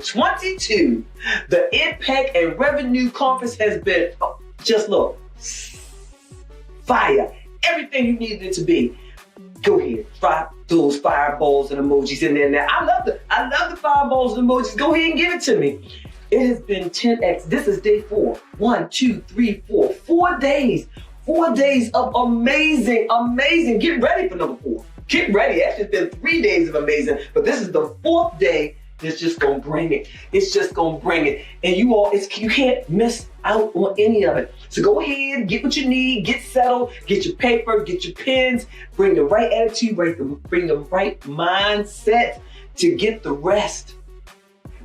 22. The Impact and Revenue Conference has been just look fire. Everything you needed it to be. Go ahead, drop those fireballs and emojis in there now. I love the fireballs and emojis. Go ahead and give it to me. It has been 10x. This is day 4. 1, 2, 3, 4. 4 days. 4 days of amazing. Get ready for number 4. Get ready. Actually, it's been 3 days of amazing, but this is the 4th day. It's just gonna bring it. It's just gonna bring it. And you all, you can't miss out on any of it. So go ahead, get what you need, get settled, get your paper, get your pens, bring the right attitude, bring the right mindset to get the rest.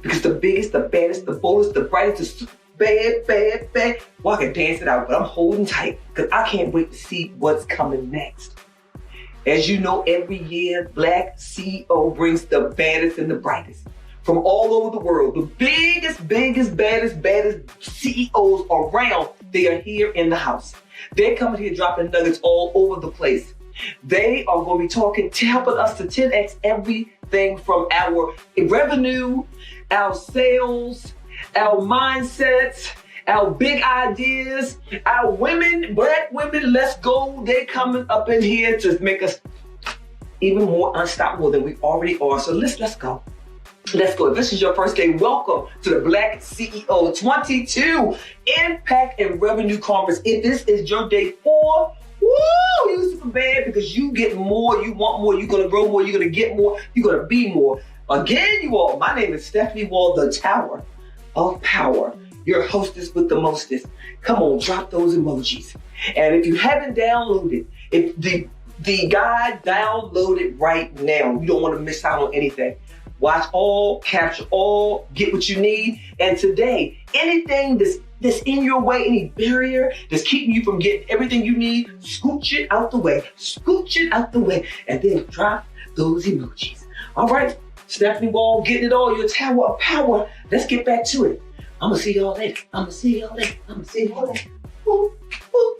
Because the biggest, the baddest, the boldest, the brightest, the super bad. Well, I can dance it out, but I'm holding tight because I can't wait to see what's coming next. As you know, every year, BlackCEO brings the baddest and the brightest from all over the world. The biggest, baddest CEOs around, they are here in the house. They're coming here dropping nuggets all over the place. They are going to be talking, helping us to 10x everything from our revenue, our sales, our mindsets, our big ideas, our women, black women, let's go. They're coming up in here to make us even more unstoppable than we already are. So let's go. Let's go. If this is your first day, welcome to the BlackCEO22 Impact and Revenue Conference. If this is your day 4, woo, you super bad because you get more, you want more, you're going to grow more, you're going to get more, you're going to be more. Again, you all, my name is Stephanie Wall, the Tower of Power, your hostess with the mostest. Come on, drop those emojis. And if you haven't downloaded, if the guide, download it right now. You don't want to miss out on anything. Watch all, capture all, get what you need. And today, anything that's in your way, any barrier that's keeping you from getting everything you need, scooch it out the way, and then drop those emojis. All right, Stephanie Wall, getting it all, your Tower of Power. Let's get back to it. I'm gonna see y'all later. Ooh, ooh,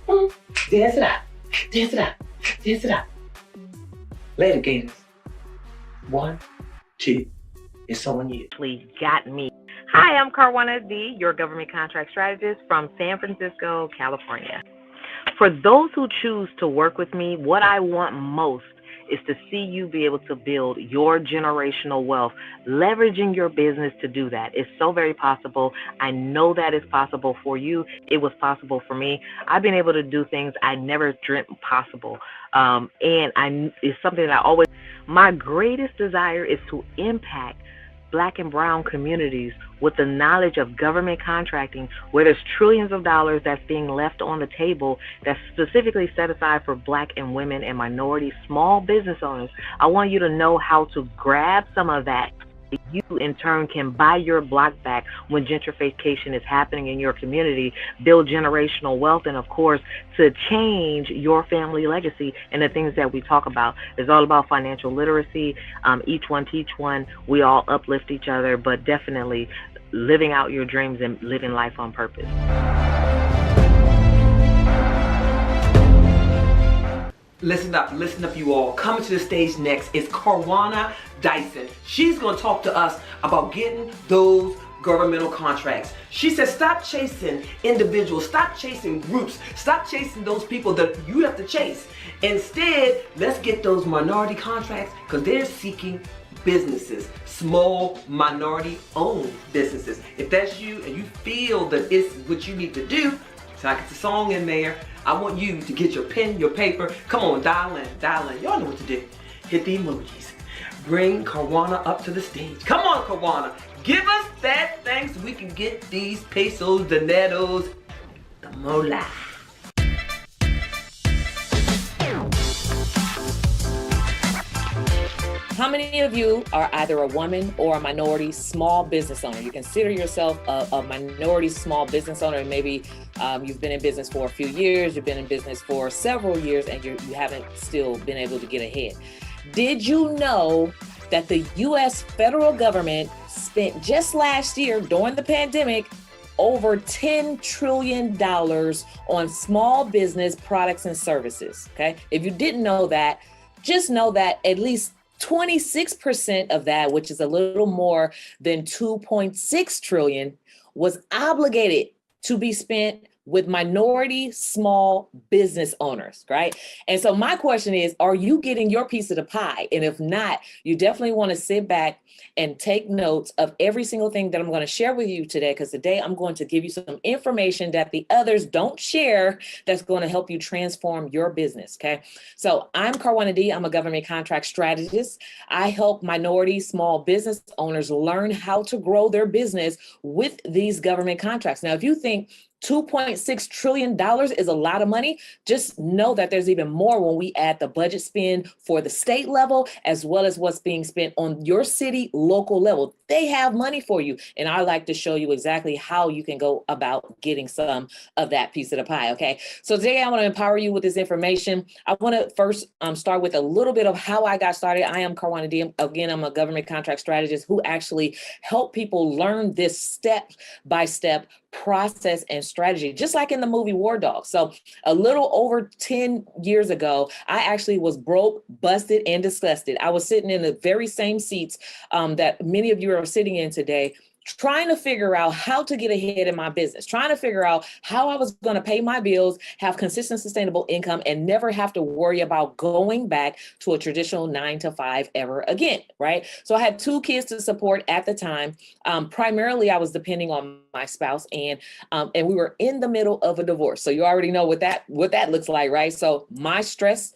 ooh. Dance it out. Later, Gators. 1, 2, it's on you. Please got me. Hi, I'm Caruana D, your government contract strategist from San Francisco, California. For those who choose to work with me, what I want most is to see you be able to build your generational wealth, leveraging your business to do that. It's so very possible. I know that it's possible for you. It was possible for me. I've been able to do things I never dreamt possible. It's something that my greatest desire is to impact Black and brown communities with the knowledge of government contracting, where there's trillions of dollars that's being left on the table that's specifically set aside for Black and women and minority small business owners. I want you to know how to grab some of that. You, in turn, can buy your block back when gentrification is happening in your community, build generational wealth, and, of course, to change your family legacy and the things that we talk about. It's all about financial literacy. Each one teach one. We all uplift each other, but definitely living out your dreams and living life on purpose. Listen up, you all. Coming to the stage next is Caruana Dyson. She's going to talk to us about getting those governmental contracts. She says, stop chasing individuals, stop chasing groups, stop chasing those people that you have to chase. Instead, let's get those minority contracts because they're seeking businesses, small minority-owned businesses. If that's you and you feel that it's what you need to do, so I get the song in there. I want you to get your pen, your paper. Come on, dial in. Y'all know what to do. Hit the emojis. Bring Caruana up to the stage. Come on, Caruana. Give us that thing so we can get these pesos, dineros, the moolah. How many of you are either a woman or a minority small business owner? You consider yourself a minority small business owner, and maybe you've been in business for a few years, you've been in business for several years, and you haven't still been able to get ahead. Did you know that the U.S. federal government spent just last year during the pandemic over $10 trillion on small business products and services? Okay, if you didn't know that, just know that at least 26% of that, which is a little more than 2.6 trillion, was obligated to be spent with minority small business owners, right? And so my question is, are you getting your piece of the pie? And if not, you definitely want to sit back and take notes of every single thing that I'm going to share with you today, because today I'm going to give you some information that the others don't share that's going to help you transform your business, okay? So I'm Karwana D. I'm a government contract strategist. I help minority small business owners learn how to grow their business with these government contracts. Now, if you think $2.6 trillion is a lot of money, just know that there's even more when we add the budget spend for the state level, as well as what's being spent on your city, local level. They have money for you. And I like to show you exactly how you can go about getting some of that piece of the pie, okay? So today I want to empower you with this information. I want to first start with a little bit of how I got started. I am Karwana D. Again, I'm a government contract strategist who actually help people learn this step-by-step process and strategy, just like in the movie War Dog. So a little over 10 years ago, I actually was broke, busted, and disgusted. I was sitting in the very same seats that many of you are sitting in today, trying to figure out how to get ahead in my business, trying to figure out how I was going to pay my bills, have consistent, sustainable income, and never have to worry about going back to a traditional 9 to 5 ever again, right? So I had 2 kids to support at the time. Primarily, I was depending on my spouse, and we were in the middle of a divorce. So you already know what that looks like, right? So my stress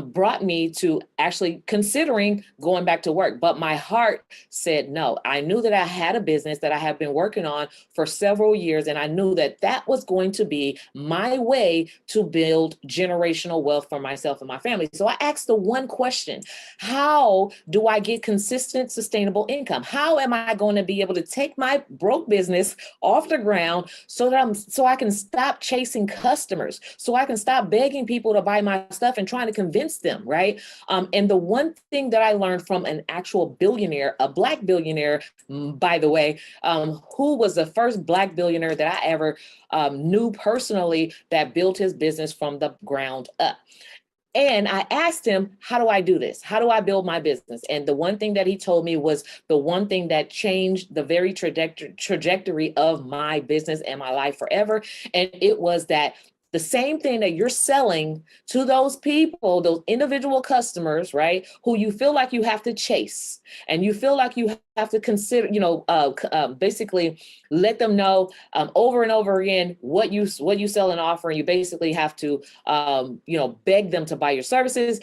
brought me to actually considering going back to work, but my heart said no. I knew that I had a business that I have been working on for several years, and I knew that that was going to be my way to build generational wealth for myself and my family. So I asked the one question: how do I get consistent, sustainable income? How am I going to be able to take my broke business off the ground so I can stop chasing customers, so I can stop begging people to buy my stuff and trying to convince them, right? And the one thing that I learned from an actual billionaire, a Black billionaire, by the way, who was the first Black billionaire that I ever knew personally that built his business from the ground up. And I asked him, how do I do this? How do I build my business? And the one thing that he told me was the one thing that changed the very trajectory of my business and my life forever. And it was that the same thing that you're selling to those people, those individual customers, right, who you feel like you have to chase, and you feel like you have to consider, basically let them know over and over again what you sell and offer, and you basically have to, beg them to buy your services.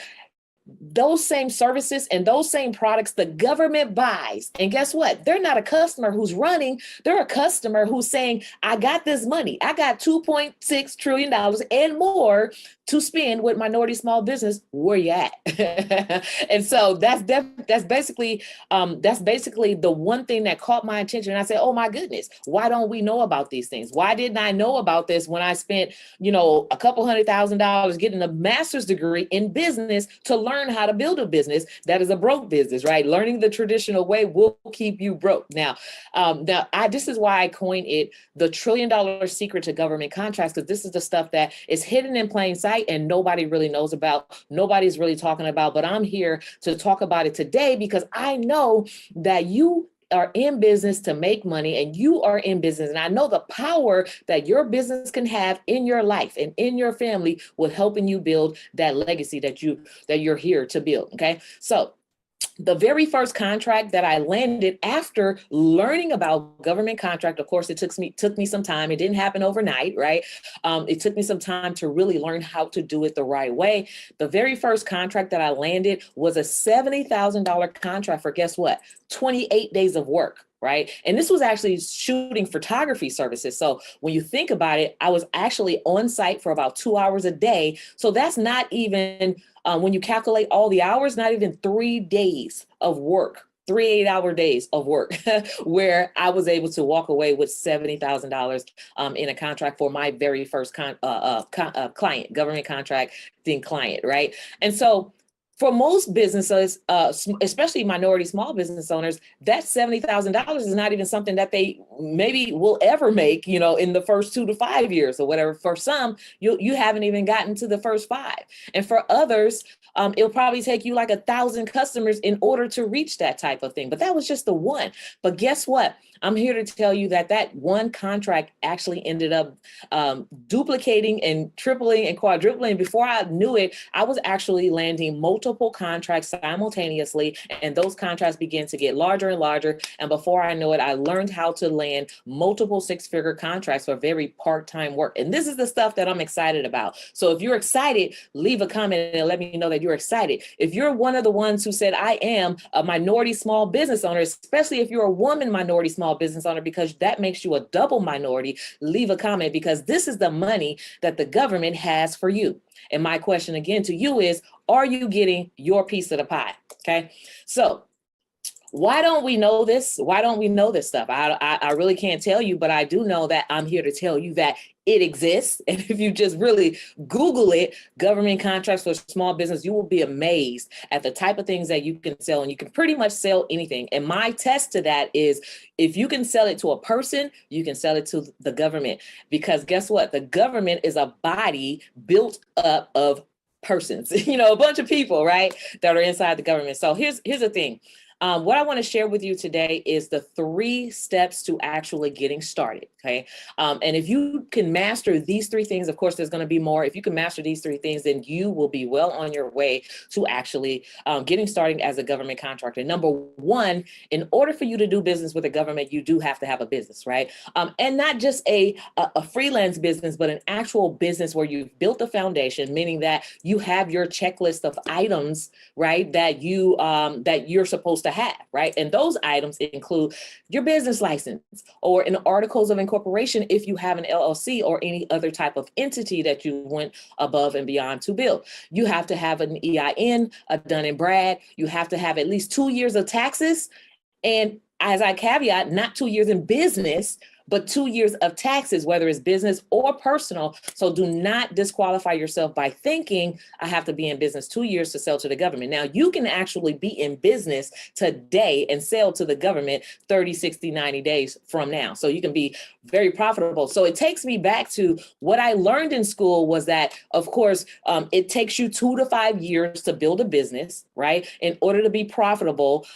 Those same services and those same products the government buys. And guess what? They're not a customer who's running. They're a customer who's saying, I got this money. I got $2.6 trillion and more to spend with minority small business. Where you at? And so that's basically the one thing that caught my attention. And I said, oh my goodness, why don't we know about these things? Why didn't I know about this when I spent, a couple $100,000 getting a master's degree in business to learn how to build a business that is a broke business, right? Learning the traditional way will keep you broke. Now, this is why I coined it the $1 trillion secret to government contracts, because this is the stuff that is hidden in plain sight and nobody really knows about, nobody's really talking about, but I'm here to talk about it today because I know that you are in business to make money, and you are in business. And I know the power that your business can have in your life and in your family with helping you build that legacy that you're here to build. Okay. So the very first contract that I landed after learning about government contract, of course, it took me some time. It didn't happen overnight, right? It took me some time to really learn how to do it the right way. The very first contract that I landed was a $70,000 contract for, guess what? 28 days of work. Right. And this was actually shooting photography services. So when you think about it, I was actually on site for about 2 hours a day. So that's not even, when you calculate all the hours, not even 3 days of work, 3 8-hour days of work, where I was able to walk away with $70,000 in a contract for my very first client, government contracting client. Right. And so for most businesses, especially minority small business owners, that $70,000 is not even something that they maybe will ever make, in the first 2 to 5 years or whatever. For some, you haven't even gotten to the first 5. And for others, it'll probably take you like 1,000 customers in order to reach that type of thing. But that was just the one. But guess what? I'm here to tell you that one contract actually ended up duplicating and tripling and quadrupling. Before I knew it, I was actually landing multiple contracts simultaneously, and those contracts began to get larger and larger. And before I know it, I learned how to land multiple 6-figure contracts for very part-time work. And this is the stuff that I'm excited about. So if you're excited, leave a comment and let me know that you're excited. If you're one of the ones who said, I am a minority small business owner, especially if you're a woman minority small business owner, because that makes you a double minority, leave a comment, because this is the money that the government has for you. And my question again to you is, are you getting your piece of the pie? Okay. So why don't we know this? Why don't we know this stuff? I really can't tell you, but I do know that I'm here to tell you that it exists. And if you just really Google it, government contracts for small business, you will be amazed at the type of things that you can sell. And you can pretty much sell anything. And my test to that is, if you can sell it to a person, you can sell it to the government. Because guess what? The government is a body built up of persons, a bunch of people, right, that are inside the government. So here's the thing. What I want to share with you today is the 3 steps to actually getting started. Okay. And if you can master these 3 things, of course, there's going to be more. If you can master these 3 things, then you will be well on your way to actually getting started as a government contractor. Number 1, in order for you to do business with the government, you do have to have a business, right? And not just a freelance business, but an actual business where you've built the foundation, meaning that you have your checklist of items, right, that you're supposed to have, right? And those items include your business license or an articles of incorporation if you have an LLC or any other type of entity that you went above and beyond to build. You have to have an EIN, a Dun and Brad. You have to have at least 2 years of taxes. And as I caveat, not 2 years in business, but 2 years of taxes, whether it's business or personal. So do not disqualify yourself by thinking I have to be in business 2 years to sell to the government. Now, you can actually be in business today and sell to the government 30, 60, 90 days from now. So you can be very profitable. So it takes me back to what I learned in school was that, of course, it takes you 2 to 5 years to build a business, right? In order to be profitable,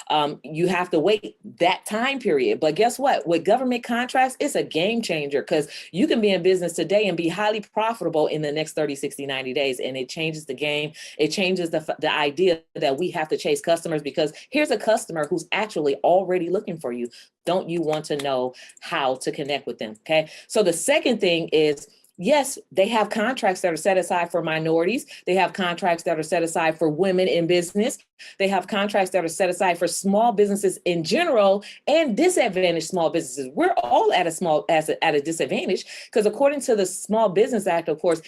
you have to wait that time period. But guess what? With government contracts, it's a game changer, because you can be in business today and be highly profitable in the next 30, 60, 90 days. And it changes the game. It changes the idea that we have to chase customers, because here's a customer who's actually already looking for you. Don't you want to know how to connect with them? Okay. So the second thing is, yes, they have contracts that are set aside for minorities. They have contracts that are set aside for women in business. They have contracts that are set aside for small businesses in general and disadvantaged small businesses. We're all at a disadvantage, because according to the Small Business Act, of course,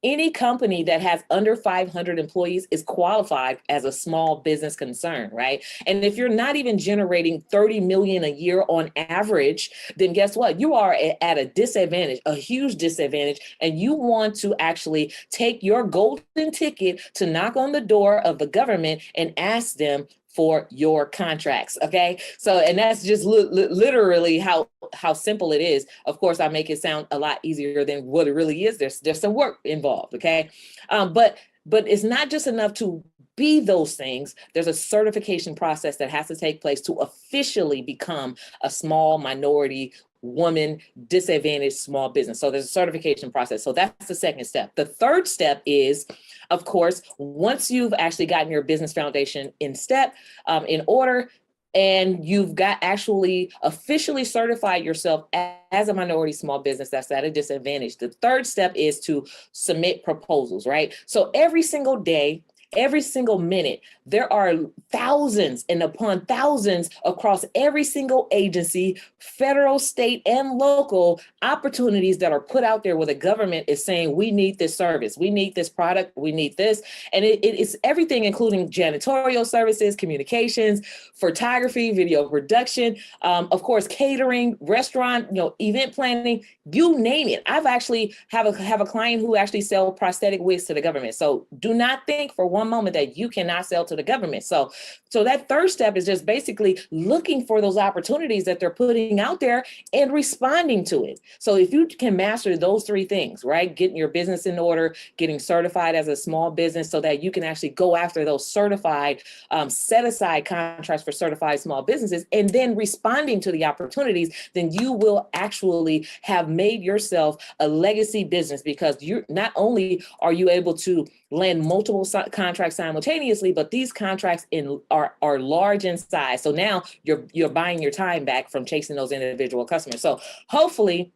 any company that has under 500 employees is qualified as a small business concern, right? And if you're not even generating 30 million a year on average, then guess what? You are at a disadvantage, a huge disadvantage. And you want to actually take your golden ticket to knock on the door of the government and ask them for your contracts. Okay. So, and that's just literally how simple it is. Of course, I make it sound a lot easier than what it really is. There's some work involved. Okay. But it's not just enough to be those things. There's a certification process that has to take place to officially become a small minority woman disadvantaged small business. So there's a certification process. So that's the second step. The third step is, of course, once you've actually gotten your business foundation in order, and you've got actually officially certified yourself as a minority small business that's at a disadvantage, the third step is to submit proposals, right? So every single day, every single minute, there are thousands and upon thousands across every single agency, federal, state, and local opportunities that are put out there where the government is saying, we need this service, we need this product, we need this. And it's everything, including janitorial services, communications, photography, video production, of course, catering, restaurant, event planning, you name it. I've actually have a client who actually sells prosthetic wigs to the government. So do not think for one one moment that you cannot sell to the government. So that third step is just basically looking for those opportunities that they're putting out there and responding to it. So if you can master those three things, right? Getting your business in order, getting certified as a small business so that you can actually go after those certified, set aside contracts for certified small businesses, and then responding to the opportunities, then you will actually have made yourself a legacy business, because you're not only are you able to land multiple contracts simultaneously, but these contracts are large in size. So now you're buying your time back from chasing those individual customers. So hopefully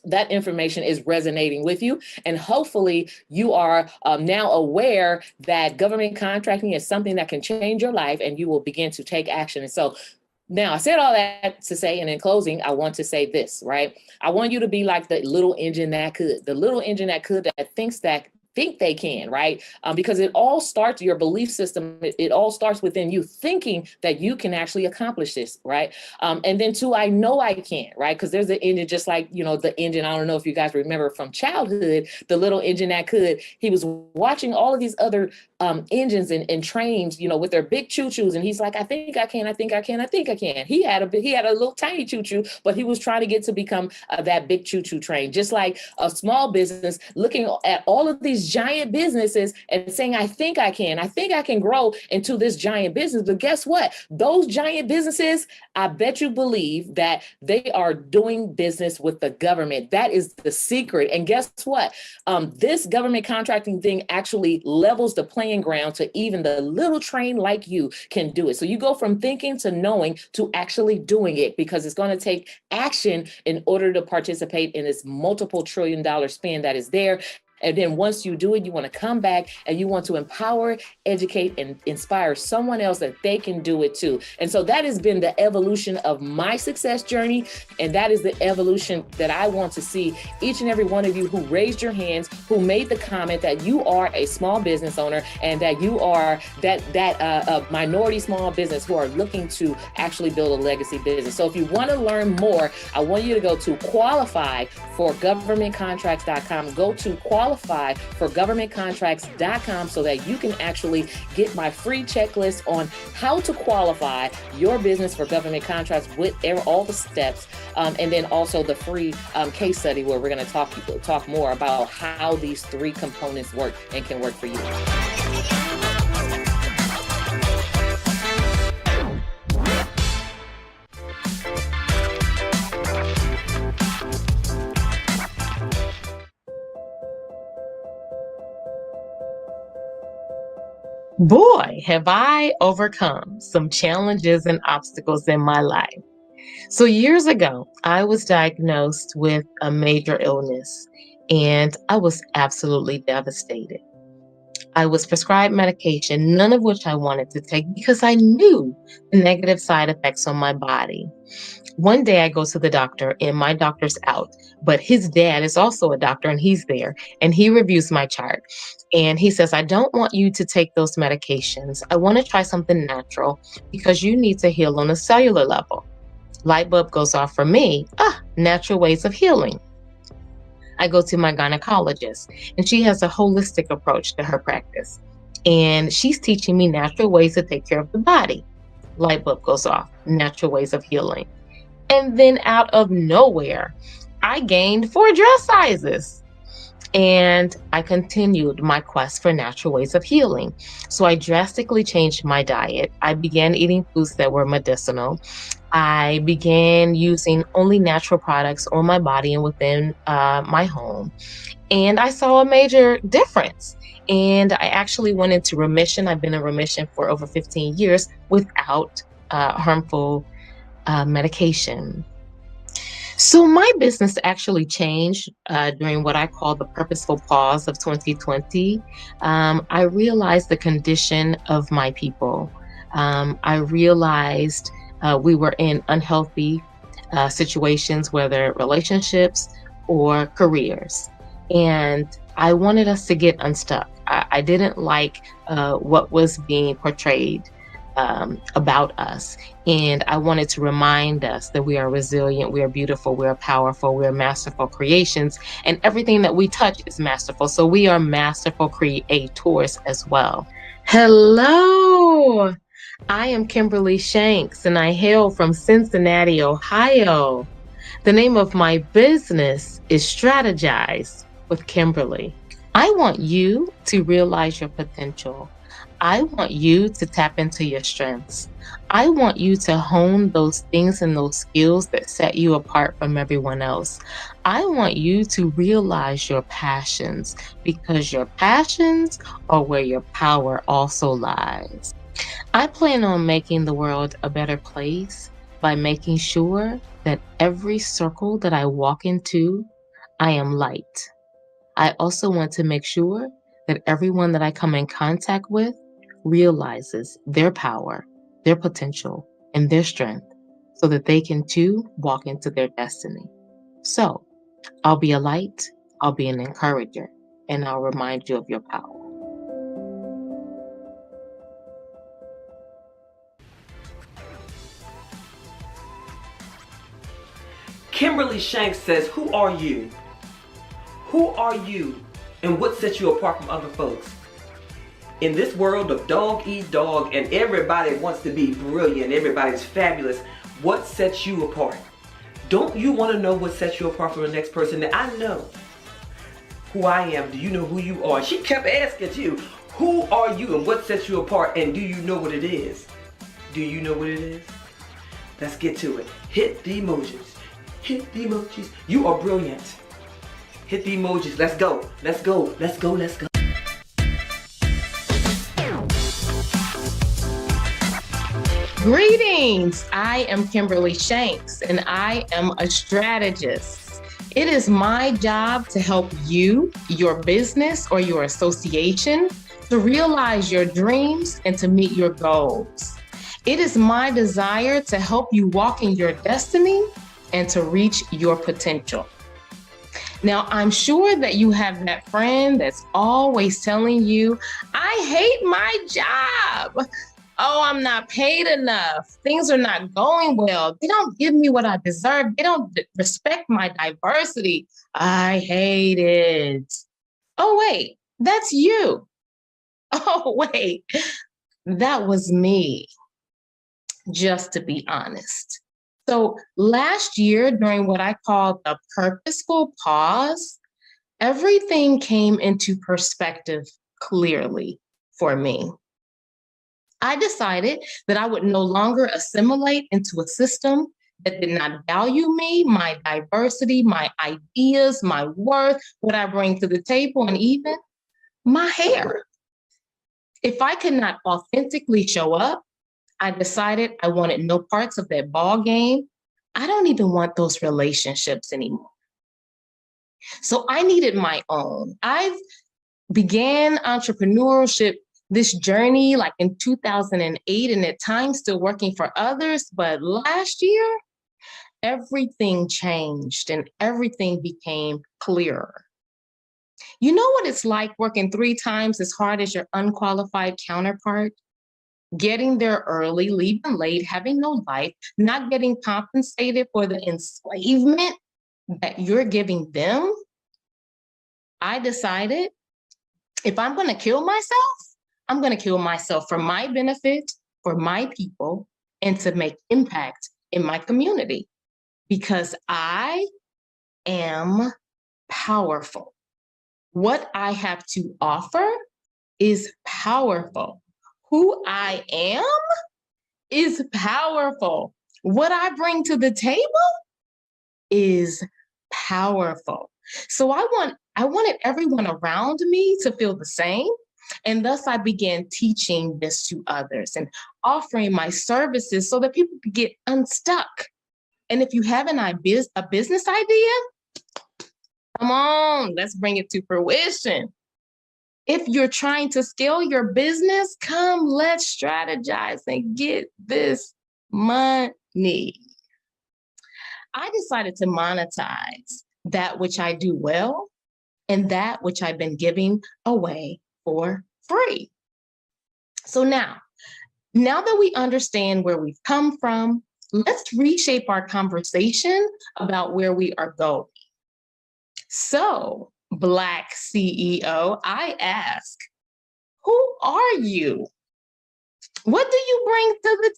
that information is resonating with you, and hopefully you are now aware that government contracting is something that can change your life, and you will begin to take action. And so now I said all that to say, and in closing, I want to say this, right? I want you to be like the little engine that could, that think they can, right? Because it all starts, your belief system, it all starts within you, thinking that you can actually accomplish this, right? And then two, I know I can, right? Because there's the engine, just like, the engine, I don't know if you guys remember from childhood, the little engine that could, he was watching all of these other engines and trains, with their big choo-choos. And he's like, I think I can. He had a little tiny choo-choo, but he was trying to get to become that big choo-choo train. Just like a small business looking at all of these giant businesses and saying, I think I can grow into this giant business. But guess what? Those giant businesses, I bet you believe that they are doing business with the government. That is the secret. And guess what? This government contracting thing actually levels the playing ground to even the little train like you can do it. So you go from thinking to knowing to actually doing it, because it's going to take action in order to participate in this multiple $1 trillion spend that is there. And then once you do it, you want to come back and you want to empower, educate, and inspire someone else that they can do it too. And so that has been the evolution of my success journey. And that is the evolution that I want to see each and every one of you who raised your hands, who made the comment that you are a small business owner and that you are that minority small business who are looking to actually build a legacy business. So if you want to learn more, I want you to go to qualifyforgovernmentcontracts.com. Go to qualifyforgovernmentcontracts.com so that you can actually get my free checklist on how to qualify your business for government contracts with all the steps, and then also the free case study where we're going to talk more about how these three components work and can work for you. Boy, have I overcome some challenges and obstacles in my life. So years ago, I was diagnosed with a major illness, and I was absolutely devastated. I was prescribed medication, none of which I wanted to take because I knew the negative side effects on my body. One day I go to the doctor and my doctor's out, but his dad is also a doctor and he's there and he reviews my chart. And he says, I don't want you to take those medications. I want to try something natural because you need to heal on a cellular level. Light bulb goes off for me. Natural ways of healing. I go to my gynecologist and she has a holistic approach to her practice. And she's teaching me natural ways to take care of the body. Light bulb goes off. Natural ways of healing. And then out of nowhere, I gained 4 dress sizes. And I continued my quest for natural ways of healing. So I drastically changed my diet. I began eating foods that were medicinal. I began using only natural products on my body and within my home. And I saw a major difference. And I actually went into remission. I've been in remission for over 15 years without harmful medication. So my business actually changed during what I call the purposeful pause of 2020. I realized the condition of my people. I realized we were in unhealthy situations, whether relationships or careers. And I wanted us to get unstuck. I didn't like what was being portrayed about us. And I wanted to remind us that we are resilient, we are beautiful, we are powerful, we are masterful creations, and everything that we touch is masterful. So we are masterful creators as well. Hello, I am Kimberly Shanks and I hail from Cincinnati, Ohio. The name of my business is Strategize with Kimberly. I want you to realize your potential. I want you to tap into your strengths. I want you to hone those things and those skills that set you apart from everyone else. I want you to realize your passions because your passions are where your power also lies. I plan on making the world a better place by making sure that every circle that I walk into, I am light. I also want to make sure that everyone that I come in contact with realizes their power, their potential, and their strength so that they can too walk into their destiny. So I'll be a light, I'll be an encourager, and I'll remind you of your power. Kimberly Shanks says, who are you? Who are you and what sets you apart from other folks? In this world of dog eat dog and everybody wants to be brilliant, everybody's fabulous, what sets you apart? Don't you want to know what sets you apart from the next person? That I know who I am. Do you know who you are? She kept asking you, who are you and what sets you apart, and do you know what it is? Do you know what it is? Let's get to it. Hit the emojis. Hit the emojis. You are brilliant. Hit the emojis. Let's go. Let's go. Let's go. Let's go. Greetings! I am Kimberly Shanks and I am a strategist. It is my job to help you, your business, or your association to realize your dreams and to meet your goals. It is my desire to help you walk in your destiny and to reach your potential. Now, I'm sure that you have that friend that's always telling you, I hate my job. Oh, I'm not paid enough. Things are not going well. They don't give me what I deserve. They don't respect my diversity. I hate it. Oh, wait, that's you. Oh, wait, that was me, just to be honest. So last year, during what I call the purposeful pause, everything came into perspective clearly for me. I decided that I would no longer assimilate into a system that did not value me, my diversity, my ideas, my worth, what I bring to the table, and even my hair. If I could not authentically show up, I decided I wanted no parts of that ball game. I don't even want those relationships anymore. So I needed my own. I began entrepreneurship, this journey like in 2008, and at times still working for others. But last year, everything changed and everything became clearer. You know what it's like working 3 times as hard as your unqualified counterpart? Getting there early, leaving late, having no life, not getting compensated for the enslavement that you're giving them? I decided if I'm going to kill myself, I'm going to kill myself for my benefit, for my people, and to make impact in my community because I am powerful. What I have to offer is powerful. Who I am is powerful. What I bring to the table is powerful. So I wanted everyone around me to feel the same. And thus I began teaching this to others and offering my services so that people could get unstuck. And if you have a business idea, come on, let's bring it to fruition. If you're trying to scale your business, come, let's strategize and get this money. I decided to monetize that which I do well and that which I've been giving away for free. So now that we understand where we've come from, let's reshape our conversation about where we are going. So, Black CEO, I ask, Who are you? What do you bring to the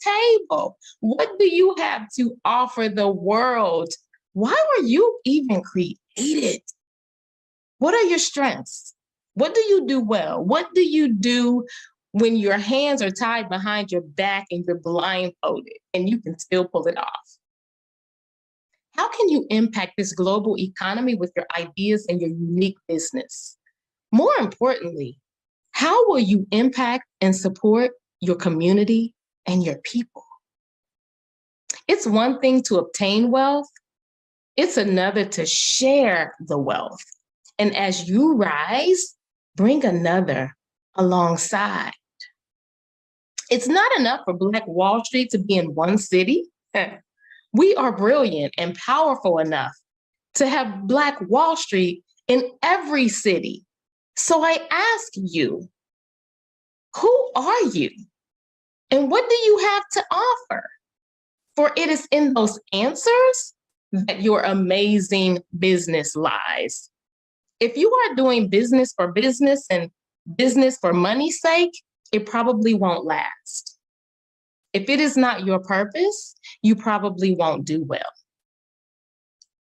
table? What do you have to offer the world? Why were you even created? What are your strengths? What do you do well? What do you do when your hands are tied behind your back and you're blindfolded and you can still pull it off? How can you impact this global economy with your ideas and your unique business? More importantly, how will you impact and support your community and your people? It's one thing to obtain wealth, it's another to share the wealth. And as you rise, bring another alongside. It's not enough for Black Wall Street to be in one city. We are brilliant and powerful enough to have Black Wall Street in every city. So I ask you, who are you? And what do you have to offer? For it is in those answers that your amazing business lies. If you are doing business for business and business for money's sake, it probably won't last. If it is not your purpose, you probably won't do well.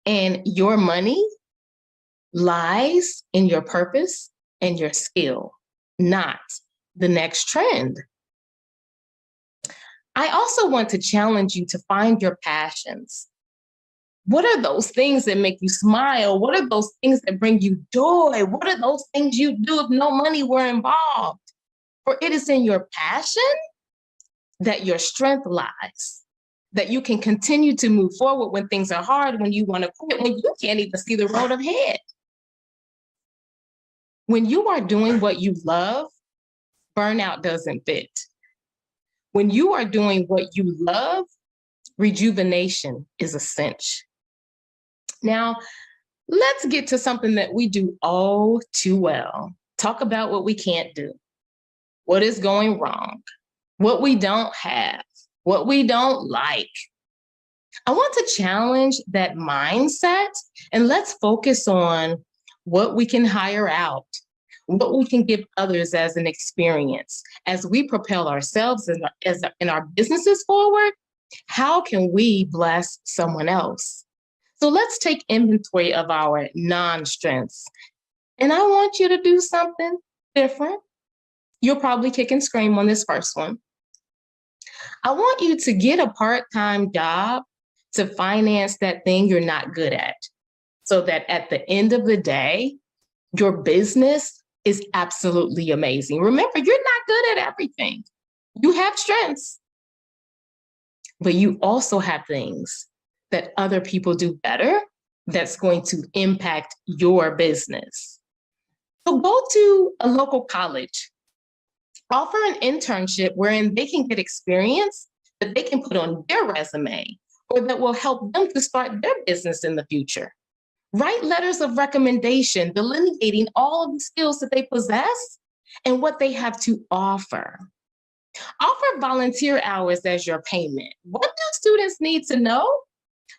And your money lies in your purpose and your skill, not the next trend. I also want to challenge you to find your passions. What are those things that make you smile? What are those things that bring you joy? What are those things you do if no money were involved? For it is in your passion that your strength lies, that you can continue to move forward when things are hard, when you want to quit, when you can't even see the road ahead. When you are doing what you love, burnout doesn't fit. When you are doing what you love, rejuvenation is a cinch. Now, let's get to something that we do all too well. Talk about what we can't do, what is going wrong, what we don't have, what we don't like. I want to challenge that mindset and let's focus on what we can hire out, what we can give others as an experience. As we propel ourselves and our businesses forward, how can we bless someone else? So let's take inventory of our non-strengths. And I want you to do something different. You'll probably kick and scream on this first one. I want you to get a part-time job to finance that thing you're not good at, so that at the end of the day, your business is absolutely amazing. Remember, you're not good at everything. You have strengths, but you also have things that other people do better that's going to impact your business. So go to a local college, offer an internship wherein they can get experience that they can put on their resume or that will help them to start their business in the future. Write letters of recommendation, delineating all of the skills that they possess and what they have to offer. Offer volunteer hours as your payment. What do students need to know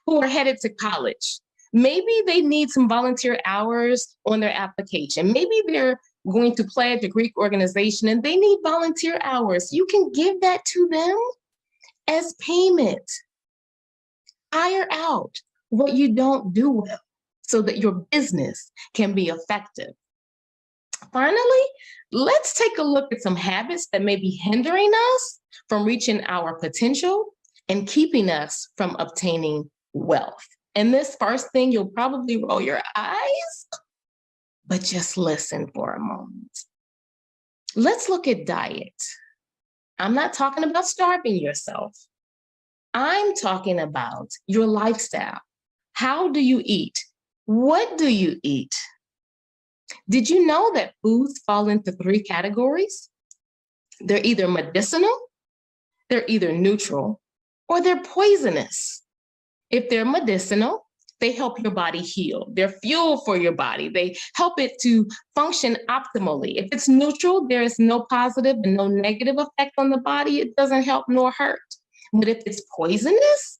who are headed to college? Maybe they need some volunteer hours on their application. Maybe they're going to pledge a Greek organization and they need volunteer hours. You can give that to them as payment. Hire out what you don't do well so that your business can be effective. Finally, let's take a look at some habits that may be hindering us from reaching our potential and keeping us from obtaining wealth. And this first thing, you'll probably roll your eyes, but just listen for a moment. Let's look at diet. I'm not talking about starving yourself. I'm talking about your lifestyle. How do you eat? What do you eat? Did you know that foods fall into 3 categories? They're either medicinal, they're either neutral, or they're poisonous. If they're medicinal, they help your body heal. They're fuel for your body. They help it to function optimally. If it's neutral, there is no positive and no negative effect on the body. It doesn't help nor hurt. But if it's poisonous,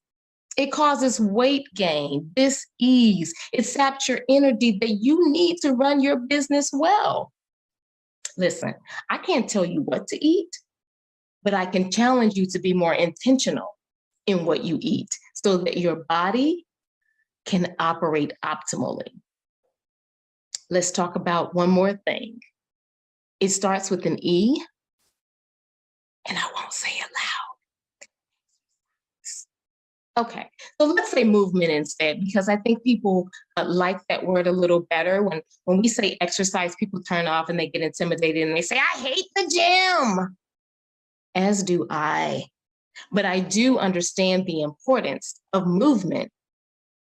it causes weight gain, dis-ease. It saps your energy that you need to run your business well. Listen, I can't tell you what to eat, but I can challenge you to be more intentional in what you eat so that your body can operate optimally. Let's talk about one more thing. It starts with an E, and I won't say it loud. Okay, so let's say movement instead, because I think people like that word a little better. When we say exercise, people turn off and they get intimidated and they say, I hate the gym, as do I. But I do understand the importance of movement.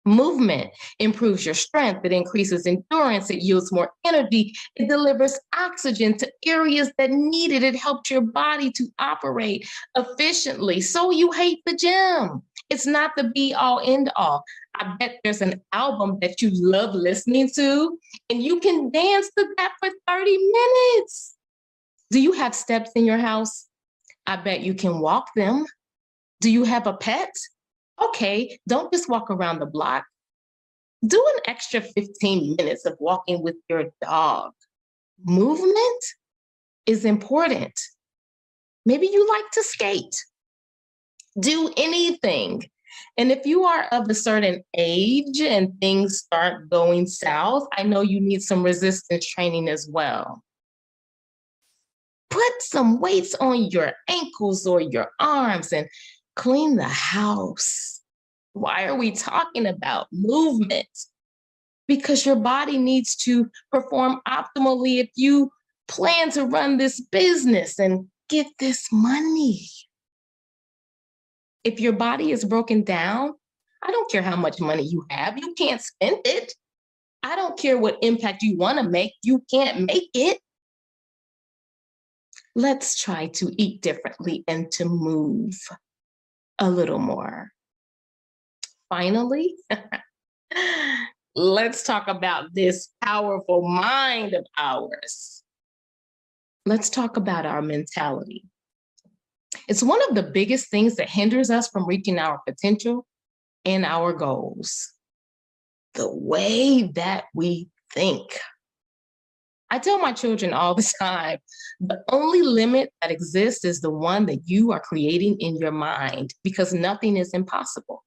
Movement improves your strength, it increases endurance, it yields more energy, it delivers oxygen to areas that need it, it helps your body to operate efficiently. So you hate the gym. It's not the be all end all. I bet there's an album that you love listening to, and you can dance to that for 30 minutes. Do you have steps in your house? I bet you can walk them. Do you have a pet? Okay, don't just walk around the block. Do an extra 15 minutes of walking with your dog. Movement is important. Maybe you like to skate. Do anything. And if you are of a certain age and things start going south, I know you need some resistance training as well. Put some weights on your ankles or your arms and clean the house. Why are we talking about movement? Because your body needs to perform optimally if you plan to run this business and get this money. If your body is broken down, I don't care how much money you have, you can't spend it. I don't care what impact you want to make, you can't make it. Let's try to eat differently and to move a little more. Finally, let's talk about this powerful mind of ours. Let's talk about our mentality. It's one of the biggest things that hinders us from reaching our potential and our goals. The way that we think. I tell my children all the time, the only limit that exists is the one that you are creating in your mind, because nothing is impossible.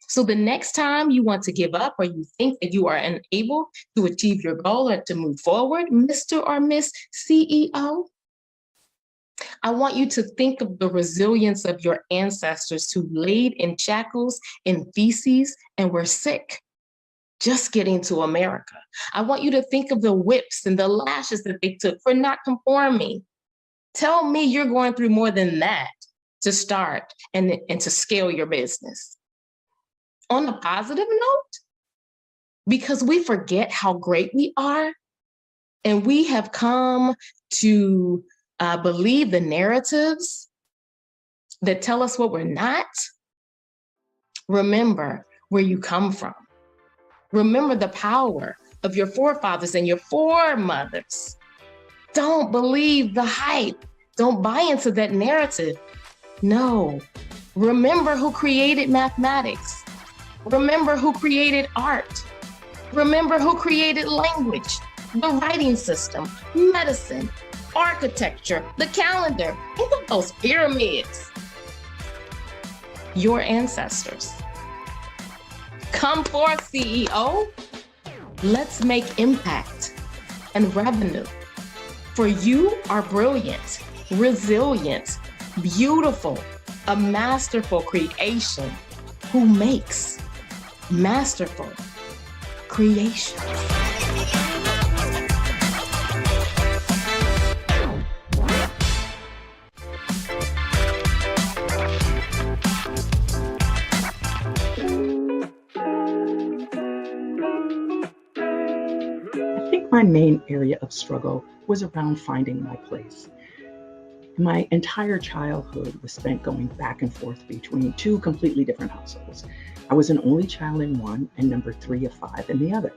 So the next time you want to give up or you think that you are unable to achieve your goal or to move forward, Mr. or Miss CEO, I want you to think of the resilience of your ancestors who laid in shackles, in feces, and were sick just getting to America. I want you to think of the whips and the lashes that they took for not conforming. Tell me you're going through more than that to start and to scale your business. On a positive note, because we forget how great we are, and we have come to believe the narratives that tell us what we're not, remember where you come from. Remember the power of your forefathers and your foremothers. Don't believe the hype. Don't buy into that narrative. No. Remember who created mathematics. Remember who created art. Remember who created language, the writing system, medicine, architecture, the calendar. Think of those pyramids. Your ancestors. Come forth, CEO. Let's make impact and revenue. For you are brilliant, resilient, beautiful, a masterful creation who makes masterful creations. My main area of struggle was around finding my place. My entire childhood was spent going back and forth between two completely different households. I was an only child in one and number 3 of 5 in the other.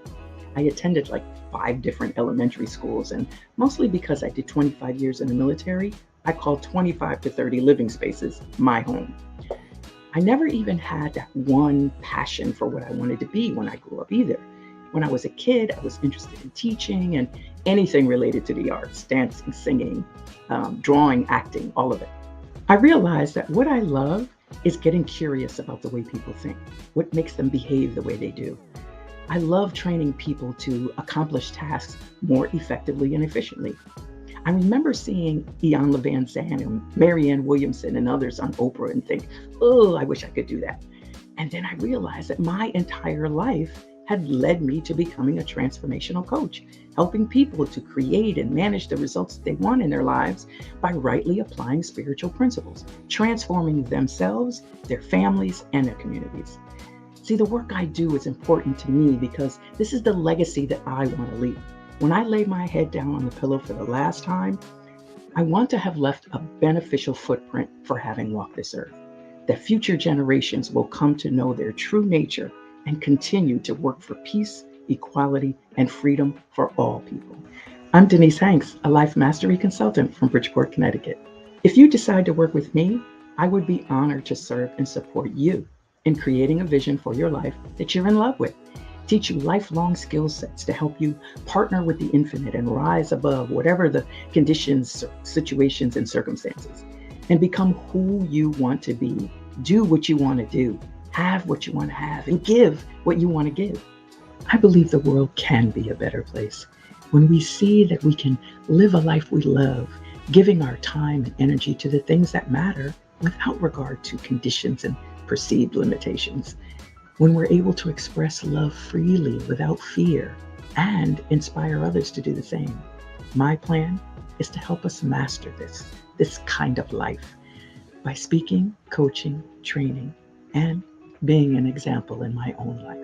I attended like 5 different elementary schools, and mostly because I did 25 years in the military, I called 25 to 30 living spaces my home. I never even had that one passion for what I wanted to be when I grew up either. When I was a kid, I was interested in teaching and anything related to the arts, dancing, singing, drawing, acting, all of it. I realized that what I love is getting curious about the way people think, what makes them behave the way they do. I love training people to accomplish tasks more effectively and efficiently. I remember seeing Ian Van Zandt and Marianne Williamson and others on Oprah and think, oh, I wish I could do that. And then I realized that my entire life had led me to becoming a transformational coach, helping people to create and manage the results they want in their lives by rightly applying spiritual principles, transforming themselves, their families, and their communities. See, the work I do is important to me because this is the legacy that I want to leave. When I lay my head down on the pillow for the last time, I want to have left a beneficial footprint for having walked this earth, that future generations will come to know their true nature and continue to work for peace, equality, and freedom for all people. I'm Denise Hanks, a life mastery consultant from Bridgeport, Connecticut. If you decide to work with me, I would be honored to serve and support you in creating a vision for your life that you're in love with. Teach you lifelong skill sets to help you partner with the infinite and rise above whatever the conditions, situations, and circumstances, and become who you want to be, do what you want to do, have what you want to have, and give what you want to give. I believe the world can be a better place when we see that we can live a life we love, giving our time and energy to the things that matter without regard to conditions and perceived limitations. When we're able to express love freely without fear and inspire others to do the same. My plan is to help us master this kind of life by speaking, coaching, training, and being an example in my own life.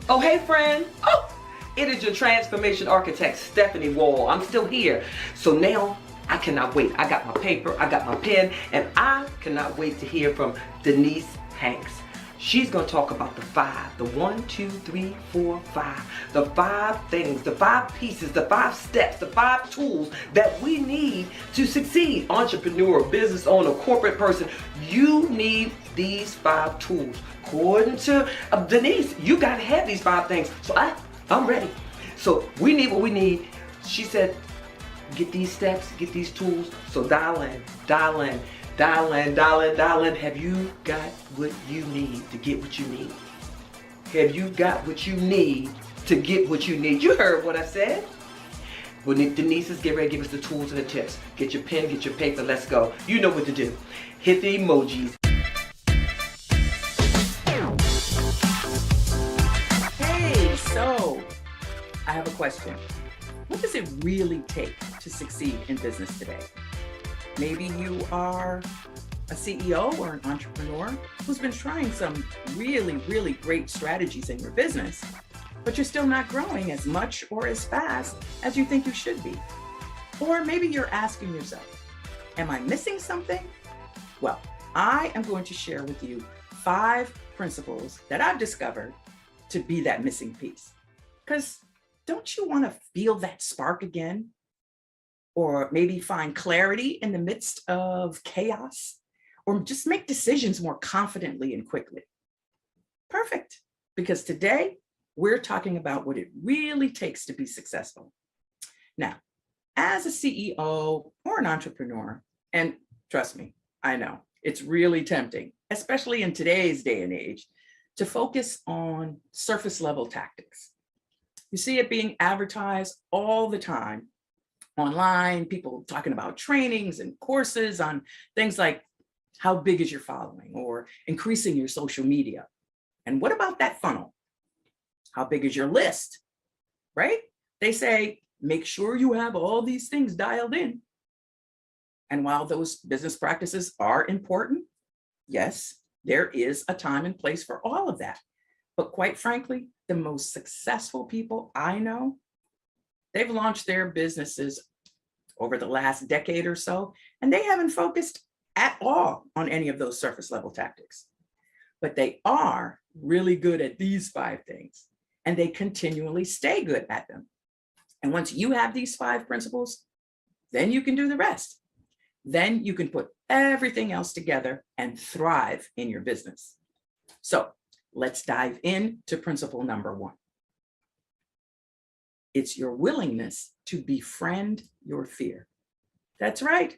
Oh, hey, friend. Oh, it is your transformation architect, Stephanie Wall. I'm still here. So now I cannot wait. I got my paper, I got my pen, and I cannot wait to hear from Denise Hanks. She's going to talk about the 5, the 1, 2, 3, 4, 5, the 5 things, the 5 pieces, the 5 steps, the 5 tools that we need to succeed. Entrepreneur, business owner, corporate person, you need these 5 tools. According to Denise, you got to have these 5 things. So I'm ready. So we need what we need. She said, get these steps, get these tools. So dial in, dial in, dial in, dial in, dial in. Have you got what you need to get what you need? Have you got what you need to get what you need? You heard what I said. Well, Denise is getting ready to give us the tools and the tips. Get your pen, get your paper, let's go. You know what to do. Hit the emojis. Hey, so I have a question. What does it really take to succeed in business today? Maybe you are a CEO or an entrepreneur who's been trying some really, really great strategies in your business, but you're still not growing as much or as fast as you think you should be. Or maybe you're asking yourself, am I missing something? Well, I am going to share with you 5 principles that I've discovered to be that missing piece. Because don't you want to feel that spark again? Or maybe find clarity in the midst of chaos? Or just make decisions more confidently and quickly? Perfect, because today we're talking about what it really takes to be successful. Now, as a CEO or an entrepreneur, and trust me, I know it's really tempting, especially in today's day and age, to focus on surface level tactics. You see it being advertised all the time online, people talking about trainings and courses on things like how big is your following or increasing your social media. And what about that funnel? How big is your list, right? They say, make sure you have all these things dialed in. And while those business practices are important, yes, there is a time and place for all of that. But quite frankly, the most successful people I know, they've launched their businesses over the last decade or so, and they haven't focused at all on any of those surface level tactics. But they are really good at these 5 things, and they continually stay good at them. And once you have these 5 principles, then you can do the rest. Then you can put everything else together and thrive in your business. So let's dive into principle number 1. It's your willingness to befriend your fear. That's right.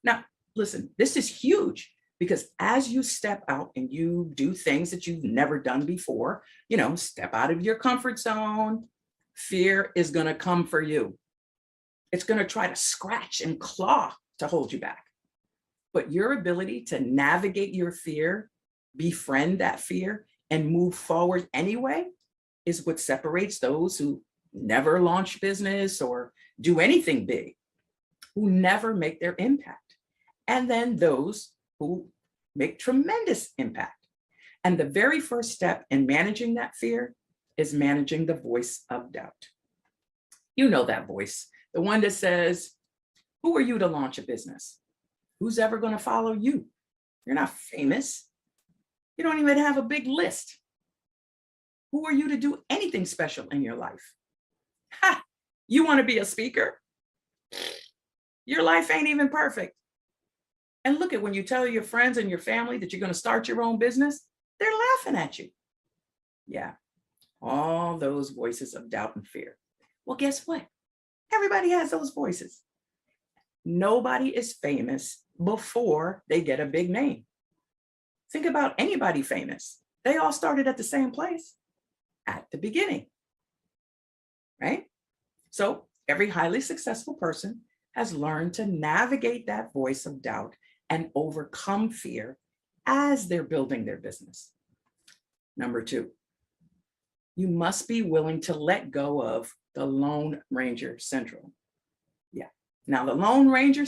Now, listen, this is huge because as you step out and you do things that you've never done before, step out of your comfort zone, fear is going to come for you. It's going to try to scratch and claw to hold you back. But your ability to navigate your fear, befriend that fear, and move forward anyway is what separates those who never launch business or do anything big, who never make their impact, and then those who make tremendous impact. And the very first step in managing that fear is managing the voice of doubt. You know that voice, the one that says, who are you to launch a business? Who's ever going to follow you? You're not famous. You don't even have a big list. Who are you to do anything special in your life? Ha! You want to be a speaker? Your life ain't even perfect. And look at when you tell your friends and your family that you're going to start your own business, they're laughing at you. Yeah, all those voices of doubt and fear. Well, guess what? Everybody has those voices. Nobody is famous before they get a big name. Think about anybody famous. They all started at the same place, at the beginning, right? So every highly successful person has learned to navigate that voice of doubt and overcome fear as they're building their business. Number 2, you must be willing to let go of the Lone Ranger syndrome. Yeah. Now, the Lone Ranger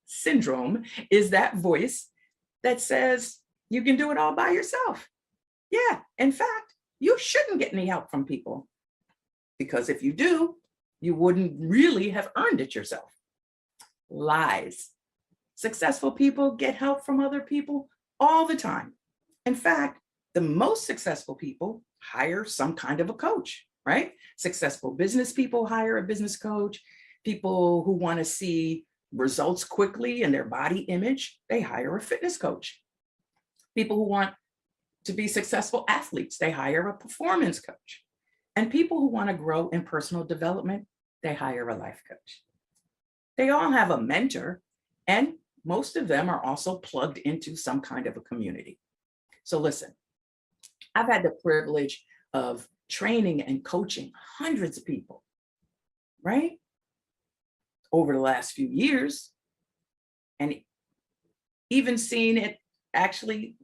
syndrome is that voice that says you can do it all by yourself. Yeah. In fact, you shouldn't get any help from people, because if you do, you wouldn't really have earned it yourself. Lies. Successful people get help from other people all the time. In fact, the most successful people hire some kind of a coach, right? Successful business people hire a business coach. People who want to see results quickly in their body image, they hire a fitness coach. People who want to be successful athletes, they hire a performance coach. And people who want to grow in personal development, they hire a life coach. They all have a mentor, and most of them are also plugged into some kind of a community. So listen, I've had the privilege of training and coaching hundreds of people, right? Over the last few years, and even seen it actually,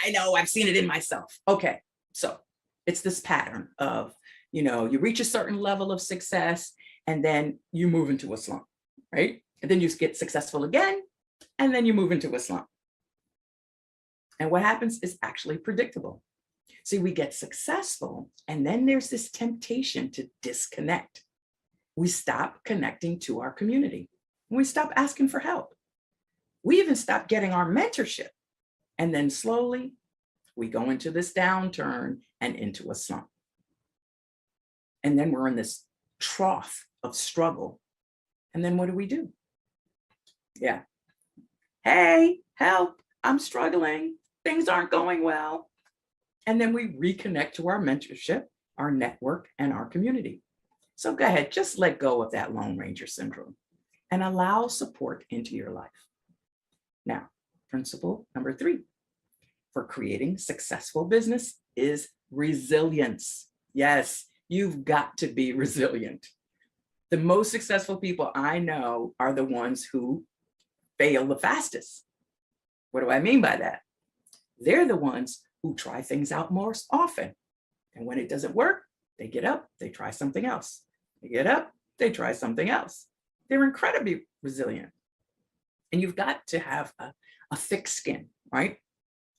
I know I've seen it in myself. Okay, so it's this pattern of, you reach a certain level of success and then you move into a slump, right? And then you get successful again, and then you move into a slump. And what happens is actually predictable. See, we get successful, and then there's this temptation to disconnect. We stop connecting to our community. We stop asking for help. We even stop getting our mentorship. And then slowly, we go into this downturn and into a slump. And then we're in this trough of struggle. And then what do? Yeah. Hey, help, I'm struggling. Things aren't going well. And then we reconnect to our mentorship, our network, and our community. So go ahead, just let go of that Lone Ranger syndrome and allow support into your life. Now, principle number 3 for creating successful business is resilience. Yes, you've got to be resilient. The most successful people I know are the ones who fail the fastest. What do I mean by that? They're the ones who try things out more often. And when it doesn't work, they get up, they try something else. They get up, they try something else. They're incredibly resilient. And you've got to have a thick skin, right?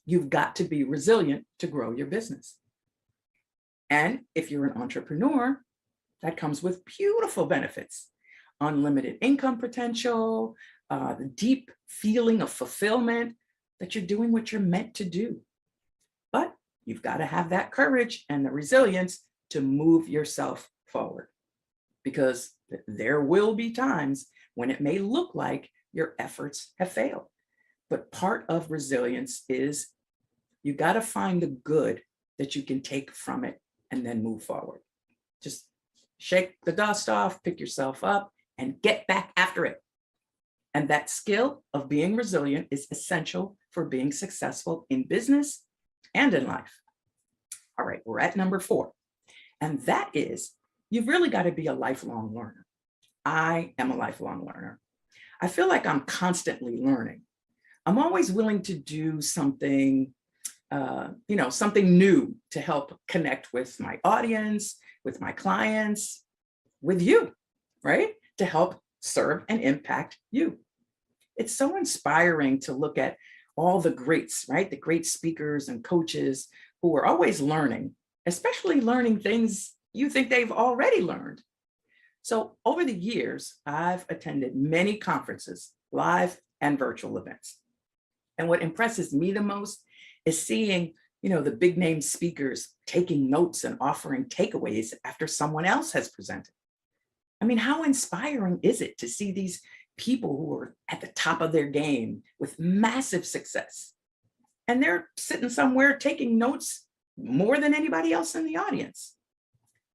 You've got to be resilient to grow your business. And if you're an entrepreneur, that comes with beautiful benefits. Unlimited income potential, the deep feeling of fulfillment that you're doing what you're meant to do. But you've got to have that courage and the resilience to move yourself forward, because there will be times when it may look like your efforts have failed. But part of resilience is you got to find the good that you can take from it and then move forward. Just shake the dust off, pick yourself up, and get back after it. And that skill of being resilient is essential for being successful in business and in life. All right, we're at number 4. And that is, you've really got to be a lifelong learner. I am a lifelong learner. I feel like I'm constantly learning. I'm always willing to do something, something new to help connect with my audience, with my clients, with you, right? To help serve and impact you. It's so inspiring to look at all the greats, right? The great speakers and coaches who are always learning, especially learning things you think they've already learned. So over the years, I've attended many conferences, live and virtual events. And what impresses me the most is seeing, the big name speakers taking notes and offering takeaways after someone else has presented. I mean, how inspiring is it to see these people who are at the top of their game with massive success, and they're sitting somewhere taking notes more than anybody else in the audience?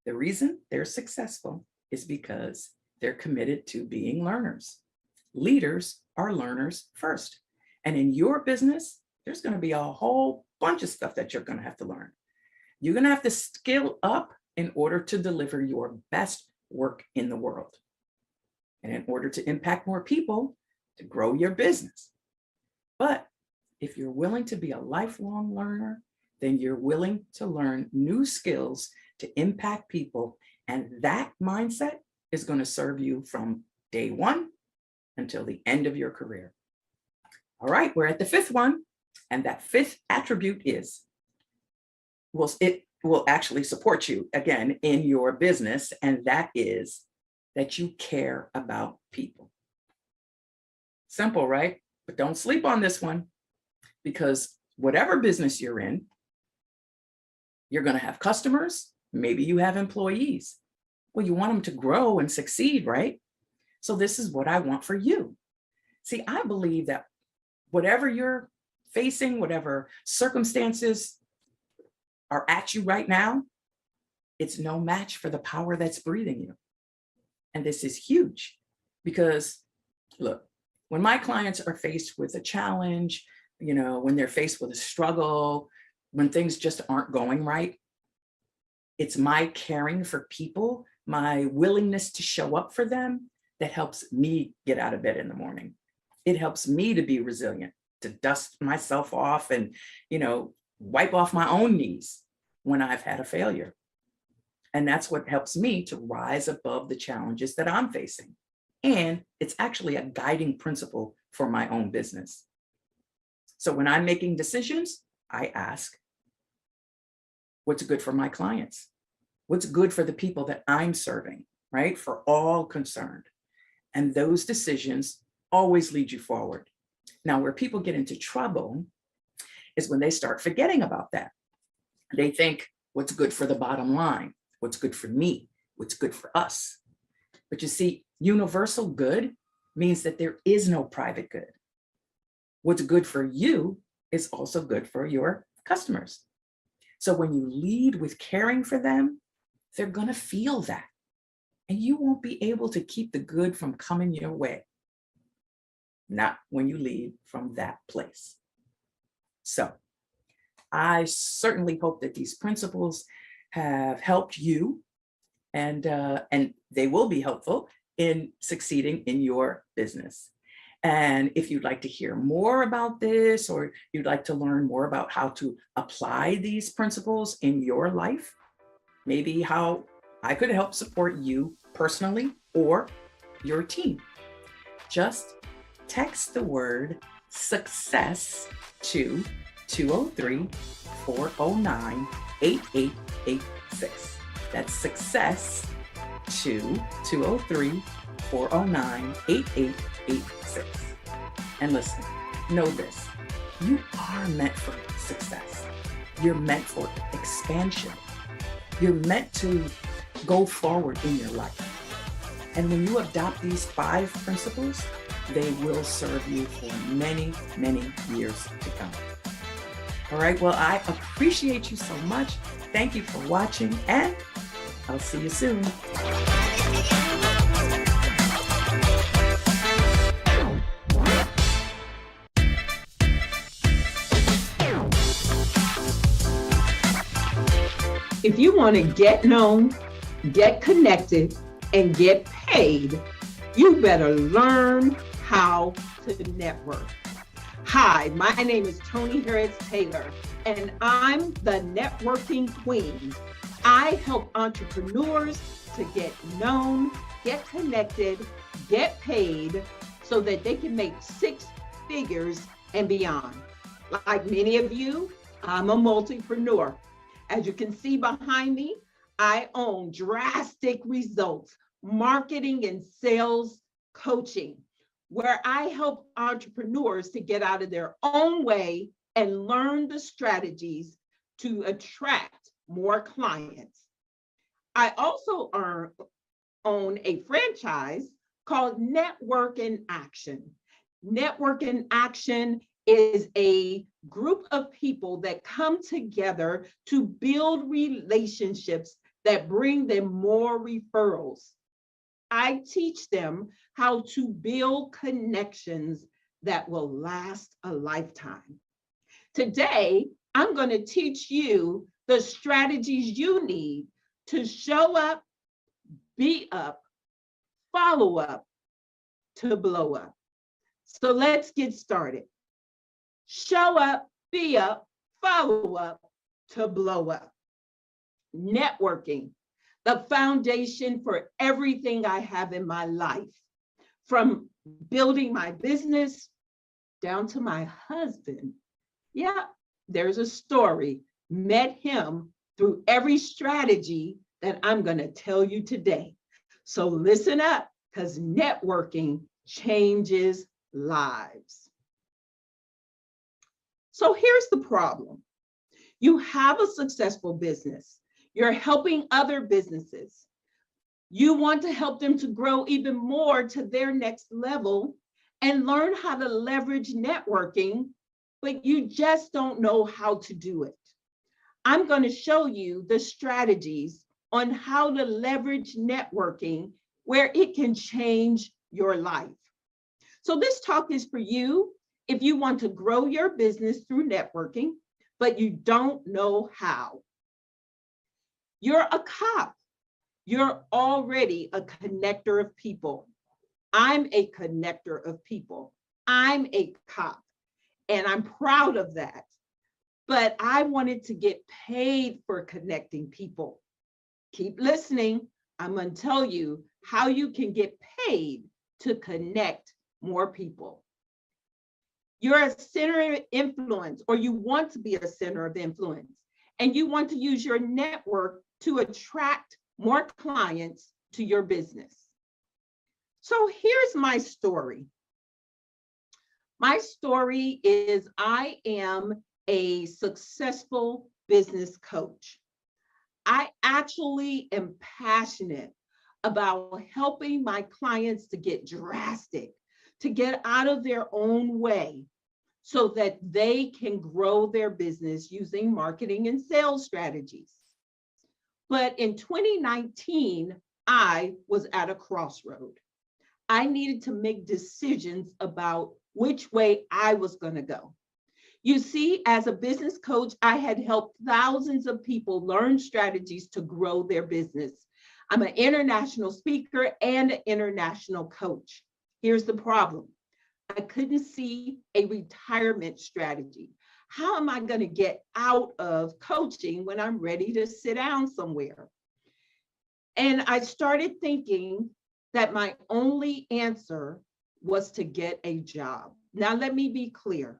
The reason they're successful is because they're committed to being learners. Leaders are learners first. And in your business, there's going to be a whole bunch of stuff that you're going to have to learn. You're going to have to skill up in order to deliver your best work in the world. And in order to impact more people, to grow your business. But if you're willing to be a lifelong learner, then you're willing to learn new skills to impact people. And that mindset is going to serve you from day 1 until the end of your career. All right, we're at the 5th one. And that 5th attribute is, it will actually support you again in your business. And that is that you care about people. Simple, right? But don't sleep on this one, because whatever business you're in, you're going to have customers. Maybe you have employees. Well, you want them to grow and succeed, right? So this is what I want for you. See, I believe that whatever you're facing, whatever circumstances are at you right now, it's no match for the power that's breathing you. And this is huge because, look, when my clients are faced with a challenge, when they're faced with a struggle, when things just aren't going right, it's my caring for people, my willingness to show up for them that helps me get out of bed in the morning. It helps me to be resilient, to dust myself off and, wipe off my own knees when I've had a failure. And that's what helps me to rise above the challenges that I'm facing. And it's actually a guiding principle for my own business. So when I'm making decisions, I ask, what's good for my clients? What's good for the people that I'm serving, right? For all concerned. And those decisions always lead you forward. Now, where people get into trouble is when they start forgetting about that. They think, what's good for the bottom line? What's good for me? What's good for us? But you see, universal good means that there is no private good. What's good for you is also good for your customers. So when you lead with caring for them, they're going to feel that. And you won't be able to keep the good from coming your way. Not when you lead from that place. So I certainly hope that these principles have helped you, and they will be helpful in succeeding in your business. And if you'd like to hear more about this, or you'd like to learn more about how to apply these principles in your life, maybe how I could help support you personally or your team, just text the word success to 203-409-8886. That's success to 203-409-8886. And listen, know this, you are meant for success. You're meant for expansion. You're meant to go forward in your life. And when you adopt these 5 principles, They will serve you for many, many years to come. All right, well, I appreciate you so much. Thank you for watching, and I'll see you soon. If you want to get known, get connected, and get paid, you better learn how to network. Hi, my name is Tony Harris Taylor, and I'm the networking queen. I help entrepreneurs to get known, get connected, get paid, so that they can make 6 figures and beyond. Like many of you, I'm a multipreneur. As you can see behind me, I own Drastic Results, marketing and sales coaching, where I help entrepreneurs to get out of their own way and learn the strategies to attract more clients. I also own a franchise called Network in Action. Network in Action is a group of people that come together to build relationships that bring them more referrals. I teach them how to build connections that will last a lifetime. Today, I'm going to teach you the strategies you need to show up, be up, follow up, to blow up. So let's get started. Show up, be up, follow up, to blow up. Networking, the foundation for everything I have in my life, from building my business down to my husband. Yeah, there's a story. Met him through every strategy that I'm going to tell you today. So listen up, because networking changes lives. So here's the problem. You have a successful business. You're helping other businesses. You want to help them to grow even more to their next level and learn how to leverage networking, but you just don't know how to do it. I'm going to show you the strategies on how to leverage networking where it can change your life. So this talk is for you if you want to grow your business through networking, but you don't know how. You're a cop. You're already a connector of people. I'm a connector of people. I'm a cop, and I'm proud of that. But I wanted to get paid for connecting people. Keep listening. I'm going to tell you how you can get paid to connect more people. You're a center of influence, or you want to be a center of influence, and you want to use your network to attract more clients to your business. So here's my story. My story is I am a successful business coach. I actually am passionate about helping my clients to get drastic, to get out of their own way so that they can grow their business using marketing and sales strategies. But in 2019, I was at a crossroad. I needed to make decisions about which way I was going to go. You see, as a business coach, I had helped thousands of people learn strategies to grow their business. I'm an international speaker and an international coach. Here's the problem. I couldn't see a retirement strategy. How am I going to get out of coaching when I'm ready to sit down somewhere? And I started thinking that my only answer was to get a job. Now, let me be clear.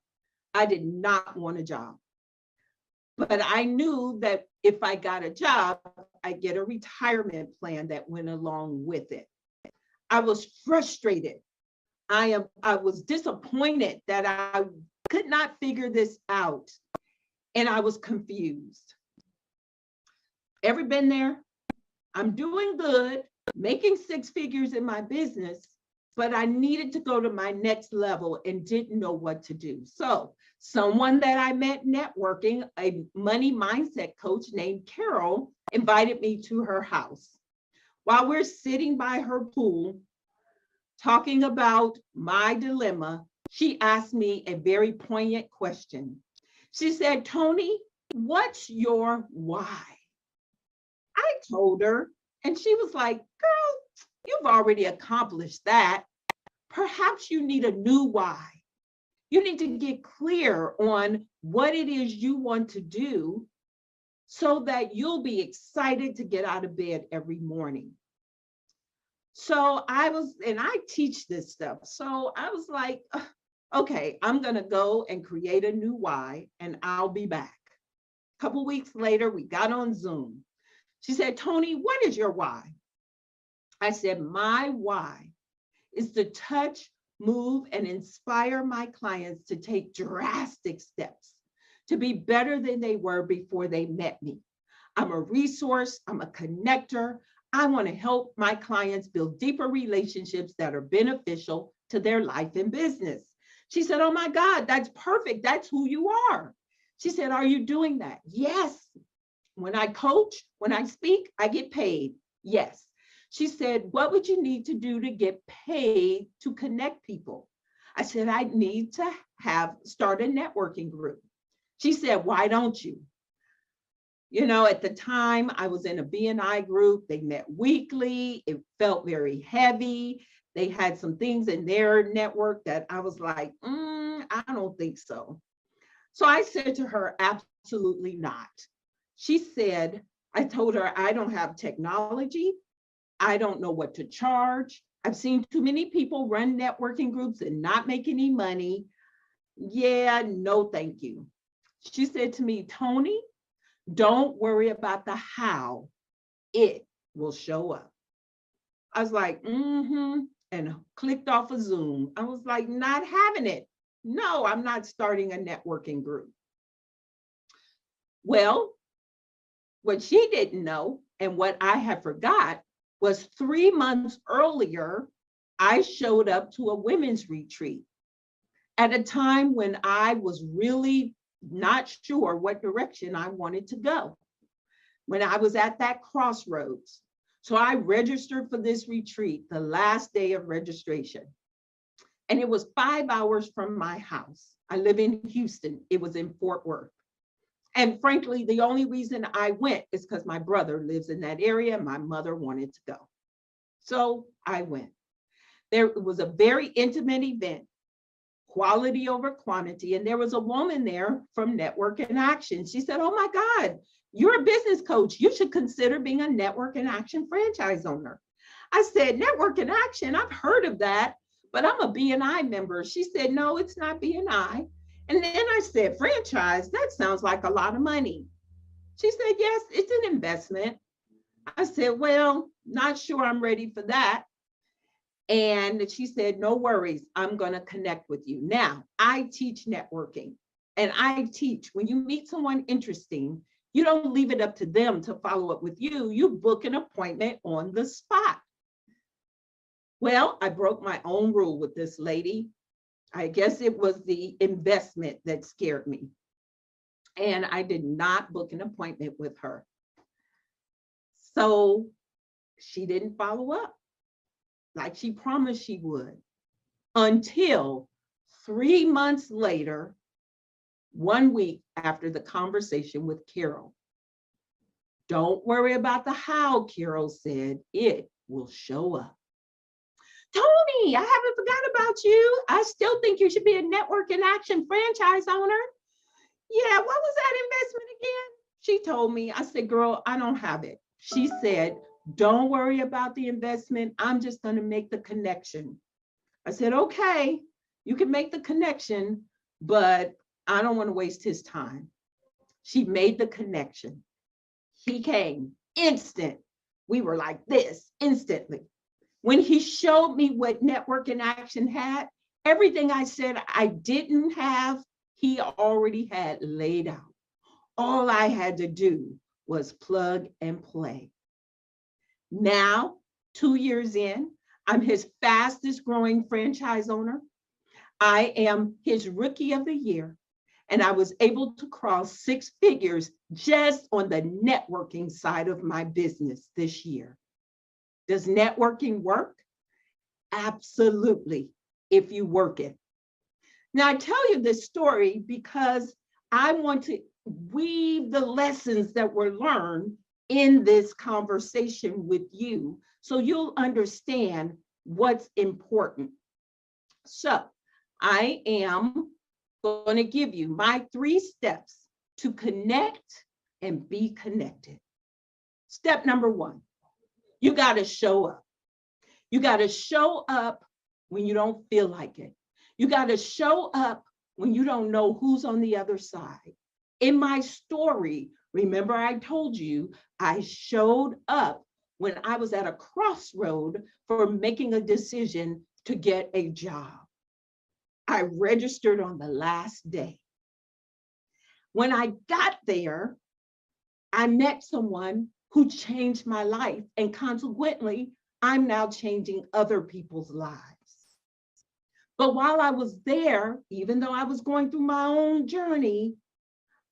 I did not want a job, but I knew that if I got a job, I'd get a retirement plan that went along with it. I was frustrated. I was disappointed that I could not figure this out, and I was confused. Ever been there? I'm doing good, making 6 figures in my business, but I needed to go to my next level and didn't know what to do. So someone that I met networking, a money mindset coach named Carol, invited me to her house. While we're sitting by her pool, talking about my dilemma, she asked me a very poignant question. She said, Tony, what's your why? I told her, and she was like, girl, you've already accomplished that. Perhaps you need a new why. You need to get clear on what it is you want to do so that you'll be excited to get out of bed every morning. So I teach this stuff. So I was like, okay, I'm going to go and create a new why, and I'll be back. A couple weeks later, we got on Zoom. She said, Tony, what is your why? I said, my why is to touch, move, and inspire my clients to take drastic steps to be better than they were before they met me. I'm a resource, I'm a connector. I want to help my clients build deeper relationships that are beneficial to their life and business. She said, oh my God, that's perfect. That's who you are. She said, are you doing that? Yes. When I coach, when I speak, I get paid. Yes. She said, what would you need to do to get paid to connect people? I said, I need to start a networking group. She said, why don't you? You know, at the time I was in a BNI group, they met weekly. It felt very heavy. They had some things in their network that I was like, I don't think so. So I said to her, absolutely not. She said, I told her, I don't have technology. I don't know what to charge. I've seen too many people run networking groups and not make any money. Yeah, no, thank you. She said to me, Tony, don't worry about the how, it will show up. I was like, and clicked off of Zoom. I was like, not having it. No, I'm not starting a networking group. Well, what she didn't know and what I had forgot was 3 months earlier, I showed up to a women's retreat at a time when I was really not sure what direction I wanted to go, when I was at that crossroads. So I registered for this retreat, the last day of registration. And it was 5 hours from my house. I live in Houston. It was in Fort Worth. And frankly, the only reason I went is because my brother lives in that area. My mother wanted to go. So I went. There was a very intimate event, quality over quantity. And there was a woman there from Network in Action. She said, oh my God, you're a business coach. You should consider being a Network in Action franchise owner. I said, Network in Action, I've heard of that, but I'm a BNI member. She said, no, it's not BNI. And then I said, franchise, that sounds like a lot of money. She said, yes, it's an investment. I said, well, not sure I'm ready for that. And she said, no worries, I'm going to connect with you. Now, I teach networking, and I teach when you meet someone interesting, you don't leave it up to them to follow up with you. You book an appointment on the spot. Well, I broke my own rule with this lady. I guess it was the investment that scared me. And I did not book an appointment with her. So she didn't follow up like she promised she would, until 3 months later, 1 week after the conversation with Carol. Don't worry about the how, Carol said, it will show up. Tony, I haven't forgot about you. I still think you should be a Network in Action franchise owner. Yeah, what was that investment again? She told me. I said, girl, I don't have it. She said, don't worry about the investment. I'm just going to make the connection. I said, okay, you can make the connection, but I don't want to waste his time. She made the connection. He came instant. We were like this instantly. When he showed me what Network in Action had, everything I said I didn't have, he already had laid out. All I had to do was plug and play. Now, 2 years in, I'm his fastest growing franchise owner. I am his rookie of the year. And I was able to cross 6 figures just on the networking side of my business this year. Does networking work? Absolutely, if you work it. Now, I tell you this story because I want to weave the lessons that were learned in this conversation with you so you'll understand what's important. So I am going to give you my 3 steps to connect and be connected. Step number 1, you got to show up. You got to show up when you don't feel like it. You got to show up when you don't know who's on the other side. In my story, remember I told you I showed up when I was at a crossroad for making a decision to get a job. I registered on the last day. When I got there, I met someone who changed my life, and consequently, I'm now changing other people's lives. But while I was there, even though I was going through my own journey,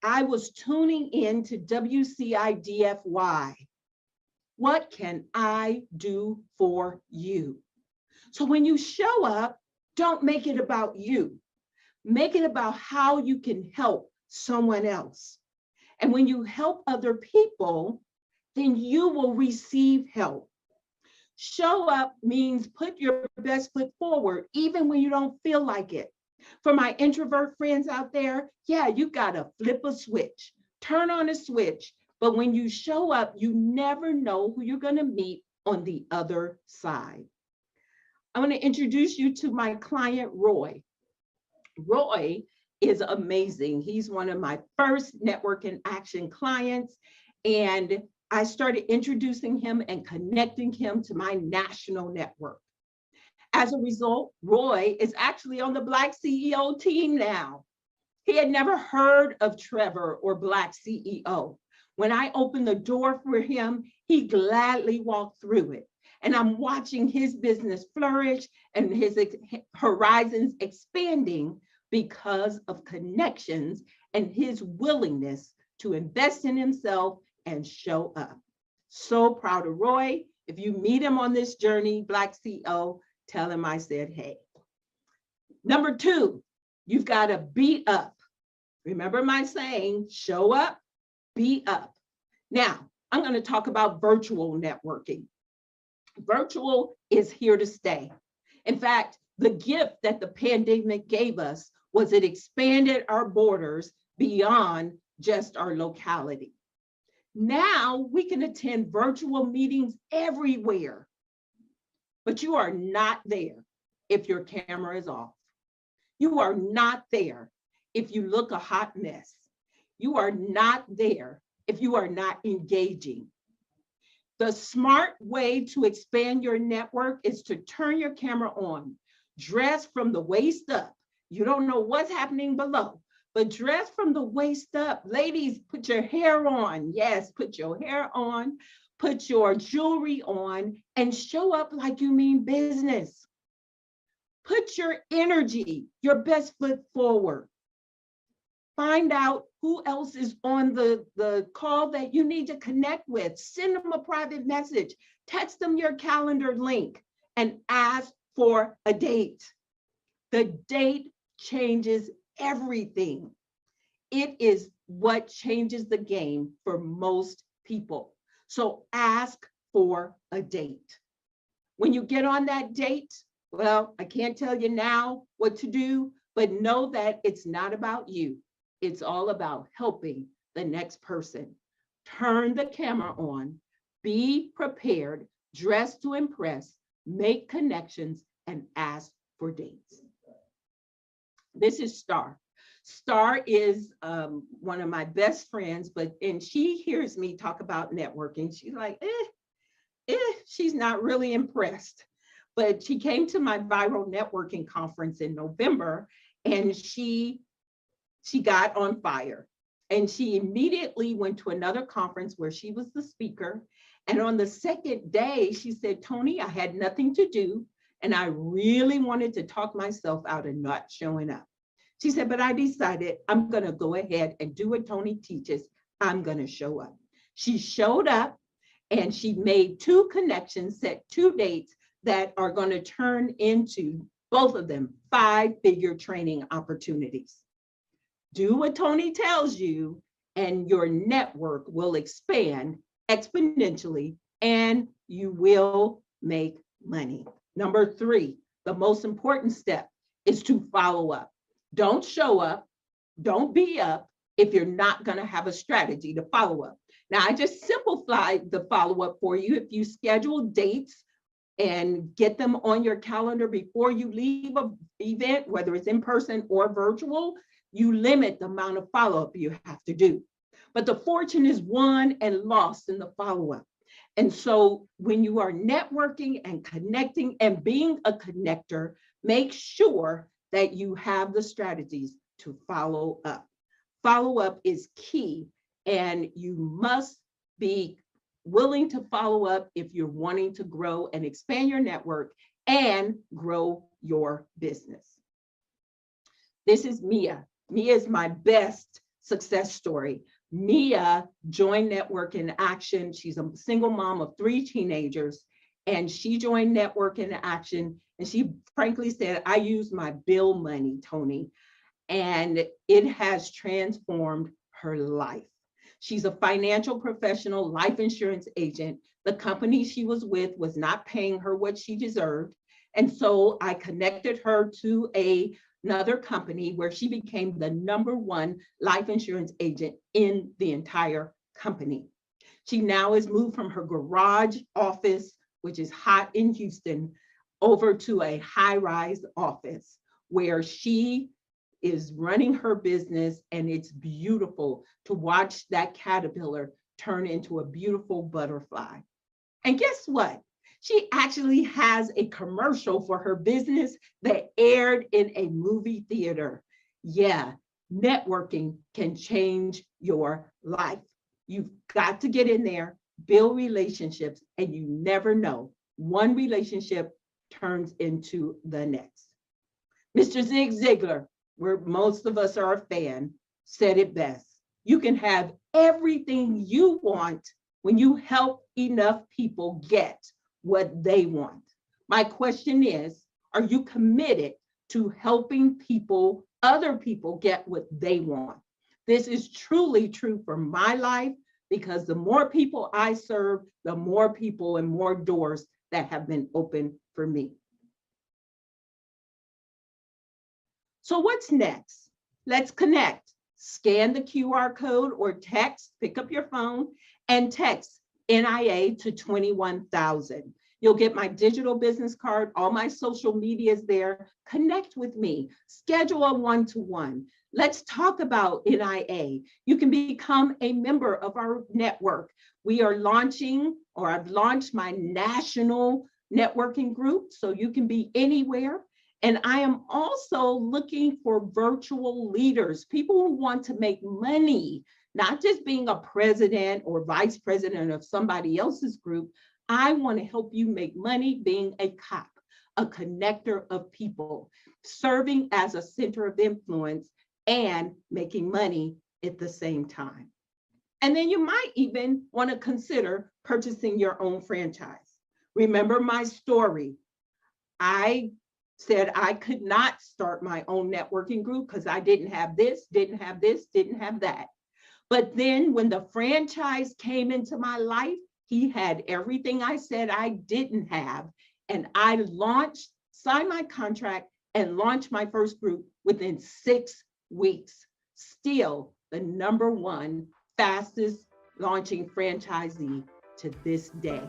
I was tuning in to WCIDFY. What can I do for you? So when you show up, don't make it about you. Make it about how you can help someone else. And when you help other people, then you will receive help. Show up means put your best foot forward, even when you don't feel like it. For my introvert friends out there, yeah, you gotta flip a switch, turn on a switch. But when you show up, you never know who you're gonna meet on the other side. I want to introduce you to my client, Roy. Roy is amazing. He's one of my first Network in Action clients, and I started introducing him and connecting him to my national network. As a result, Roy is actually on the BlackCEO team now. He had never heard of Trevor or BlackCEO. When I opened the door for him, he gladly walked through it. And I'm watching his business flourish and his horizons expanding because of connections and his willingness to invest in himself and show up. So proud of Roy. If you meet him on this journey, BlackCEO, tell him I said, hey. Number 2, you've got to be up. Remember my saying, show up, be up. Now, I'm going to talk about virtual networking. Virtual is here to stay. In fact, the gift that the pandemic gave us was it expanded our borders beyond just our locality. Now we can attend virtual meetings everywhere, but you are not there if your camera is off. You are not there if you look a hot mess. You are not there if you are not engaging. The smart way to expand your network is to turn your camera on, dress from the waist up. You don't know what's happening below, but dress from the waist up. Ladies, put your hair on. Yes, put your hair on, put your jewelry on, and show up like you mean business. Put your energy, your best foot forward. Find out who else is on the call that you need to connect with. Send them a private message, text them your calendar link, and ask for a date. The date changes everything. It is what changes the game for most people. So ask for a date. When you get on that date, well, I can't tell you now what to do, but know that it's not about you. It's all about helping the next person. Turn the camera on, be prepared, dress to impress, make connections, and ask for dates. This is Star. Star is one of my best friends, and she hears me talk about networking. She's like, she's not really impressed. But she came to my viral networking conference in November, and she got on fire. And she immediately went to another conference where she was the speaker. And on the second day, she said, Tony, I had nothing to do, and I really wanted to talk myself out of not showing up. She said, but I decided I'm going to go ahead and do what Tony teaches. I'm going to show up. She showed up, and she made 2 connections, set 2 dates that are going to turn into, both of them, 5-figure training opportunities. Do what Tony tells you, and your network will expand exponentially, and you will make money. Number 3, the most important step is to follow up. Don't show up, don't be up if you're not going to have a strategy to follow up. Now, I just simplified the follow-up for you. If you schedule dates and get them on your calendar before you leave an event, whether it's in person or virtual, you limit the amount of follow-up you have to do. But the fortune is won and lost in the follow-up. And so when you are networking and connecting and being a connector, make sure that you have the strategies to follow up. Follow-up is key, and you must be willing to follow up if you're wanting to grow and expand your network and grow your business. This is Mia. Mia is my best success story. Mia joined Network in Action. She's a single mom of 3 teenagers, and she joined Network in Action. And she frankly said, I use my bill money, Tony, and it has transformed her life. She's a financial professional, life insurance agent. The company she was with was not paying her what she deserved. And so I connected her to another company where she became the #1 life insurance agent in the entire company. She now has moved from her garage office, which is hot in Houston, over to a high-rise office where she is running her business, and it's beautiful to watch that caterpillar turn into a beautiful butterfly. And guess what? She actually has a commercial for her business that aired in a movie theater. Yeah, networking can change your life. You've got to get in there, build relationships, and you never know. One relationship turns into the next. Mr. Zig Ziglar, where most of us are a fan, said it best. You can have everything you want when you help enough people get what they want. My question is, are you committed to helping people, other people, get what they want? This is truly true for my life, because the more people I serve, the more people and more doors that have been open for me. So what's next? Let's connect. Scan the QR code or text, pick up your phone and text NIA to 21,000. You'll get my digital business card, all my social media is there. Connect with me, schedule a one-to-one. Let's talk about NIA. You can become a member of our network. We are launching, or I've launched my national networking group, so you can be anywhere. And I am also looking for virtual leaders, people who want to make money, not just being a president or vice president of somebody else's group. I want to help you make money being a cop, a connector of people, serving as a center of influence and making money at the same time. And then you might even want to consider purchasing your own franchise. Remember my story. I said I could not start my own networking group because I didn't have this, didn't have this, didn't have that. But then when the franchise came into my life, he had everything I said I didn't have. And I launched, signed my contract, and launched my first group within 6 weeks. Still the #1 fastest launching franchisee to this day.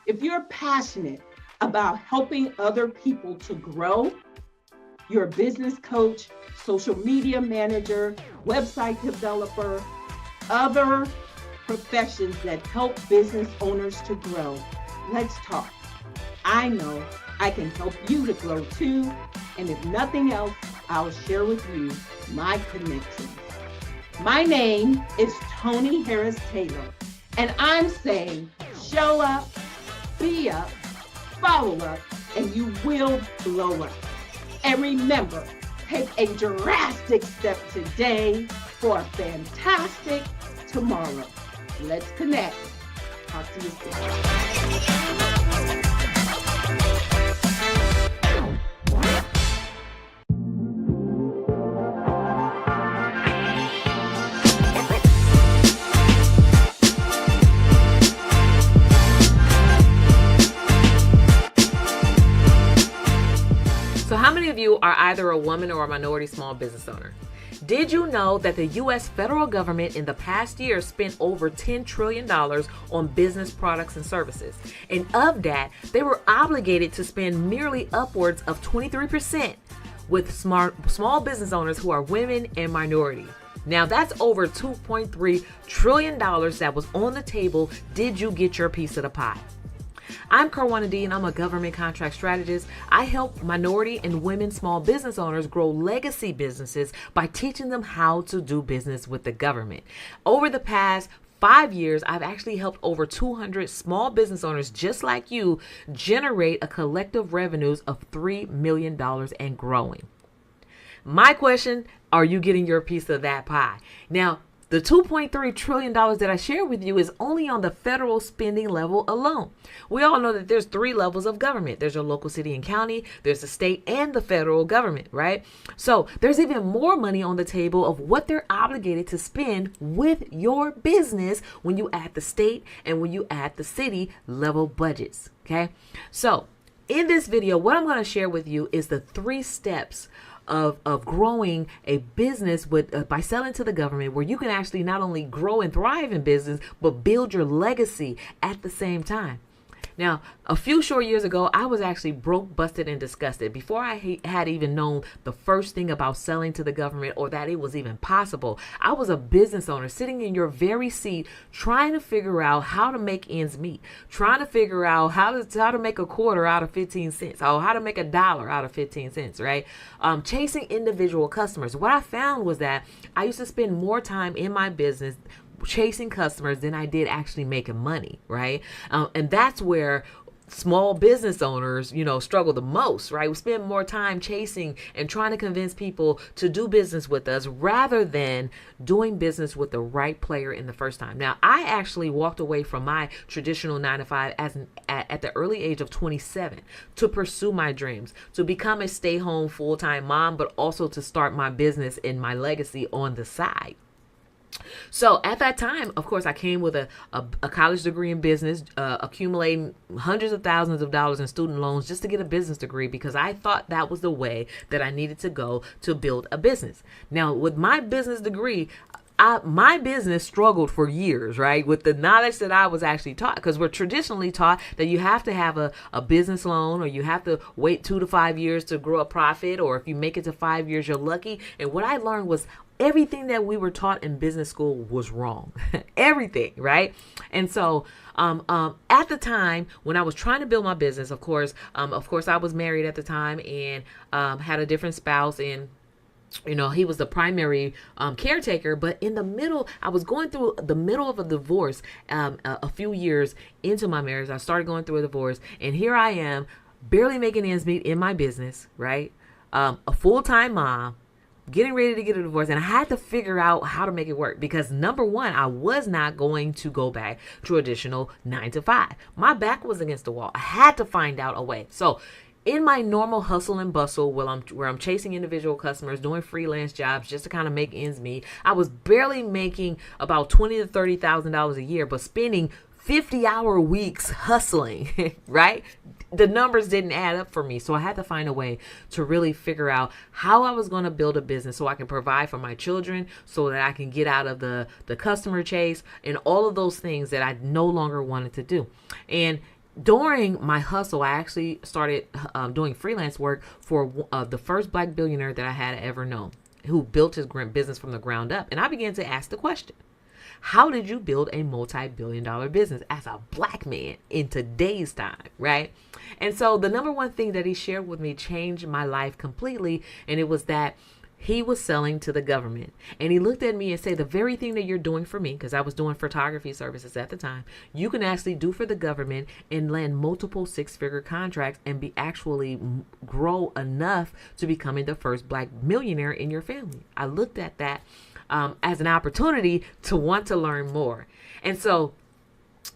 If you're passionate about helping other people to grow, you're a business coach, social media manager, website developer, other professions that help business owners to grow, let's talk. I know I can help you to grow too. And if nothing else, I'll share with you my connections. My name is Tony Harris Taylor, and I'm saying show up, be up, follow up, and you will blow up. And remember, take a drastic step today for a fantastic tomorrow. Let's connect. Talk to you soon. So how many of you are either a woman or a minority small business owner? Did you know that the U.S. federal government in the past year spent over $10 trillion on business products and services? And of that, they were obligated to spend merely upwards of 23% with small business owners who are women and minority. Now that's over $2.3 trillion that was on the table. Did you get your piece of the pie? I'm Karwana D, and I'm a government contract strategist. I help minority and women small business owners grow legacy businesses by teaching them how to do business with the government. Over the past 5 years, I've actually helped over 200 small business owners just like you generate a collective revenues of $3 million and growing. My question, are you getting your piece of that pie? Now, the $2.3 trillion that I share with you is only on the federal spending level alone. We all know that there's 3 levels of government. There's your local city and county, there's the state and the federal government, right? So there's even more money on the table of what they're obligated to spend with your business when you add the state and when you add the city level budgets, okay? So in this video, what I'm going to share with you is the 3 steps of growing a business with by selling to the government, where you can actually not only grow and thrive in business, but build your legacy at the same time. Now, a few short years ago, I was actually broke, busted, and disgusted. Before I had even known the first thing about selling to the government or that it was even possible, I was a business owner sitting in your very seat trying to figure out how to make ends meet, trying to figure out how to make a quarter out of 15 cents, or how to make $1 out of 15 cents, right? Chasing individual customers. What I found was that I used to spend more time in my business chasing customers than I did actually making money, right? And that's where small business owners, struggle the most, right? We spend more time chasing and trying to convince people to do business with us rather than doing business with the right player in the first time. Now, I actually walked away from my traditional 9-to-5 at the early age of 27 to pursue my dreams, to become a stay-home full-time mom, but also to start my business and my legacy on the side. So at that time, of course, I came with a college degree in business, accumulating hundreds of thousands of dollars in student loans just to get a business degree, because I thought that was the way that I needed to go to build a business. Now, with my business degree, my business struggled for years, right? With the knowledge that I was actually taught, because we're traditionally taught that you have to have a business loan, or you have to wait 2 to 5 years to grow a profit, or if you make it to 5 years, you're lucky. And what I learned was everything that we were taught in business school was wrong. Everything, right? And so at the time when I was trying to build my business, of course, I was married at the time and had a different spouse, and he was the primary caretaker. But in the middle, I was going through the middle of a divorce. A few years into my marriage, I started going through a divorce, and here I am, barely making ends meet in my business, right? A full-time mom, getting ready to get a divorce, and I had to figure out how to make it work, because number one, I was not going to go back to traditional 9-to-5. My back was against the wall. I had to find out a way. So in my normal hustle and bustle, where I'm chasing individual customers, doing freelance jobs just to kind of make ends meet, I was barely making about $20,000 to $30,000 a year, but spending 50-hour weeks hustling, right? The numbers didn't add up for me. So I had to find a way to really figure out how I was going to build a business so I can provide for my children, so that I can get out of the customer chase and all of those things that I no longer wanted to do. And during my hustle, I actually started doing freelance work for the first Black billionaire that I had ever known, who built his business from the ground up. And I began to ask the question, how did you build a multi-billion-dollar business as a Black man in today's time, right? And so the number one thing that he shared with me changed my life completely. And it was that He was selling to the government. And he looked at me and said, the very thing that you're doing for me, because I was doing photography services at the time, you can actually do for the government and land multiple six-figure contracts and be actually grow enough to becoming the first Black millionaire in your family. I looked at that as an opportunity to want to learn more. And so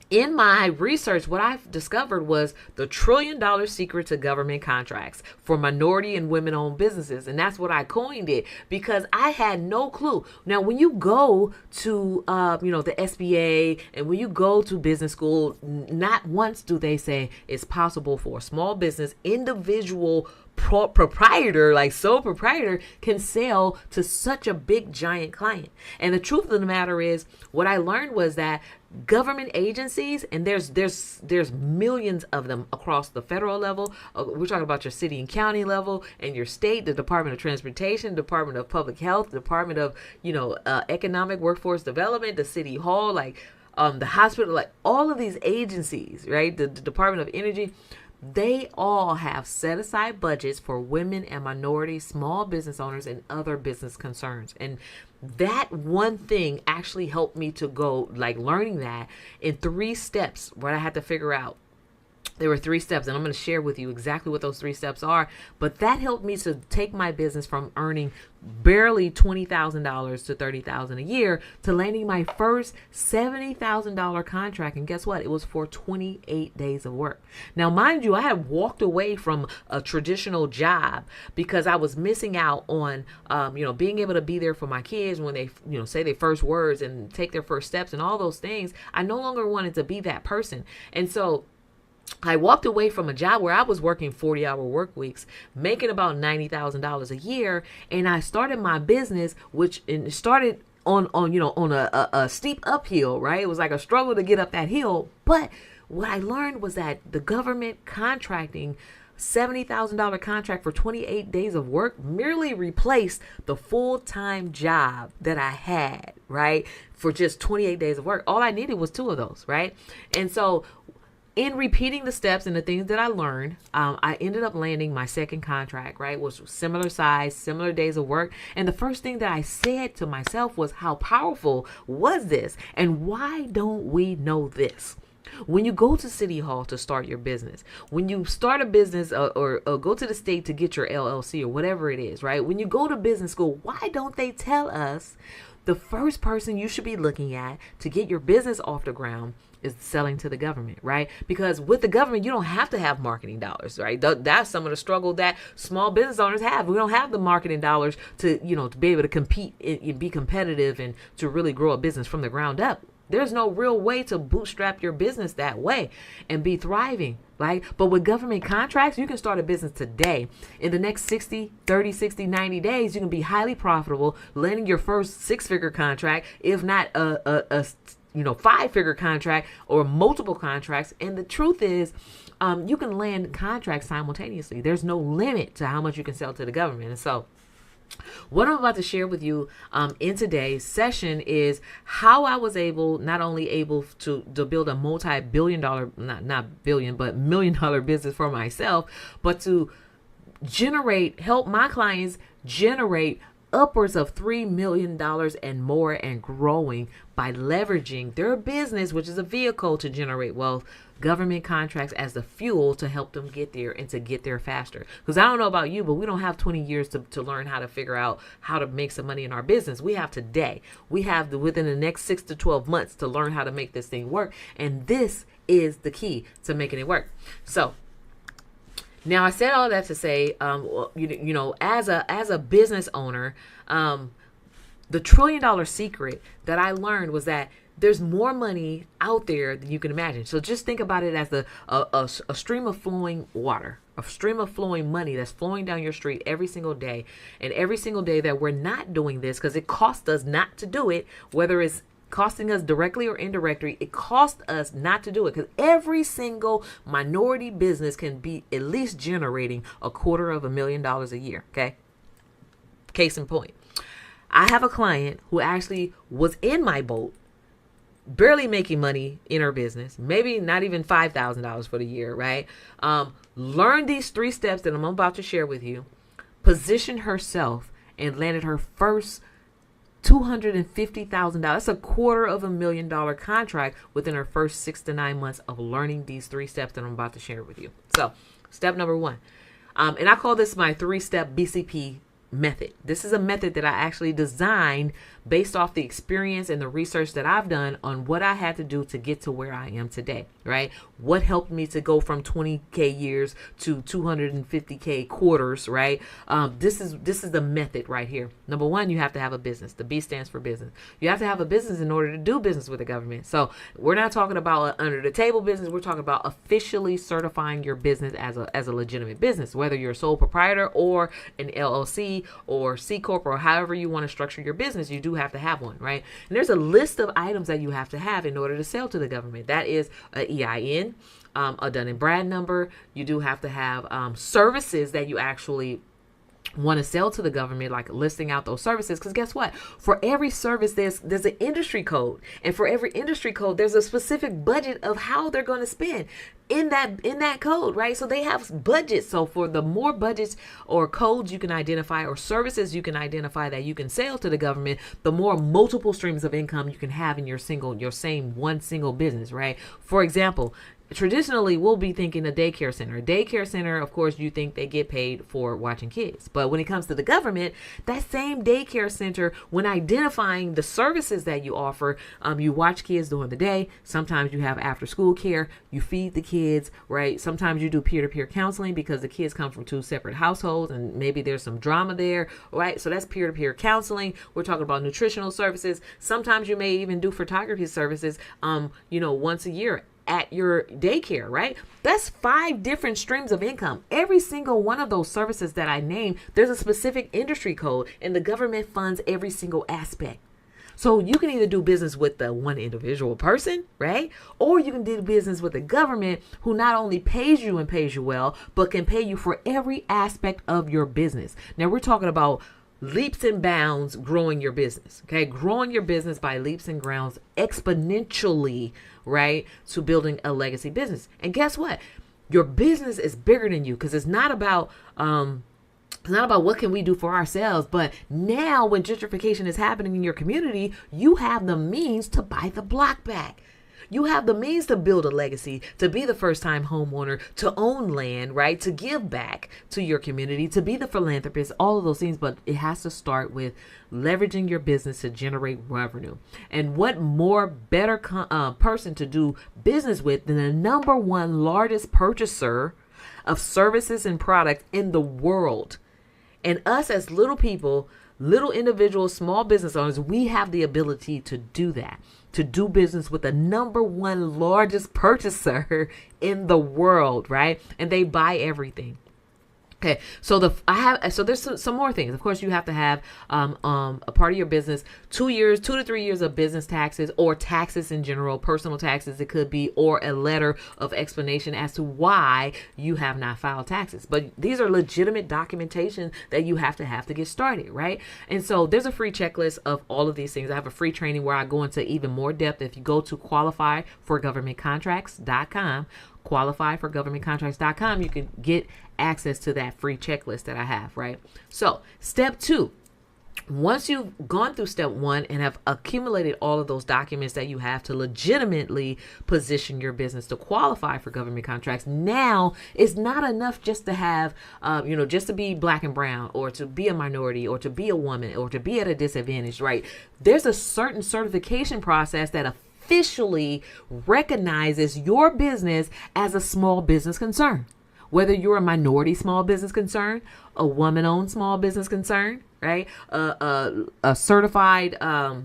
in my research, what I've discovered was the $1 trillion secret to government contracts for minority and women-owned businesses. And that's what I coined it, because I had no clue. Now, when you go to, the SBA, and when you go to business school, not once do they say it's possible for a small business, individual proprietor, like sole proprietor, can sell to such a big giant client. And the truth of the matter is, what I learned was that government agencies, and there's millions of them across the federal level. We're talking about your city and county level, and your state, the Department of Transportation, Department of Public Health, Department of Economic Workforce Development, the City Hall, like the hospital, like all of these agencies, right? The Department of Energy. They all have set aside budgets for women and minority small business owners and other business concerns. And that one thing actually helped me to go, like, learning that in 3 steps, what I had to figure out. There were 3 steps, and I'm going to share with you exactly what those 3 steps are. But that helped me to take my business from earning barely $20,000 to $30,000 a year to landing my first $70,000 contract. And guess what? It was for 28 days of work. Now, mind you, I had walked away from a traditional job because I was missing out on, being able to be there for my kids when they, say their first words and take their first steps and all those things. I no longer wanted to be that person. And so I walked away from a job where I was working 40-hour work weeks, making about $90,000 a year, and I started my business, which started on a steep uphill, right? It was like a struggle to get up that hill. But what I learned was that the government contracting $70,000 contract for 28 days of work merely replaced the full-time job that I had, right? For just 28 days of work. All I needed was 2 of those, right? And so in repeating the steps and the things that I learned, I ended up landing my second contract, right? Was similar size, similar days of work. And the first thing that I said to myself was, how powerful was this? And why don't we know this? When you go to City Hall to start your business, when you start a business or go to the state to get your LLC or whatever it is, right? When you go to business school, why don't they tell us the first person you should be looking at to get your business off the ground is selling to the government, right? Because with the government, you don't have to have marketing dollars, right? That's some of the struggle that small business owners have. We don't have the marketing dollars to be able to compete and be competitive and to really grow a business from the ground up. There's no real way to bootstrap your business that way and be thriving, right? But with government contracts, you can start a business today. In the next 60, 30, 60, 90 days, you can be highly profitable, landing your first 6-figure contract, if not a 5-figure contract or multiple contracts. And the truth is, you can land contracts simultaneously. There's no limit to how much you can sell to the government. And so what I'm about to share with you in today's session is how I was not only able to build a multi-billion-dollar, not billion, but $1 million business for myself, but to help my clients generate upwards of $3 million and more and growing by leveraging their business, which is a vehicle to generate wealth, government contracts as the fuel to help them get there and to get there faster. Because I don't know about you, but we don't have 20 years to learn how to figure out how to make some money in our business. We have today. We have within the next 6 to 12 months to learn how to make this thing work. And this is the key to making it work. So now, I said all that to say, as a business owner, the $1 trillion secret that I learned was that there's more money out there than you can imagine. So just think about it as a stream of flowing water, a stream of flowing money that's flowing down your street every single day. And every single day that we're not doing this, because it costs us not to do it, whether it's costing us directly or indirectly, it costs us not to do it, because every single minority business can be at least generating $250,000 a year. Okay. Case in point, I have a client who actually was in my boat, barely making money in her business, maybe not even $5,000 for the year, right? Learn these 3 steps that I'm about to share with you, position herself and landed her first $250,000. That's $250,000 contract within her first 6 to 9 months of learning these 3 steps that I'm about to share with you. So step number 1, and I call this my 3-step BCP method. This is a method that I actually designed based off the experience and the research that I've done on what I had to do to get to where I am today, right? What helped me to go from 20K years to 250K quarters, right? This is the method right here. Number 1, you have to have a business. The B stands for business. You have to have a business in order to do business with the government. So we're not talking about an under the table business. We're talking about officially certifying your business as a legitimate business, whether you're a sole proprietor or an LLC or C Corp or however you want to structure your business. You do have to have one, right? And there's a list of items that you have to have in order to sell to the government. That is a EIN, a Dun and Brad number. You do have to have services that you actually want to sell to the government, like listing out those services. Because guess what? For every service, there's an industry code, and for every industry code, there's a specific budget of how they're going to spend in that code, right? So they have budgets. So for the more budgets or codes you can identify or services you can identify that you can sell to the government, the more multiple streams of income you can have in your same one single business, right? For example, traditionally, we'll be thinking a daycare center. A daycare center, of course, you think they get paid for watching kids. But when it comes to the government, that same daycare center, when identifying the services that you offer, you watch kids during the day. Sometimes you have after school care. You feed the kids, right? Sometimes you do peer-to-peer counseling because the kids come from 2 separate households and maybe there's some drama there, right? So that's peer-to-peer counseling. We're talking about nutritional services. Sometimes you may even do photography services, once a year at your daycare, right? That's 5 different streams of income. Every single one of those services that I named, there's a specific industry code, and the government funds every single aspect. So you can either do business with the one individual person, right? Or you can do business with the government, who not only pays you and pays you well, but can pay you for every aspect of your business. Now we're talking about leaps and bounds growing your business, okay? Growing your business by leaps and bounds exponentially, right? To building a legacy business. And guess what? Your business is bigger than you, because it's not about what can we do for ourselves, but now when gentrification is happening in your community, you have the means to buy the block back. You have the means to build a legacy, to be the first time homeowner, to own land, right? To give back to your community, to be the philanthropist, all of those things. But it has to start with leveraging your business to generate revenue. And what more better person to do business with than the number 1 largest purchaser of services and products in the world? And us as little people, little individuals, small business owners, we have the ability to do that, to do business with the number 1 largest purchaser in the world, right? And they buy everything. Okay, so there's some more things. Of course, you have to have a part of your business 2 to 3 years of business taxes, or taxes in general, personal taxes it could be, or a letter of explanation as to why you have not filed taxes. But these are legitimate documentation that you have to get started, right? And so there's a free checklist of all of these things. I have a free training where I go into even more depth. If you go to qualifyforgovernmentcontracts.com, qualifyforgovernmentcontracts.com, you can get access to that free checklist that I have, right? So step 2, once you've gone through step 1 and have accumulated all of those documents that you have to legitimately position your business to qualify for government contracts, now it's not enough just to have, just to be black and brown, or to be a minority, or to be a woman, or to be at a disadvantage, right? There's a certain certification process that officially recognizes your business as a small business concern. Whether you're a minority small business concern, a woman-owned small business concern, right? A certified a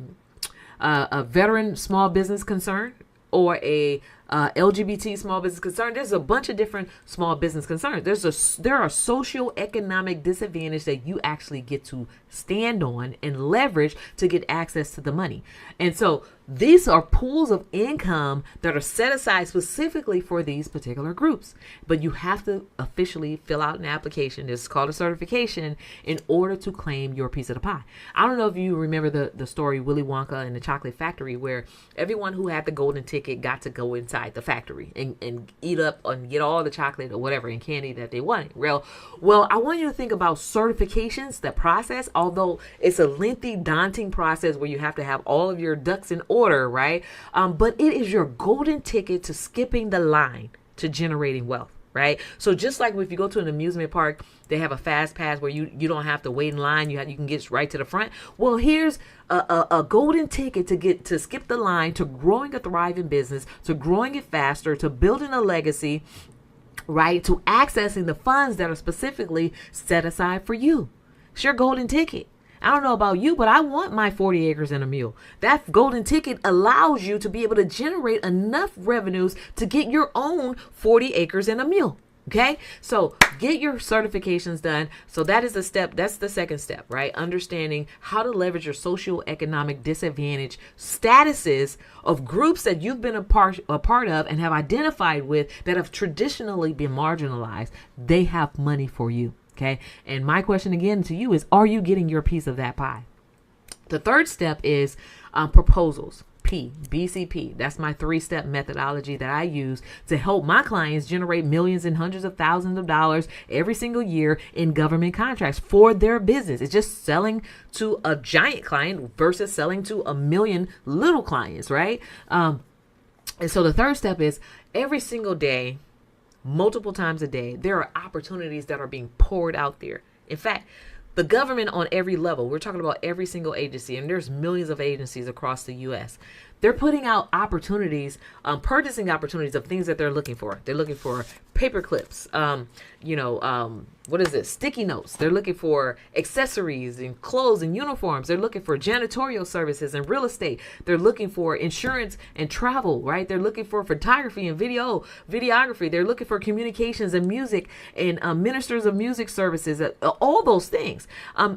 veteran small business concern, or a LGBT small business concern. There's a bunch of different small business concerns. There are socioeconomic disadvantages that you actually get to stand on and leverage to get access to the money. And so these are pools of income that are set aside specifically for these particular groups. But you have to officially fill out an application. This is called a certification in order to claim your piece of the pie. I don't know if you remember the story Willy Wonka and the Chocolate Factory, where everyone who had the golden ticket got to go inside the factory and eat up and get all the chocolate or whatever and candy that they wanted. Well, I want you to think about certifications, the process, although it's a lengthy, daunting process where you have to have all of your ducks in order, right? But it is your golden ticket to skipping the line to generating wealth, right? So just like if you go to an amusement park, they have a fast pass where you don't have to wait in line. You can get right to the front. Well, here's a golden ticket to skip the line to growing a thriving business, to growing it faster, to building a legacy, right? To accessing the funds that are specifically set aside for you. It's your golden ticket. I don't know about you, but I want my 40 acres and a mule. That golden ticket allows you to be able to generate enough revenues to get your own 40 acres and a mule. Okay, so get your certifications done. So that is the step. That's the second step, right? Understanding how to leverage your socioeconomic disadvantage statuses of groups that you've been a part of and have identified with that have traditionally been marginalized. They have money for you. Okay. And my question again to you is, are you getting your piece of that pie? The third step is proposals. BCP. That's my 3-step methodology that I use to help my clients generate millions and hundreds of thousands of dollars every single year in government contracts for their business. It's just selling to a giant client versus selling to a million little clients, right? And so the third step is every single day, multiple times a day, there are opportunities that are being poured out there. In fact, the government on every level, we're talking about every single agency, and there's millions of agencies across the U.S. They're putting out opportunities, purchasing opportunities of things that they're looking for. They're looking for paper clips, what is it? Sticky notes. They're looking for accessories and clothes and uniforms. They're looking for janitorial services and real estate. They're looking for insurance and travel, right? They're looking for photography and videography. They're looking for communications and music and ministers of music services, all those things.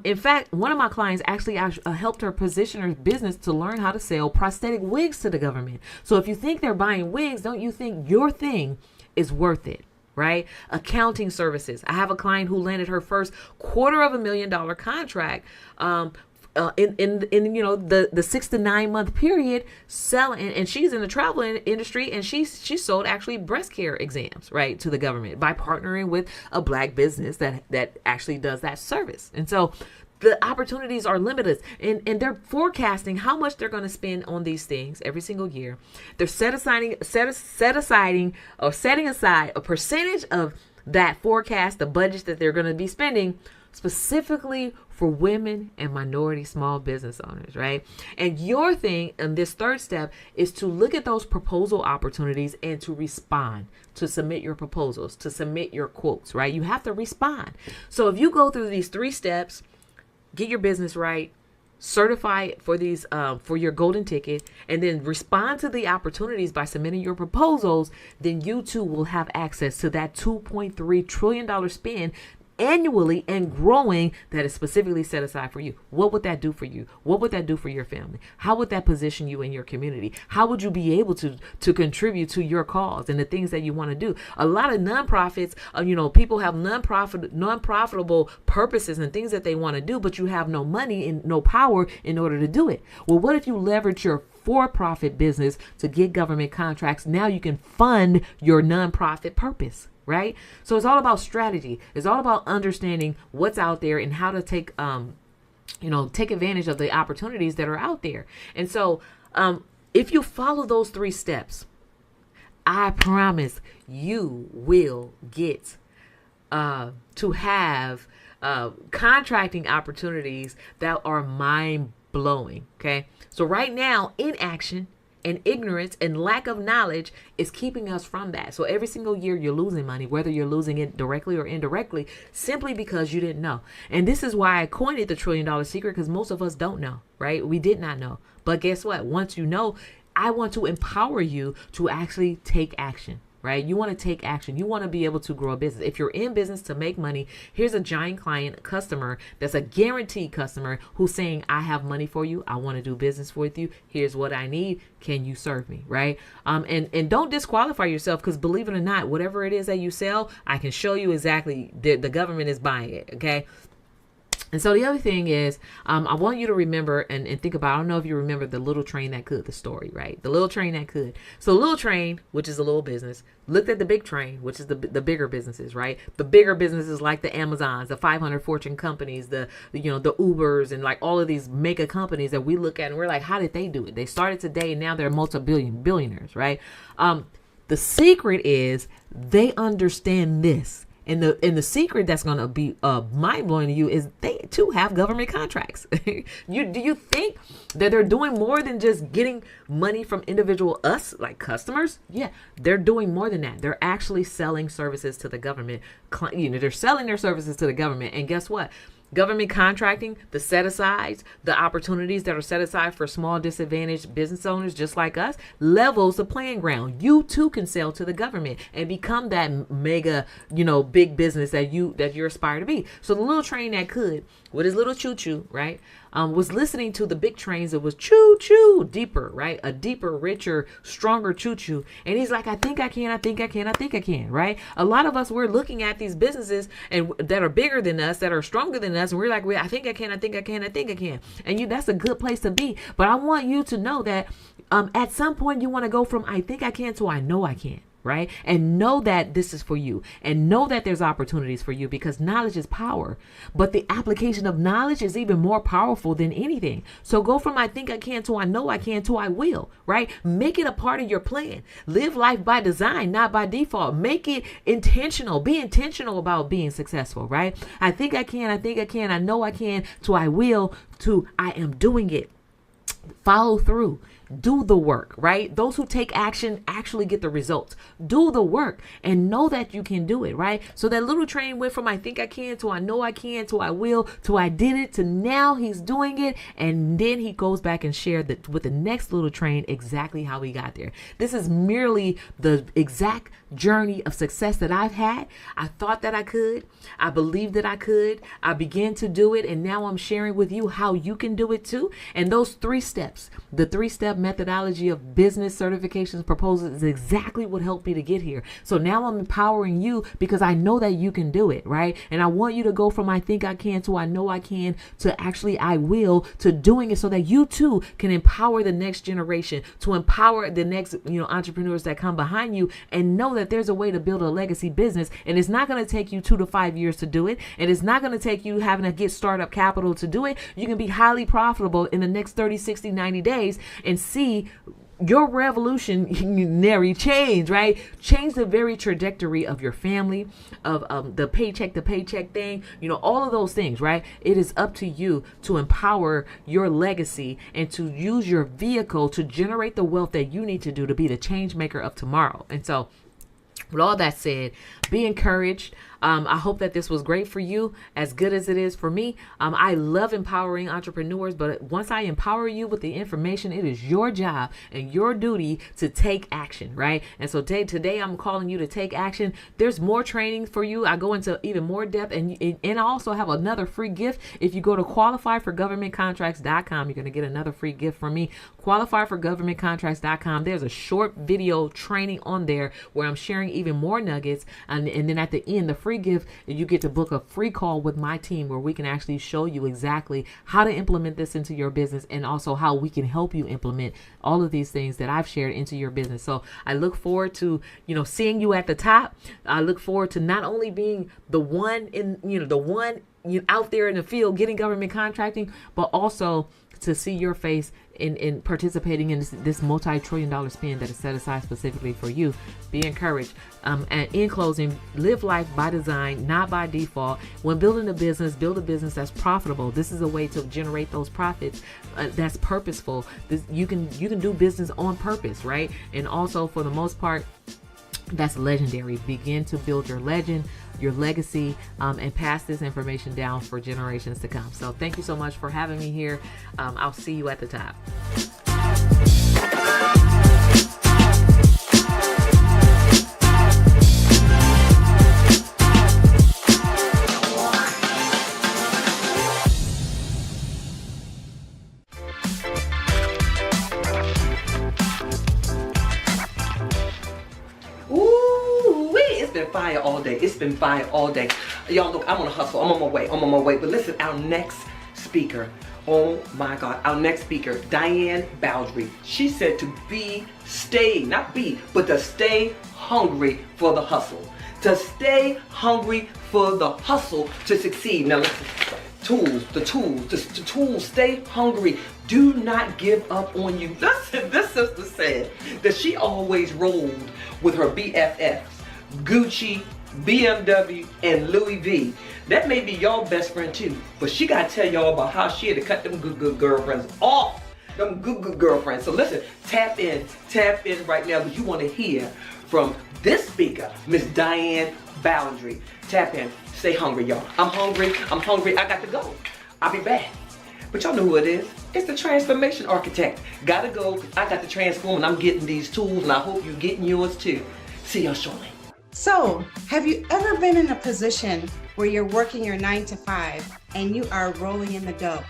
In fact, one of my clients actually helped her position her business to learn how to sell prosthetic wigs to the government. So if you think they're buying wigs, don't you think your thing is worth it? Right? Accounting services. I have a client who landed her first $250,000 contract in the 6 to 9 month period selling, and she's in the travel industry, and she sold actually breast care exams, right, to the government by partnering with a Black business that actually does that service. And so the opportunities are limited, and they're forecasting how much they're going to spend on these things every single year. They're setting aside a percentage of that forecast, the budget that they're going to be spending specifically for women and minority small business owners, right? And your thing in this third step is to look at those proposal opportunities and to respond, to submit your proposals, to submit your quotes, right? You have to respond. So if you go through these 3 steps, get your business right, certify for these for your golden ticket, and then respond to the opportunities by submitting your proposals, then you too will have access to that $2.3 trillion spend annually and growing that is specifically set aside for you. What would that do for you? What would that do for your family? How would that position you in your community? How would you be able to contribute to your cause and the things that you want to do? A lot of nonprofits, people have non-profitable purposes and things that they want to do, but you have no money and no power in order to do it. Well, what if you leverage your for-profit business to get government contracts? Now you can fund your nonprofit purpose. Right? So it's all about strategy. It's all about understanding what's out there and how to take advantage of the opportunities that are out there. And so if you follow those 3 steps, I promise you will get to have contracting opportunities that are mind blowing. Okay. So right now, inaction and ignorance and lack of knowledge is keeping us from that. So every single year you're losing money, whether you're losing it directly or indirectly, simply because you didn't know. And this is why I coined it the $1 trillion secret, because most of us don't know, right? We did not know. But guess what? Once you know, I want to empower you to actually take action. right? You want to take action. You want to be able to grow a business. If you're in business to make money, here's a giant client customer that's a guaranteed customer who's saying, I have money for you. I want to do business with you. Here's what I need. Can you serve me, right? And don't disqualify yourself, because believe it or not, whatever it is that you sell, I can show you exactly the government is buying it, okay? And so the other thing is, I want you to remember and think about, I don't know if you remember the little train that could, the story, right? The little train that could. So the little train, which is a little business, looked at the big train, which is the bigger businesses, right? The bigger businesses like the Amazons, the 500 Fortune companies, the Ubers, and like all of these mega companies that we look at and we're like, how did they do it? They started today and now they're billionaires, right? The secret is they understand this. And the secret that's going to be mind blowing to you is they too have government contracts. Do you think that they're doing more than just getting money from individual us, like customers? Yeah, they're doing more than that. They're actually selling services to the government. They're selling their services to the government. And guess what? Government contracting, the set-asides, the opportunities that are set aside for small disadvantaged business owners just like us, levels the playing ground. You too can sell to the government and become that mega, big business that you aspire to be. So the little train that could, with his little choo-choo, right, was listening to the big trains that was choo-choo deeper, right? A deeper, richer, stronger choo-choo. And he's like, I think I can, right? A lot of us, we're looking at these businesses and that are bigger than us, that are stronger than us. And we're like, I think I can. And that's a good place to be. But I want you to know that at some point you want to go from I think I can to I know I can. Right? And know that this is for you, and know that there's opportunities for you, because knowledge is power, but the application of knowledge is even more powerful than anything. So go from I think I can to I know I can to I will, right? Make it a part of your plan. Live life by design, not by default. Make it intentional. Be intentional about being successful, right? I think I can, I know I can, to I will, to I am doing it. Follow through. Do the work, right? Those who take action actually get the results. Do the work and know that you can do it, right? So that little train went from I think I can to I know I can to I will to I did it to now he's doing it. And then he goes back and shared with the next little train exactly how he got there. This is merely the exact journey of success that I've had. I thought that I could. I believed that I could. I began to do it. And now I'm sharing with you how you can do it too. And those 3 steps, the 3-step methodology of business certifications proposals is exactly what helped me to get here. So now I'm empowering you because I know that you can do it, right? And I want you to go from I think I can to I know I can to actually I will to doing it so that you too can empower the next generation, to empower the next, entrepreneurs that come behind you, and know that there's a way to build a legacy business. And it's not going to take you 2 to 5 years to do it. And it's not going to take you having to get startup capital to do it. You can be highly profitable in the next 30, 60, 90 days and see your revolutionary change, right? Change the very trajectory of your family, of the paycheck to paycheck thing, all of those things, right? It is up to you to empower your legacy and to use your vehicle to generate the wealth that you need to do to be the change maker of tomorrow. And so with all that said, be encouraged. I hope that this was great for you, as good as it is for me. I love empowering entrepreneurs, but once I empower you with the information, it is your job and your duty to take action, right? And so today I'm calling you to take action. There's more training for you. I go into even more depth, and I also have another free gift. If you go to qualifyforgovernmentcontracts.com, you're going to get another free gift from me. Qualifyforgovernmentcontracts.com. There's a short video training on there where I'm sharing even more nuggets, and then at the end, the free gift, you get to book a free call with my team where we can actually show you exactly how to implement this into your business, and also how we can help you implement all of these things that I've shared into your business. So I look forward to, seeing you at the top. I look forward to not only being the one out there in the field getting government contracting, but also to see your face in participating in this multi-trillion-dollar spend that is set aside specifically for you. Be encouraged. And in closing, live life by design, not by default. When building a business, build a business that's profitable. This is a way to generate those profits that's purposeful. You can do business on purpose, right? And also, for the most part, that's legendary. Begin to build your legend, your legacy, and pass this information down for generations to come. So thank you so much for having me here. I'll see you at the top. fire all day. It's been fire all day. Y'all look, I'm on a hustle. I'm on my way. I'm on my way. But listen, our next speaker, oh my God, our next speaker, Diane Baldry. She said to to stay hungry for the hustle. To stay hungry for the hustle to succeed. Now listen, the tools, stay hungry. Do not give up on you. Listen, this sister said that she always rolled with her BFFs, Gucci, BMW, and Louis V. That may be y'all best friend too, but she gotta tell y'all about how she had to cut them good girlfriends off. Them good girlfriends. So listen, tap in right now because you want to hear from this speaker, Miss Diane Baldry. Tap in. Stay hungry, y'all. I'm hungry. I got to go. I'll be back. But y'all know who it is. It's the transformation architect. Gotta go, 'cause I got to transform and I'm getting these tools and I hope you're getting yours too. See y'all shortly. So, have you ever been in a position where you're working your 9 to 5 and you are rolling in the dough?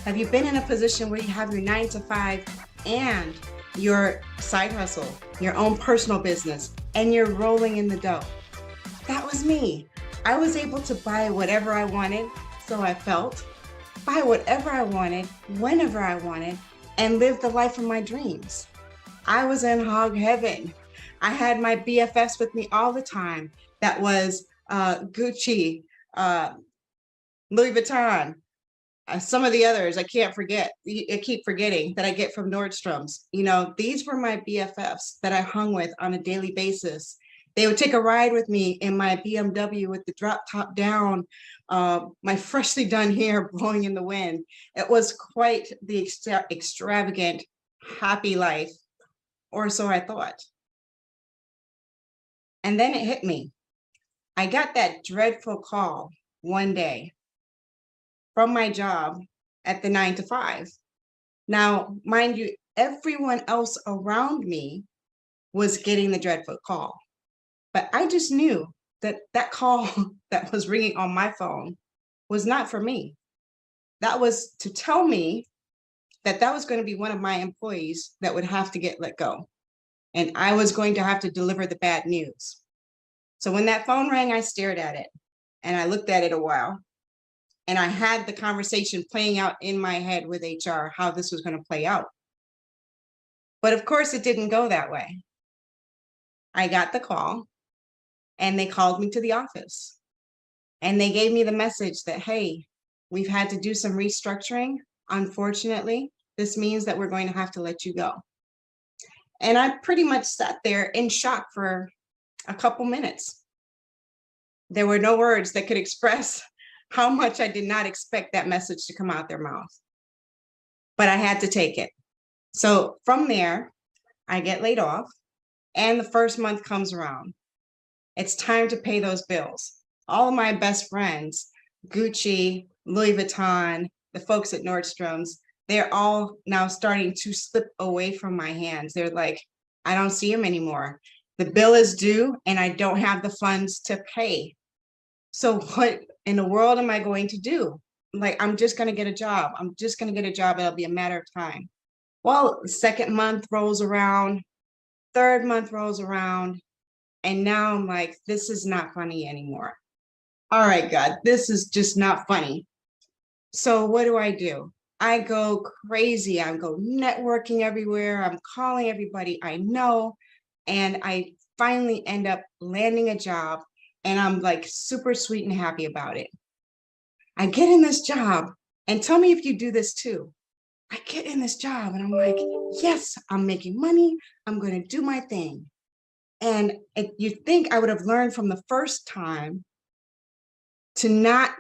Have you been in a position where you have your 9 to 5 and your side hustle, your own personal business, and you're rolling in the dough? That was me. I was able to buy whatever I wanted, so I felt, buy whatever I wanted, whenever I wanted, and live the life of my dreams. I was in hog heaven. I had my BFFs with me all the time. That was Gucci, Louis Vuitton, some of the others I can't forget. I keep forgetting that I get from Nordstrom's. You know, these were my BFFs that I hung with on a daily basis. They would take a ride with me in my BMW with the drop top down, my freshly done hair blowing in the wind. It was quite the extravagant, happy life, or so I thought. And then it hit me. I got that dreadful call one day from my job at the 9 to 5. Now, mind you, everyone else around me was getting the dreadful call. But I just knew that that call that was ringing on my phone was not for me. That was to tell me that that was going to be one of my employees that would have to get let go. And I was going to have to deliver the bad news. So when that phone rang, I stared at it and I looked at it a while. And I had the conversation playing out in my head with HR, how this was going to play out. But of course, it didn't go that way. I got the call and they called me to the office. And they gave me the message that, hey, we've had to do some restructuring. Unfortunately, this means that we're going to have to let you go. And I pretty much sat there in shock for a couple minutes. There were no words that could express how much I did not expect that message to come out their mouth. But I had to take it. So from there, I get laid off and the first month comes around. It's time to pay those bills. All of my best friends, Gucci, Louis Vuitton, the folks at Nordstrom's, they're all now starting to slip away from my hands. They're like, I don't see them anymore. The bill is due and I don't have the funds to pay. So what in the world am I going to do? Like, I'm just going to get a job. I'm just going to get a job. It'll be a matter of time. Well, the second month rolls around, third month rolls around, and now I'm like, this is not funny anymore. All right, God, this is just not funny. So what do? I go crazy. I go networking everywhere. I'm calling everybody I know. And I finally end up landing a job. And I'm like super sweet and happy about it. I get in this job and tell me if you do this too. I get in this job and I'm like, yes, I'm making money. I'm going to do my thing. And you'd think I would have learned from the first time to not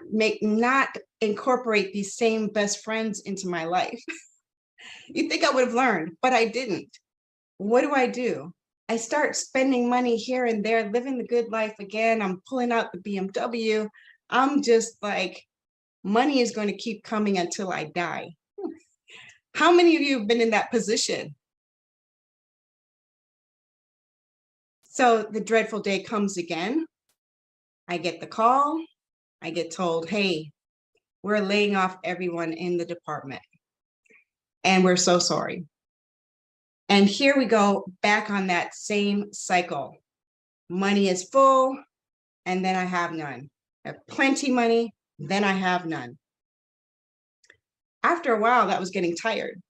incorporate these same best friends into my life. You'd think I would have learned, but I didn't. What do? I start spending money here and there, living the good life again. I'm pulling out the BMW. I'm just like, money is going to keep coming until I die. How many of you have been in that position? So the dreadful day comes again. I get the call. I get told, hey, we're laying off everyone in the department. And we're so sorry. And here we go back on that same cycle. Money is full, and then I have none. I have plenty money, then I have none. After a while, that was getting tired.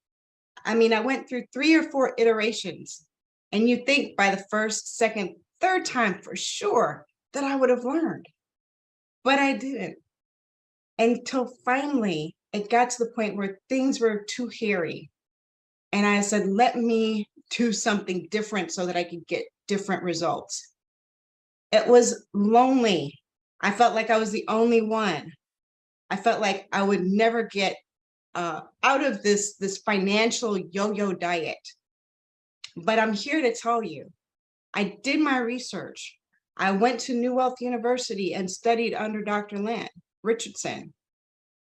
I mean, I went through 3 or 4 iterations, and you think by the first, second, third time for sure that I would have learned, but I didn't. Until finally, it got to the point where things were too hairy. And I said, let me do something different so that I could get different results. It was lonely. I felt like I was the only one. I felt like I would never get out of this financial yo-yo diet. But I'm here to tell you, I did my research. I went to New Wealth University and studied under Dr. Lynn Richardson.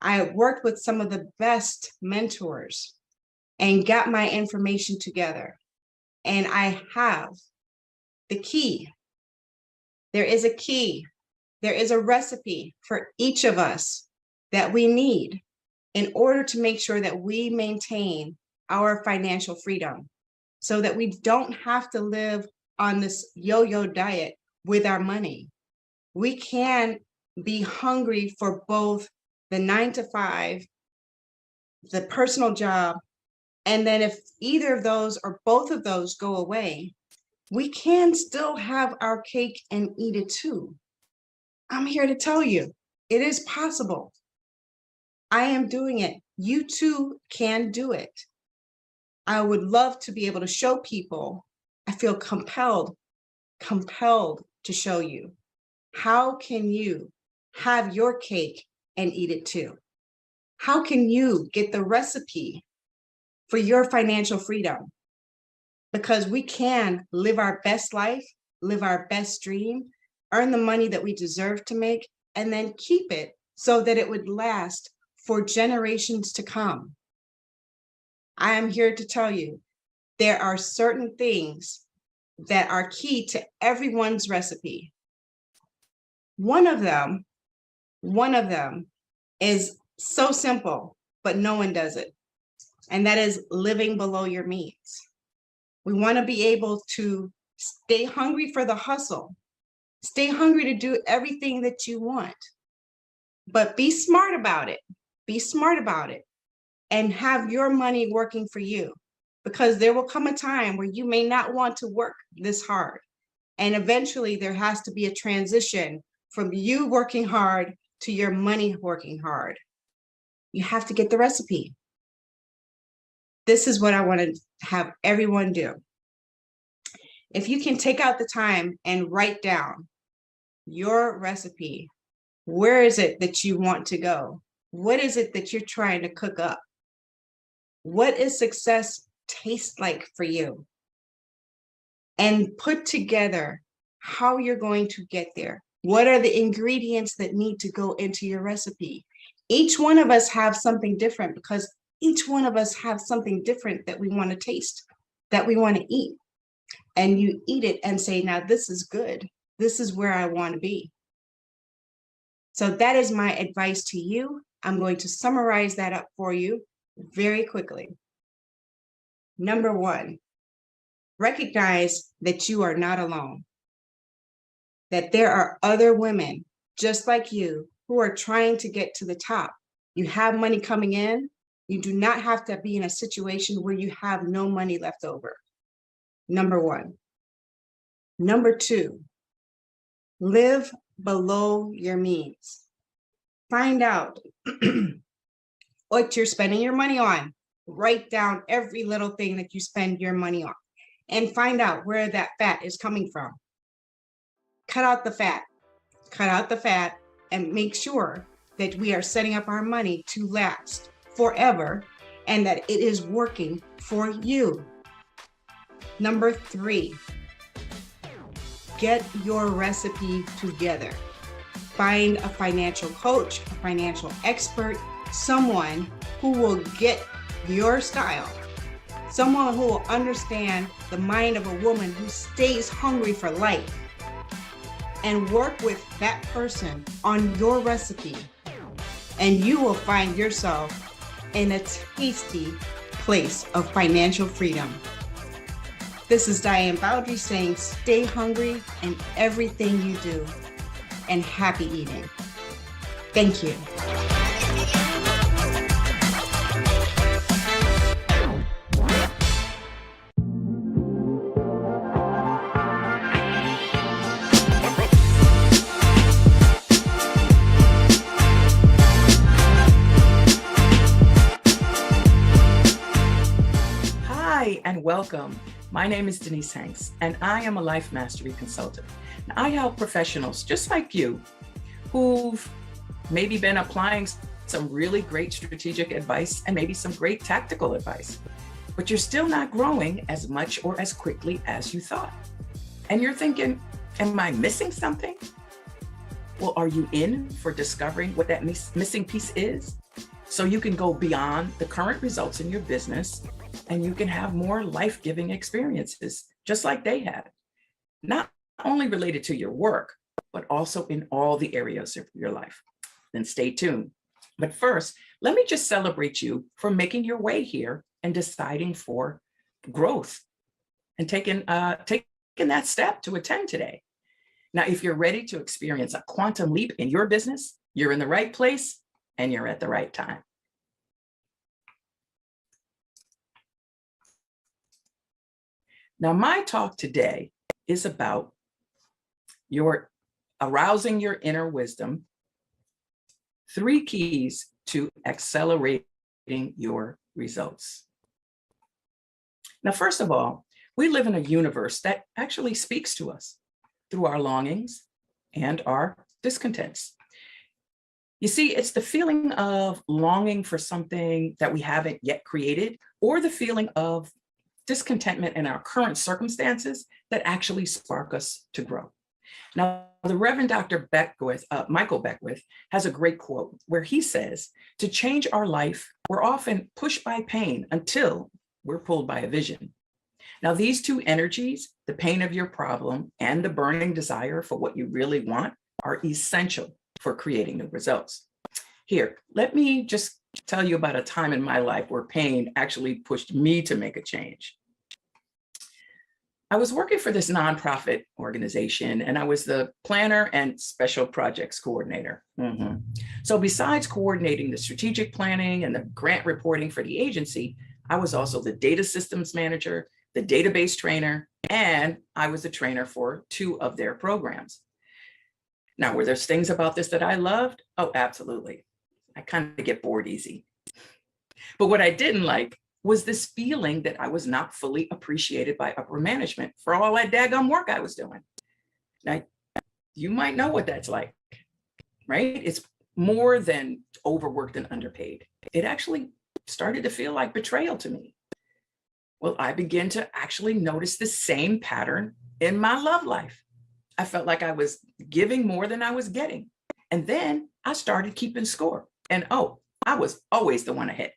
I worked with some of the best mentors and got my information together. And I have the key. There is a key. There is a recipe for each of us that we need in order to make sure that we maintain our financial freedom so that we don't have to live on this yo-yo diet with our money. We can be hungry for both the 9 to 5, the personal job, and then if either of those or both of those go away, we can still have our cake and eat it too. I'm here to tell you, it is possible. I am doing it. You too can do it. I would love to be able to show people. I feel compelled to show you. How can you have your cake and eat it too? How can you get the recipe for your financial freedom? Because we can live our best life, live our best dream, earn the money that we deserve to make, and then keep it so that it would last for generations to come. I am here to tell you, there are certain things that are key to everyone's recipe. One of them is so simple, but no one does it. And that is living below your means. We want to be able to stay hungry for the hustle, stay hungry to do everything that you want, but be smart about it. Be smart about it and have your money working for you, because there will come a time where you may not want to work this hard. And eventually there has to be a transition from you working hard to your money working hard. You have to get the recipe. This is what I want to have everyone do. If you can take out the time and write down your recipe, where is it that you want to go? What is it that you're trying to cook up? What does success taste like for you? And put together how you're going to get there. What are the ingredients that need to go into your recipe? Each one of us have something different, because each one of us have something different that we want to taste, that we want to eat. And you eat it and say, now this is good. This is where I want to be. So that is my advice to you. I'm going to summarize that up for you very quickly. Number 1, recognize that you are not alone, that there are other women just like you who are trying to get to the top. You have money coming in. You do not have to be in a situation where you have no money left over. Number 1. Number 2, live below your means. Find out what you're spending your money on. Write down every little thing that you spend your money on and find out where that fat is coming from. Cut out the fat. Cut out the fat and make sure that we are setting up our money to last forever and that it is working for you. Number 3, get your recipe together. Find a financial coach, a financial expert, someone who will get your style, someone who will understand the mind of a woman who stays hungry for life, and work with that person on your recipe. And you will find yourself in a tasty place of financial freedom. This is Diane Bowdry saying stay hungry in everything you do and happy eating. Thank you. Hi, and welcome. My name is Denise Hanks, and I am a life mastery consultant. Now, I help professionals just like you who've maybe been applying some really great strategic advice and maybe some great tactical advice, but you're still not growing as much or as quickly as you thought. And you're thinking, am I missing something? Well, are you in for discovering what that missing piece is? So you can go beyond the current results in your business and you can have more life-giving experiences, just like they had. Not only related to your work, but also in all the areas of your life. Then stay tuned. But first, let me just celebrate you for making your way here and deciding for growth and taking that step to attend today. Now, if you're ready to experience a quantum leap in your business, you're in the right place and you're at the right time. Now, my talk today is about arousing your inner wisdom, 3 keys to accelerating your results. Now, first of all, we live in a universe that actually speaks to us through our longings and our discontents. You see, it's the feeling of longing for something that we haven't yet created, or the feeling of discontentment in our current circumstances that actually spark us to grow. Now, the Reverend Dr. Michael Beckwith has a great quote where he says, to change our life, we're often pushed by pain until we're pulled by a vision. Now, these 2 energies, the pain of your problem and the burning desire for what you really want, are essential for creating the results. Here, let me just tell you about a time in my life where pain actually pushed me to make a change. I was working for this nonprofit organization, and I was the planner and special projects coordinator. So besides coordinating the strategic planning and the grant reporting for the agency, I was also the data systems manager, the database trainer, and I was a trainer for 2 of their programs. Now, were there things about this that I loved? Oh, absolutely. I kind of get bored easy. But what I didn't like was this feeling that I was not fully appreciated by upper management for all that daggum work I was doing. Now, you might know what that's like, right? It's more than overworked and underpaid. It actually started to feel like betrayal to me. Well, I began to actually notice the same pattern in my love life. I felt like I was giving more than I was getting. And then I started keeping score. And oh, I was always the one ahead.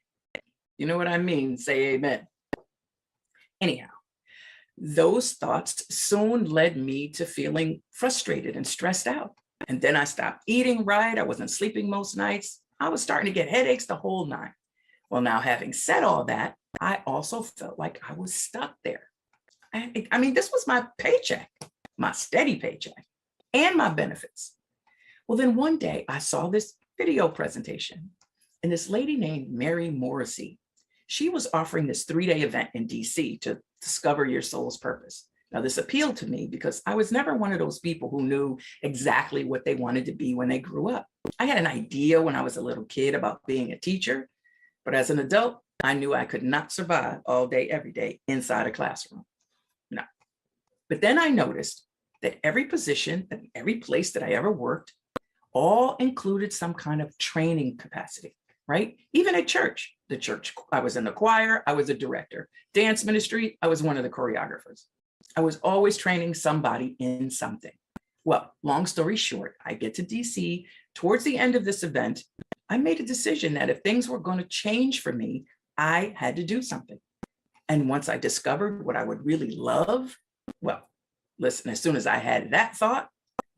You know what I mean? Say amen. Anyhow, those thoughts soon led me to feeling frustrated and stressed out. And then I stopped eating right. I wasn't sleeping most nights. I was starting to get headaches, the whole 9. Well, now, having said all that, I also felt like I was stuck there. I mean, this was my paycheck, my steady paycheck, and my benefits. Well, then one day I saw this video presentation, and this lady named Mary Morrissey, she was offering this 3-day event in DC to discover your soul's purpose. Now, this appealed to me because I was never one of those people who knew exactly what they wanted to be when they grew up. I had an idea when I was a little kid about being a teacher, but as an adult, I knew I could not survive all day, every day inside a classroom. No. But then I noticed that every position and every place that I ever worked all included some kind of training capacity, right? Even at church, I was in the choir, I was a director. Dance ministry, I was one of the choreographers. I was always training somebody in something. Well, long story short, I get to DC. Towards the end of this event, I made a decision that if things were going to change for me, I had to do something. And once I discovered what I would really love, well, listen, as soon as I had that thought,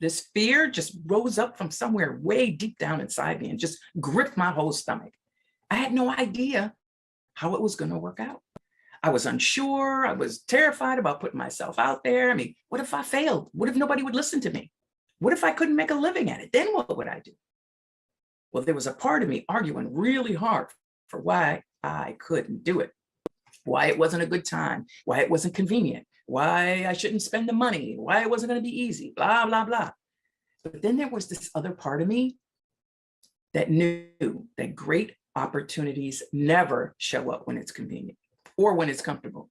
this fear just rose up from somewhere way deep down inside me and just gripped my whole stomach. I had no idea how it was going to work out. I was unsure. I was terrified about putting myself out there. I mean, what if I failed? What if nobody would listen to me? What if I couldn't make a living at it? Then what would I do? Well, there was a part of me arguing really hard for why I couldn't do it, why it wasn't a good time, why it wasn't convenient, why I shouldn't spend the money, why it wasn't going to be easy, blah, blah, blah. But then there was this other part of me that knew that great opportunities never show up when it's convenient or when it's comfortable.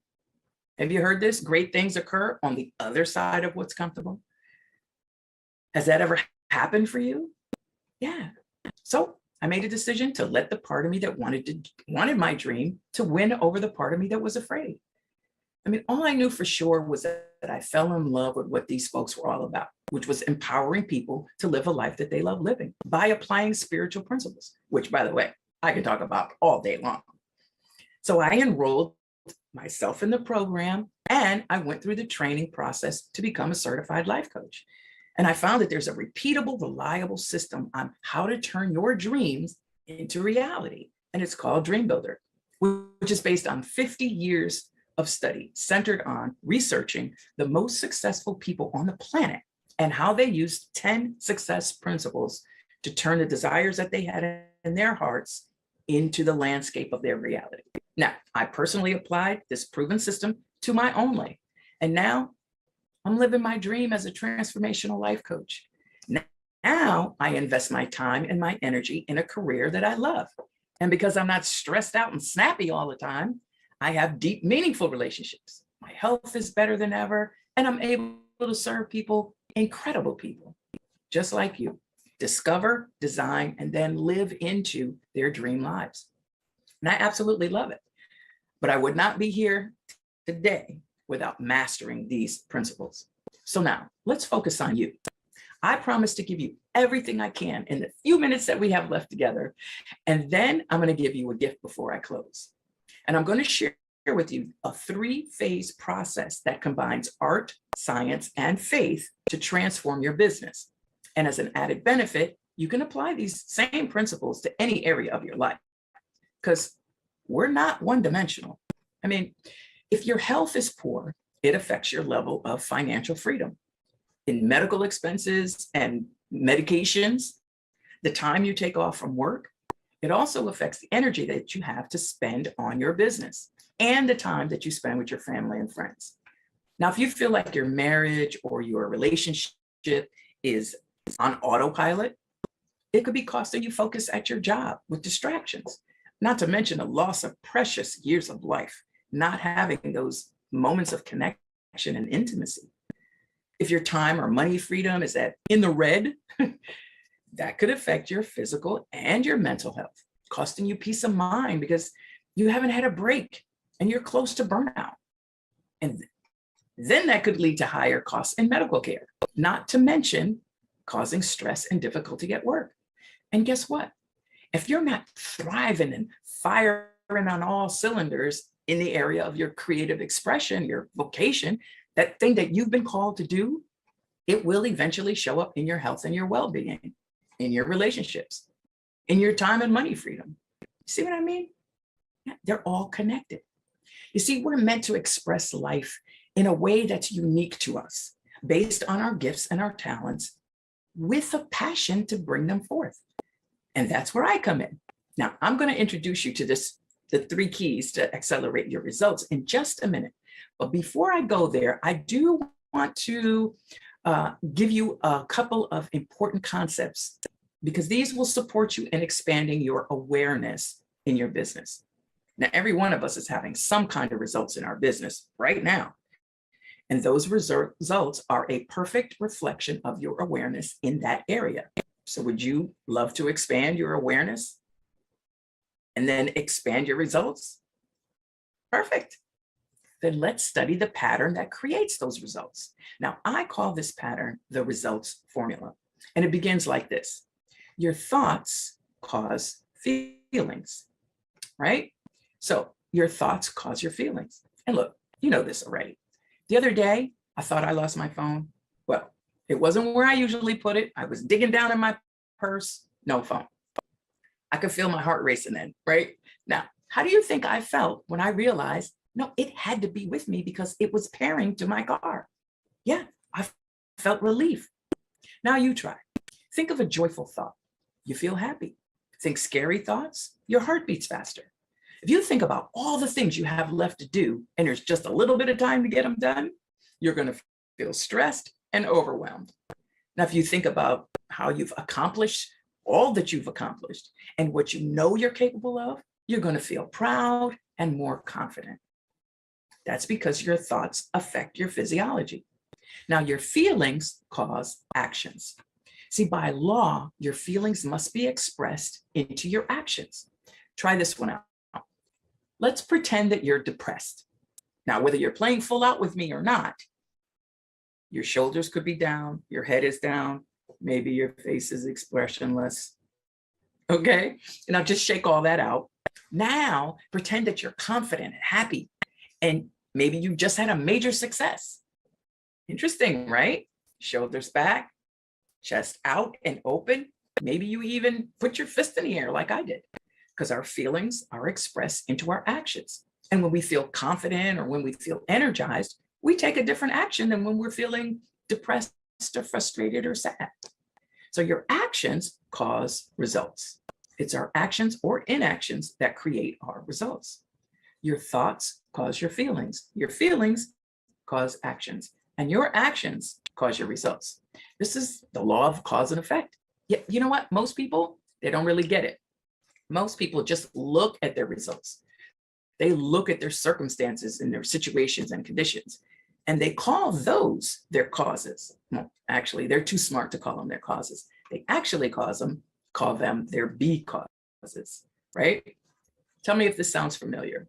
Have you heard this? Great things occur on the other side of what's comfortable. Has that ever happened for you? Yeah. So I made a decision to let the part of me that wanted my dream to win over the part of me that was afraid. I mean, all I knew for sure was that I fell in love with what these folks were all about, which was empowering people to live a life that they love living by applying spiritual principles, which, by the way, I can talk about all day long. So I enrolled myself in the program and I went through the training process to become a certified life coach. And I found that there's a repeatable, reliable system on how to turn your dreams into reality. And it's called Dream Builder, which is based on 50 years of study centered on researching the most successful people on the planet and how they used 10 success principles to turn the desires that they had in their hearts into the landscape of their reality. Now, I personally applied this proven system to my own life. And now I'm living my dream as a transformational life coach. Now I invest my time and my energy in a career that I love. And because I'm not stressed out and snappy all the time, I have deep, meaningful relationships. My health is better than ever, and I'm able to serve people, incredible people, just like you. Discover, design, and then live into their dream lives. And I absolutely love it. But I would not be here today without mastering these principles. So now let's focus on you. I promise to give you everything I can in the few minutes that we have left together. And then I'm going to give you a gift before I close. And I'm going to share with you a 3-phase process that combines art, science, and faith to transform your business. And as an added benefit, you can apply these same principles to any area of your life because we're not one-dimensional. I mean, if your health is poor, it affects your level of financial freedom. In medical expenses and medications, the time you take off from work, it also affects the energy that you have to spend on your business and the time that you spend with your family and friends. Now, if you feel like your marriage or your relationship is on autopilot, it could be costing you focus at your job with distractions, not to mention the loss of precious years of life, not having those moments of connection and intimacy. If your time or money freedom is in the red, that could affect your physical and your mental health, costing you peace of mind because you haven't had a break and you're close to burnout. And then that could lead to higher costs in medical care, not to mention causing stress and difficulty at work. And guess what? If you're not thriving and firing on all cylinders in the area of your creative expression, your vocation, that thing that you've been called to do, it will eventually show up in your health and your well-being, in your relationships, in your time and money freedom. See what I mean? They're all connected. You see, we're meant to express life in a way that's unique to us, based on our gifts and our talents, with a passion to bring them forth. And that's where I come in. Now, I'm going to introduce you to the 3 keys to accelerate your results in just a minute. But before I go there, I do want to give you a couple of important concepts because these will support you in expanding your awareness in your business. Now, every one of us is having some kind of results in our business right now. And those results are a perfect reflection of your awareness in that area. So would you love to expand your awareness and then expand your results? Perfect. Then let's study the pattern that creates those results. Now, I call this pattern the results formula. And it begins like this. Your thoughts cause feelings, right? So your thoughts cause your feelings. And look, you know this already. The other day, I thought I lost my phone. Well, it wasn't where I usually put it. I was digging down in my purse, no phone. I could feel my heart racing then, right? Now, how do you think I felt when I realized No, it had to be with me because it was pairing to my car. Yeah, I felt relief. Now you try. Think of a joyful thought. You feel happy. Think scary thoughts. Your heart beats faster. If you think about all the things you have left to do and there's just a little bit of time to get them done, you're going to feel stressed and overwhelmed. Now, if you think about how you've accomplished all that you've accomplished and what you know you're capable of, you're going to feel proud and more confident. That's because your thoughts affect your physiology. Now, your feelings cause actions. See, by law, your feelings must be expressed into your actions. Try this one out. Let's pretend that you're depressed. Now, whether you're playing full out with me or not, your shoulders could be down, your head is down, maybe your face is expressionless. Okay, now just shake all that out. Now, pretend that you're confident and happy, and maybe you just had a major success. Interesting, right? Shoulders back, chest out and open. Maybe you even put your fist in the air like I did, because our feelings are expressed into our actions. And when we feel confident or when we feel energized, we take a different action than when we're feeling depressed or frustrated or sad. So your actions cause results. It's our actions or inactions that create our results. Your thoughts cause your feelings. Your feelings cause actions. And your actions cause your results. This is the law of cause and effect. Yet, you know what? Most people, they don't really get it. Most people just look at their results. They look at their circumstances and their situations and conditions, and they call those their causes. Well, actually, they're too smart to call them their causes. They actually call them their be causes, right? Tell me if this sounds familiar.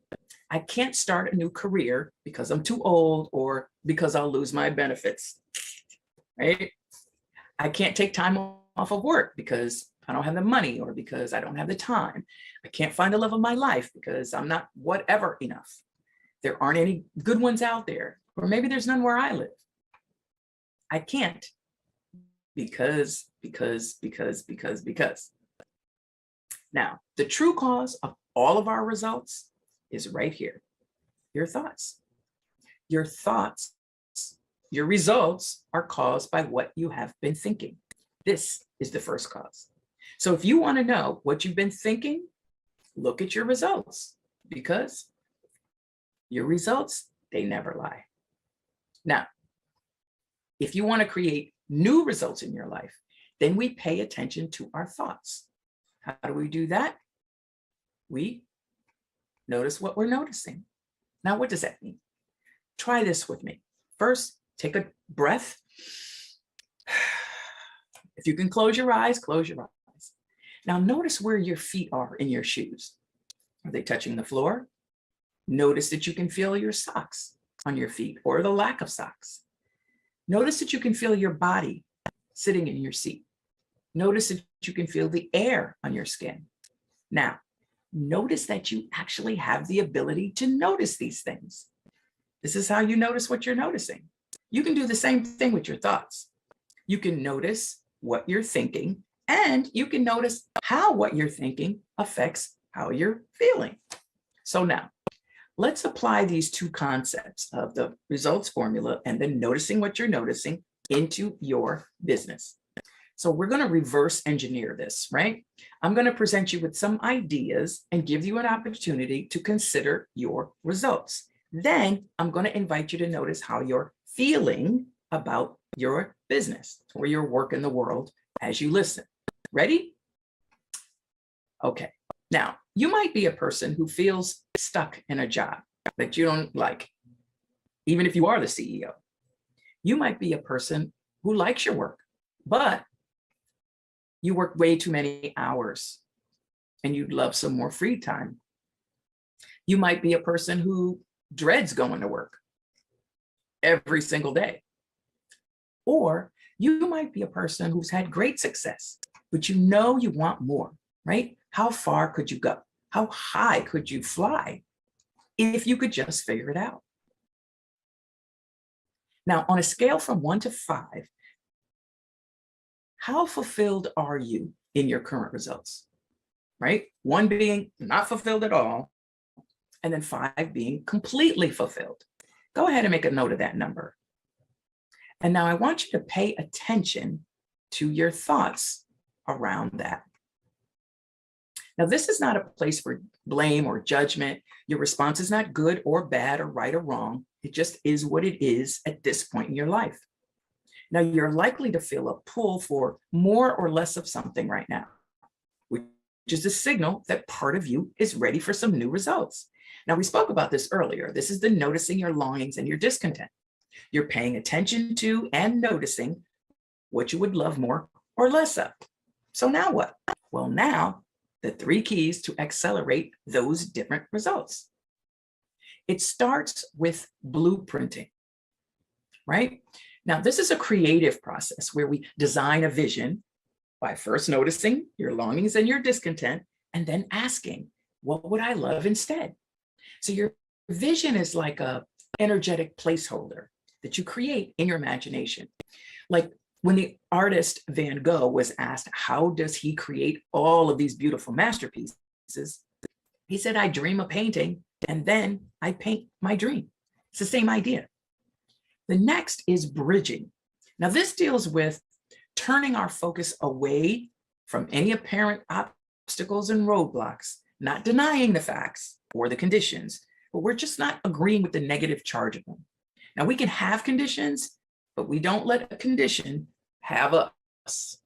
I can't start a new career because I'm too old or because I'll lose my benefits, right? I can't take time off of work because I don't have the money or because I don't have the time. I can't find the love of my life because I'm not whatever enough. There aren't any good ones out there, or maybe there's none where I live. I can't because. Now, the true cause of all of our results is right here. Your thoughts. Your thoughts, your results are caused by what you have been thinking. This is the first cause. So if you want to know what you've been thinking, look at your results, because your results, they never lie. Now, if you want to create new results in your life, then we pay attention to our thoughts. How do we do that? We notice what we're noticing. Now, what does that mean? Try this with me. First, take a breath. If you can close your eyes, close your eyes. Now, notice where your feet are in your shoes. Are they touching the floor? Notice that you can feel your socks on your feet or the lack of socks. Notice that you can feel your body sitting in your seat. Notice that you can feel the air on your skin. Now, notice that you actually have the ability to notice these things. This is how you notice what you're noticing. You can do the same thing with your thoughts. You can notice what you're thinking, and you can notice how what you're thinking affects how you're feeling. So now, let's apply these two concepts of the results formula and then noticing what you're noticing into your business. So we're going to reverse engineer this, right? I'm going to present you with some ideas and give you an opportunity to consider your results. Then I'm going to invite you to notice how you're feeling about your business or your work in the world as you listen. Ready? Okay. Now, you might be a person who feels stuck in a job that you don't like, even if you are the CEO. You might be a person who likes your work, but you work way too many hours and you'd love some more free time. You might be a person who dreads going to work every single day. Or you might be a person who's had great success, but you know you want more, right? How far could you go? How high could you fly if you could just figure it out? Now, on a scale from 1 to 5, how fulfilled are you in your current results, right? 1 being not fulfilled at all, And then 5 being completely fulfilled. Go ahead and make a note of that number. And now I want you to pay attention to your thoughts around that. Now, this is not a place for blame or judgment. Your response is not good or bad or right or wrong. It just is what it is at this point in your life. Now, you're likely to feel a pull for more or less of something right now, which is a signal that part of you is ready for some new results. Now, we spoke about this earlier. This is the noticing your longings and your discontent. You're paying attention to and noticing what you would love more or less of. So now what? Well, now the 3 keys to accelerate those different results. It starts with blueprinting, right? Now, this is a creative process where we design a vision by first noticing your longings and your discontent, and then asking, what would I love instead? So your vision is like a energetic placeholder that you create in your imagination. Like when the artist Van Gogh was asked, how does he create all of these beautiful masterpieces? He said, I dream a painting and then I paint my dream. It's the same idea. The next is bridging. Now this deals with turning our focus away from any apparent obstacles and roadblocks, not denying the facts or the conditions, but we're just not agreeing with the negative charge of them. Now we can have conditions, but we don't let a condition have us.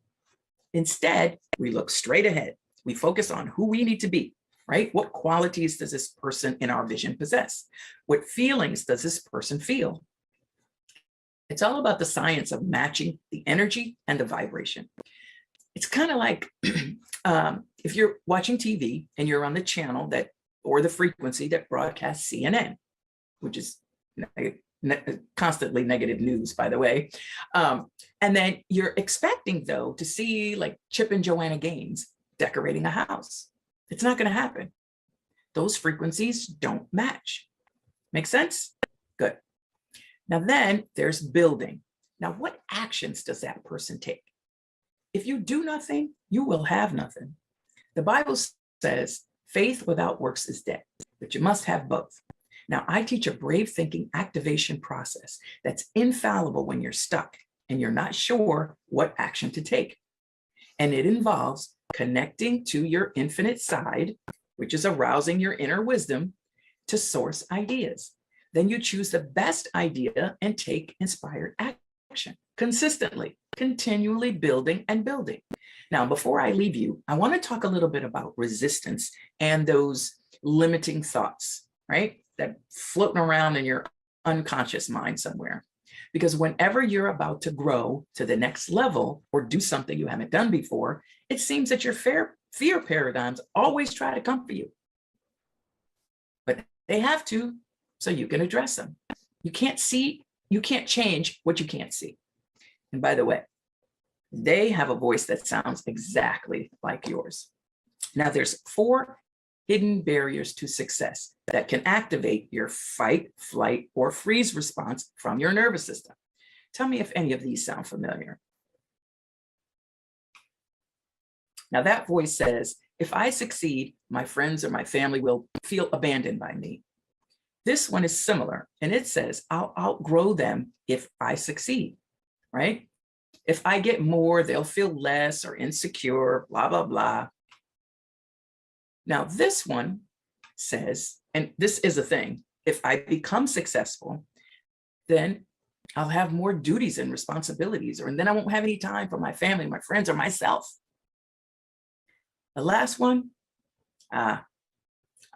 Instead, we look straight ahead. We focus on who we need to be, right? What qualities does this person in our vision possess? What feelings does this person feel? It's all about the science of matching the energy and the vibration. It's kind of like if you're watching TV and you're on the channel that, or the frequency that broadcasts CNN, which is constantly negative news, by the way. And then you're expecting, though, to see like Chip and Joanna Gaines decorating a house. It's not going to happen. Those frequencies don't match. Make sense? Good. Now then there's building. Now, what actions does that person take? If you do nothing, you will have nothing. The Bible says faith without works is dead, but you must have both. Now, I teach a brave thinking activation process that's infallible when you're stuck and you're not sure what action to take. And it involves connecting to your infinite side, which is arousing your inner wisdom to source ideas. Then you choose the best idea and take inspired action consistently, continually building and building. Now, before I leave you, I want to talk a little bit about resistance and those limiting thoughts, right? That floating around in your unconscious mind somewhere. Because whenever you're about to grow to the next level or do something you haven't done before, it seems that your fear paradigms always try to come for you. But they have to, so you can address them. You can't change what you can't see. And by the way, they have a voice that sounds exactly like yours. Now there's 4 hidden barriers to success that can activate your fight, flight, or freeze response from your nervous system. Tell me if any of these sound familiar. Now that voice says, if I succeed, my friends or my family will feel abandoned by me. This one is similar, and it says, I'll outgrow them if I succeed, right? If I get more, they'll feel less or insecure, blah, blah, blah. Now this one says, and this is a thing, if I become successful, then I'll have more duties and responsibilities, and then I won't have any time for my family, my friends, or myself. The last one, I'm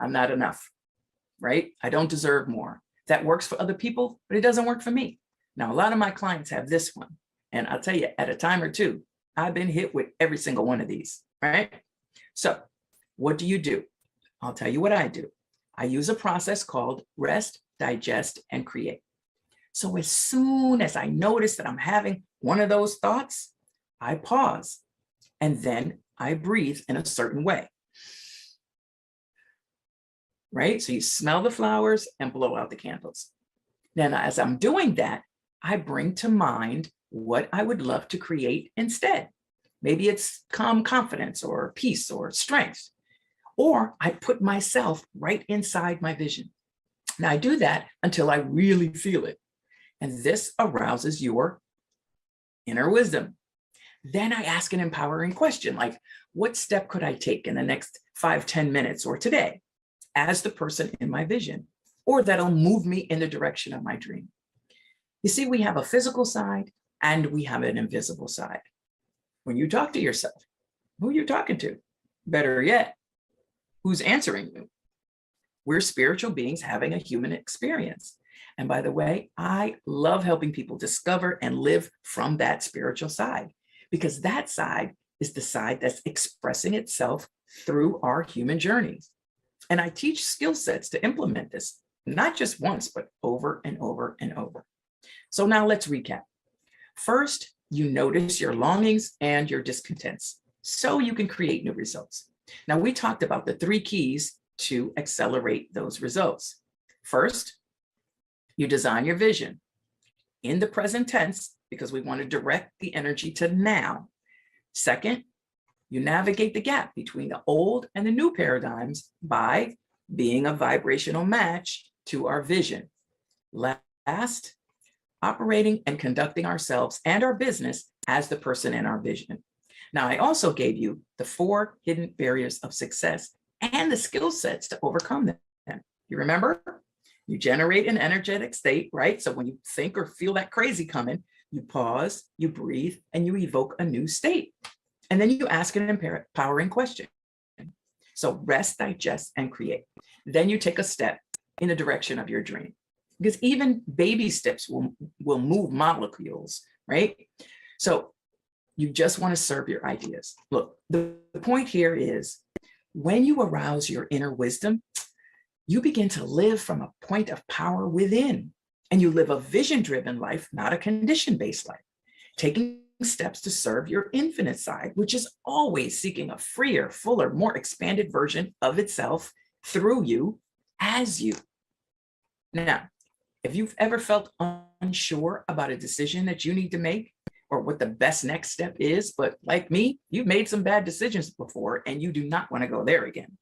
not enough, right? I don't deserve more. That works for other people, but it doesn't work for me. Now, a lot of my clients have this one, and I'll tell you, at a time or two, I've been hit with every single one of these, right? So what do? I'll tell you what I do. I use a process called rest, digest, and create. So as soon as I notice that I'm having one of those thoughts, I pause, and then I breathe in a certain way, right? So you smell the flowers and blow out the candles. Then as I'm doing that, I bring to mind what I would love to create instead. Maybe it's calm confidence or peace or strength. or I put myself right inside my vision. Now I do that until I really feel it. And this arouses your inner wisdom. Then I ask an empowering question like, what step could I take in the next 5-10 minutes or today as the person in my vision, or that'll move me in the direction of my dream? You see, we have a physical side and we have an invisible side. When you talk to yourself, who are you talking to? Better yet, who's answering you? We're spiritual beings having a human experience. And by the way, I love helping people discover and live from that spiritual side, because that side is the side that's expressing itself through our human journeys. And I teach skill sets to implement this, not just once, but over and over and over. So now let's recap. First, you notice your longings and your discontents so you can create new results. Now, we talked about the 3 keys to accelerate those results. First, you design your vision in the present tense because we want to direct the energy to now. Second, you navigate the gap between the old and the new paradigms by being a vibrational match to our vision. Last, operating and conducting ourselves and our business as the person in our vision. Now, I also gave you the 4 hidden barriers of success and the skill sets to overcome them. You remember? You generate an energetic state, right? So when you think or feel that crazy coming, you pause, you breathe, and you evoke a new state. And then you ask an empowering question. So rest, digest, and create. Then you take a step in the direction of your dream. Because even baby steps will move molecules, right? So you just want to serve your ideas. Look, the point here is when you arouse your inner wisdom, you begin to live from a point of power within, and you live a vision-driven life, not a condition-based life, taking steps to serve your infinite side, which is always seeking a freer, fuller, more expanded version of itself through you as you. Now, if you've ever felt unsure about a decision that you need to make or what the best next step is, but like me, you've made some bad decisions before and you do not want to go there again.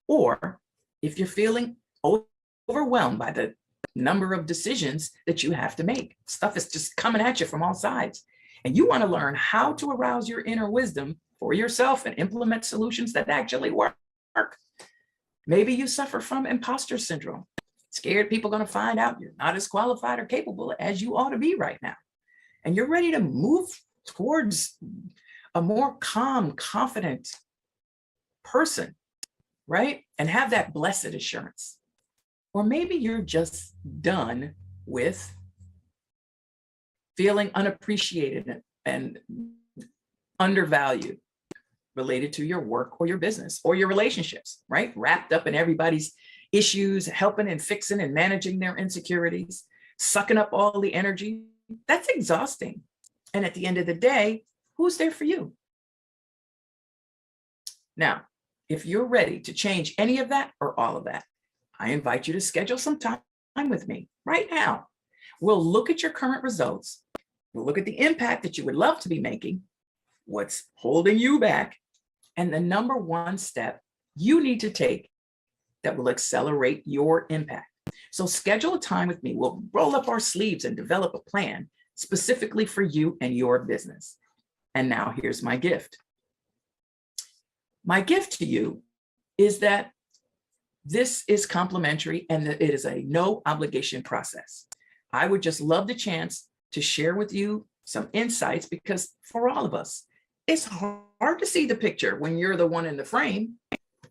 Or if you're feeling overwhelmed by the number of decisions that you have to make, stuff is just coming at you from all sides, and you want to learn how to arouse your inner wisdom for yourself and implement solutions that actually work. Maybe you suffer from imposter syndrome. Scared people are going to find out you're not as qualified or capable as you ought to be right now. And you're ready to move towards a more calm, confident person, right? And have that blessed assurance. Or maybe you're just done with feeling unappreciated and undervalued related to your work or your business or your relationships, right? Wrapped up in everybody's issues, helping and fixing and managing their insecurities, sucking up all the energy. That's exhausting. And at the end of the day, who's there for you? Now, if you're ready to change any of that or all of that, I invite you to schedule some time with me right now. We'll look at your current results. We'll look at the impact that you would love to be making, what's holding you back, and the number 1 step you need to take that will accelerate your impact. So schedule a time with me. We'll roll up our sleeves and develop a plan specifically for you and your business. And now here's my gift. My gift to you is that this is complimentary and that it is a no obligation process. I would just love the chance to share with you some insights, because for all of us, it's hard to see the picture when you're the one in the frame,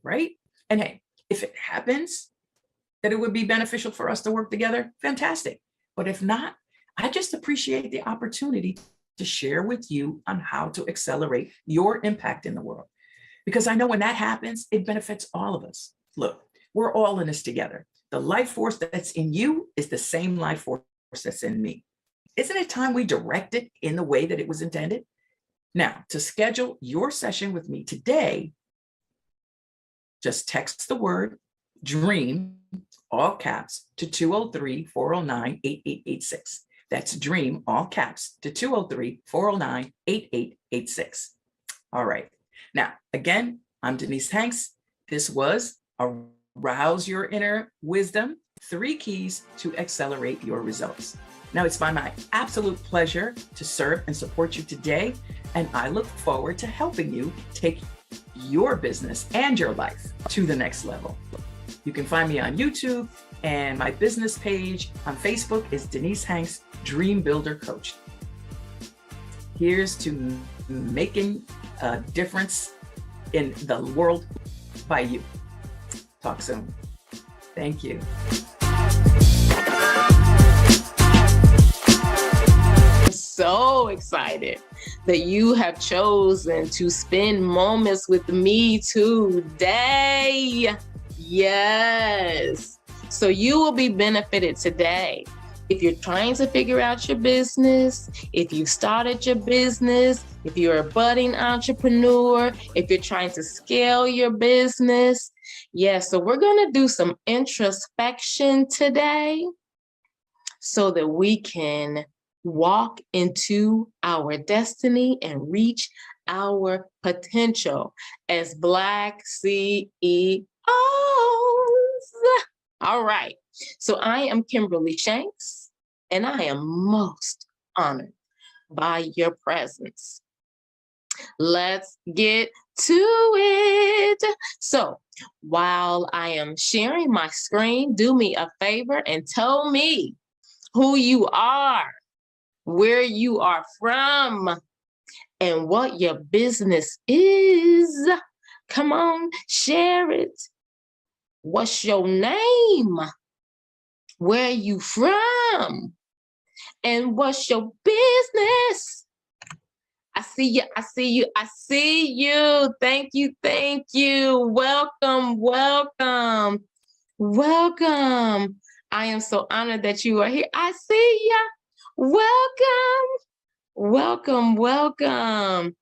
right? And hey, if it happens that it would be beneficial for us to work together, fantastic. But if not, I just appreciate the opportunity to share with you on how to accelerate your impact in the world. Because I know when that happens, it benefits all of us. Look, we're all in this together. The life force that's in you is the same life force that's in me. Isn't it time we direct it in the way that it was intended? Now, to schedule your session with me today, just text the word DREAM, all caps, to 203-409-8886. That's DREAM, all caps, to 203-409-8886. All right. Now, again, I'm Denise Hanks, This was Arouse Your Inner Wisdom, 3 Keys to Accelerate Your Results. Now, it's my absolute pleasure to serve and support you today, and I look forward to helping you take your business and your life to the next level. You can find me on YouTube, and my business page on Facebook is Denise Hanks, Dream Builder Coach. Here's to making a difference in the world by you. Talk soon. Thank you. So excited that you have chosen to spend moments with me today. Yes. So you will be benefited today. If you're trying to figure out your business, if you started your business, if you're a budding entrepreneur, if you're trying to scale your business. Yes, so we're going to do some introspection today so that we can walk into our destiny and reach our potential as Black CEOs. All right. So I am Kimberly Shanks, and I am most honored by your presence. Let's get to it. So while I am sharing my screen, do me a favor and tell me who you are, where you are from, and what your business is. Come on, share it. What's your name? Where you from? And what's your business? I see you, I see you, I see you. Thank you, thank you. Welcome, welcome, welcome. I am so honored that you are here. I see ya. Welcome, welcome, welcome.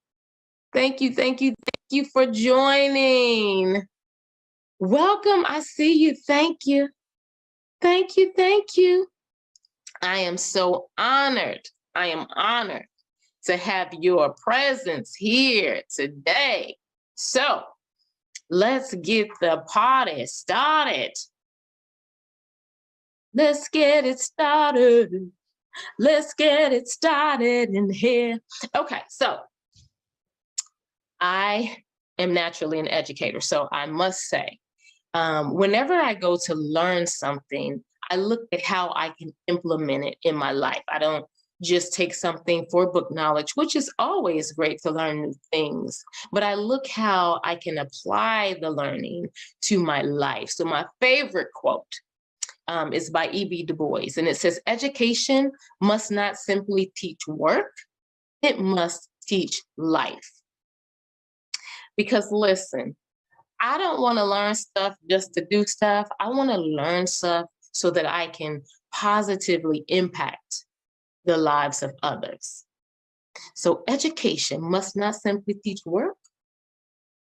Thank you, thank you, thank you for joining. Welcome, I see you. Thank you. Thank you, thank you. I am so honored. I am honored to have your presence here today. So let's get the party started. Let's get it started. Let's get it started in here. Okay, so I am naturally an educator, so I must say, whenever I go to learn something, I look at how I can implement it in my life. I don't just take something for book knowledge, which is always great to learn new things, but I look how I can apply the learning to my life. So my favorite quote is by E.B. Du Bois, and it says, education must not simply teach work, it must teach life. Because listen, I don't want to learn stuff just to do stuff. I want to learn stuff so that I can positively impact the lives of others. So education must not simply teach work.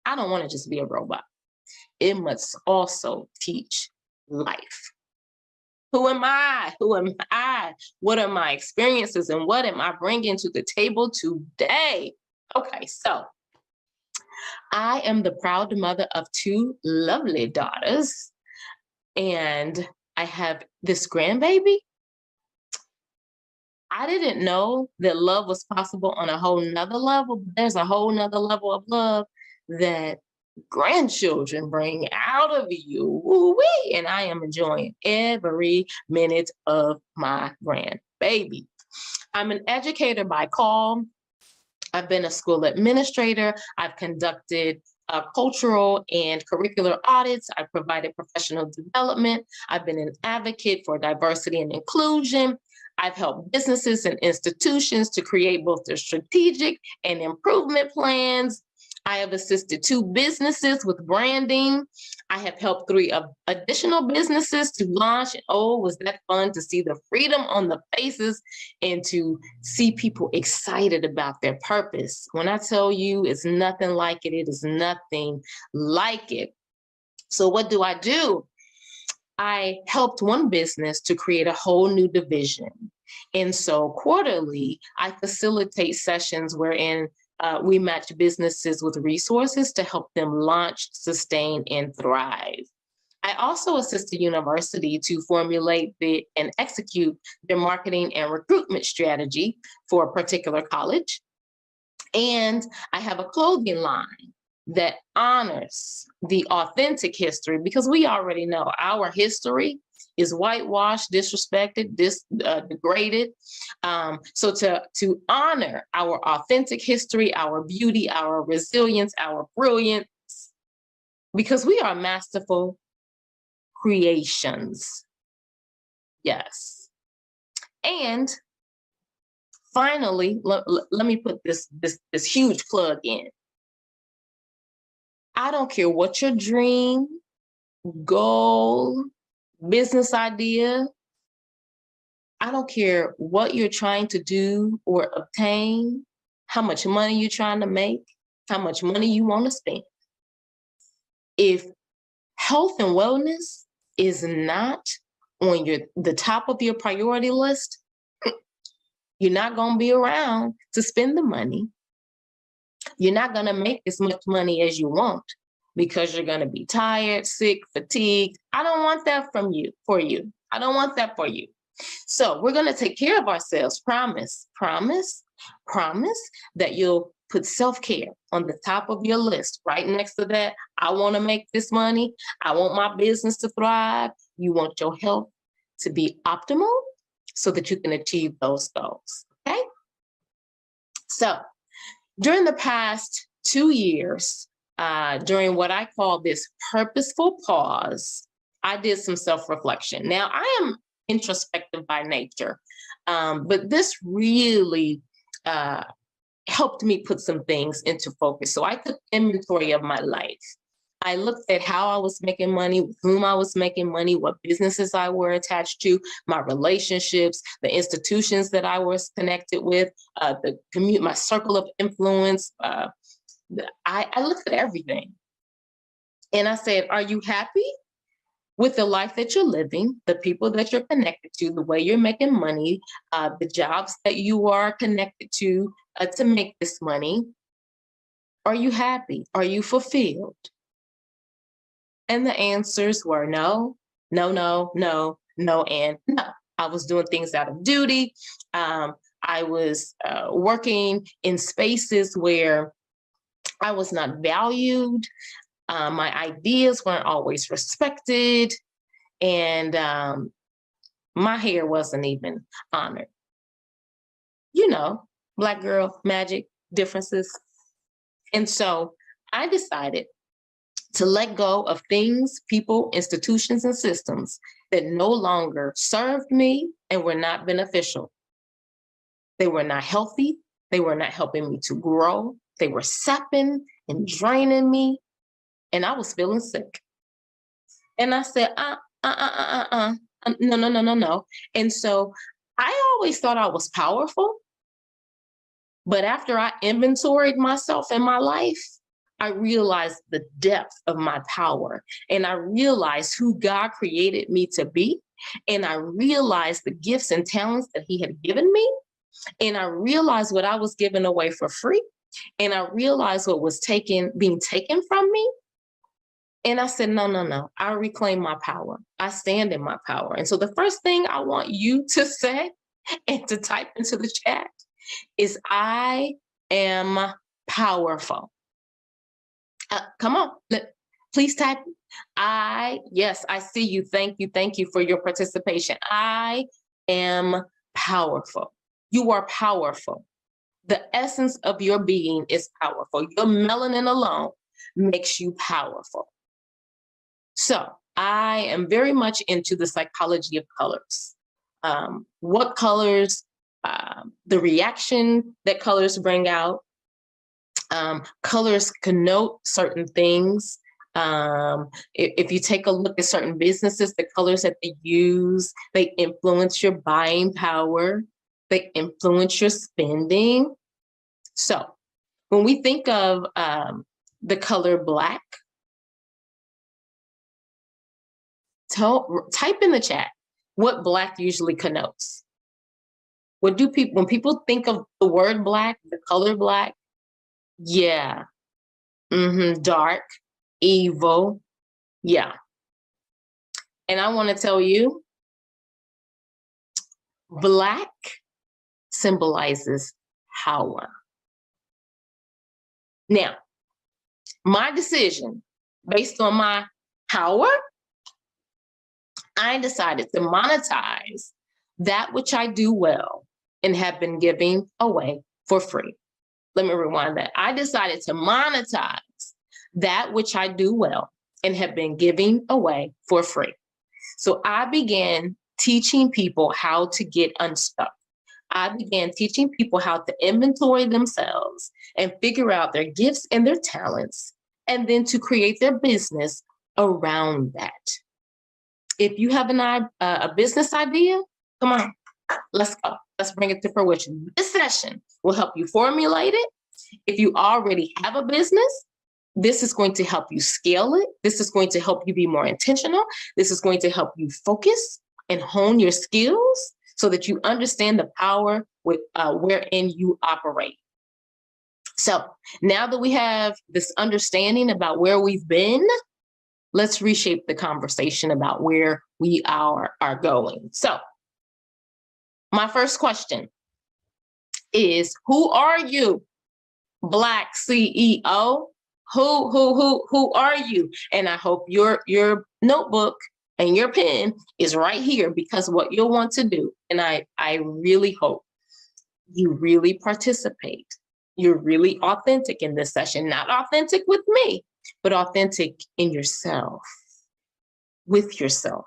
I don't want to just be a robot. It must also teach life. Who am I? Who am I? What are my experiences and what am I bringing to the table today? Okay, so I am the proud mother of 2 lovely daughters, and I have this grandbaby. I didn't know that love was possible on a whole nother level, but there's a whole nother level of love that grandchildren bring out of you. Woo-wee, and I am enjoying every minute of my grandbaby. I'm an educator by call. I've been a school administrator. I've conducted cultural and curricular audits. I've provided professional development. I've been an advocate for diversity and inclusion. I've helped businesses and institutions to create both their strategic and improvement plans. I have assisted 2 businesses with branding. I have helped 3 additional businesses to launch. Oh, was that fun to see the freedom on the faces and to see people excited about their purpose. When I tell you it's nothing like it, it is nothing like it. So what do? I helped one business to create a whole new division. And so quarterly, I facilitate sessions wherein we match businesses with resources to help them launch, sustain, and thrive. I also assist the university to formulate and execute their marketing and recruitment strategy for a particular college. And I have a clothing line that honors the authentic history, because we already know our history is whitewashed, disrespected, degraded. So to honor our authentic history, our beauty, our resilience, our brilliance, because we are masterful creations. Yes. And finally, let me put this huge plug in. I don't care what your dream, goal, business idea, I don't care what you're trying to do or obtain, how much money you're trying to make, how much money you want to spend. If health and wellness is not on the top of your priority list, you're not going to be around to spend the money. You're not going to make as much money as you want because you're going to be tired, sick, fatigued. I don't want that for you. I don't want that for you. So we're going to take care of ourselves. Promise that you'll put self-care on the top of your list. Right next to that, I want to make this money. I want my business to thrive. You want your health to be optimal so that you can achieve those goals. Okay? So during the past 2 years, during what I call this purposeful pause, I did some self-reflection. Now, I am introspective by nature, but this really helped me put some things into focus. So I took inventory of my life. I looked at how I was making money, with whom I was making money, what businesses I were attached to, my relationships, the institutions that I was connected with, my circle of influence. I looked at everything. And I said, are you happy with the life that you're living, the people that you're connected to, the way you're making money, the jobs that you are connected to make this money? Are you happy? Are you fulfilled? And the answers were no, no, no, no, no, and no. I was doing things out of duty. I was working in spaces where I was not valued. My ideas weren't always respected. And my hair wasn't even honored. You know, Black girl magic differences. And so I decided to let go of things, people, institutions, and systems that no longer served me and were not beneficial. They were not healthy. They were not helping me to grow. They were sapping and draining me. And I was feeling sick. And I said, no. And so I always thought I was powerful. But after I inventoried myself and my life, I realized the depth of my power, and I realized who God created me to be. And I realized the gifts and talents that He had given me. And I realized what I was giving away for free. And I realized what was being taken from me. And I said, no, I reclaim my power. I stand in my power. And so the first thing I want you to say and to type into the chat is, I am powerful. Come on, please type. Yes, I see you. Thank you for your participation. I am powerful. You are powerful. The essence of your being is powerful. Your melanin alone makes you powerful. So I am very much into the psychology of colors. What colors, the reaction that colors bring out. Colors connote certain things. If you take a look at certain businesses, the colors that they use, they influence your buying power. They influence your spending. So when we think of the color Black, type in the chat what Black usually connotes. When people think of the word Black, the color Black, Yeah. Dark, evil. Yeah. And I want to tell you, Black symbolizes power. Now, my decision based on my power, I decided to monetize that which I do well and have been giving away for free. Let me rewind that. I decided to monetize that which I do well and have been giving away for free. So I began teaching people how to get unstuck. I began teaching people how to inventory themselves and figure out their gifts and their talents, and then to create their business around that. If you have a business idea, come on, let's go. Let's bring it to fruition. This session will help you formulate it. If you already have a business, this is going to help you scale it. This is going to help you be more intentional. This is going to help you focus and hone your skills so that you understand the power wherein you operate. So now that we have this understanding about where we've been, let's reshape the conversation about where we are going. So my first question is, who are you? Black CEO. Who are you? And I hope your notebook and your pen is right here, because what you'll want to do, and I really hope you really participate. You're really authentic in this session, not authentic with me, but authentic in yourself, with yourself,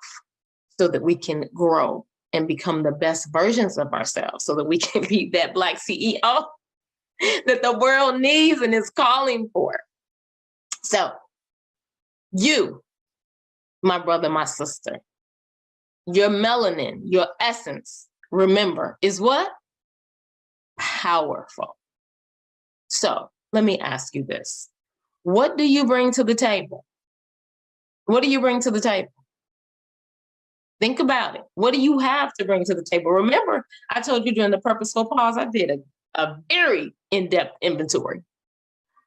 so that we can grow and become the best versions of ourselves, so that we can be that Black CEO that the world needs and is calling for. So you, my brother, my sister, your melanin, your essence, remember, is what? Powerful. So let me ask you this. What do you bring to the table? What do you bring to the table? Think about it. What do you have to bring to the table? Remember, I told you during the purposeful pause, I did a very in-depth inventory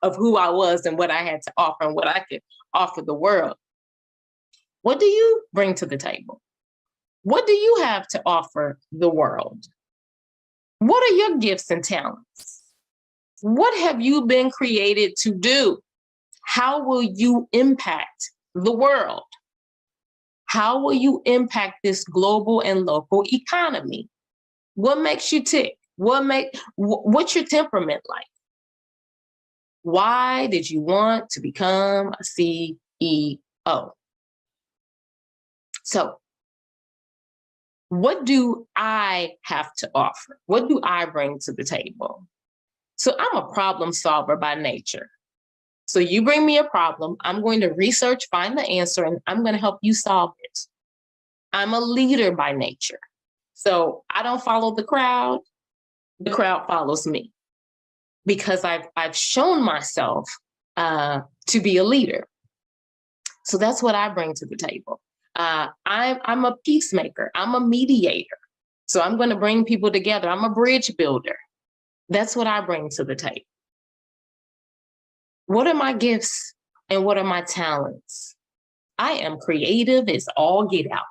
of who I was and what I had to offer and what I could offer the world. What do you bring to the table? What do you have to offer the world? What are your gifts and talents? What have you been created to do? How will you impact the world? How will you impact this global and local economy? What makes you tick? What's your temperament like? Why did you want to become a CEO? So, what do I have to offer? What do I bring to the table? So I'm a problem solver by nature. So you bring me a problem, I'm going to research, find the answer, and I'm going to help you solve it. I'm a leader by nature. So I don't follow the crowd follows me, because I've shown myself to be a leader. So that's what I bring to the table. I'm a peacemaker. I'm a mediator. So I'm going to bring people together. I'm a bridge builder. That's what I bring to the table. What are my gifts and what are my talents? I am creative as all get out.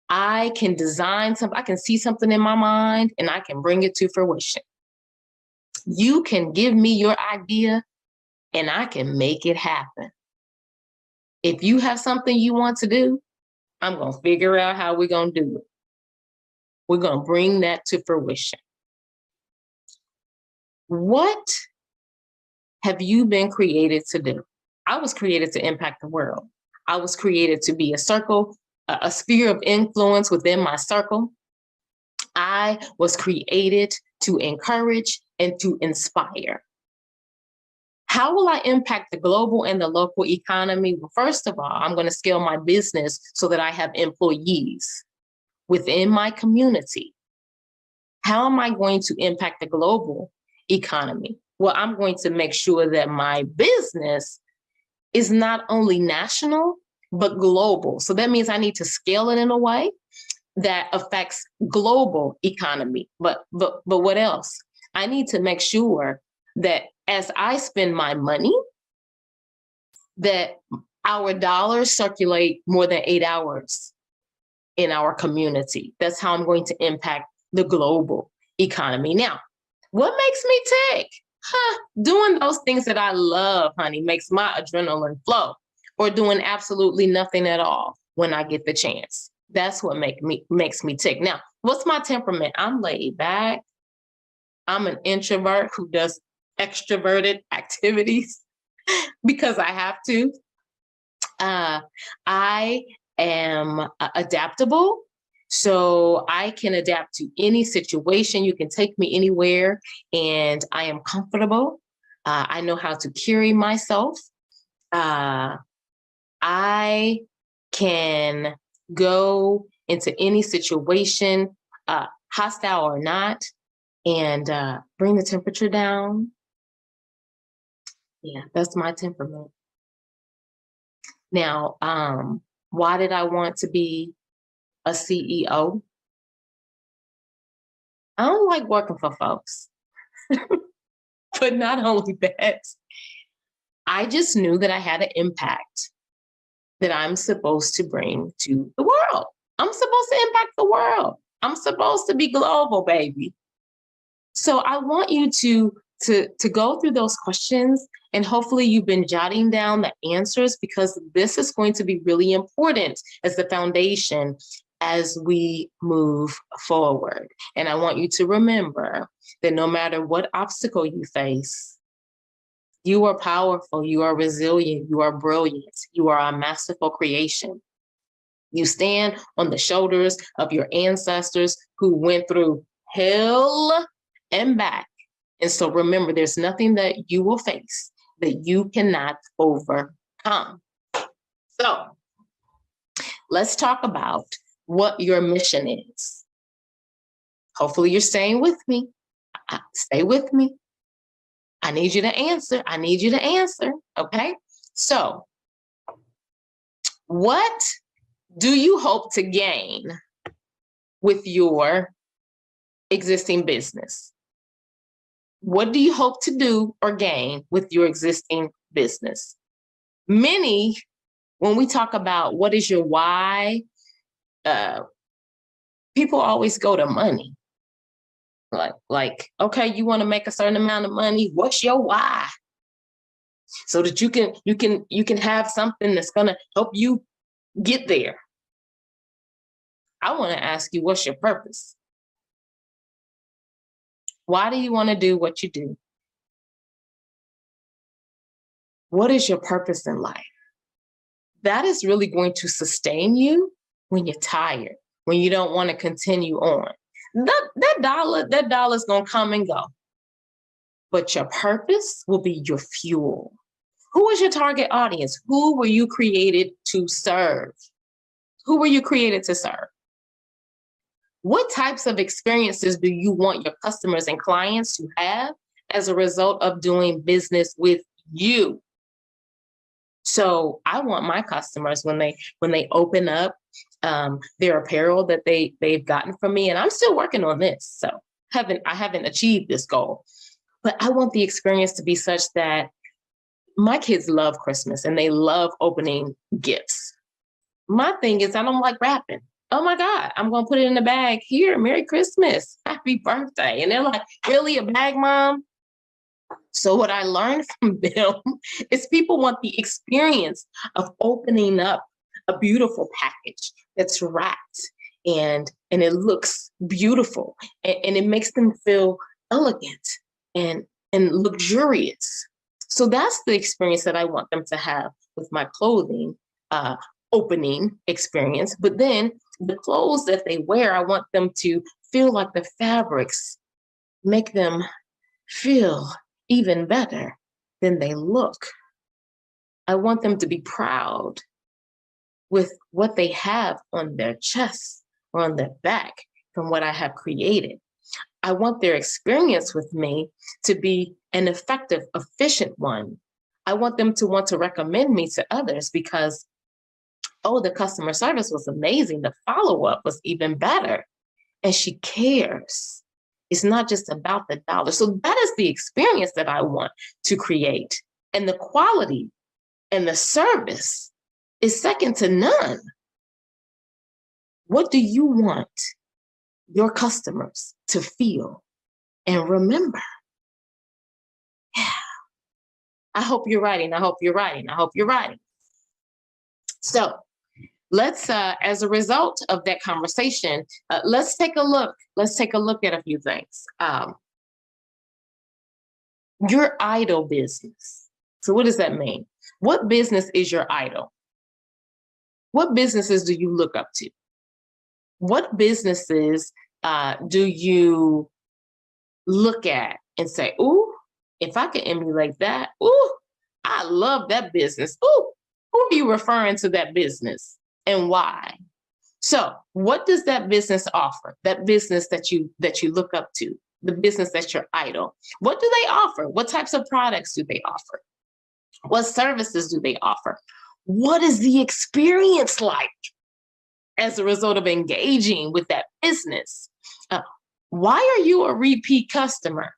I can design something. I can see something in my mind and I can bring it to fruition. You can give me your idea and I can make it happen. If you have something you want to do, I'm going to figure out how we're going to do it. We're going to bring that to fruition. What have you been created to do? I was created to impact the world. I was created to be a sphere of influence within my circle. I was created to encourage and to inspire. How will I impact the global and the local economy? Well, first of all, I'm going to scale my business so that I have employees within my community. How am I going to impact the global economy? Well, I'm going to make sure that my business is not only national, but global. So that means I need to scale it in a way that affects global economy. But what else? I need to make sure that as I spend my money, that our dollars circulate more than 8 hours in our community. That's how I'm going to impact the global economy. Now, what makes me tick? Doing those things that I love, honey, makes my adrenaline flow, or doing absolutely nothing at all when I get the chance. That's what makes me tick. Now, what's my temperament? I'm laid back. I'm an introvert who does extroverted activities because I have to. I am adaptable, so I can adapt to any situation. You can take me anywhere, and I am comfortable. I know how to carry myself. I can go into any situation, hostile or not, and bring the temperature down. Yeah, that's my temperament. Now, why did I want to be a CEO? I don't like working for folks. But not only that, I just knew that I had an impact that I'm supposed to bring to the world. I'm supposed to impact the world. I'm supposed to be global, baby. So I want you to go through those questions, and hopefully you've been jotting down the answers, because this is going to be really important as the foundation as we move forward. And I want you to remember that no matter what obstacle you face, you are powerful, you are resilient, you are brilliant, you are a masterful creation. You stand on the shoulders of your ancestors who went through hell and back. And so remember, there's nothing that you will face that you cannot overcome. So let's talk about what your mission is. Hopefully you're staying with me. Stay with me. I need you to answer. I need you to answer. Okay. So what do you hope to gain with your existing business? What do you hope to do or gain with your existing business? Many, when we talk about what is your why, people always go to money. Like, okay, you want to make a certain amount of money. What's your why? So that you can have something that's going to help you get there. I want to ask you, what's your purpose? Why do you want to do what you do? What is your purpose in life? That is really going to sustain you when you're tired, when you don't want to continue on. That dollar's going to come and go. But your purpose will be your fuel. Who is your target audience? Who were you created to serve? Who were you created to serve? What types of experiences do you want your customers and clients to have as a result of doing business with you? So I want my customers, when they open up their apparel that they've gotten from me, and I'm still working on this, so I haven't achieved this goal, but I want the experience to be such that my kids love Christmas and they love opening gifts. My thing is, I don't like wrapping. Oh my God, I'm going to put it in a bag. Here, Merry Christmas, Happy Birthday. And they're like, really, a bag, Mom? So what I learned from them is people want the experience of opening up a beautiful package that's wrapped and it looks beautiful and it makes them feel elegant and luxurious. So that's the experience that I want them to have with my clothing opening experience. But then the clothes that they wear, I want them to feel like the fabrics make them feel even better than they look. I want them to be proud with what they have on their chest or on their back from what I have created. I want their experience with me to be an effective, efficient one. I want them to want to recommend me to others because, oh, the customer service was amazing. The follow-up was even better. And she cares. It's not just about the dollar. So that is is the experience that I want to create? And the quality and the service is second to none. What do you want your customers to feel and remember? Yeah. I hope you're writing. I hope you're writing. I hope you're writing. So let's, as a result of that conversation, let's take a look. Let's take a look at a few things. Your idol business. So what does that mean? What business is your idol? What businesses do you look up to? What businesses do you look at and say, ooh, if I could emulate that, ooh, I love that business. Ooh, who are you referring to that business and why? So what does that business offer? That business that you look up to, the business that's your idol. What do they offer? What types of products do they offer? What services do they offer? What is the experience like as a result of engaging with that business? Why are you a repeat customer?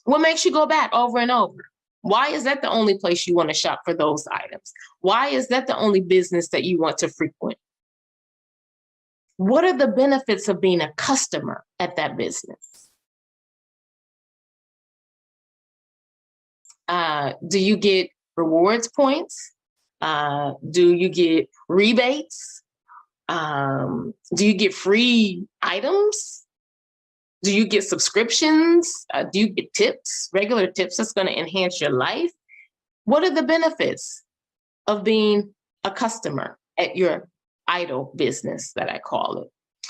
What makes you go back over and over? Why is that the only place you want to shop for those items? Why is that the only business that you want to frequent? What are the benefits of being a customer at that business? Do you get rewards points? Do you get rebates? Do you get free items? Do you get subscriptions? Do you get tips, regular tips that's going to enhance your life? What are the benefits of being a customer at your idol business, that I call it?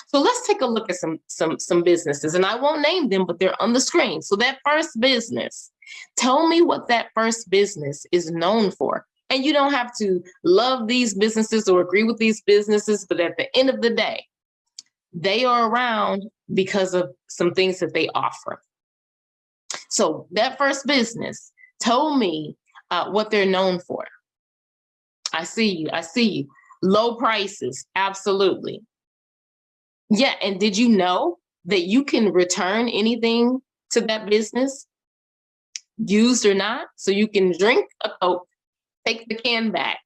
So let's take a look at some businesses, and I won't name them, but they're on the screen. So that first business, tell me what that first business is known for. And you don't have to love these businesses or agree with these businesses, but at the end of the day, they are around because of some things that they offer. So that first business, tell me what they're known for. I see you. I see you. Low prices. Absolutely. Yeah. And did you know that you can return anything to that business, used or not? So you can drink a Coke, take the can back,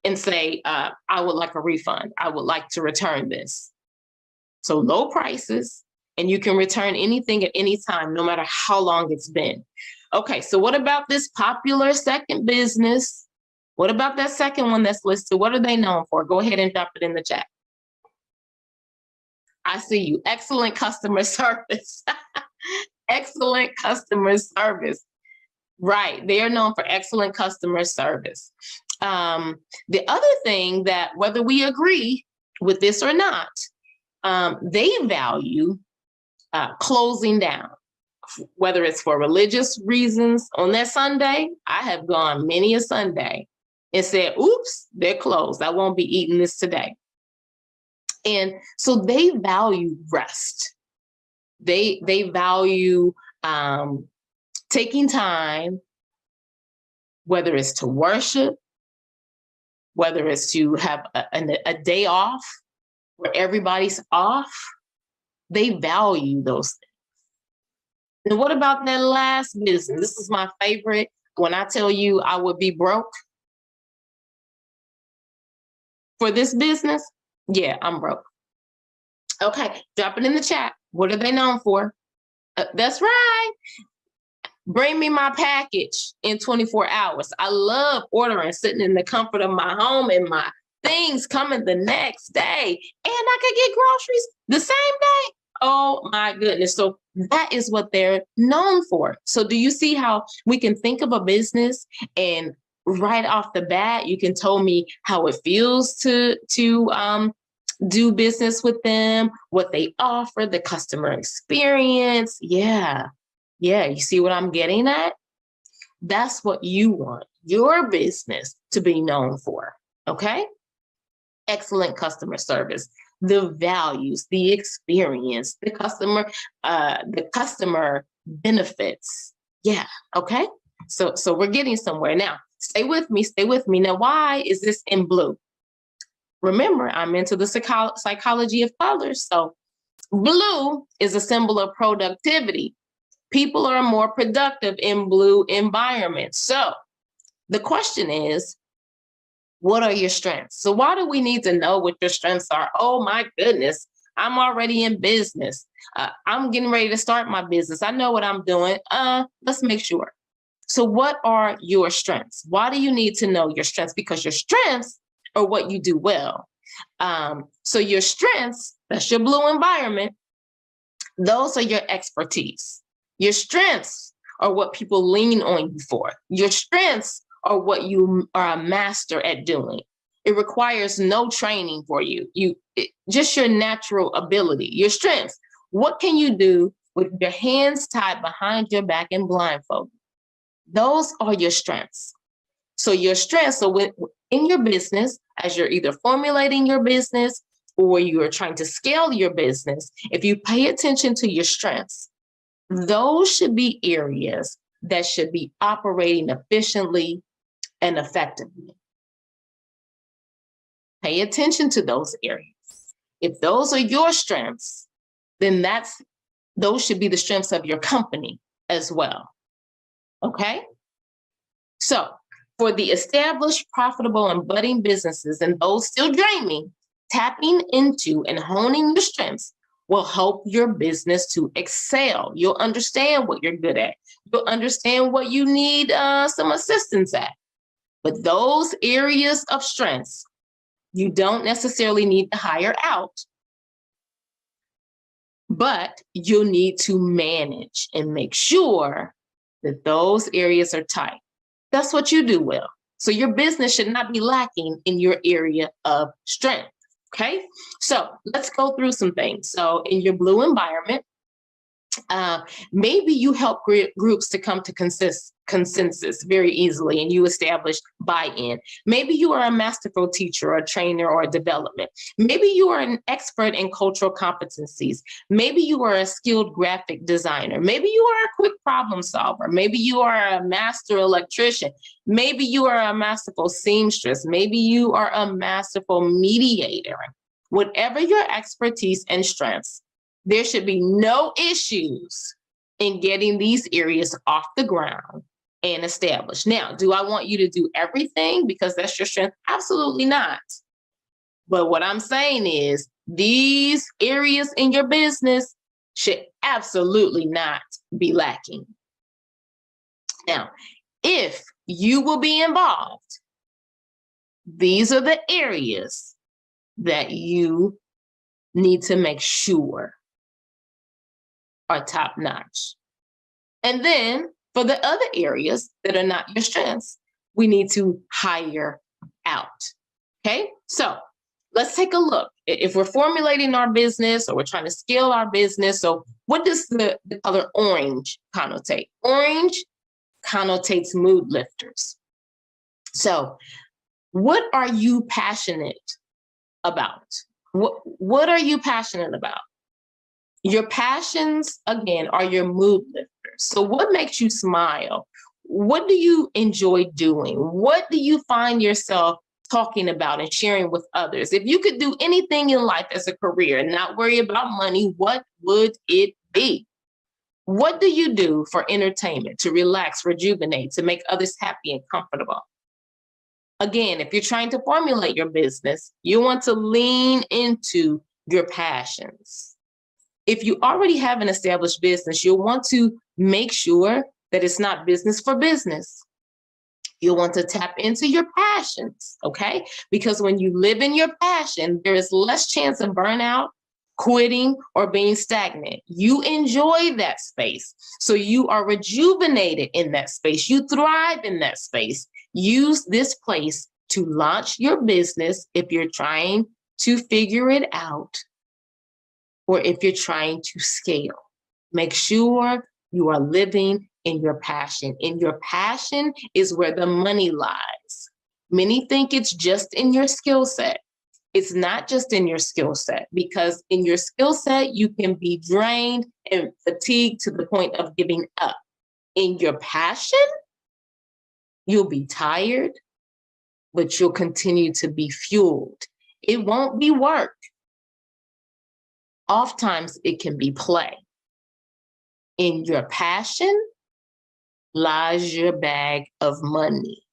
and say, I would like a refund. I would like to return this. So low prices, and you can return anything at any time, no matter how long it's been. Okay, so what about this popular second business? What about that second one that's listed? What are they known for? Go ahead and drop it in the chat. I see you. Excellent customer service. Excellent customer service. Right, they are known for excellent customer service. The other thing that, whether we agree with this or not, they value closing down, whether it's for religious reasons. On that Sunday, I have gone many a Sunday and said, oops, they're closed. I won't be eating this today. And so they value rest. They value taking time, whether it's to worship, whether it's to have a day off where everybody's off. They value those things. And what about that last business? This is my favorite. When I tell you I would be broke for this business, yeah, I'm broke. Okay, drop it in the chat. What are they known for? That's right. Bring me my package in 24 hours. I love ordering, sitting in the comfort of my home and my things coming the next day. And I could get groceries the same day. Oh my goodness. So that is what they're known for. So do you see how we can think of a business and right off the bat, you can tell me how it feels to do business with them, what they offer, the customer experience. Yeah. Yeah, you see what I'm getting at? That's what you want your business to be known for, okay? Excellent customer service, the values, the experience, the customer benefits. Yeah, okay? So we're getting somewhere. Now, stay with me. Now, why is this in blue? Remember, I'm into the psychology of colors. So blue is a symbol of productivity. People are more productive in blue environments. So the question is, what are your strengths? So why do we need to know what your strengths are? Oh my goodness, I'm already in business. I'm getting ready to start my business. I know what I'm doing. Let's make sure. So what are your strengths? Why do you need to know your strengths? Because your strengths are what you do well. So your strengths, that's your blue environment, those are your expertise. Your strengths are what people lean on you for. Your strengths are what you are a master at doing. It requires no training for you. Just your natural ability, your strengths. What can you do with your hands tied behind your back and blindfolded? Those are your strengths. So your strengths, so in your business, as you're either formulating your business or you're trying to scale your business, if you pay attention to your strengths, those should be areas that should be operating efficiently and effectively. Pay attention to those areas. If those are your strengths, then those should be the strengths of your company as well. Okay? So for the established, profitable, and budding businesses and those still dreaming, tapping into and honing your strengths will help your business to excel. You'll understand what you're good at. You'll understand what you need some assistance at. But those areas of strengths, you don't necessarily need to hire out, but you'll need to manage and make sure that those areas are tight. That's what you do well. So your business should not be lacking in your area of strength. Okay, so let's go through some things. So in your blue environment, maybe you help groups to come to consensus very easily and you establish buy-in. Maybe you are a masterful teacher or a trainer or a development. Maybe you are an expert in cultural competencies. Maybe you are a skilled graphic designer. Maybe you are a quick problem solver. Maybe you are a master electrician. Maybe you are a masterful seamstress. Maybe you are a masterful mediator. Whatever your expertise and strengths, there should be no issues in getting these areas off the ground and established. Now, do I want you to do everything because that's your strength? Absolutely not. But what I'm saying is these areas in your business should absolutely not be lacking. Now, if you will be involved, these are the areas that you need to make sure are top notch. And then for the other areas that are not your strengths, we need to hire out. Okay, so let's take a look. If we're formulating our business or we're trying to scale our business, so what does the color orange connotate? Orange connotates mood lifters. So what are you passionate about? What are you passionate about? Your passions, again, are your mood lifters. So what makes you smile? What do you enjoy doing? What do you find yourself talking about and sharing with others? If you could do anything in life as a career and not worry about money, what would it be? What do you do for entertainment, to relax, rejuvenate, to make others happy and comfortable? Again, if you're trying to formulate your business, you want to lean into your passions. If you already have an established business, you'll want to make sure that it's not business for business. You'll want to tap into your passions, okay? Because when you live in your passion, there is less chance of burnout, quitting, or being stagnant. You enjoy that space. So you are rejuvenated in that space. You thrive in that space. Use this place to launch your business if you're trying to figure it out, or if you're trying to scale. Make sure you are living in your passion. In your passion is where the money lies. Many think it's just in your skill set. It's not just in your skill set, because in your skill set, you can be drained and fatigued to the point of giving up. In your passion, you'll be tired, but you'll continue to be fueled. It won't be work. Oftentimes it can be play. In your passion lies your bag of money.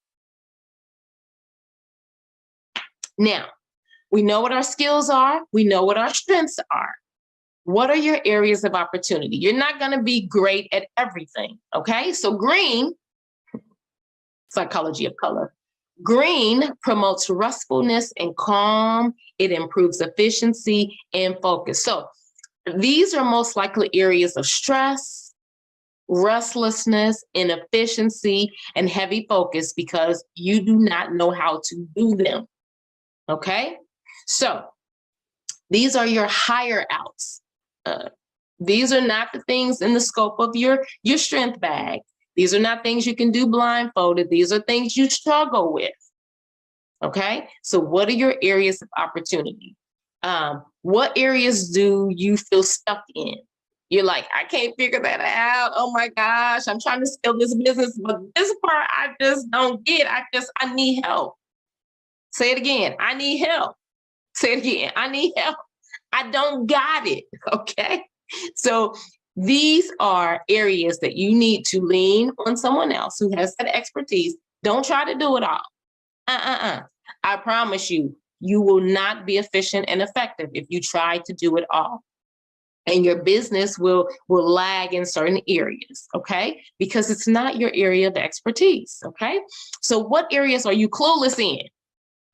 Now, we know what our skills are. We know what our strengths are. What are your areas of opportunity? You're not going to be great at everything, okay? So green, psychology of color. Green promotes restfulness and calm. It improves efficiency and focus. So these are most likely areas of stress, restlessness, inefficiency, and heavy focus because you do not know how to do them, okay? So these are your higher outs. These are not the things in the scope of your strength bag. These are not things you can do blindfolded. These are things you struggle with. Okay, so what are your areas of opportunity? What areas do you feel stuck in? You're like, I can't figure that out. Oh my gosh, I'm trying to scale this business, but this part I just don't get. I need help. Say it again. I need help. Say it again. I need help. I don't got it, okay? So these are areas that you need to lean on someone else who has that expertise. Don't try to do it all. I promise you, you will not be efficient and effective if you try to do it all. And your business will lag in certain areas, okay? Because it's not your area of expertise, okay? So what areas are you clueless in?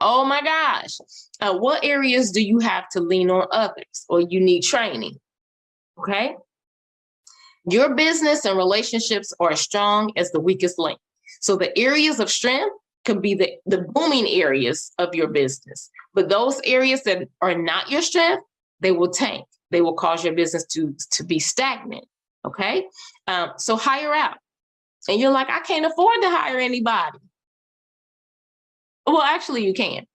Oh my gosh. What areas do you have to lean on others or you need training? Okay. Your business and relationships are as strong as the weakest link. So the areas of strength can be the booming areas of your business. But those areas that are not your strength, they will tank. They will cause your business to be stagnant. Okay. So hire out. And you're like, I can't afford to hire anybody. Well, actually, you can.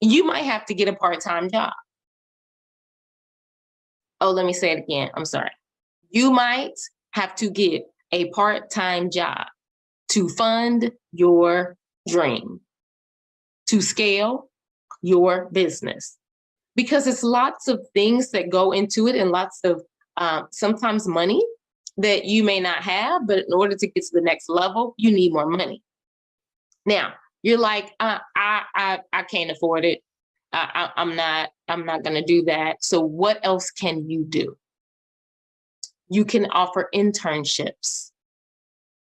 You might have to get a part-time job. Oh, let me say it again. I'm sorry. You might have to get a part-time job to fund your dream, to scale your business, because it's lots of things that go into it and lots of sometimes money that you may not have, but in order to get to the next level, you need more money. Now, you're like, I can't afford it. I'm not going to do that. So what else can you do? You can offer internships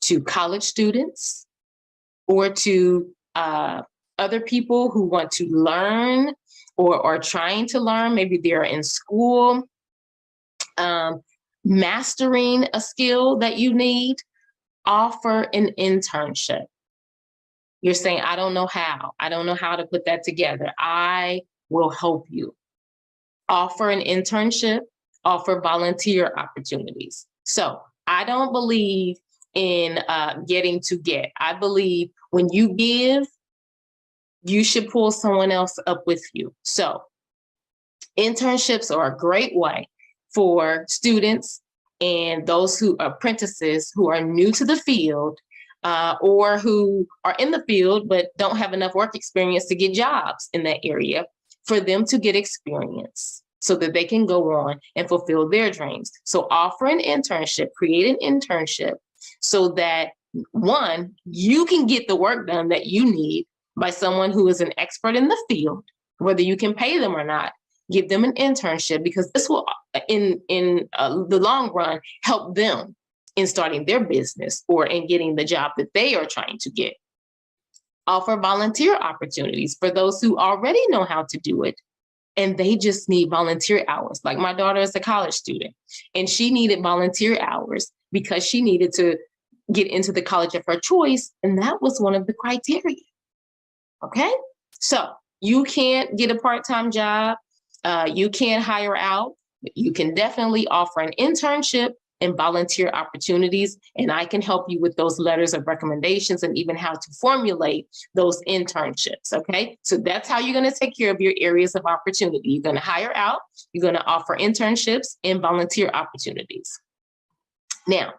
to college students or to other people who want to learn or are trying to learn. Maybe they're in school, mastering a skill that you need. Offer an internship. You're saying, I don't know how. I don't know how to put that together. I will help you. Offer an internship, offer volunteer opportunities. So I don't believe in getting to get. I believe when you give, you should pull someone else up with you. So internships are a great way for students and those who are apprentices who are new to the field or who are in the field but don't have enough work experience to get jobs in that area, for them to get experience so that they can go on and fulfill their dreams. So offer an internship, create an internship so that, one, you can get the work done that you need by someone who is an expert in the field, whether you can pay them or not. Give them an internship, because this will, in the long run, help them in starting their business or in getting the job that they are trying to get. Offer volunteer opportunities for those who already know how to do it, and they just need volunteer hours. Like my daughter is a college student, and she needed volunteer hours because she needed to get into the college of her choice, and that was one of the criteria. Okay, so you can't get a part-time job. You can't hire out. You can definitely offer an internship and volunteer opportunities, and I can help you with those letters of recommendations and even how to formulate those internships, okay? So that's how you're gonna take care of your areas of opportunity. You're gonna hire out, you're gonna offer internships and volunteer opportunities. Now,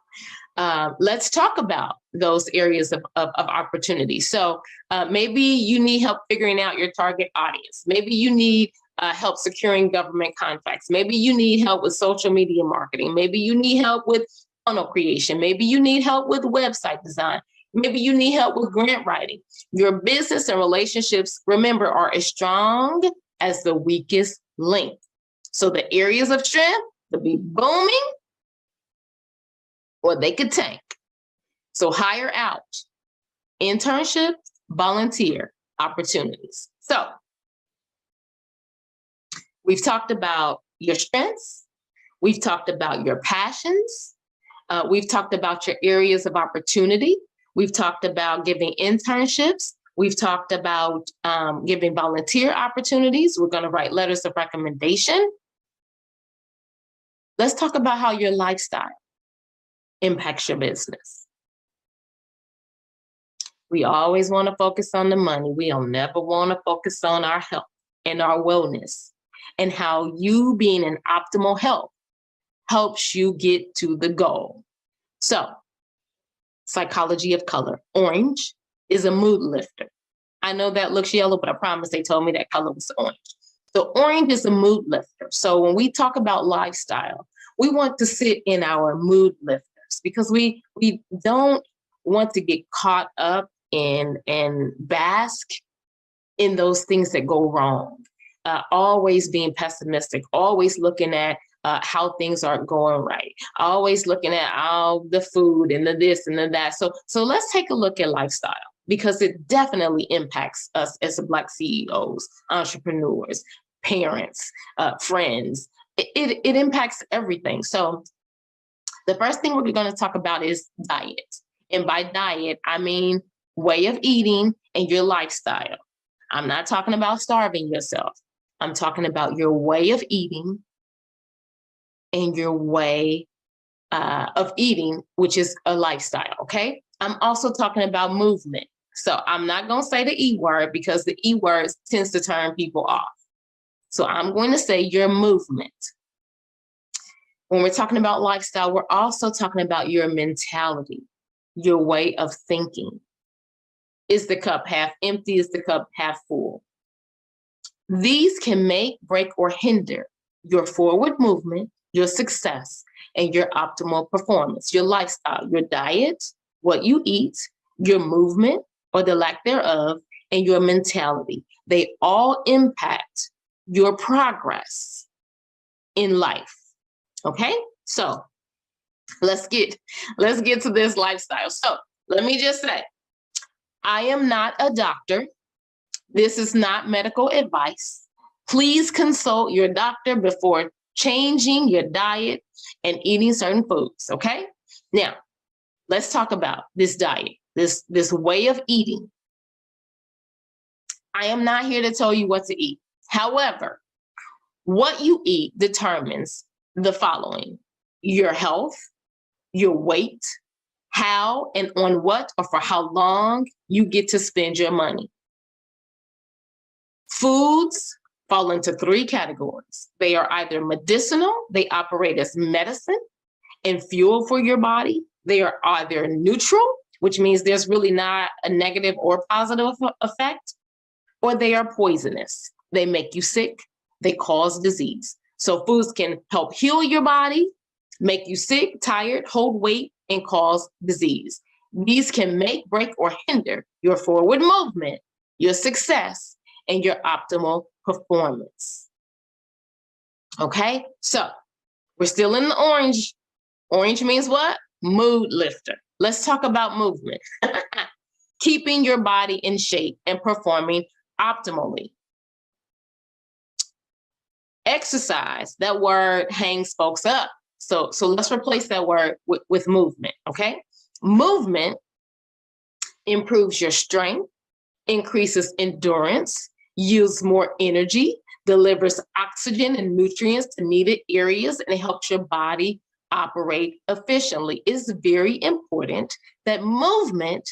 let's talk about those areas of opportunity. So maybe you need help figuring out your target audience. Maybe you need help securing government contracts. Maybe you need help with social media marketing. Maybe you need help with funnel creation. Maybe you need help with website design. Maybe you need help with grant writing. Your business and relationships, remember, are as strong as the weakest link. So the areas of strength could be booming or they could tank. So hire out, internship, volunteer opportunities. So we've talked about your strengths. We've talked about your passions. We've talked about your areas of opportunity. We've talked about giving internships. We've talked about giving volunteer opportunities. We're going to write letters of recommendation. Let's talk about how your lifestyle impacts your business. We always want to focus on the money. We'll never want to focus on our health and our wellness, and how you being in optimal health helps you get to the goal. So, psychology of color. Orange is a mood lifter. I know that looks yellow, but I promise they told me that color was orange. So orange is a mood lifter. So when we talk about lifestyle, we want to sit in our mood lifters because we don't want to get caught up in and bask in those things that go wrong. Always being pessimistic, always looking at how things aren't going right, always looking at all the food and the this and the that. So let's take a look at lifestyle, because it definitely impacts us as Black CEOs, entrepreneurs, parents, friends. It impacts everything. So the first thing we're going to talk about is diet. And by diet, I mean way of eating and your lifestyle. I'm not talking about starving yourself. I'm talking about your way of eating and your way of eating, which is a lifestyle, okay? I'm also talking about movement. So I'm not going to say the E word because the E word tends to turn people off. So I'm going to say your movement. When we're talking about lifestyle, we're also talking about your mentality, your way of thinking. Is the cup half empty? Is the cup half full? These can make, break, or hinder your forward movement, your success, and your optimal performance. Your lifestyle, your diet, what you eat, your movement or the lack thereof, and your mentality. They all impact your progress in life. Okay? So let's get to this lifestyle. So let me just say, I am not a doctor. This is not medical advice. Please consult your doctor before changing your diet and eating certain foods, okay? Now, let's talk about this diet, this way of eating. I am not here to tell you what to eat. However, what you eat determines the following: your health, your weight, how and on what or for how long you get to spend your money. Foods fall into three categories. They are either medicinal, they operate as medicine and fuel for your body. They are either neutral, which means there's really not a negative or positive effect, or they are poisonous. They make you sick, they cause disease. So foods can help heal your body, make you sick, tired, hold weight, and cause disease. These can make, break, or hinder your forward movement, your success, and your optimal performance. Okay, so we're still in the orange. Orange means what? Mood lifter. Let's talk about movement. Keeping your body in shape and performing optimally. Exercise, that word hangs folks up. So let's replace that word with movement, okay? Movement improves your strength, increases endurance, yields more energy, delivers oxygen and nutrients to needed areas, and it helps your body operate efficiently. It's very important that movement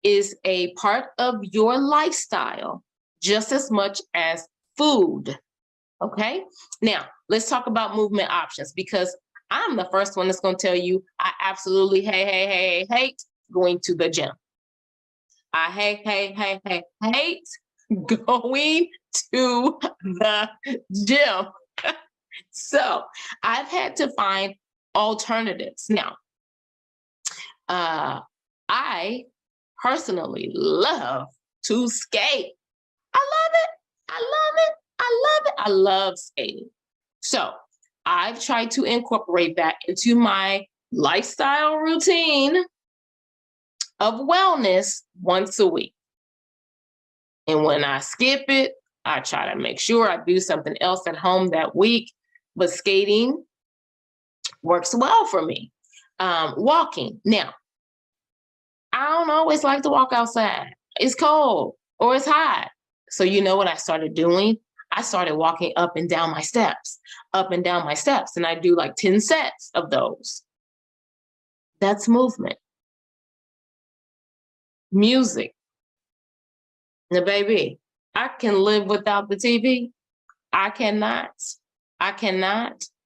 is a part of your lifestyle just as much as food, okay? Now, let's talk about movement options, because I'm the first one that's going to tell you I absolutely hate going to the gym. I hate going to the gym. So I've had to find alternatives. Now, I personally love to skate. I love it. I love it. I love it. I love skating. So I've tried to incorporate that into my lifestyle routine of wellness once a week. And when I skip it, I try to make sure I do something else at home that week. But skating works well for me. Walking. Now, I don't always like to walk outside. It's cold or it's hot. So you know what I started doing? I started walking up and down my steps, up and down my steps. And I do like 10 sets of those. That's movement. Music. Now, baby, I can live without the TV. I cannot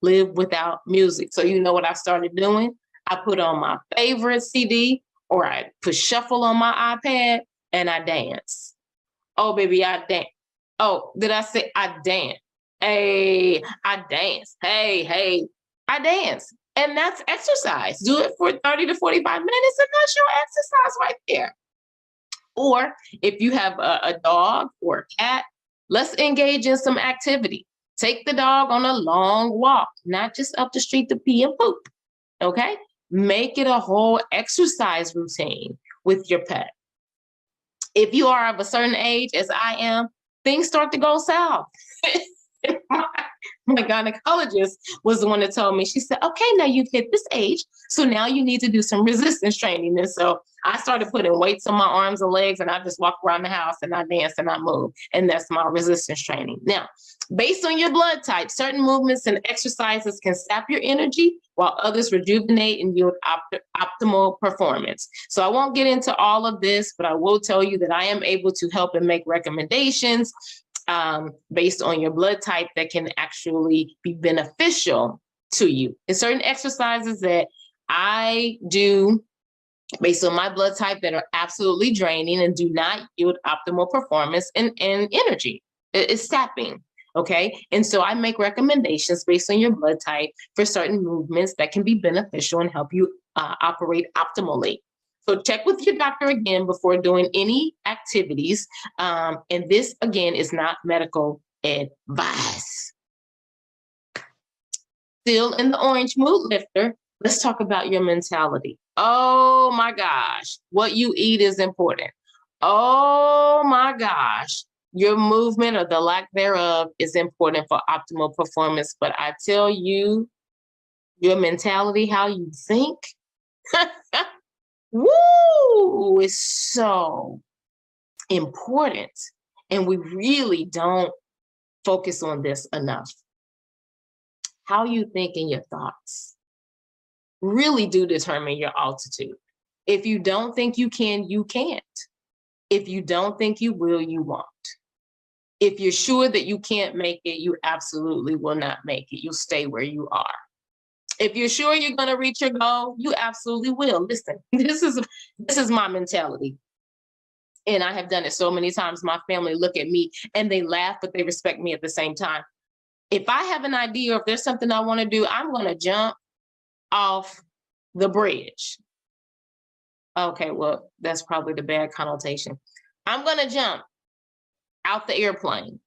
live without music. So you know what I started doing? I put on my favorite CD or I put shuffle on my iPad and I dance. Oh, baby, I dance. Oh, did I say I dance? Hey, I dance. Hey, I dance. And that's exercise. Do it for 30 to 45 minutes and that's your exercise right there. Or if you have a dog or a cat, let's engage in some activity. Take the dog on a long walk, not just up the street to pee and poop, okay? Make it a whole exercise routine with your pet. If you are of a certain age, as I am, things start to go south. My gynecologist was the one that told me, she said, okay, now you've hit this age, so now you need to do some resistance training. And so I started putting weights on my arms and legs, and I just walk around the house and I dance and I move. And that's my resistance training. Now, based on your blood type, certain movements and exercises can sap your energy while others rejuvenate and yield optimal performance. So I won't get into all of this, but I will tell you that I am able to help and make recommendations based on your blood type that can actually be beneficial to you. And certain exercises that I do based on my blood type that are absolutely draining and do not yield optimal performance and energy. It's sapping. Okay. And so I make recommendations based on your blood type for certain movements that can be beneficial and help you operate optimally. So check with your doctor again before doing any activities. And this, again, is not medical advice. Still in the orange mood lifter, let's talk about your mentality. Oh my gosh, what you eat is important. Oh my gosh, your movement or the lack thereof is important for optimal performance. But I tell you, your mentality, how you think, woo, is so important. And we really don't focus on this enough. How you think and your thoughts really do determine your altitude. If you don't think you can, you can't. If you don't think you will, you won't. If you're sure that you can't make it, you absolutely will not make it. You'll stay where you are. If you're sure you're going to reach your goal, you absolutely will. Listen, this is my mentality. And I have done it so many times. My family look at me and they laugh, but they respect me at the same time. If I have an idea or if there's something I want to do, I'm going to jump off the bridge. Okay, well, that's probably the bad connotation. I'm going to jump out the airplane.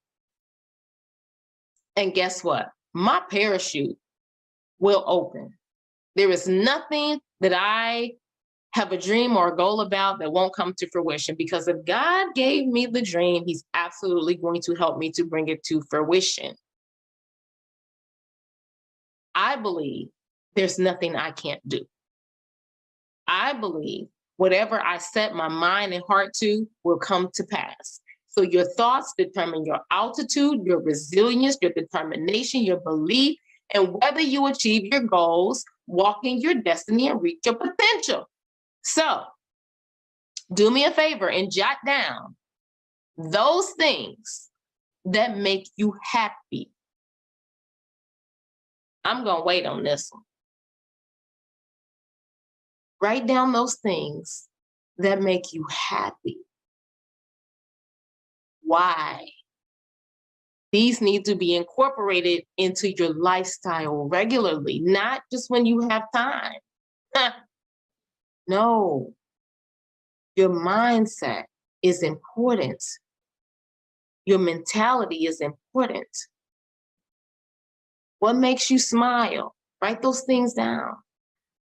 And guess what? My parachute will open. There is nothing that I have a dream or a goal about that won't come to fruition, because if God gave me the dream, he's absolutely going to help me to bring it to fruition. I believe there's nothing I can't do. I believe whatever I set my mind and heart to will come to pass. So your thoughts determine your altitude, your resilience, your determination, your belief, and whether you achieve your goals, walk in your destiny, and reach your potential. So do me a favor and jot down those things that make you happy. I'm going to wait on this one. Write down those things that make you happy. Why? These need to be incorporated into your lifestyle regularly, not just when you have time. No, your mindset is important. Your mentality is important. What makes you smile? Write those things down.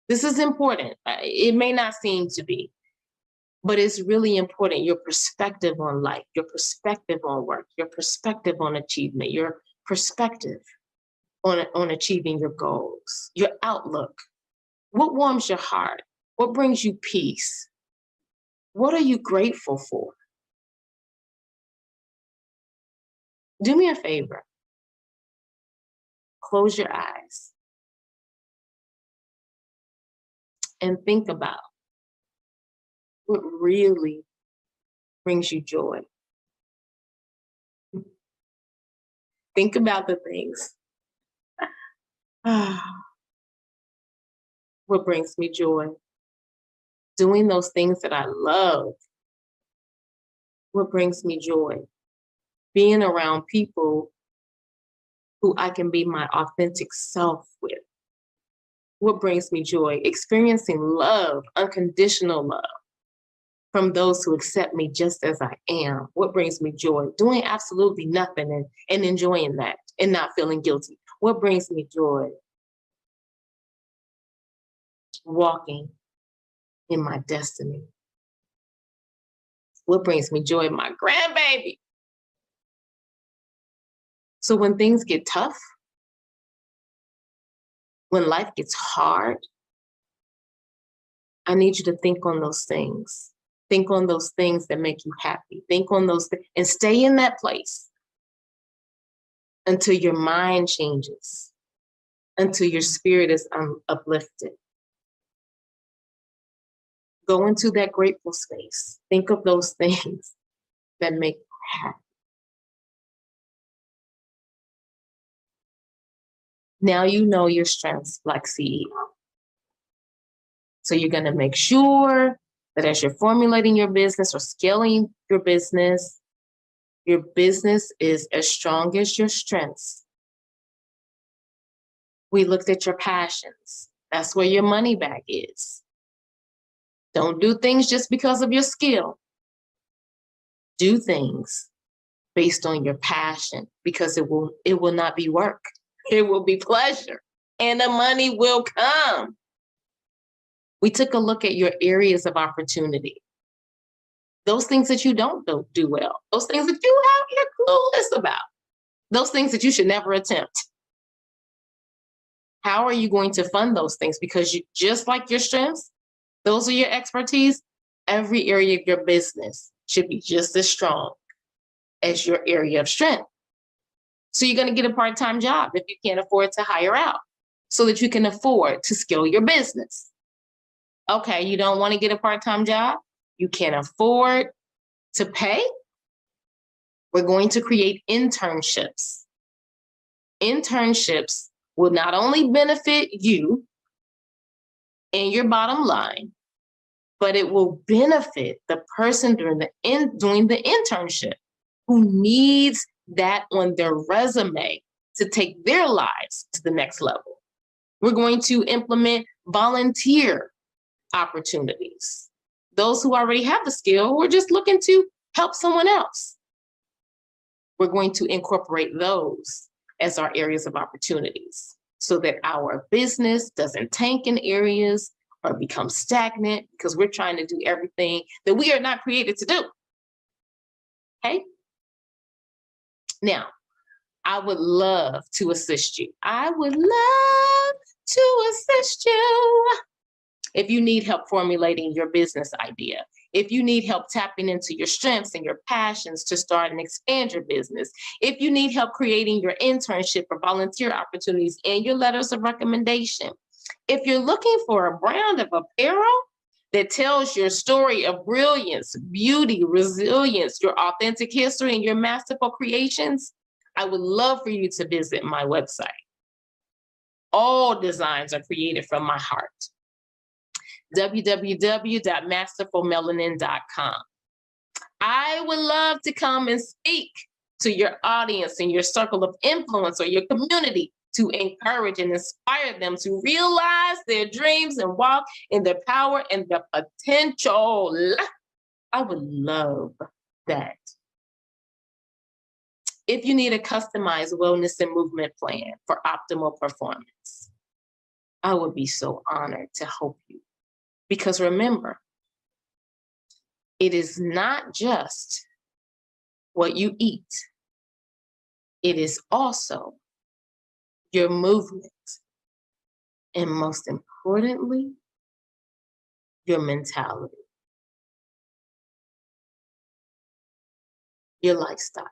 This is important. It may not seem to be, but it's really important. Your perspective on life, your perspective on work, your perspective on achievement, your perspective on achieving your goals, your outlook. What warms your heart? What brings you peace? What are you grateful for? Do me a favor. Close your eyes and think about what really brings you joy. Think about the things. What brings me joy? Doing those things that I love. What brings me joy? Being around people who I can be my authentic self with. What brings me joy? Experiencing love, unconditional love from those who accept me just as I am. What brings me joy? Doing absolutely nothing and enjoying that and not feeling guilty. What brings me joy? Walking in my destiny. What brings me joy? My grandbaby. So when things get tough, when life gets hard, I need you to think on those things. Think on those things that make you happy. Think on those things and stay in that place until your mind changes, until your spirit is uplifted. Go into that grateful space. Think of those things that make you happy. Now you know your strengths, BlackCEO. So you're going to make sure that as you're formulating your business or scaling your business is as strong as your strengths. We looked at your passions. That's where your money bag is. Don't do things just because of your skill. Do things based on your passion, because it will not be work. It will be pleasure, and the money will come. We took a look at your areas of opportunity. Those things that you don't do well, those things that you're clueless about, those things that you should never attempt. How are you going to fund those things? Because you, just like your strengths, those are your expertise. Every area of your business should be just as strong as your area of strength. So you're going to get a part-time job if you can't afford to hire out, so that you can afford to scale your business. Okay, you don't want to get a part-time job? You can't afford to pay? We're going to create internships. Internships will not only benefit you and your bottom line, but it will benefit the person doing the internship who needs that on their resume to take their lives to the next level. We're going to implement volunteer opportunities. Those who already have the skill, we're just looking to help someone else. We're going to incorporate those as our areas of opportunities so that our business doesn't tank in areas or become stagnant, because we're trying to do everything that we are not created to do. Okay? Now, I would love to assist you. I would love to assist you. If you need help formulating your business idea, if you need help tapping into your strengths and your passions to start and expand your business, if you need help creating your internship or volunteer opportunities and your letters of recommendation, if you're looking for a brand of apparel that tells your story of brilliance, beauty, resilience, your authentic history, and your masterful creations, I would love for you to visit my website. All designs are created from my heart. www.masterfulmelanin.com. I would love to come and speak to your audience and your circle of influence or your community to encourage and inspire them to realize their dreams and walk in their power and their potential. I would love that. If you need a customized wellness and movement plan for optimal performance, I would be so honored to help you. Because remember, it is not just what you eat, it is also your movement, and most importantly, your mentality, your lifestyle.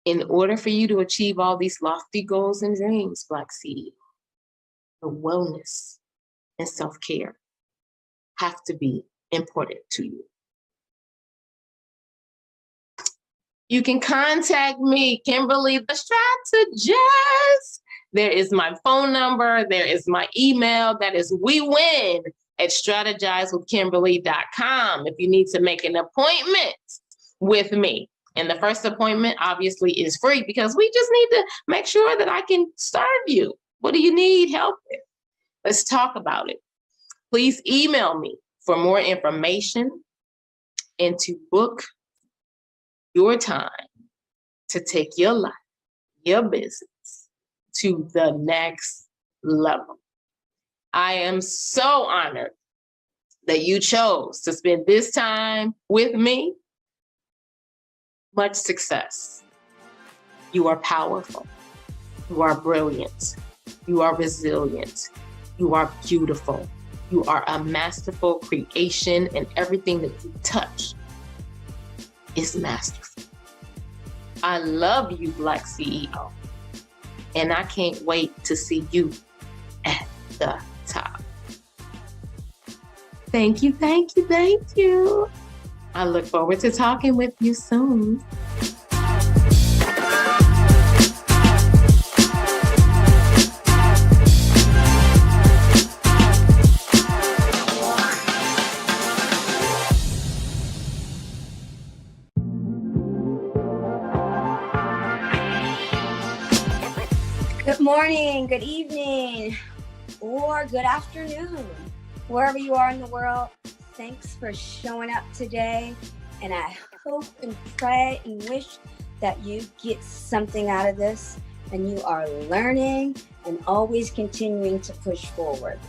In order for you to achieve all these lofty goals and dreams, BlackCEO, the wellness and self-care have to be important to you. You can contact me, Kimberly the Strategist. There is my phone number. There is my email. That is wewin@strategizewithkimberly.com if you need to make an appointment with me. And the first appointment obviously is free because we just need to make sure that I can serve you. What do you need help with? Let's talk about it. Please email me for more information and to book your time to take your life, your business to the next level. I am so honored that you chose to spend this time with me. Much success. You are powerful. You are brilliant. You are resilient. You are beautiful. You are a masterful creation, and everything that you touch is masterful. I love you, BlackCEO, and I can't wait to see you at the top. Thank you, thank you, thank you. I look forward to talking with you soon. Good morning, good evening, or good afternoon, wherever you are in the world. Thanks for showing up today, and I hope and pray and wish that you get something out of this and you are learning and always continuing to push forward.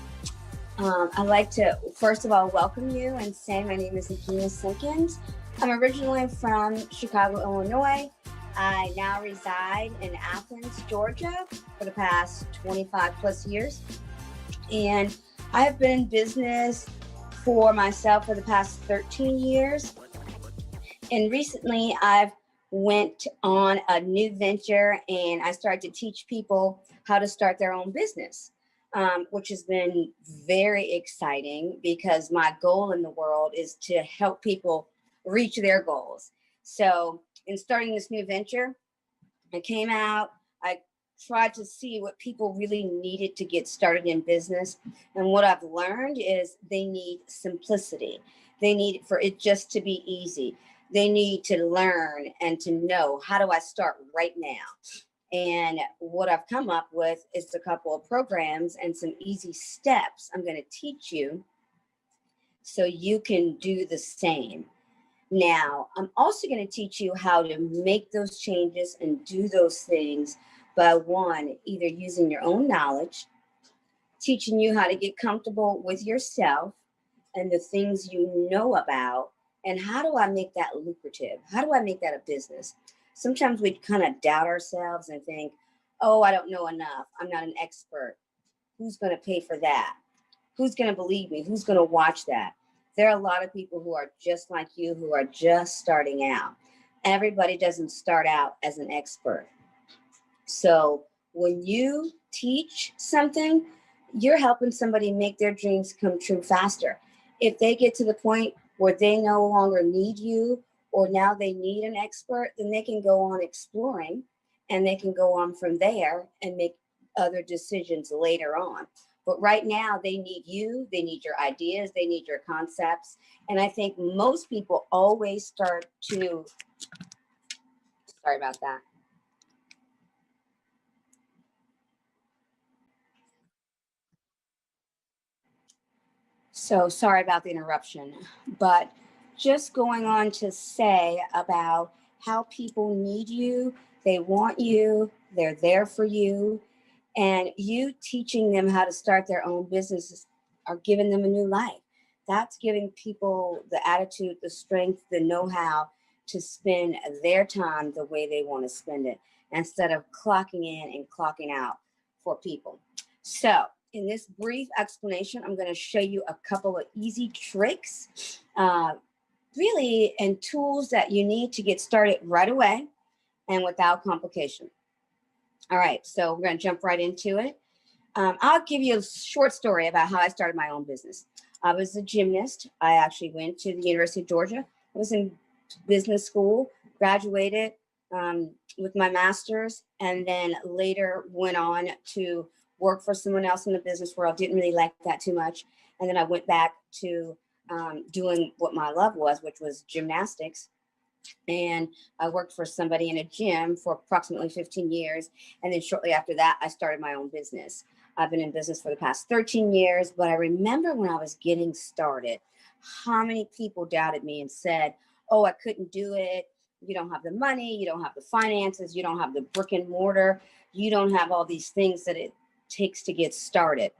I'd like to, first of all, welcome you and say my name is Akina Simpkins. I'm originally from Chicago, Illinois. I now reside in Athens, Georgia for the past 25 plus years. And I have been in business for myself for the past 13 years. And recently I've went on a new venture and I started to teach people how to start their own business, which has been very exciting because my goal in the world is to help people reach their goals. So in starting this new venture, I came out, I tried to see what people really needed to get started in business. And what I've learned is they need simplicity. They need for it just to be easy. They need to learn and to know, how do I start right now? And what I've come up with is a couple of programs and some easy steps I'm going to teach you so you can do the same. Now, I'm also going to teach you how to make those changes and do those things by one, either using your own knowledge, teaching you how to get comfortable with yourself and the things you know about, and how do I make that lucrative? How do I make that a business? Sometimes we kind of doubt ourselves and think, oh, I don't know enough. I'm not an expert. Who's going to pay for that? Who's going to believe me? Who's going to watch that? There are a lot of people who are just like you, who are just starting out. Everybody doesn't start out as an expert. So when you teach something, you're helping somebody make their dreams come true faster. If they get to the point where they no longer need you, or now they need an expert, then they can go on exploring and they can go on from there and make other decisions later on. But right now they need you, they need your ideas, they need your concepts. And I think most people always start to, sorry about that. So sorry about the interruption, but just going on to say about how people need you, they want you, they're there for you, and you teaching them how to start their own businesses are giving them a new life. That's giving people the attitude, the strength, the know-how to spend their time the way they want to spend it instead of clocking in and clocking out for people. So in this brief explanation, I'm going to show you a couple of easy tricks, really, and tools that you need to get started right away and without complication. All right, so we're going to jump right into it. I'll give you a short story about how I started my own business. I was a gymnast. I actually went to the University of Georgia. I was in business school, graduated with my master's, and then later went on to work for someone else in the business world. Didn't really like that too much. And then I went back to doing what my love was, which was gymnastics. And I worked for somebody in a gym for approximately 15 years. And then shortly after that, I started my own business. I've been in business for the past 13 years, but I remember when I was getting started, how many people doubted me and said, oh, I couldn't do it. You don't have the money, you don't have the finances, you don't have the brick and mortar, you don't have all these things that it takes to get started.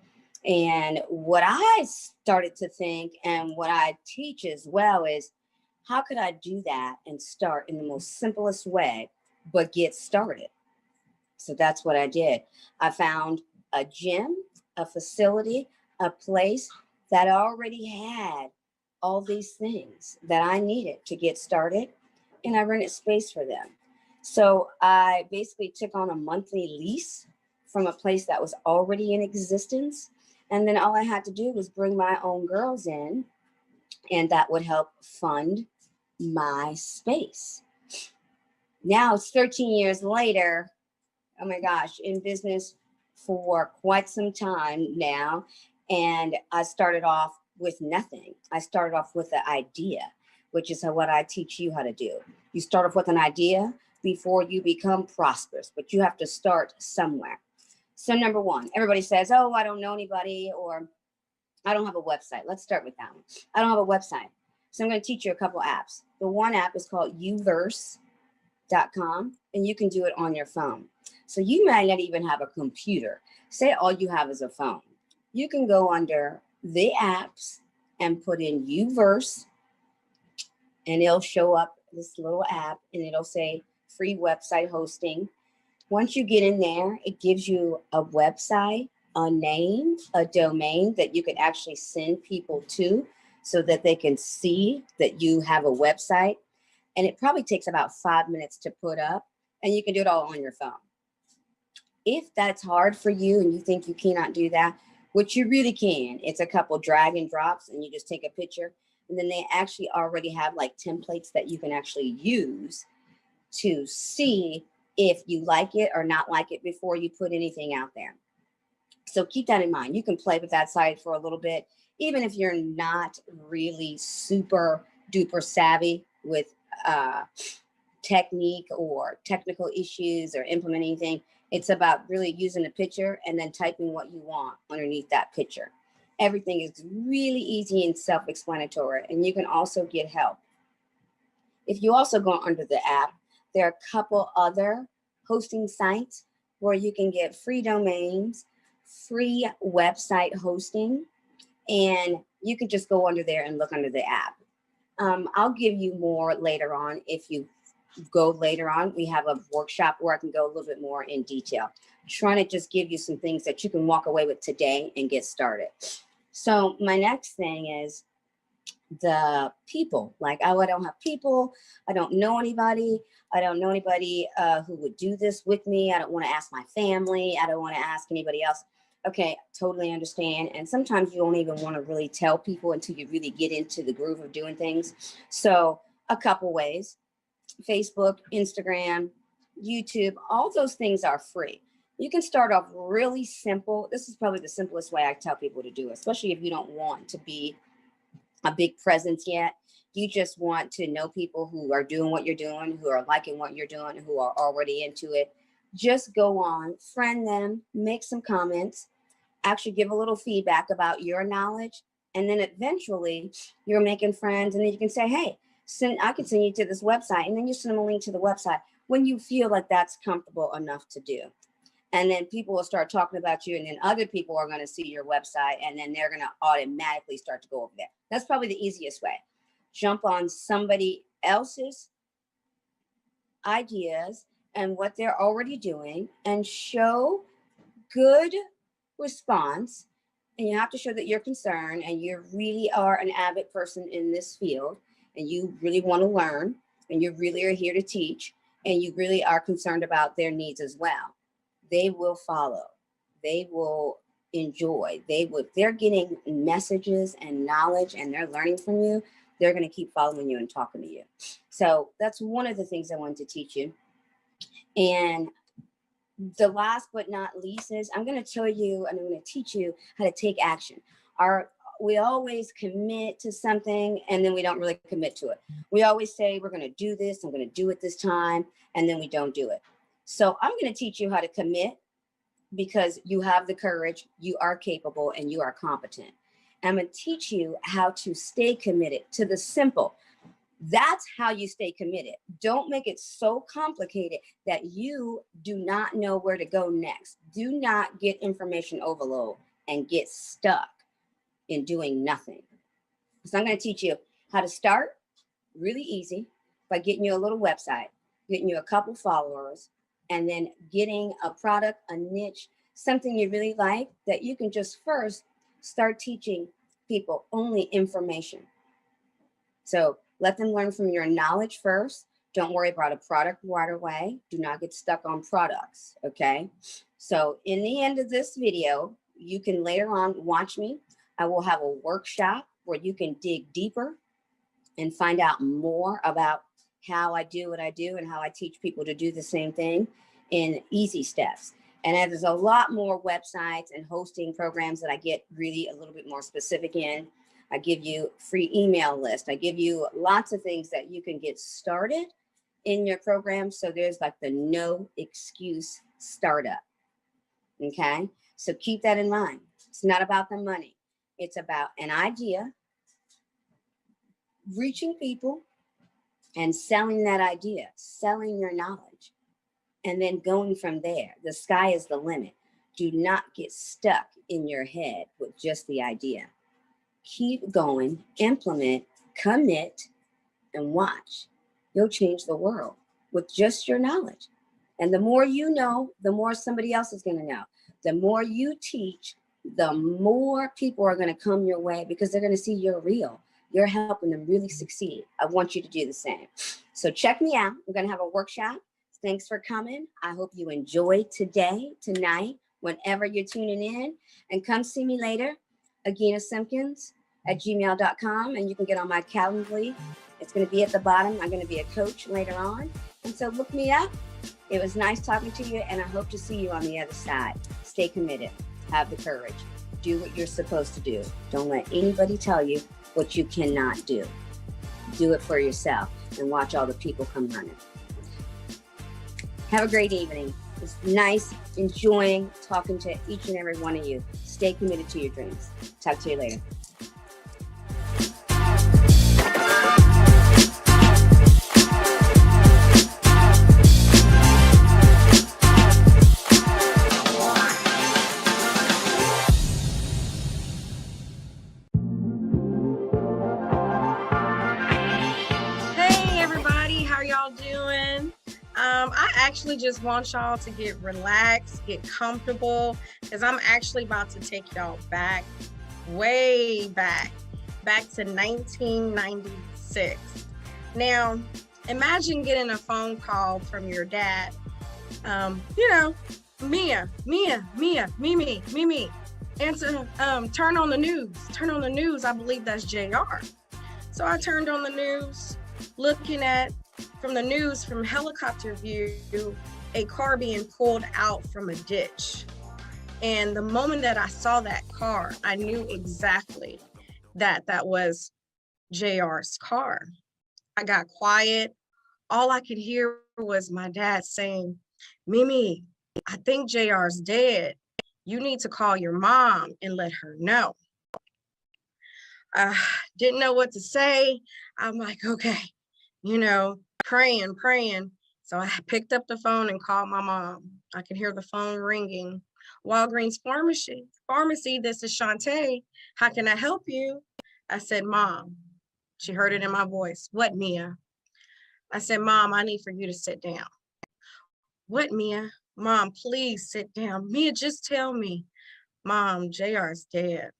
And what I started to think, and what I teach as well, is how could I do that and start in the most simplest way, but get started? So that's what I did. I found a gym, a facility, a place that already had all these things that I needed to get started, and I rented space for them. So I basically took on a monthly lease from a place that was already in existence. And then all I had to do was bring my own girls in, and that would help fund my space. Now it's 13 years later. Oh my gosh, in business for quite some time now. And I started off with nothing. I started off with the idea, which is what I teach you how to do. You start off with an idea before you become prosperous, but you have to start somewhere. So number one, everybody says, oh, I don't know anybody, or I don't have a website. Let's start with that one. I don't have a website. So I'm going to teach you a couple apps. The one app is called uverse.com, and you can do it on your phone. So you might not even have a computer. Say all you have is a phone. You can go under the apps and put in uverse, and it'll show up this little app, and it'll say free website hosting. Once you get in there, it gives you a website, a name, a domain that you can actually send people to so that they can see that you have a website. And it probably takes about 5 minutes to put up, and you can do it all on your phone. If that's hard for you and you think you cannot do that, which you really can, it's a couple drag and drops, and you just take a picture, and then they actually already have like templates that you can actually use to see if you like it or not like it before you put anything out there. So keep that in mind. You can play with that site for a little bit, even if you're not really super duper savvy with technique or technical issues or implementing anything. It's about really using a picture and then typing what you want underneath that picture. Everything is really easy and self-explanatory, and you can also get help. If you also go under the app, there are a couple other hosting sites where you can get free domains, free website hosting, and you can just go under there and look under the app. I'll give you more later on. If you go later on, we have a workshop where I can go a little bit more in detail, trying to just give you some things that you can walk away with today and get started. So my next thing is the people. Like, oh, I don't have people. I don't know anybody. I don't know anybody who would do this with me. I don't want to ask my family. I don't want to ask anybody else. Okay, totally understand. And sometimes you don't even want to really tell people until you really get into the groove of doing things. So a couple ways: Facebook, Instagram, YouTube, all those things are free. You can start off really simple. This is probably the simplest way I tell people to do it, especially if you don't want to be a big presence yet. You just want to know people who are doing what you're doing, who are liking what you're doing, who are already into it. Just go on, friend them, make some comments, actually give a little feedback about your knowledge, And then eventually you're making friends, and then you can say, hey, I can send you to this website. And then you send them a link to the website when you feel like that's comfortable enough to do. And then people will start talking about you, and then other people are going to see your website, and then they're going to automatically start to go over there. That's probably the easiest way. Jump on somebody else's ideas and what they're already doing and show good response. And you have to show that you're concerned and you really are an avid person in this field, and you really want to learn, and you really are here to teach, and you really are concerned about their needs as well. They will follow. They will enjoy. If they're getting messages and knowledge and they're learning from you, they're going to keep following you and talking to you. So that's one of the things I wanted to teach you. And the last but not least is I'm going to tell you, and I'm going to teach you how to take action. We always commit to something, and then we don't really commit to it. We always say, we're going to do this, I'm going to do it this time, and then we don't do it. So I'm going to teach you how to commit, because you have the courage, you are capable, and you are competent. I'm going to teach you how to stay committed to the simple. That's how you stay committed. Don't make it so complicated that you do not know where to go next. Do not get information overload and get stuck in doing nothing. So I'm going to teach you how to start really easy by getting you a little website, getting you a couple followers, and then getting a product, a niche, something you really like that you can just first start teaching people only information. So let them learn from your knowledge first. Don't worry about a product right away. Do not get stuck on products, okay? So in the end of this video, you can later on watch me. I will have a workshop where you can dig deeper and find out more about how I do what I do and how I teach people to do the same thing in easy steps. And there's a lot more websites and hosting programs that I get really a little bit more specific in. I give you free email list. I give you lots of things that you can get started in your program. So there's like the no excuse startup. Okay. So keep that in mind. It's not about the money. It's about an idea, reaching people and selling that idea, selling your knowledge, and then going from there. The sky is the limit. Do not get stuck in your head with just the idea. Keep going, implement, commit, and watch. You'll change the world with just your knowledge. And the more you know, the more somebody else is going to know. The more you teach, the more people are going to come your way, because they're going to see you're real. You're helping them really succeed. I want you to do the same. So check me out. I'm going to have a workshop. Thanks for coming. I hope you enjoy today, tonight, whenever you're tuning in. And come see me later, AginaSimpkins@gmail.com. And you can get on my Calendly. It's going to be at the bottom. I'm going to be a coach later on. And so look me up. It was nice talking to you, and I hope to see you on the other side. Stay committed. Have the courage. Do what you're supposed to do. Don't let anybody tell you what you cannot do. Do it for yourself and watch all the people come running. Have a great evening. It's nice enjoying talking to each and every one of you. Stay committed to your dreams. Talk to you later. I actually just want y'all to get relaxed, get comfortable, because I'm actually about to take y'all back, way back to 1996. Now, imagine getting a phone call from your dad. Mia, Mimi. Answer, turn on the news. I believe that's JR. So I turned on the news, looking at, from the news, from helicopter view, a car being pulled out from a ditch. And the moment that I saw that car, I knew exactly that was JR's car. I got quiet. All I could hear was my dad saying, Mimi, I think JR's dead. You need to call your mom and let her know. Didn't know what to say. I'm like, okay, praying. So I picked up the phone and called my mom. I could hear the phone ringing. Walgreens Pharmacy, this is Shantae. How can I help you? I said, Mom. She heard it in my voice. What, Mia? I said, Mom, I need for you to sit down. What, Mia? Mom, please sit down. Mia, just tell me. Mom, JR's dead.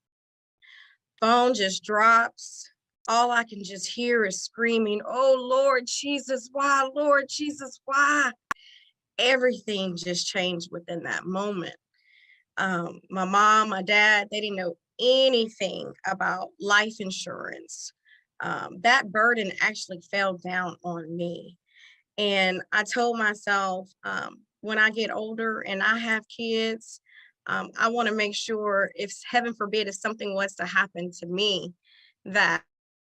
Phone just drops. All I can just hear is screaming, oh, Lord Jesus, why? Lord Jesus, why? Everything just changed within that moment. My mom, my dad, they didn't know anything about life insurance. That burden actually fell down on me. And I told myself, when I get older and I have kids, I want to make sure, if heaven forbid, if something was to happen to me, that,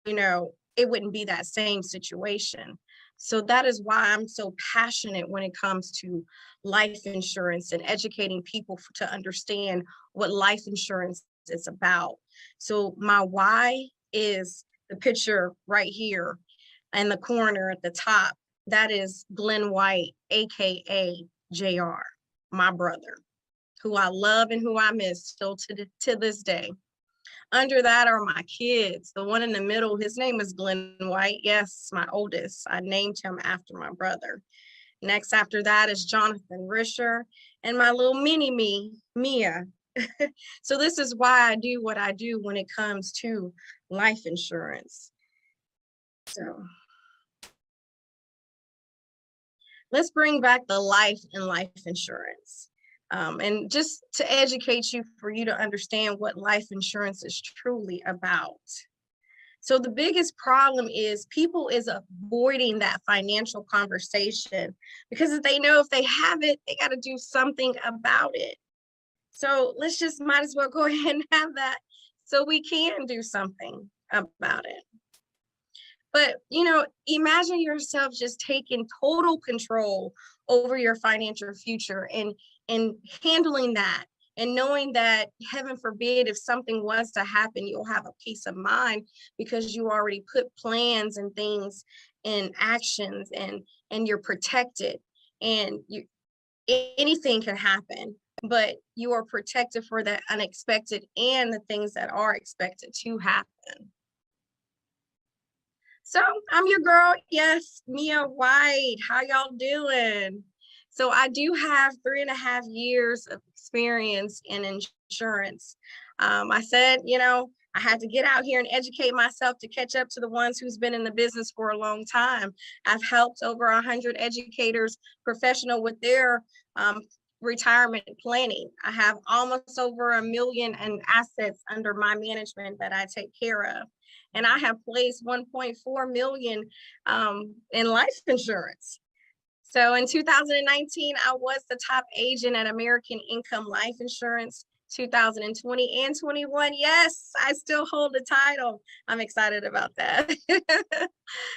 it wouldn't be that same situation. So that is why I'm so passionate when it comes to life insurance and educating people to understand what life insurance is about. So my why is the picture right here in the corner at the top. That is Glenn White, AKA JR, my brother, who I love and who I miss still to this day. Under that are my kids. The one in the middle, his name is Glenn White. Yes, my oldest. I named him after my brother. Next after that is Jonathan Risher and my little mini me, Mia. So this is why I do what I do when it comes to life insurance. So let's bring back the life and life insurance. And just to educate you, for you to understand what life insurance is truly about. So the biggest problem is people is avoiding that financial conversation because they know if they have it, they got to do something about it. So let's just might as well go ahead and have that so we can do something about it. But, imagine yourself just taking total control over your financial future and handling that, and knowing that, heaven forbid, if something was to happen, you'll have a peace of mind because you already put plans and things and actions, and you're protected, and anything can happen, but you are protected for the unexpected and the things that are expected to happen. So I'm your girl, yes, Mia White. How y'all doing? So I do have 3.5 years of experience in insurance. I said, I had to get out here and educate myself to catch up to the ones who's been in the business for a long time. I've helped over 100 educators, professional with their retirement planning. I have almost over $1 million in assets under my management that I take care of. And I have placed 1.4 million in life insurance. So in 2019, I was the top agent at American Income Life Insurance. 2020 and 21, yes, I still hold the title. I'm excited about that.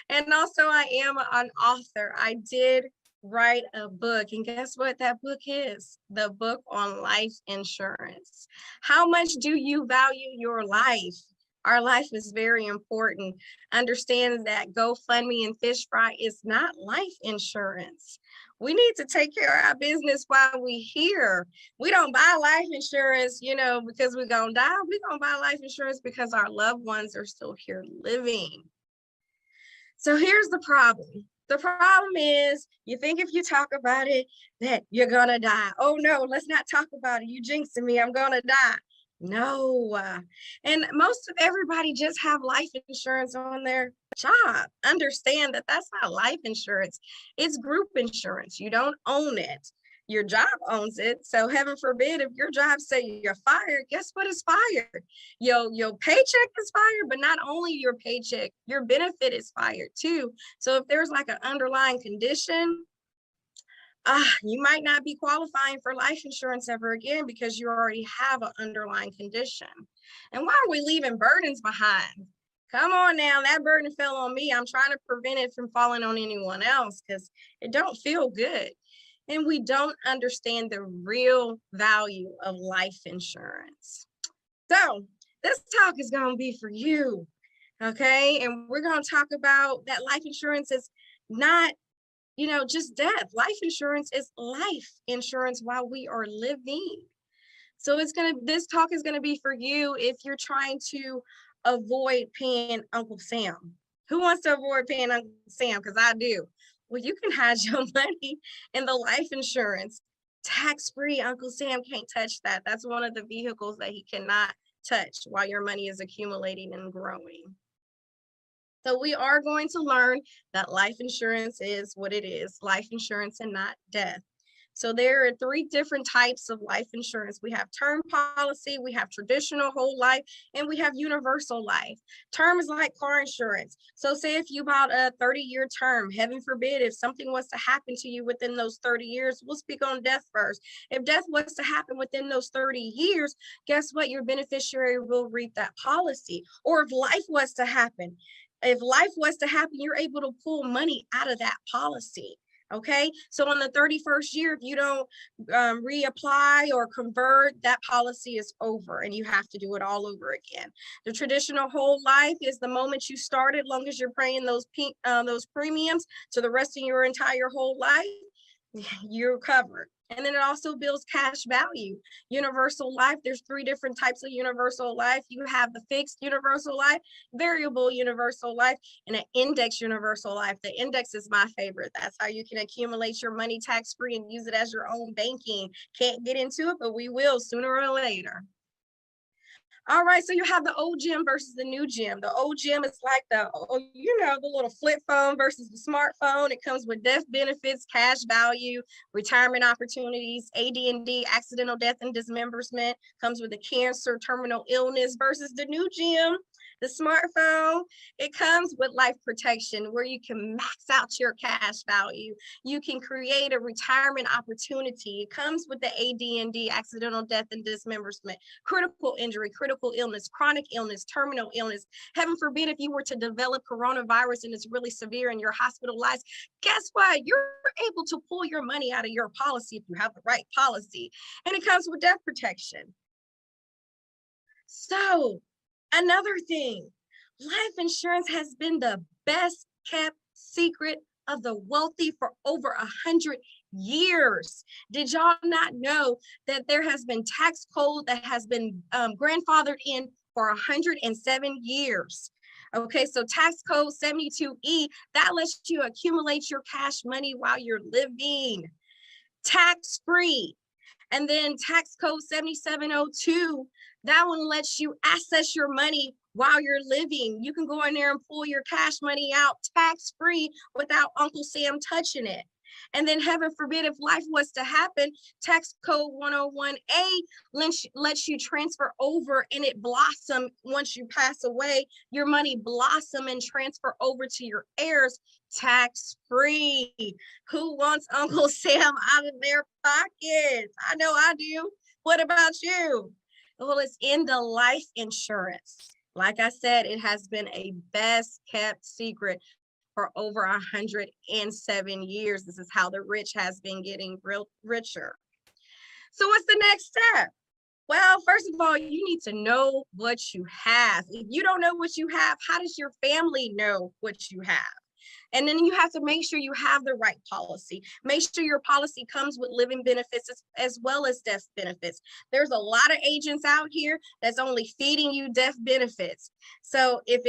And also I am an author. I did write a book, and guess what that book is? The book on life insurance. How much do you value your life? Our life is very important. Understand that GoFundMe and Fish Fry is not life insurance. We need to take care of our business while we're here. We don't buy life insurance, because we're going to die. We're going to buy life insurance because our loved ones are still here living. So here's the problem. The problem is, you think if you talk about it that you're going to die. Oh no, let's not talk about it. You jinxing me, I'm going to die. No. And most of everybody just have life insurance on their job. Understand that that's not life insurance. It's group insurance. You don't own it. Your job owns it. So heaven forbid, if your job say you're fired, guess what is fired? Your paycheck is fired, but not only your paycheck, your benefit is fired too. So if there's like an underlying condition, you might not be qualifying for life insurance ever again because you already have an underlying condition. And why are we leaving burdens behind? Come on now, that burden fell on me. I'm trying to prevent it from falling on anyone else because it don't feel good. And we don't understand the real value of life insurance. So this talk is going to be for you. Okay. And we're going to talk about that life insurance is not, just death. Life insurance is life insurance while we are living. So this talk is going to be for you if you're trying to avoid paying Uncle Sam. Who wants to avoid paying Uncle Sam? Because I do. Well, you can hide your money in the life insurance. Tax-free. Uncle Sam can't touch that. That's one of the vehicles that he cannot touch while your money is accumulating and growing. So we are going to learn that life insurance is what it is, life insurance and not death. So there are 3 different types of life insurance. We have term policy, we have traditional whole life, and we have universal life. Term is like car insurance. So say if you bought a 30-year term, heaven forbid, if something was to happen to you within those 30 years, we'll speak on death first. If death was to happen within those 30 years, guess what? Your beneficiary will reap that policy. Or if life was to happen, you're able to pull money out of that policy. Okay, so on the 31st year, if you don't reapply or convert, that policy is over and you have to do it all over again. The traditional whole life is the moment you started, long as you're paying those premiums to the rest of your entire whole life, you're covered. And then it also builds cash value. Universal life, there's 3 different types of universal life. You have the fixed universal life, variable universal life, and an index universal life. The index is my favorite. That's how you can accumulate your money tax-free and use it as your own banking. Can't get into it, but we will sooner or later. All right, so you have the old gym versus the new gym. The old gym is like the little flip phone versus the smartphone. It comes with death benefits, cash value, retirement opportunities, AD&D, accidental death and dismemberment, comes with a cancer, terminal illness versus the new gym. The smartphone, it comes with life protection where you can max out your cash value. You can create a retirement opportunity. It comes with the AD&D, accidental death and dismemberment, critical injury, critical illness, chronic illness, terminal illness. Heaven forbid if you were to develop coronavirus and it's really severe and you're hospitalized, guess what? You're able to pull your money out of your policy if you have the right policy. And it comes with death protection. So, another thing, life insurance has been the best kept secret of the wealthy for over 100 years. Did y'all not know that there has been tax code that has been grandfathered in for 107 years? Okay, so tax code 72E, that lets you accumulate your cash money while you're living, tax-free. And then tax code 7702, that one lets you access your money while you're living. You can go in there and pull your cash money out tax-free without Uncle Sam touching it. And then heaven forbid, if life was to happen, tax code 101A lets you transfer over and it blossom once you pass away. Your money blossom and transfer over to your heirs tax-free. Who wants Uncle Sam out of their pockets? I know I do. What about you? Well, it's in the life insurance. Like I said, it has been a best kept secret for over 107 years. This is how the rich has been getting richer. So what's the next step? Well, first of all, you need to know what you have. If you don't know what you have, how does your family know what you have? And then you have to make sure you have the right policy. Make sure your policy comes with living benefits as well as death benefits. There's a lot of agents out here that's only feeding you death benefits. So if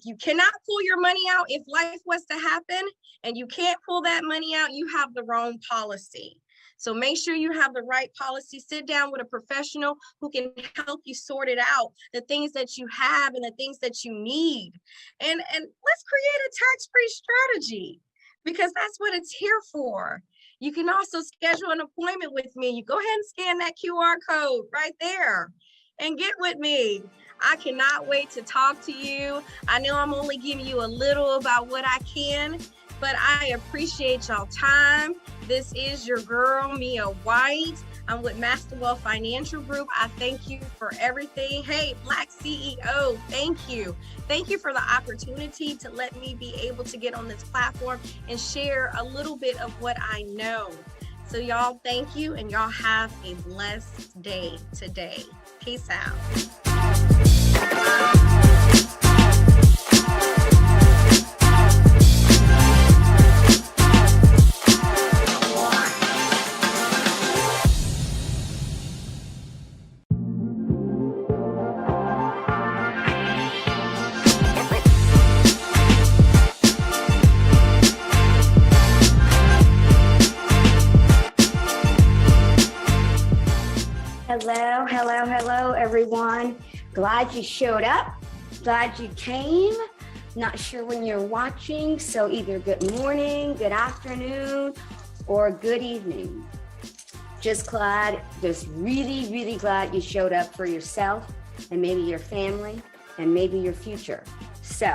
you cannot pull your money out, if life was to happen and you can't pull that money out, you have the wrong policy. So make sure you have the right policy. Sit down with a professional who can help you sort it out, the things that you have and the things that you need. And let's create a tax-free strategy because that's what it's here for. You can also schedule an appointment with me. You go ahead and scan that QR code right there and get with me. I cannot wait to talk to you. I know I'm only giving you a little about what I can, but I appreciate y'all time. This is your girl, Mia White. I'm with Master Wealth Financial Group. I thank you for everything. Hey, Black CEO, thank you. Thank you for the opportunity to let me be able to get on this platform and share a little bit of what I know. So y'all, thank you, and y'all have a blessed day today. Peace out. Hello, everyone. Glad you showed up. Glad you came. Not sure when you're watching, so either good morning, good afternoon, or good evening. Just really glad you showed up for yourself and maybe your family and maybe your future. So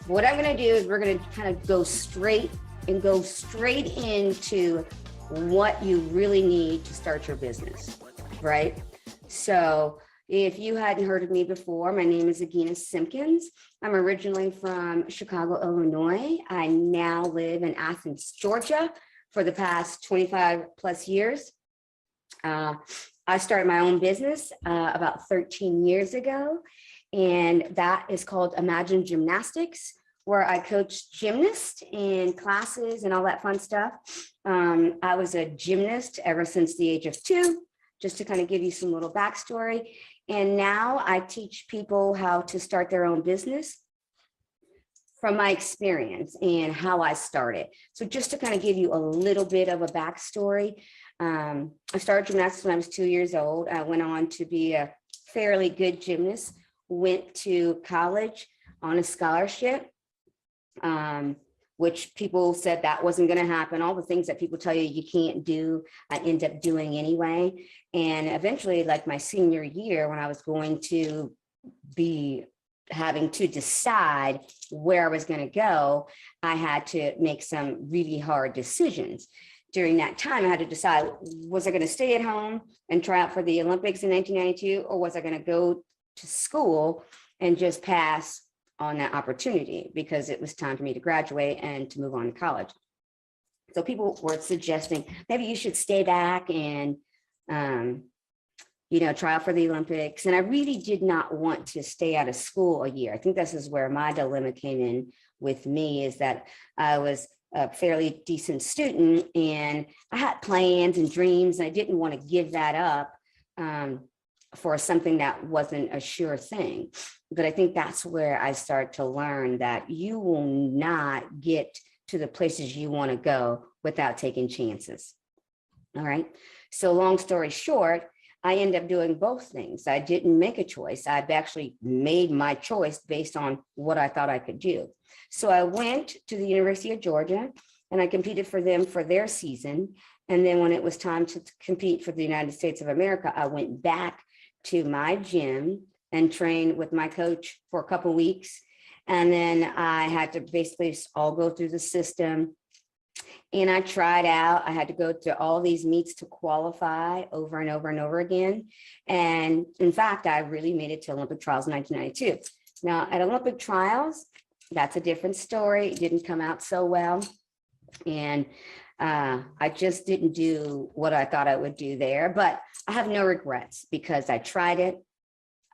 what I'm gonna do is we're gonna kind of go straight into what you really need to start your business, right? So if you hadn't heard of me before, my name is Agina Simpkins. I'm originally from Chicago, Illinois. I now live in Athens, Georgia for the past 25 plus years. I started my own business about 13 years ago, and that is called Imagine Gymnastics, where I coach gymnasts in classes and all that fun stuff. I was a gymnast ever since the age of 2, just to kind of give you some little backstory. And now I teach people how to start their own business from my experience and how I started. So just to kind of give you a little bit of a backstory, I started gymnastics when I was 2 years old. I went on to be a fairly good gymnast, went to college on a scholarship, which people said that wasn't going to happen. All the things that people tell you you can't do, I end up doing anyway. And eventually, like my senior year, when I was going to be having to decide where I was going to go, I had to make some really hard decisions. During that time, I had to decide, was I going to stay at home and try out for the Olympics in 1992, or was I going to go to school and just pass on that opportunity because it was time for me to graduate and to move on to college. So people were suggesting maybe you should stay back and, try out for the Olympics. And I really did not want to stay out of school a year. I think this is where my dilemma came in with me, is that I was a fairly decent student and I had plans and dreams. And I didn't want to give that up for something that wasn't a sure thing. But I think that's where I start to learn that you will not get to the places you want to go without taking chances. All right. So long story short, I ended up doing both things. I didn't make a choice. I've actually made my choice based on what I thought I could do. So I went to the University of Georgia and I competed for them for their season. And then when it was time to compete for the United States of America, I went back to my gym and trained with my coach for a couple of weeks. And then I had to basically all go through the system. And I tried out. I had to go to all these meets to qualify over and over and over again. And in fact, I really made it to Olympic trials in 1992. Now at Olympic trials, that's a different story. It didn't come out so well. And I just didn't do what I thought I would do there, but I have no regrets because I tried it.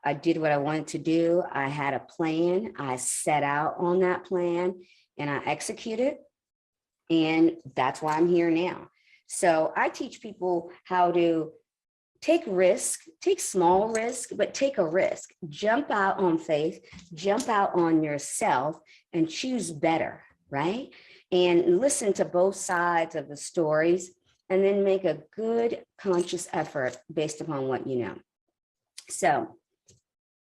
I did what I wanted to do. I had a plan. I set out on that plan and I executed. And that's why I'm here now. So I teach people how to take risk, take small risk, but take a risk. Jump out on faith, jump out on yourself and choose better, right? And listen to both sides of the stories and then make a good conscious effort based upon what you know. So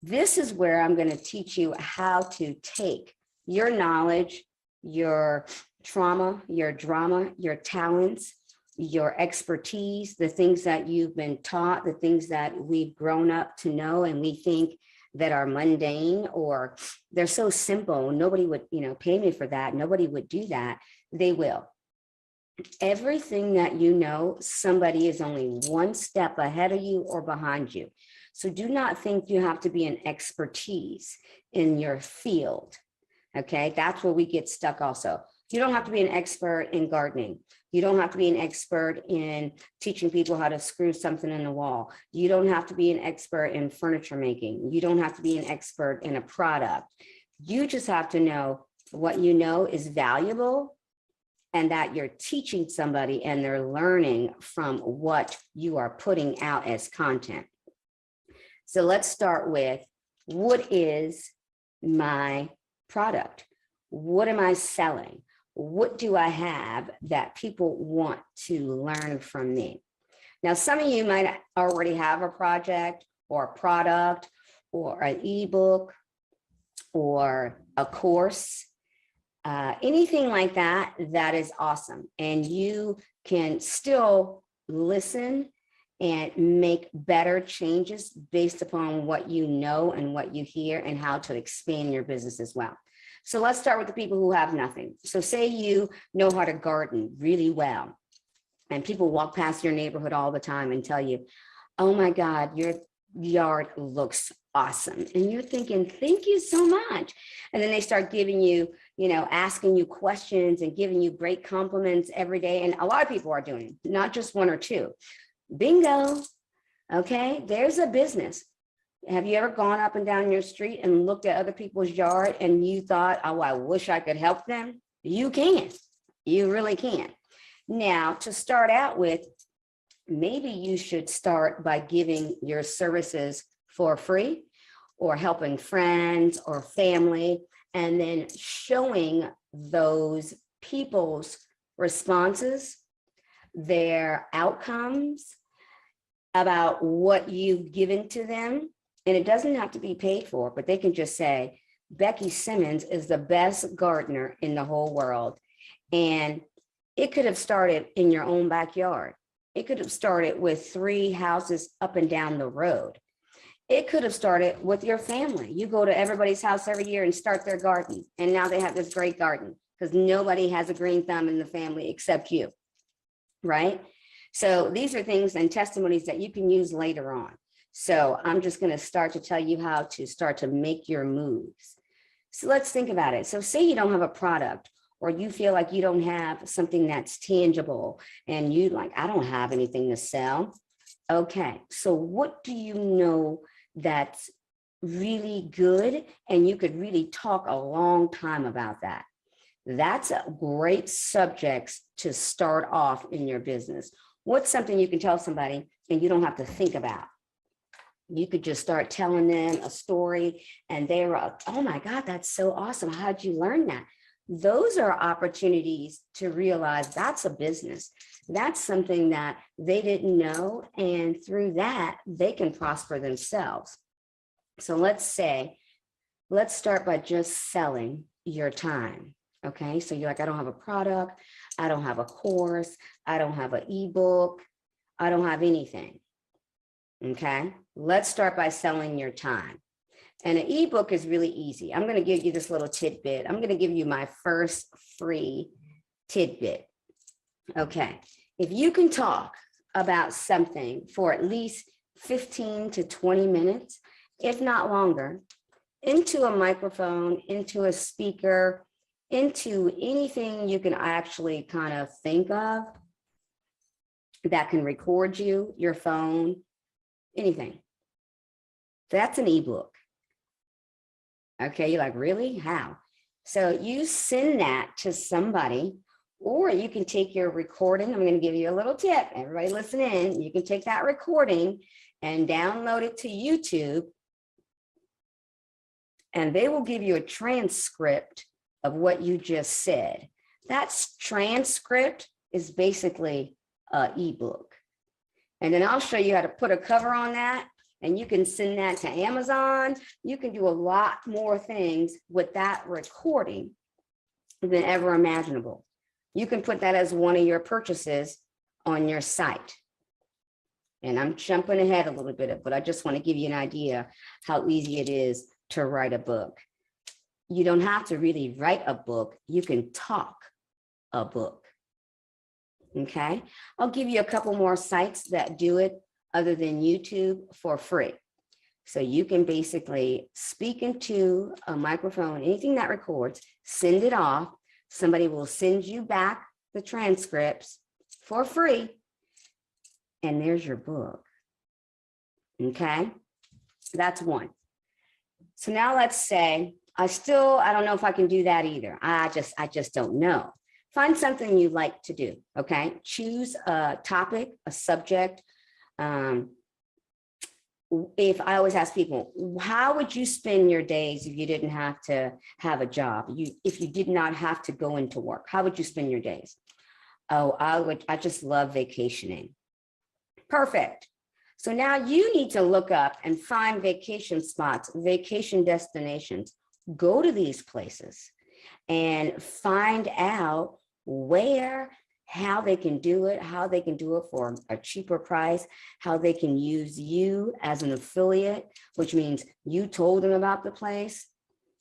this is where I'm going to teach you how to take your knowledge, your trauma, your drama, your talents, your expertise, the things that you've been taught, the things that we've grown up to know and we think that are mundane or they're so simple. Nobody would, pay me for that. Nobody would do that. They will. Everything that you know, somebody is only one step ahead of you or behind you. So do not think you have to be an expertise in your field. Okay, that's where we get stuck also. You don't have to be an expert in gardening. You don't have to be an expert in teaching people how to screw something in the wall. You don't have to be an expert in furniture making. You don't have to be an expert in a product. You just have to know what you know is valuable and that you're teaching somebody and they're learning from what you are putting out as content. So let's start with, what is my product? What am I selling? What do I have that people want to learn from me? Now, some of you might already have a project or a product or an ebook or a course, anything like that, that is awesome. And you can still listen and make better changes based upon what you know and what you hear and how to expand your business as well. So let's start with the people who have nothing. So say you know how to garden really well, and people walk past your neighborhood all the time and tell you, oh my God, your yard looks awesome. And you're thinking, thank you so much. And then they start giving you, asking you questions and giving you great compliments every day. And a lot of people are doing it, not just one or two. Bingo. Okay, there's a business. Have you ever gone up and down your street and looked at other people's yard and you thought, oh, I wish I could help them? You can. You really can. Now, to start out with, maybe you should start by giving your services for free or helping friends or family, and then showing those people's responses, their outcomes about what you've given to them. And it doesn't have to be paid for, but they can just say, Becky Simmons is the best gardener in the whole world. And it could have started in your own backyard. It could have started with 3 houses up and down the road. It could have started with your family. You go to everybody's house every year and start their garden. And now they have this great garden because nobody has a green thumb in the family except you, right? So these are things and testimonies that you can use later on. So I'm just going to start to tell you how to start to make your moves. So let's think about it. So say you don't have a product, or you feel like you don't have something that's tangible and you like, I don't have anything to sell. Okay, so what do you know that's really good and you could really talk a long time about that? That's a great subject to start off in your business. What's something you can tell somebody and you don't have to think about? You could just start telling them a story and they were, oh my God, that's so awesome. How'd you learn that? Those are opportunities to realize that's a business. That's something that they didn't know. And through that, they can prosper themselves. So let's start by just selling your time. Okay, so you're like, I don't have a product. I don't have a course. I don't have an ebook. I don't have anything. Okay, let's start by selling your time. And an ebook is really easy. I'm going to give you this little tidbit. I'm going to give you my first free tidbit. Okay, if you can talk about something for at least 15 to 20 minutes, if not longer, into a microphone, into a speaker, into anything you can actually kind of think of that can record you, your phone, anything. That's an ebook. Okay, you're like, really? How? So you send that to somebody, or you can take your recording. I'm going to give you a little tip. Everybody listen in. You can take that recording and download it to YouTube, and they will give you a transcript of what you just said. That transcript is basically an ebook. And then I'll show you how to put a cover on that. And you can send that to Amazon. You can do a lot more things with that recording than ever imaginable. You can put that as one of your purchases on your site. And I'm jumping ahead a little bit, but I just want to give you an idea how easy it is to write a book. You don't have to really write a book. You can talk a book. Okay, I'll give you a couple more sites that do it other than YouTube for free. So you can basically speak into a microphone, anything that records, send it off Somebody will send you back the transcripts for free, and there's your book. Okay, that's one. So now let's say, I don't know if I can do that either. I just don't know. Find something you like to do, okay? Choose a topic, a subject. If I always ask people, how would you spend your days if you didn't have to have a job? If you did not have to go into work, how would you spend your days? Oh, I just love vacationing. Perfect. So now you need to look up and find vacation spots, vacation destinations. Go to these places and find out where, how they can do it, how they can do it for a cheaper price, how they can use you as an affiliate, which means you told them about the place.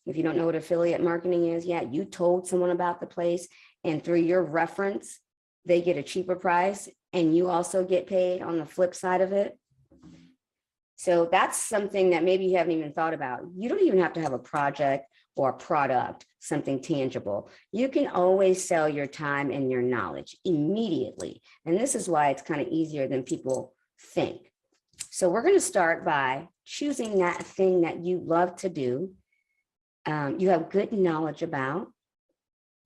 If you don't know what affiliate marketing is, yeah, you told someone about the place, and through your reference, they get a cheaper price, and you also get paid on the flip side of it. So that's something that maybe you haven't even thought about. You don't even have to have a project or a product, something tangible. You can always sell your time and your knowledge immediately. And this is why it's kind of easier than people think. So we're going to start by choosing that thing that you love to do. You have good knowledge about.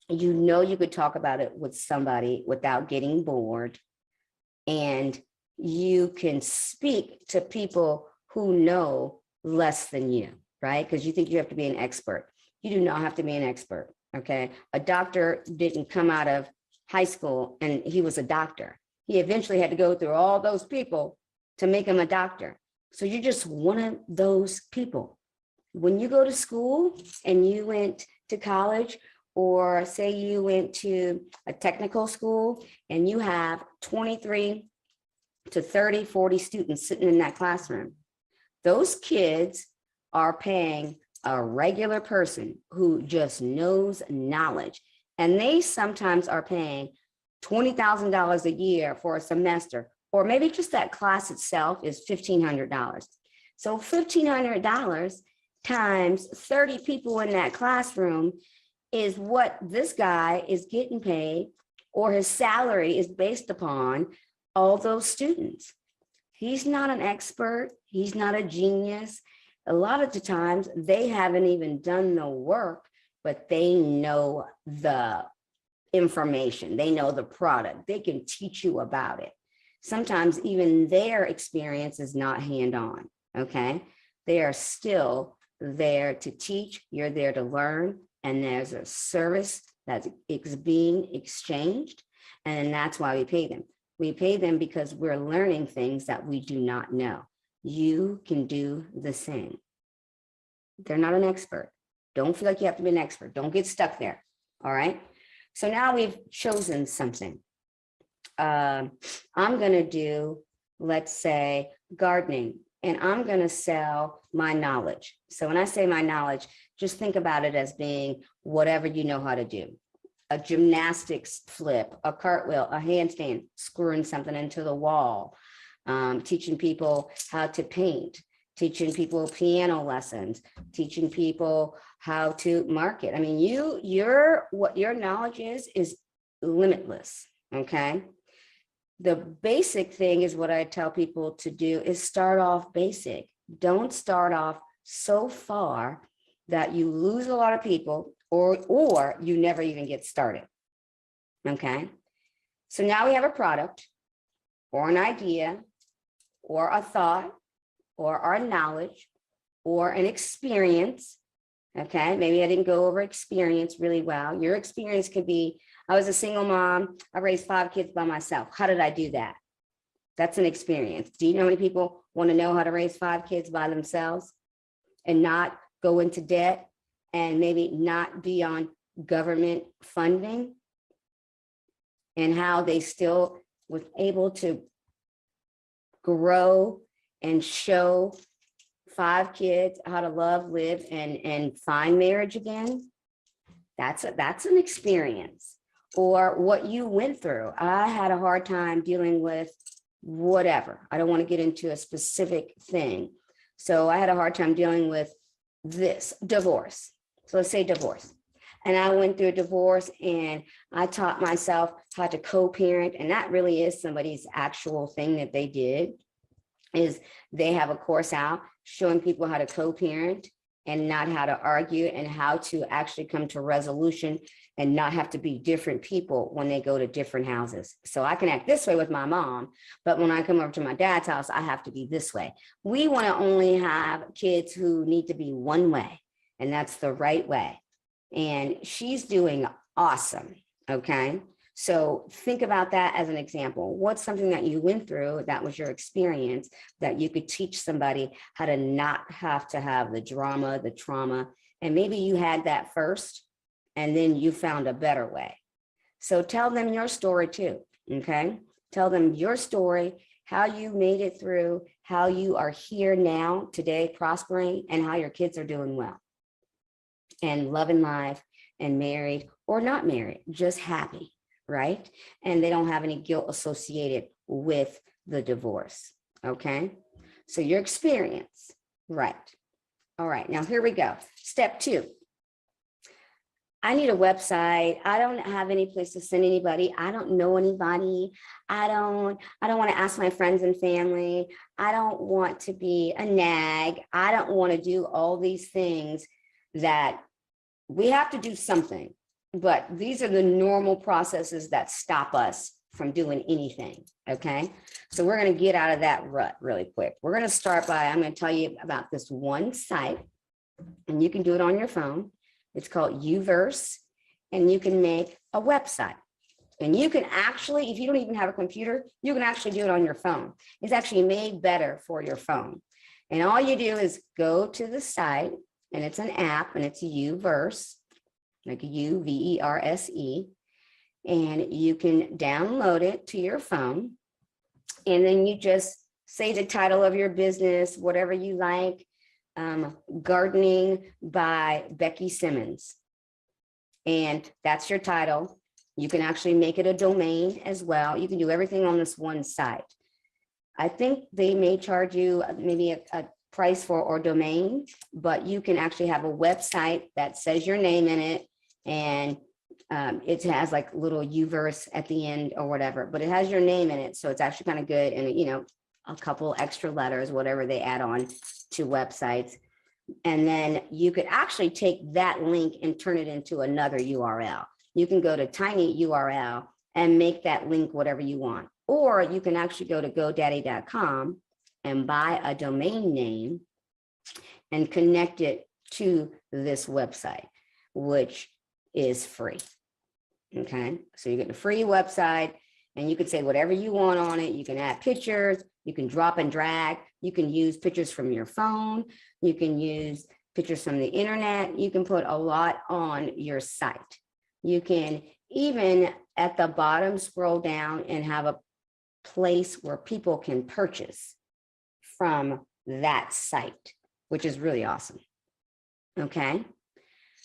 You know you could talk about it with somebody without getting bored. And you can speak to people who know less than you, right? Because you think you have to be an expert. You do not have to be an expert, okay? A doctor didn't come out of high school and he was a doctor. He eventually had to go through all those people to make him a doctor. So you're just one of those people. When you go to school and you went to college, or say you went to a technical school and you have 23 to 30, 40 students sitting in that classroom, those kids are paying a regular person who just knows knowledge. And they sometimes are paying $20,000 a year for a semester, or maybe just that class itself is $1,500. So $1,500 times 30 people in that classroom is what this guy is getting paid, or his salary is based upon all those students. He's not an expert. He's not a genius. A lot of the times they haven't even done the work, but they know the information. They know the product. They can teach you about it. Sometimes even their experience is not hands-on, okay? They are still there to teach. You're there to learn. And there's a service that is being exchanged. And that's why we pay them. We pay them because we're learning things that we do not know. You can do the same. They're not an expert. Don't feel like you have to be an expert. Don't get stuck there. All right. So now we've chosen something. I'm going to do, let's say, gardening, and I'm going to sell my knowledge. So when I say my knowledge, just think about it as being whatever you know how to do. A gymnastics flip, a cartwheel, a handstand, screwing something into the wall, teaching people how to paint, teaching people piano lessons, teaching people how to market. I mean, what your knowledge is limitless, okay? The basic thing is what I tell people to do is start off basic. Don't start off so far that you lose a lot of people or you never even get started, okay? So now we have a product or an idea or a thought or our knowledge or an experience, okay? Maybe I didn't go over experience really well. Your experience could be, I was a single mom, I raised 5 kids by myself. How did I do that? That's an experience. Do you know how many people want to know how to raise 5 kids by themselves and not go into debt and maybe not be on government funding, and how they still was able to grow and show 5 kids how to love, live, and find marriage again? That's an experience. Or what you went through. I had a hard time dealing with whatever. I don't want to get into a specific thing. So I had a hard time dealing with this divorce. So let's say divorce. And I went through a divorce and I taught myself how to co-parent. And that really is somebody's actual thing that they did, is they have a course out showing people how to co-parent and not how to argue, and how to actually come to resolution and not have to be different people when they go to different houses. So I can act this way with my mom, but when I come over to my dad's house, I have to be this way. We want to only have kids who need to be one way, and that's the right way. And she's doing awesome, okay? So think about that as an example. What's something that you went through that was your experience that you could teach somebody how to not have to have the drama, the trauma, and maybe you had that first and then you found a better way. So tell them your story too, okay? Tell them your story, how you made it through, how you are here now today prospering, and how your kids are doing well and loving life and married or not married, just happy. Right? And they don't have any guilt associated with the divorce. Okay. So your experience, right? All right. Now here we go. Step 2. I need a website. I don't have any place to send anybody. I don't know anybody. I don't want to ask my friends and family. I don't want to be a nag. I don't want to do all these things that we have to do something. But these are the normal processes that stop us from doing anything, okay? So we're gonna get out of that rut really quick. We're gonna start by, I'm gonna tell you about this one site, and you can do it on your phone. It's called Uverse, and you can make a website. And you can actually, if you don't even have a computer, you can actually do it on your phone. It's actually made better for your phone. And all you do is go to the site, and it's an app, and it's Uverse, like Uverse, and you can download it to your phone, and then you just say the title of your business, whatever you like, Gardening by Becky Simmons, and that's your title. You can actually make it a domain as well. You can do everything on this one site. I think they may charge you maybe a price for or domain, but you can actually have a website that says your name in it, and it has like little Uverse at the end or whatever, but it has your name in it, so it's actually kind of good. And you know, a couple extra letters, whatever they add on to websites, and then you could actually take that link and turn it into another URL. You can go to Tiny URL and make that link whatever you want, or you can actually go to GoDaddy.com and buy a domain name and connect it to this website, which is free. Okay, so you get a free website, and you can say whatever you want on it. You can add pictures, you can drop and drag, you can use pictures from your phone, you can use pictures from the internet, you can put a lot on your site. You can even at the bottom scroll down and have a place where people can purchase from that site, which is really awesome. Okay,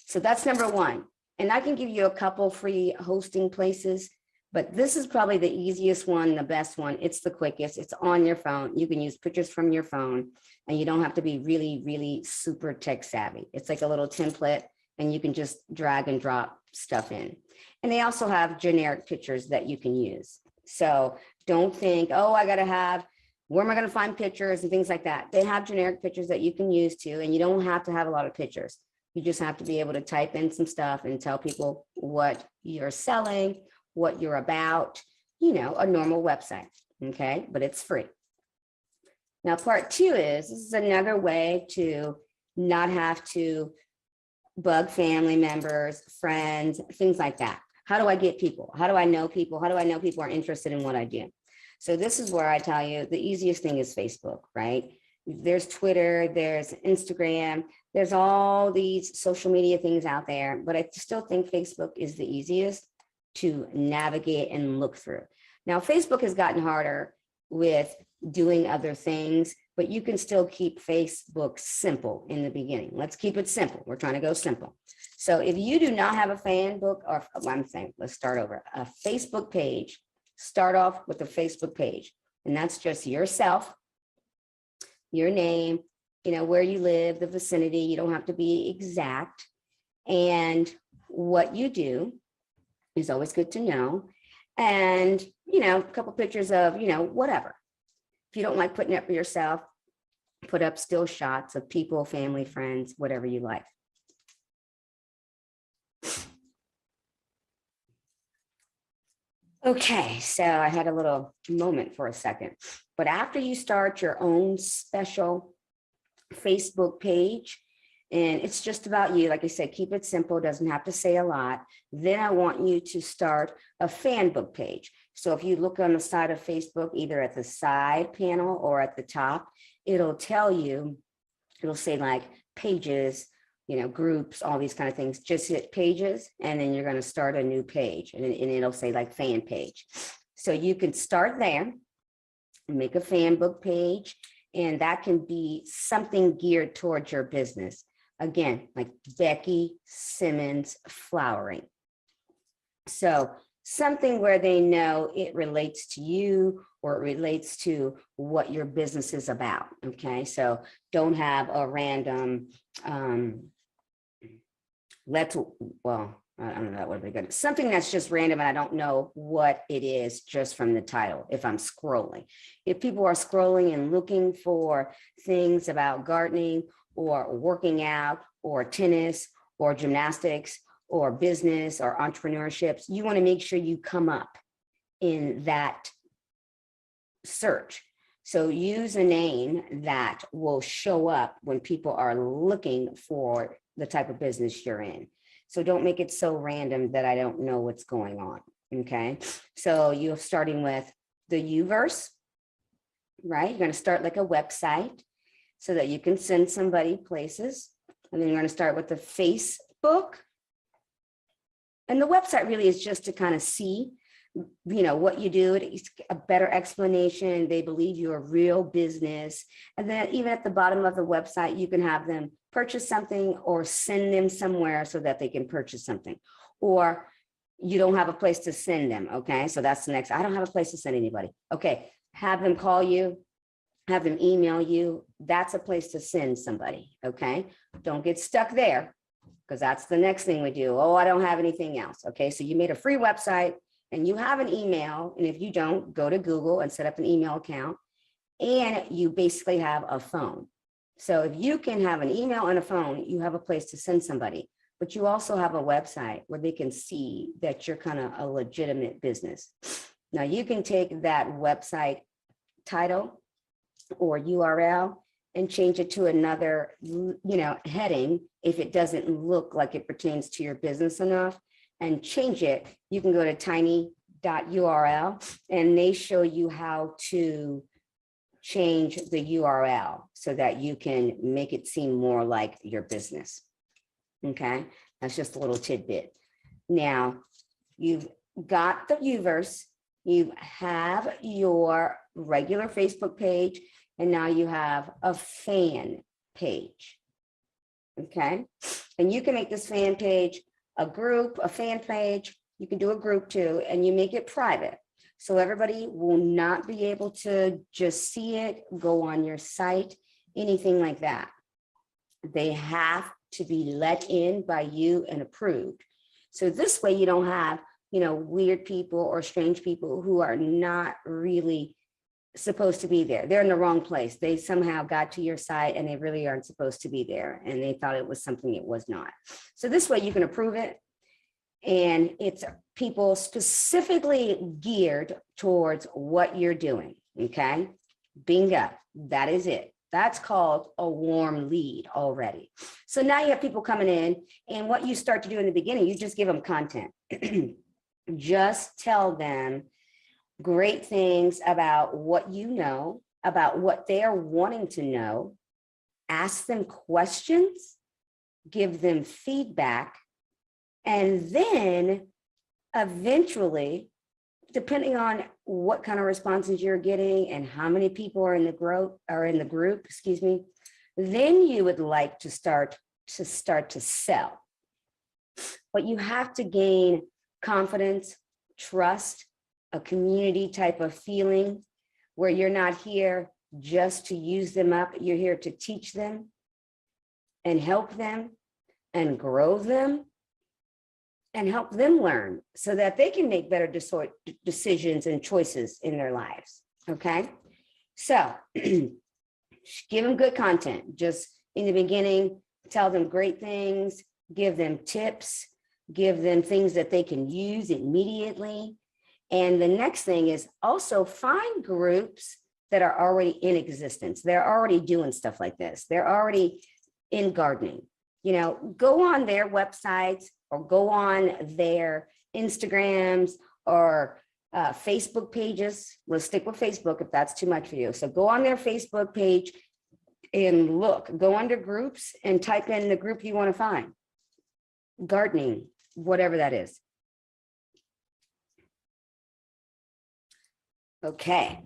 so that's number 1. And I can give you a couple free hosting places, but this is probably the easiest one, the best one. It's the quickest. It's on your phone. You can use pictures from your phone, and you don't have to be really, really super tech savvy. It's like a little template, and you can just drag and drop stuff in. And they also have generic pictures that you can use. So don't think, oh, I got to have, where am I going to find pictures and things like that? They have generic pictures that you can use too, and you don't have to have a lot of pictures. You just have to be able to type in some stuff and tell people what you're selling, what you're about, you know, a normal website, okay? But it's free. Now, part 2 is, this is another way to not have to bug family members, friends, things like that. How do I get people? How do I know people? How do I know people are interested in what I do? So this is where I tell you the easiest thing is Facebook, right? There's Twitter, there's Instagram, there's all these social media things out there, but I still think Facebook is the easiest to navigate and look through. Now, Facebook has gotten harder with doing other things, but you can still keep Facebook simple in the beginning. Let's keep it simple. We're trying to go simple. So if you do not have a fan book, or I'm saying, let's start over, a Facebook page, start off with a Facebook page, and that's just yourself, your name, you know, where you live, the vicinity. You don't have to be exact. And what you do is always good to know. And, a couple pictures of, whatever. If you don't like putting up for yourself, put up still shots of people, family, friends, whatever you like. Okay, so I had a little moment for a second, but after you start your own special Facebook page, and it's just about you, like I said, keep it simple, doesn't have to say a lot. Then I want you to start a fan book page. So if you look on the side of Facebook, either at the side panel or at the top, it'll tell you, it'll say like pages, groups, all these kind of things. Just hit pages, and then you're going to start a new page, and it'll say like fan page. So you can start there and make a fan book page, and that can be something geared towards your business. Again, like Becky Simmons Flowering. So something where they know it relates to you or it relates to what your business is about. Okay, so don't have a random, I don't know, that would be good. Something that's just random and I don't know what it is just from the title if I'm scrolling. If people are scrolling and looking for things about gardening or working out or tennis or gymnastics or business or entrepreneurships, you want to make sure you come up in that search. So use a name that will show up when people are looking for the type of business you're in. So don't make it so random that I don't know what's going on, okay? So you're starting with the Uverse, right? You're gonna start like a website so that you can send somebody places. And then you're gonna start with the Facebook. And the website really is just to kind of see, what you do, it's a better explanation. They believe you're a real business. And then even at the bottom of the website, you can have them purchase something or send them somewhere so that they can purchase something. Or you don't have a place to send them, okay? So that's the next, I don't have a place to send anybody. Okay, have them call you, have them email you. That's a place to send somebody, okay? Don't get stuck there because that's the next thing we do. Oh, I don't have anything else, okay? So you made a free website and you have an email, and if you don't, go to Google and set up an email account, and you basically have a phone. So if you can have an email and a phone, you have a place to send somebody, but you also have a website where they can see that you're kind of a legitimate business. Now you can take that website title or URL and change it to another, heading if it doesn't look like it pertains to your business enough, and change it. You can go to tiny.url and they show you how to change the URL so that you can make it seem more like your business. Okay, that's just a little tidbit. Now you've got the Uverse, you have your regular Facebook page, and now you have a fan page. Okay, and you can make this fan page a group, a fan page. You can do a group too, and you make it private. So everybody will not be able to just see it, go on your site, anything like that. They have to be let in by you and approved. So this way you don't have, weird people or strange people who are not really supposed to be there. They're in the wrong place. They somehow got to your site and they really aren't supposed to be there. And they thought it was something it was not. So this way you can approve it. And it's people specifically geared towards what you're doing, okay? Bingo, that is it. That's called a warm lead already. So now you have people coming in, and what you start to do in the beginning, you just give them content. Just tell them great things about what you know, about what they're wanting to know. Ask them questions, give them feedback, and then eventually, depending on what kind of responses you're getting and how many people are in the group, then you would like to start to sell. But you have to gain confidence, trust, a community type of feeling where you're not here just to use them up. You're here to teach them and help them and grow them. and help them learn so that they can make better decisions and choices in their lives. Okay. So give them good content. Just in the beginning, tell them great things, give them tips, give them things that they can use immediately. And the next thing is also find groups that are already in existence. They're already doing stuff like this. They're already in gardening. You know, go on their websites or go on their Instagrams or Facebook pages. Let's stick with Facebook if that's too much for you. So go on their Facebook page and look, go under groups and type in the group you want to find. Gardening, whatever that is. Okay,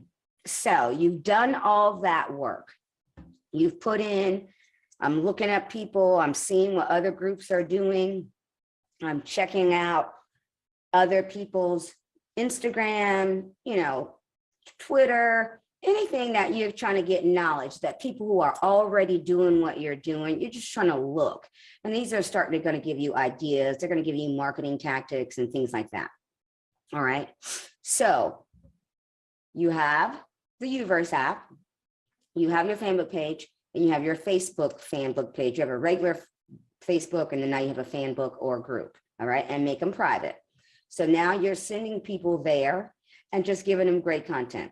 so you've done all that work. You've put in, I'm looking at people, I'm seeing what other groups are doing. I'm checking out other people's Instagram, you know, Twitter, anything that you're trying to get knowledge, that people who are already doing what you're doing, you're just trying to look. And these are starting to going to give you ideas. They're going to give you marketing tactics and things like that. All right. So you have the Uverse app, you have your fanbook page, and you have your Facebook fanbook page. You have a regular Facebook, and then now you have a fanbook or group. All right. And make them private. So now you're sending people there and just giving them great content.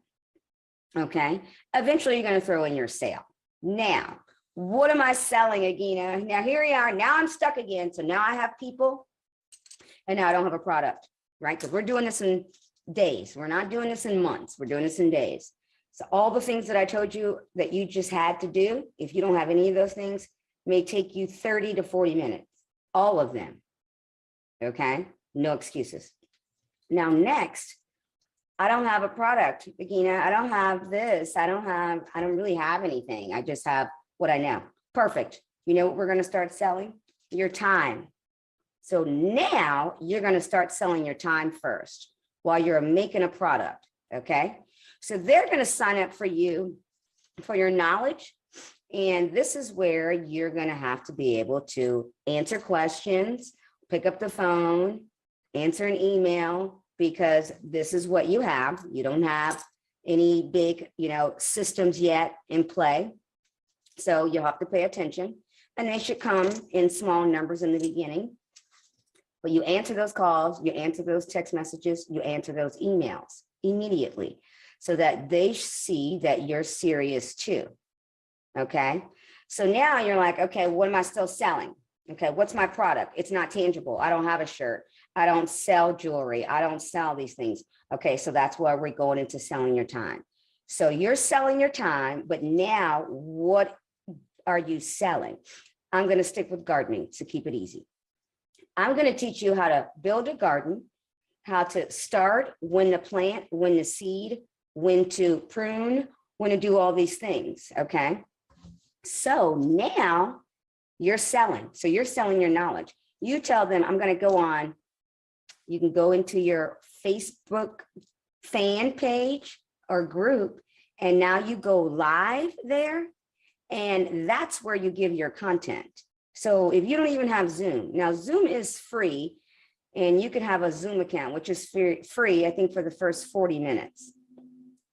Okay. Eventually you're going to throw in your sale. Now, what am I selling, Agina? Now here we are. Now I'm stuck again. So now I have people and now I don't have a product, right? Because we're doing this in days. We're not doing this in months. We're doing this in days. So all the things that I told you that you just had to do, if you don't have any of those things, may take you 30 to 40 minutes, all of them. Okay. No excuses. Now, next, I don't have a product, Regina. I don't have this. I don't really have anything. I just have what I know. Perfect. You know what we're going to start selling? Your time. So now you're going to start selling your time first while you're making a product. Okay. So they're going to sign up for you for your knowledge. And this is where you're going to have to be able to answer questions, pick up the phone, answer an email, because this is what you have. You don't have any big, you know, systems yet in play. So you'll have to pay attention, and they should come in small numbers in the beginning. But you answer those calls, you answer those text messages, you answer those emails immediately so that they see that you're serious too. Okay. So now you're like, okay, what am I still selling? Okay, what's my product? It's not tangible. I don't have a shirt. I don't sell jewelry. I don't sell these things. Okay, so that's why we're going into selling your time. So you're selling your time, but now what are you selling? I'm going to stick with gardening to keep it easy. I'm going to teach you how to build a garden, how to start, when to plant, when to seed, when to prune, when to do all these things. Okay, so now you're selling. So you're selling your knowledge. You tell them, I'm going to go on. You can go into your Facebook fan page or group, and now you go live there. And that's where you give your content. So if you don't even have Zoom, now Zoom is free, and you can have a Zoom account, which is free, I think, for the first 40 minutes.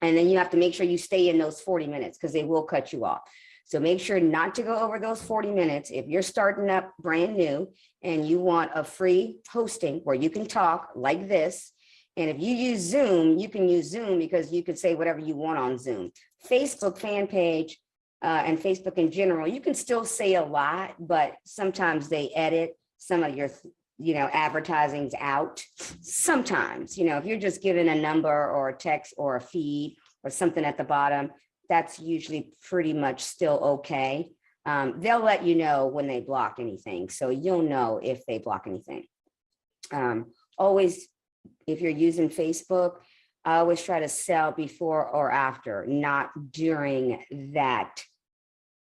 And then you have to make sure you stay in those 40 minutes because they will cut you off. So make sure not to go over those 40 minutes. If you're starting up brand new and you want a free hosting where you can talk like this, and if you use Zoom, you can use Zoom because you can say whatever you want on Zoom. Facebook fan page and Facebook in general, you can still say a lot, but sometimes they edit some of your, you know, advertisings out. Sometimes, you know, if you're just given a number or a text or a feed or something at the bottom, that's usually pretty much still okay. They'll let you know when they block anything, so you'll know if they block anything. Always, if you're using Facebook, I always try to sell before or after, not during that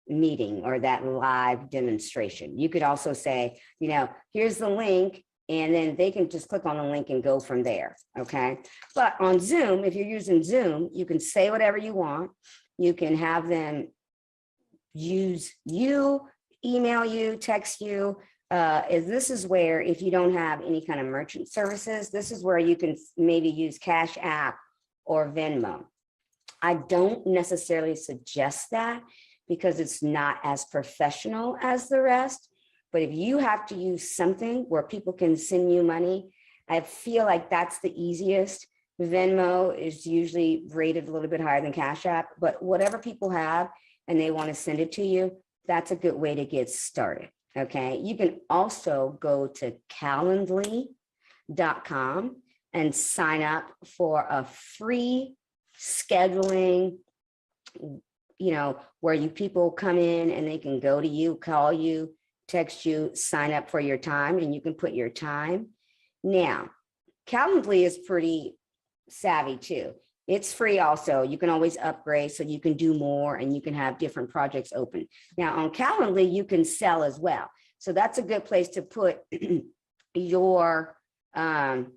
meeting or that live demonstration. You could also say, you know, here's the link, and then they can just click on the link and go from there. Okay. But on Zoom, if you're using Zoom, you can say whatever you want. You can have them use you, email you, text you, is this is where if you don't have any kind of merchant services, this is where you can maybe use Cash App or Venmo. I don't necessarily suggest that because it's not as professional as the rest. But if you have to use something where people can send you money, I feel like that's the easiest. Venmo is usually rated a little bit higher than Cash App, but whatever people have and they want to send it to you, that's a good way to get started. Okay. You can also go to calendly.com and sign up for a free scheduling, where people come in and they can go to you, call you, text you, sign up for your time, and you can put your time. Now, Calendly is pretty savvy too. It's free also. You can always upgrade so you can do more and you can have different projects open. Now on Calendly, you can sell as well. So that's a good place to put your,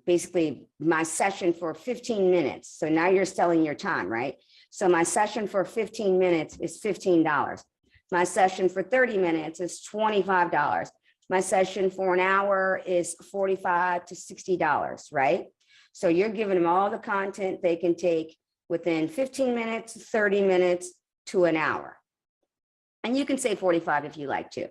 basically my session for 15 minutes. So now you're selling your time, right? So my session for 15 minutes is $15. My session for 30 minutes is $25. My session for an hour is $45 to $60, right? So you're giving them all the content they can take within 15 minutes, 30 minutes to an hour. And you can say 45 if you like to,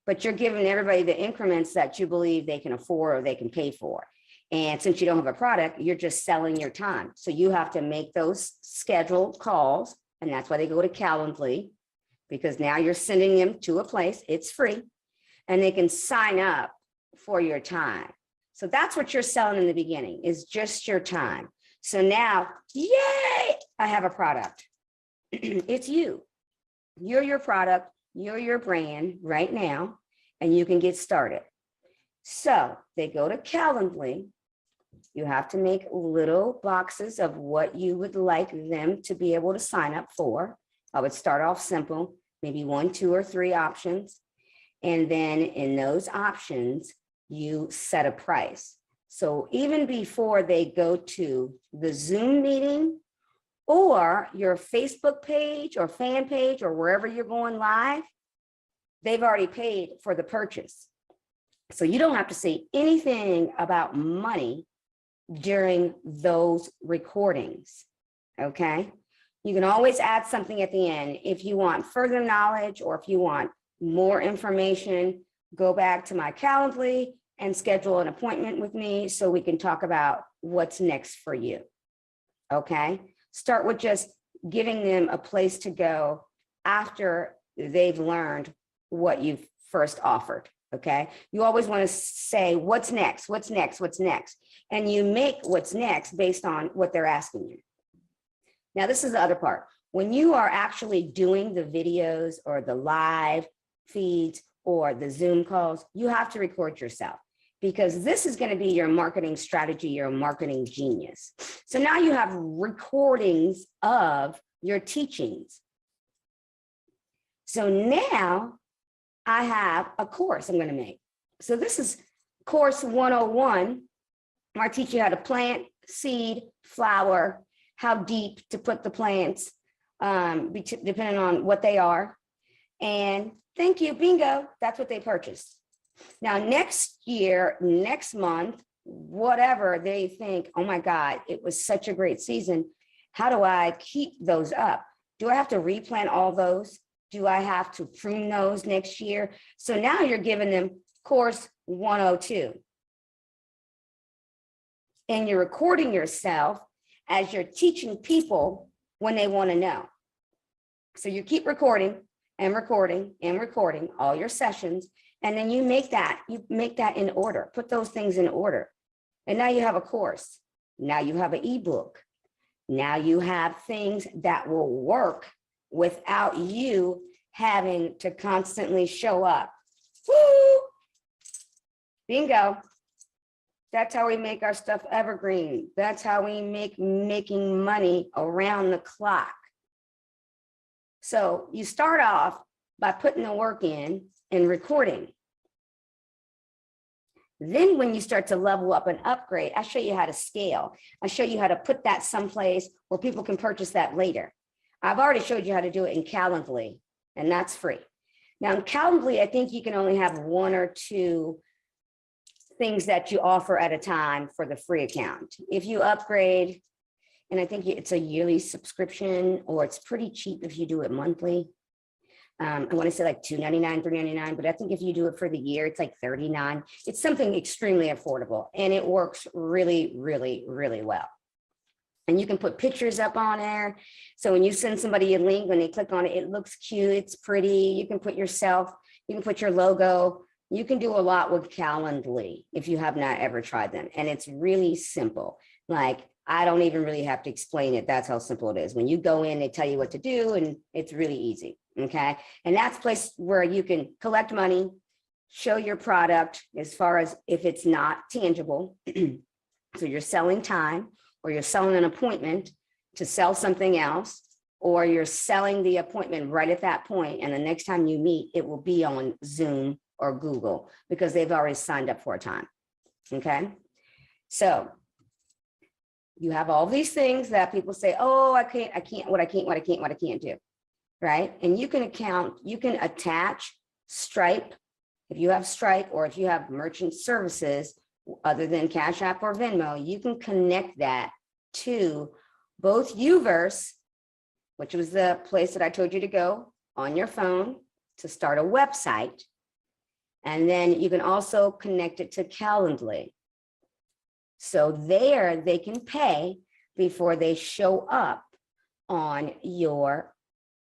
but you're giving everybody the increments that you believe they can afford or they can pay for. And since you don't have a product, you're just selling your time. So you have to make those scheduled calls. And that's why they go to Calendly, because now you're sending them to a place, it's free, and they can sign up for your time. So that's what you're selling in the beginning, is just your time. So now, yay, I have a product. It's you. You're your product, you're your brand right now, and you can get started. So they go to Calendly. You have to make little boxes of what you would like them to be able to sign up for. I would start off simple, maybe 1, 2, or 3 options. And then in those options, you set a price. So even before they go to the Zoom meeting or your Facebook page or fan page or wherever you're going live, they've already paid for the purchase. So you don't have to say anything about money during those recordings, okay? You can always add something at the end. If you want further knowledge or if you want more information, go back to my Calendly and schedule an appointment with me so we can talk about what's next for you, okay? Start with just giving them a place to go after they've learned what you've first offered, okay? You always want to say, what's next, what's next, what's next? And you make what's next based on what they're asking you. Now, this is the other part. When you are actually doing the videos or the live feeds or the Zoom calls, you have to record yourself because this is going to be your marketing strategy, your marketing genius. So now you have recordings of your teachings. So now I have a course I'm going to make. So this is course 101, where I teach you how to plant, seed, flower, how deep to put the plants, depending on what they are. And thank you, bingo, that's what they purchased. Now, next year, next month, whatever they think, oh my God, it was such a great season. How do I keep those up? Do I have to replant all those? Do I have to prune those next year? So now you're giving them course 102. And you're recording yourself as you're teaching people when they want to know. So you keep recording and recording and recording all your sessions. And then you make that in order, put those things in order. And now you have a course. Now you have an ebook. Now you have things that will work without you having to constantly show up. Woo! Bingo. That's how we make our stuff evergreen. That's how we make making money around the clock. So you start off by putting the work in and recording. Then when you start to level up and upgrade, I show you how to scale. I show you how to put that someplace where people can purchase that later. I've already showed you how to do it in Calendly, and that's free. Now in Calendly, I think you can only have 1 or 2 things that you offer at a time for the free account. If you upgrade, and I think it's a yearly subscription, or it's pretty cheap if you do it monthly. I want to say like $2.99, $3.99, but I think if you do it for the year, it's like $39. It's something extremely affordable, and it works really, really, really well. And you can put pictures up on there. So when you send somebody a link, when they click on it, it looks cute, it's pretty. You can put yourself, you can put your logo. You can do a lot with Calendly if you have not ever tried them. And it's really simple. Like, I don't even really have to explain it. That's how simple it is. When you go in, they tell you what to do, and it's really easy, okay? And that's a place where you can collect money, show your product as far as if it's not tangible. So you're selling time, or you're selling an appointment to sell something else, or you're selling the appointment right at that point, and the next time you meet, it will be on Zoom or Google because they've already signed up for a time, okay? So you have all these things that people say, oh, I can't do, right? And you can attach Stripe, if you have Stripe, or if you have merchant services other than Cash App or Venmo, you can connect that to both Uverse, which was the place that I told you to go on your phone to start a website. And then you can also connect it to Calendly. So there they can pay before they show up on your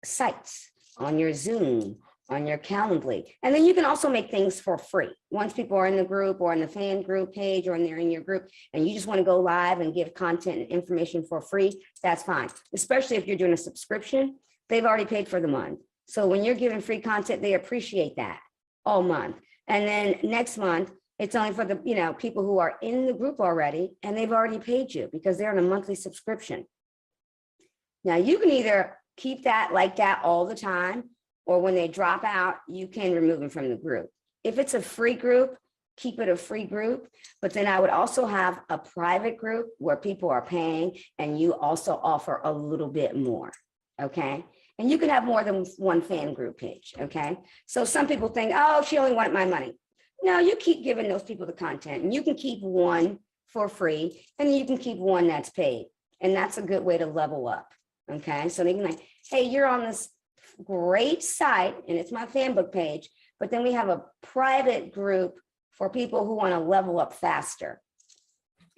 sites, on your Zoom, on your Calendly. And then you can also make things for free. Once people are in the group or in the fan group page, or they're in your group and you just want to go live and give content and information for free, that's fine. Especially if you're doing a subscription, they've already paid for the month. So when you're giving free content, they appreciate that all month. And then next month, it's only for the people who are in the group already, and they've already paid you because they're on a monthly subscription. Now you can either keep that like that all the time, or when they drop out, you can remove them from the group. If it's a free group, keep it a free group, but then I would also have a private group where people are paying and you also offer a little bit more, okay? And you can have more than one fan group page, okay? So some people think, oh, she only wanted my money. No, you keep giving those people the content, and you can keep one for free, and you can keep one that's paid. And that's a good way to level up, okay? So they can like, hey, you're on this great site, and it's my fan book page, but then we have a private group for people who want to level up faster.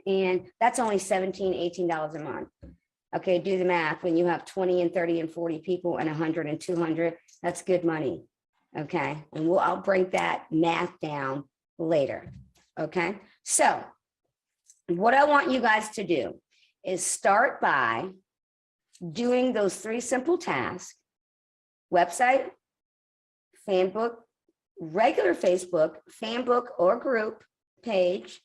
And that's only $17, $18 a month. Okay, do the math. When you have 20 and 30 and 40 people and 100 and 200, that's good money. Okay, and I'll break that math down later. Okay, so what I want you guys to do is start by doing those 3 simple tasks: website, fan book, regular Facebook, fan book or group page.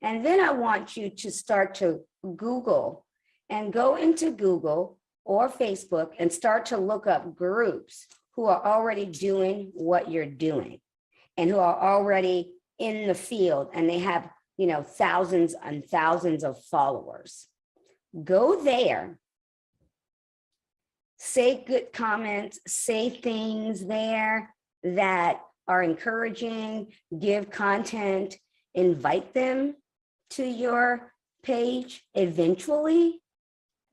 And then I want you to start to Google and go into Google or Facebook and start to look up groups who are already doing what you're doing and who are already in the field, and they have, thousands and thousands of followers. Go there, say good comments, say things there that are encouraging, give content, invite them to your page eventually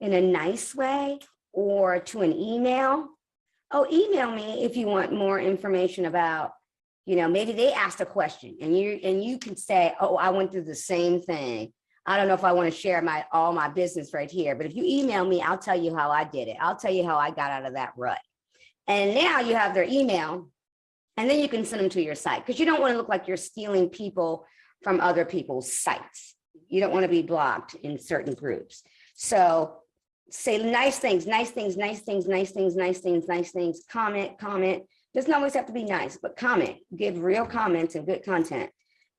in a nice way, or to an email. Oh, email me if you want more information about, maybe they asked a question and you can say, oh, I went through the same thing. I don't know if I want to share all my business right here, but if you email me, I'll tell you how I did it. I'll tell you how I got out of that rut. And now you have their email, and then you can send them to your site, because you don't want to look like you're stealing people from other people's sites. You don't want to be blocked in certain groups. So say nice things, nice things, nice things, nice things, nice things, nice things, comment. Doesn't always have to be nice, but comment, give real comments and good content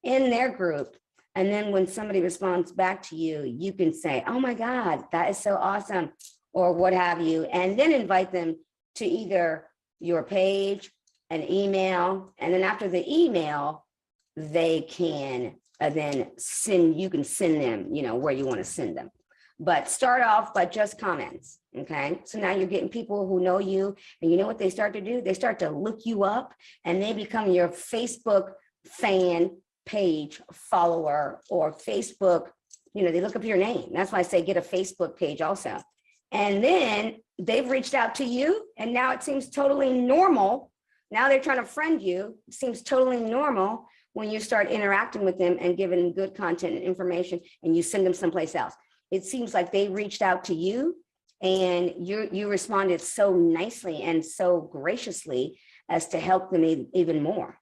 in their group. And then when somebody responds back to you, you can say, oh my God, that is so awesome, or what have you. And then invite them to either your page, an email, and then after the email, they can then you can send them, where you want to send them. But start off by just comments, Okay, so now you're getting people who know you, and you know what they start to do? They start to look you up, and they become your Facebook fan page follower, or Facebook, they look up your name. That's why I say get a Facebook page also. And then they've reached out to you, and now it seems totally normal. Now they're trying to friend you. It seems totally normal when you start interacting with them and giving good content and information, and you send them someplace else. It seems like they reached out to you, and you responded so nicely and so graciously as to help them even more.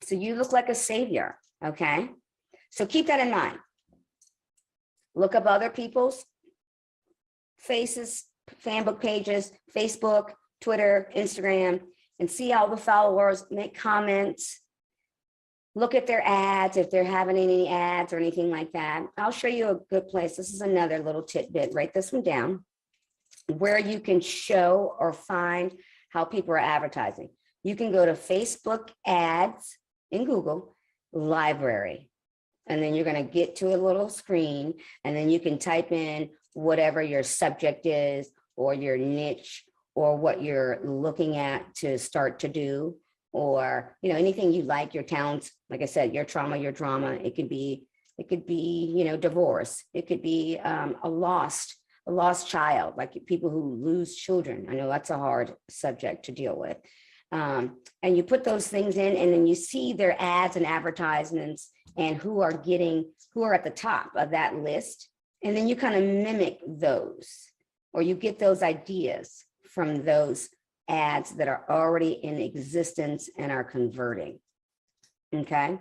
So you look like a savior, okay? So keep that in mind. Look up other people's faces, fan book pages, Facebook, Twitter, Instagram, and see all the followers, make comments, look at their ads, if they're having any ads or anything like that. I'll show you a good place. This is another little tidbit. Write this one down, where you can show or find how people are advertising. You can go to Facebook ads in Google, library, and then you're going to get to a little screen, and then you can type in whatever your subject is, or your niche, or what you're looking at to start to do, or anything you like, your talents. Like I said, your trauma, your drama. It could be divorce. It could be a lost child, like people who lose children. I know that's a hard subject to deal with. And you put those things in, and then you see their ads and advertisements and who are at the top of that list. And then you kind of mimic those, or you get those ideas from those ads that are already in existence and are converting. Okay.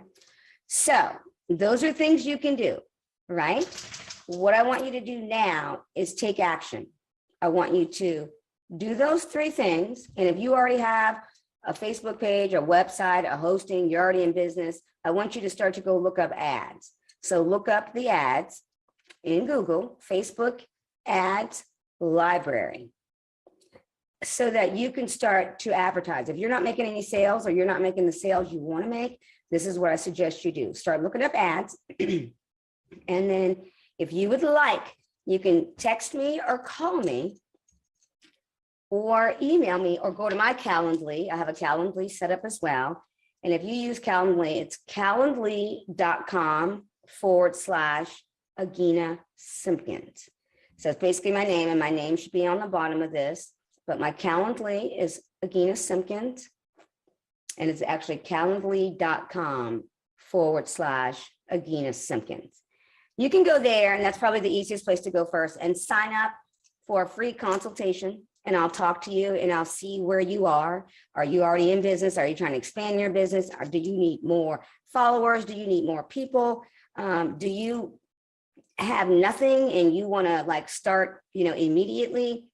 So those are things you can do, right? What I want you to do now is take action. I want you to do those 3 things. And if you already have a Facebook page, a website, a hosting, you're already in business, I want you to start to go look up ads. So look up the ads in Google, Facebook ads library, so that you can start to advertise. If you're not making any sales, or you're not making the sales you want to make, this is what I suggest you do. Start looking up ads. And then if you would like, you can text me or call me, or email me, or go to my Calendly. I have a Calendly set up as well. And if you use Calendly, it's calendly.com/Agina Simpkins. So it's basically my name, and my name should be on the bottom of this. But my Calendly is Agina Simpkins, and it's actually calendly.com/Agina Simpkins. You can go there, and that's probably the easiest place to go first, and sign up for a free consultation. And I'll talk to you, and I'll see where you are. Are you already in business? Are you trying to expand your business? Or do you need more followers? Do you need more people? Do you have nothing and you want to start, immediately?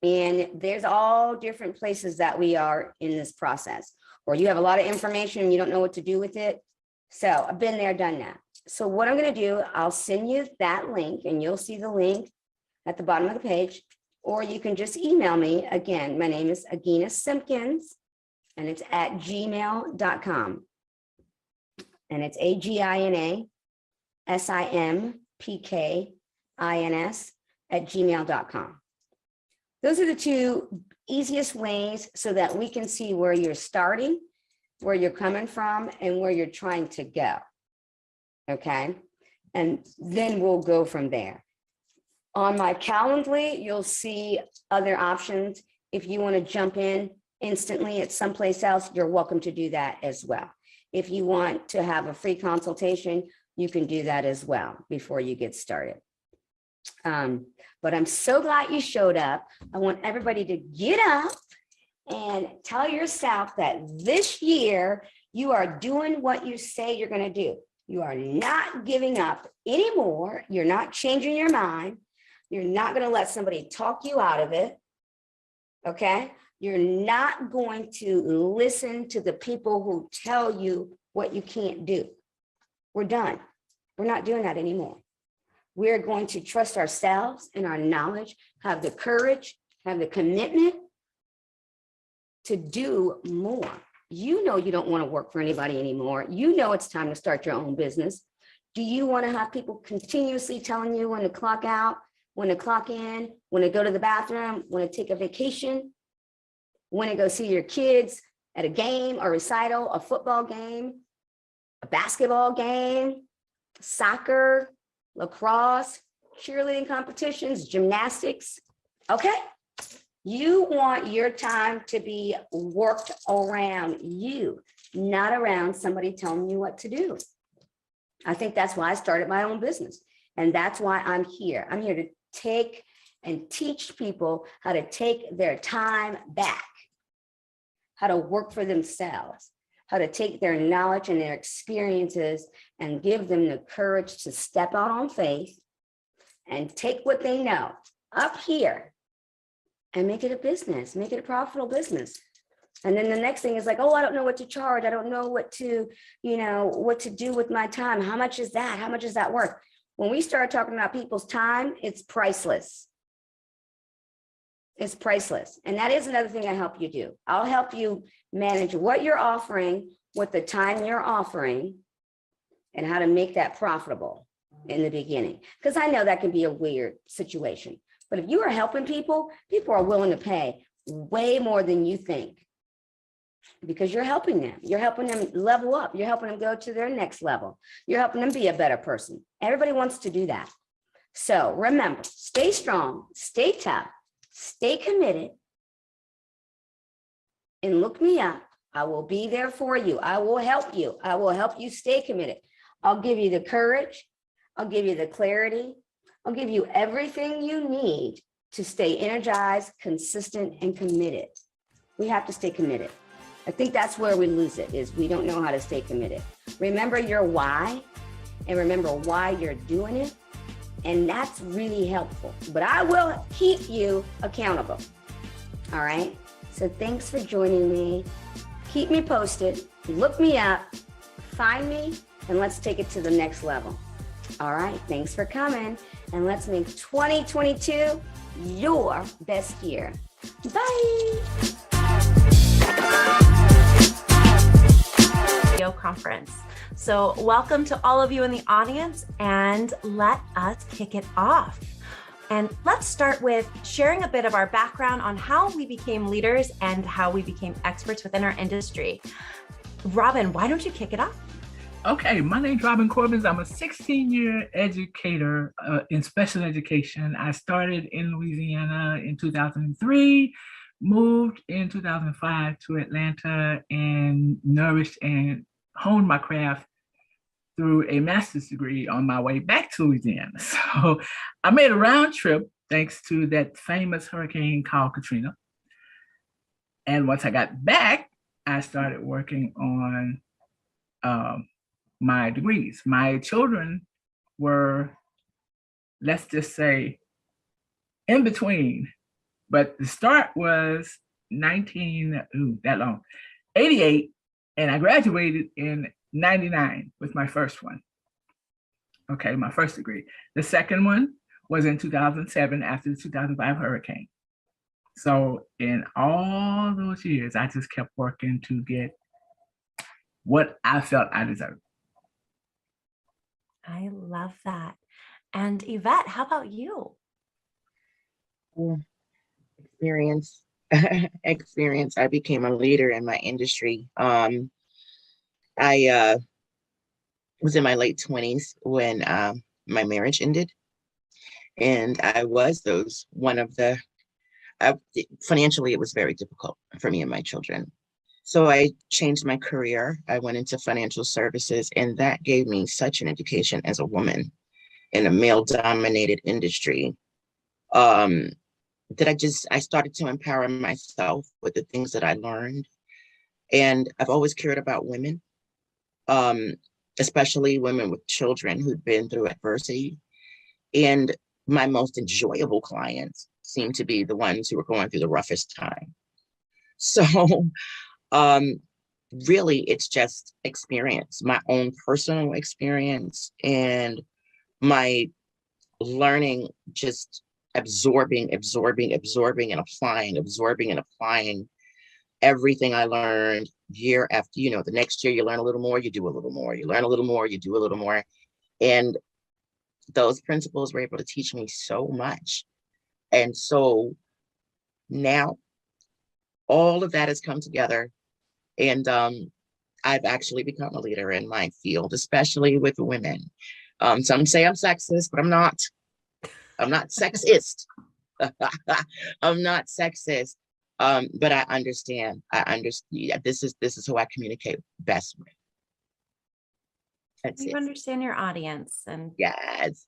And there's all different places that we are in this process. Or you have a lot of information and you don't know what to do with it. So I've been there, done that. So what I'm going to do, I'll send you that link, and you'll see the link at the bottom of the page. Or you can just email me. Again, my name is Agina Simpkins, and it's at gmail.com. And it's AGINASIMPKINS at gmail.com. Those are the 2 easiest ways so that we can see where you're starting, where you're coming from, and where you're trying to go. Okay. And then we'll go from there. On my Calendly, you'll see other options. If you want to jump in instantly at someplace else, you're welcome to do that as well. If you want to have a free consultation, you can do that as well before you get started. But I'm so glad you showed up. I want everybody to get up and tell yourself that this year you are doing what you say you're going to do. You are not giving up anymore. You're not changing your mind. You're not going to let somebody talk you out of it. Okay? You're not going to listen to the people who tell you what you can't do. We're done. We're not doing that anymore. We're going to trust ourselves and our knowledge, have the courage, have the commitment to do more. You know you don't want to work for anybody anymore. You know it's time to start your own business. Do you want to have people continuously telling you when to clock out, when to clock in, when to go to the bathroom, when to take a vacation, when to go see your kids at a game, a recital, a football game, a basketball game, soccer, lacrosse, cheerleading competitions, gymnastics. Okay. You want your time to be worked around you, not around somebody telling you what to do. I think that's why I started my own business. And that's why I'm here. I'm here to take and teach people how to take their time back, how to work for themselves, how to take their knowledge and their experiences and give them the courage to step out on faith and take what they know up here and make it a business, make it a profitable business. And then the next thing is like, oh, I don't know what to charge. I don't know what to, what to do with my time. How much is that? How much is that worth? When we start talking about people's time, it's priceless. It's priceless. And that is another thing I help you do. I'll help you manage what you're offering, what the time you're offering, and how to make that profitable in the beginning. Because I know that can be a weird situation. But if you are helping people, people are willing to pay way more than you think. Because you're helping them. You're helping them level up. You're helping them go to their next level. You're helping them be a better person. Everybody wants to do that. So remember, stay strong, stay tough, stay committed, and look me up. I will be there for you. I will help you. I will help you stay committed. I'll give you the courage. I'll give you the clarity. I'll give you everything you need to stay energized, consistent, and committed. We have to stay committed. I think that's where we lose it, is we don't know how to stay committed. Remember your why, and remember why you're doing it. And that's really helpful. But I will keep you accountable. All right. So thanks for joining me. Keep me posted. Look me up. Find me. And let's take it to the next level. All right. Thanks for coming. And let's make 2022 your best year. Bye. Conference. So welcome to all of you in the audience, and let us kick it off. And let's start with sharing a bit of our background on how we became leaders and how we became experts within our industry. Robin, why don't you kick it off? Okay, my name's Robin Corbins. I'm a 16-year educator in special education. I started in Louisiana in 2003, moved in 2005 to Atlanta, and nourished and honed my craft through a master's degree on my way back to Louisiana. So I made a round trip thanks to that famous hurricane called Katrina. And once I got back, I started working on my degrees. My children were, let's just say, in between, but the start was 88, and I graduated in 99 with my first one. Okay, my first degree. The second one was in 2007 after the 2005 hurricane. So in all those years, I just kept working to get what I felt I deserved. I love that. And Yvette, how about you? Experience. I became a leader in my industry. I was in my late 20s when my marriage ended. And I was financially, it was very difficult for me and my children. So I changed my career. I went into financial services, and that gave me such an education as a woman in a male-dominated industry. I started to empower myself with the things that I learned. And I've always cared about women, especially women with children who've been through adversity. And my most enjoyable clients seem to be the ones who are going through the roughest time. So really, it's just experience, my own personal experience, and my learning, just absorbing and applying everything I learned year after, the next year you learn a little more, you do a little more, you learn a little more, you do a little more. And those principles were able to teach me so much. And so now all of that has come together, and I've actually become a leader in my field, especially with women. Some say I'm sexist, but I'm not. I'm not sexist. I'm not sexist. But I understand. I understand. This is who I communicate best with. That's You it. understand your audience, and Yes.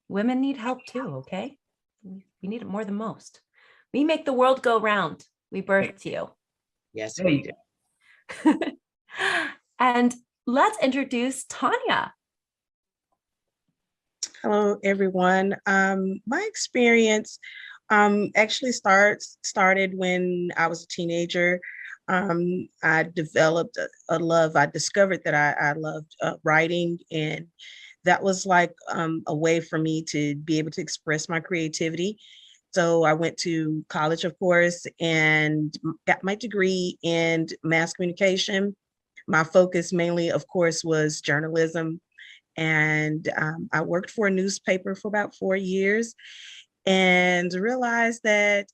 women need help too, okay? We need it more than most. We make the world go round. We birthed you. Yes, we do. And let's introduce Tanya. Hello, everyone. My experience actually started when I was a teenager. I developed a love. I discovered that I loved writing, and that was like a way for me to be able to express my creativity. So I went to college, of course, and got my degree in mass communication. My focus mainly, of course, was journalism. And I worked for a newspaper for about 4 years and realized that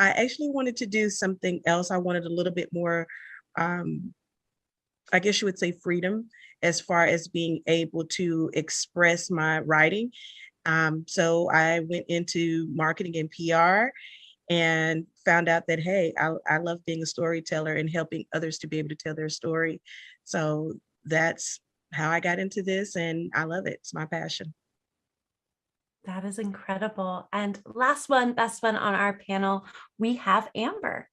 I actually wanted to do something else. I wanted a little bit more, I guess you would say, freedom as far as being able to express my writing. So I went into marketing and PR and found out that, hey, I love being a storyteller and helping others to be able to tell their story. So that's how I got into this, and I love it. It's my passion. That is incredible. And last one, best one on our panel, we have Amber.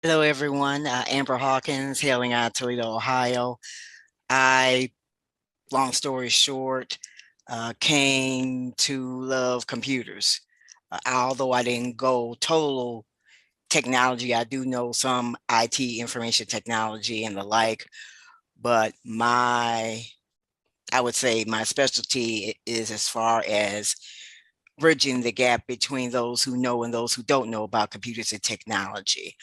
Hello, everyone. Amber Hawkins, hailing out of Toledo, Ohio. Long story short, came to love computers. Although I didn't go total technology, I do know some IT, information technology and the like, but I would say my specialty is as far as bridging the gap between those who know and those who don't know about computers and technology.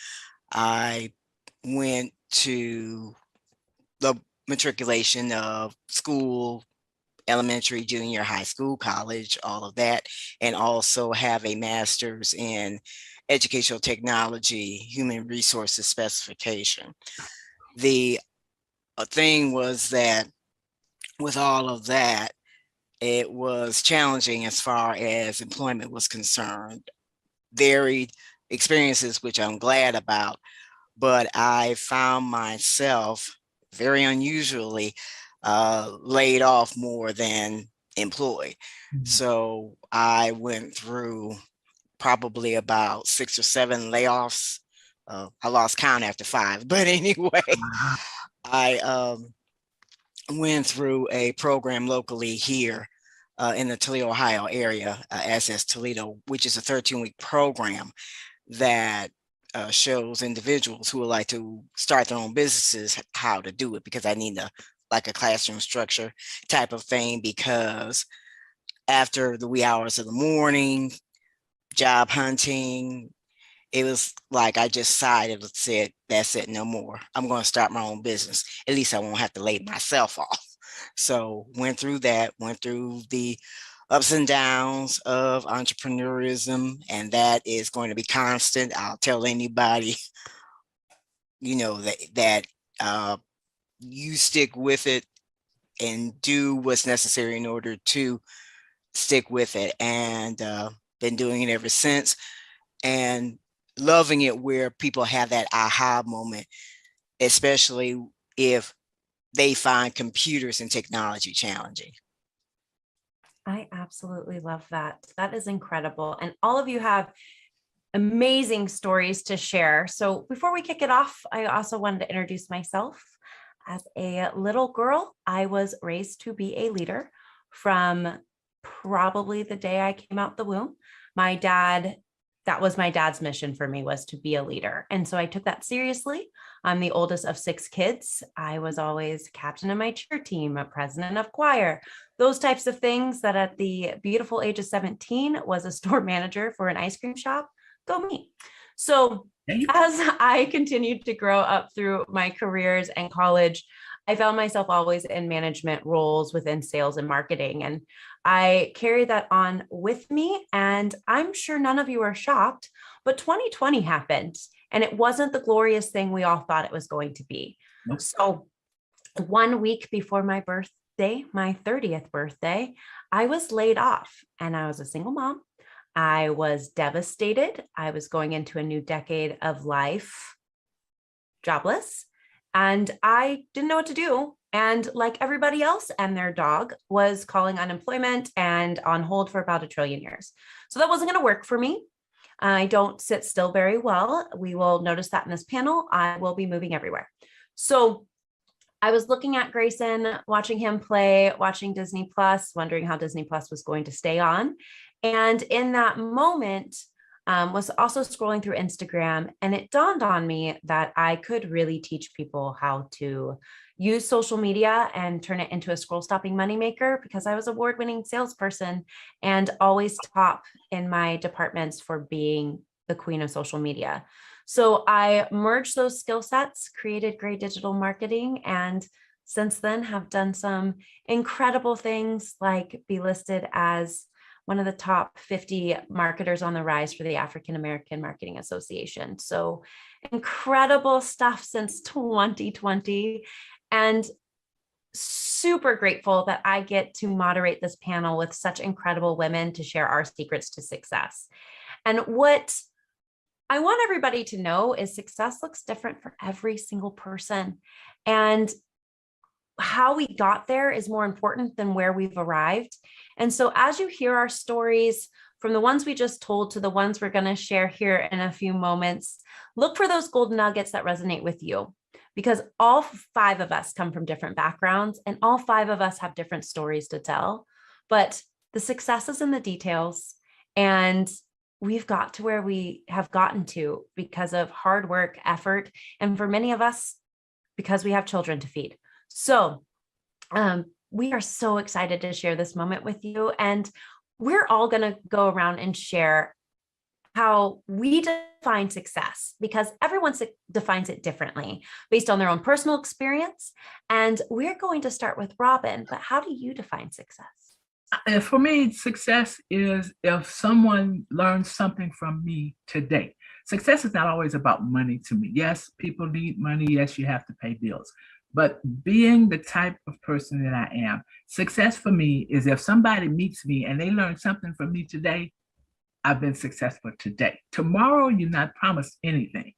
I went to the matriculation of school, elementary, junior, high school, college, all of that, and also have a master's in educational technology, human resources specification. The thing was that with all of that, it was challenging as far as employment was concerned. Varied experiences, which I'm glad about, but I found myself very unusually laid off more than employed. So I went through probably about 6 or 7 layoffs. I lost count after 5, but anyway, I went through a program locally here in the Toledo, Ohio area, SS Toledo, which is a 13-week program that shows individuals who would like to start their own businesses how to do it, because I need like a classroom structure type of thing, because after the wee hours of the morning, job hunting, it was like I just sighed and said, that's it, no more. I'm going to start my own business. At least I won't have to lay myself off. So went through that, went through the ups and downs of entrepreneurism, and that is going to be constant. I'll tell anybody, that you stick with it and do what's necessary in order to stick with it, and been doing it ever since, and loving it where people have that aha moment, especially if they find computers and technology challenging. I absolutely love that. That is incredible. And all of you have amazing stories to share. So before we kick it off, I also wanted to introduce myself. As a little girl, I was raised to be a leader from probably the day I came out the womb. That was my dad's mission for me, was to be a leader. And so I took that seriously. I'm the oldest of 6 kids. I was always captain of my cheer team, a president of choir, those types of things. That at the beautiful age of 17 was a store manager for an ice cream shop. Go me. So as I continued to grow up through my careers and college, I found myself always in management roles within sales and marketing. And I carry that on with me. And I'm sure none of you are shocked, but 2020 happened and it wasn't the glorious thing we all thought it was going to be. Nope. So 1 week before my birthday, my 30th birthday, I was laid off and I was a single mom. I was devastated. I was going into a new decade of life, jobless, and I didn't know what to do. And like everybody else and their dog, was calling unemployment and on hold for about 1 trillion years. So that wasn't going to work for me. I don't sit still very well. We will notice that in this panel. I will be moving everywhere. So I was looking at Grayson, watching him play, watching Disney Plus, wondering how Disney Plus was going to stay on. And in that moment, was also scrolling through Instagram, and it dawned on me that I could really teach people how to use social media and turn it into a scroll stopping moneymaker, because I was an award-winning salesperson and always top in my departments for being the queen of social media. So I merged those skill sets, created Gray Digital Marketing, and since then have done some incredible things like be listed as one of the top 50 marketers on the rise for the African American Marketing Association. So incredible stuff since 2020, and super grateful that I get to moderate this panel with such incredible women to share our secrets to success. And what I want everybody to know is success looks different for every single person. And how we got there is more important than where we've arrived. And so as you hear our stories, from the ones we just told to the ones we're going to share here in a few moments, look for those golden nuggets that resonate with you, because all 5 of us come from different backgrounds and all 5 of us have different stories to tell. But the success is in the details, and we've got to where we have gotten to because of hard work, effort, and for many of us, because we have children to feed. So we are so excited to share this moment with you. And we're all going to go around and share how we define success, because everyone defines it differently based on their own personal experience. And we're going to start with Robin, but how do you define success? For me, success is if someone learns something from me today. Success is not always about money to me. Yes, people need money. Yes, you have to pay bills. But being the type of person that I am, success for me is if somebody meets me and they learn something from me today, I've been successful today. Tomorrow, you're not promised anything.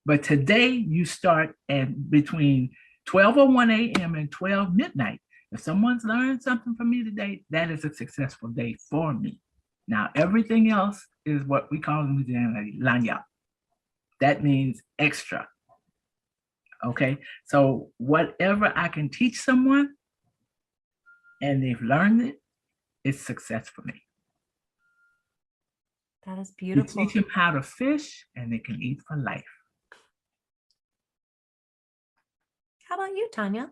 But today, you start at between 12:01 a.m. and 12 midnight. If someone's learned something from me today, that is a successful day for me. Now, everything else is what we call in Louisiana, lagna. That means extra. Okay, so whatever I can teach someone and they've learned it, it's success for me. That is beautiful. You teach them how to fish and they can eat for life. How about you, Tanya?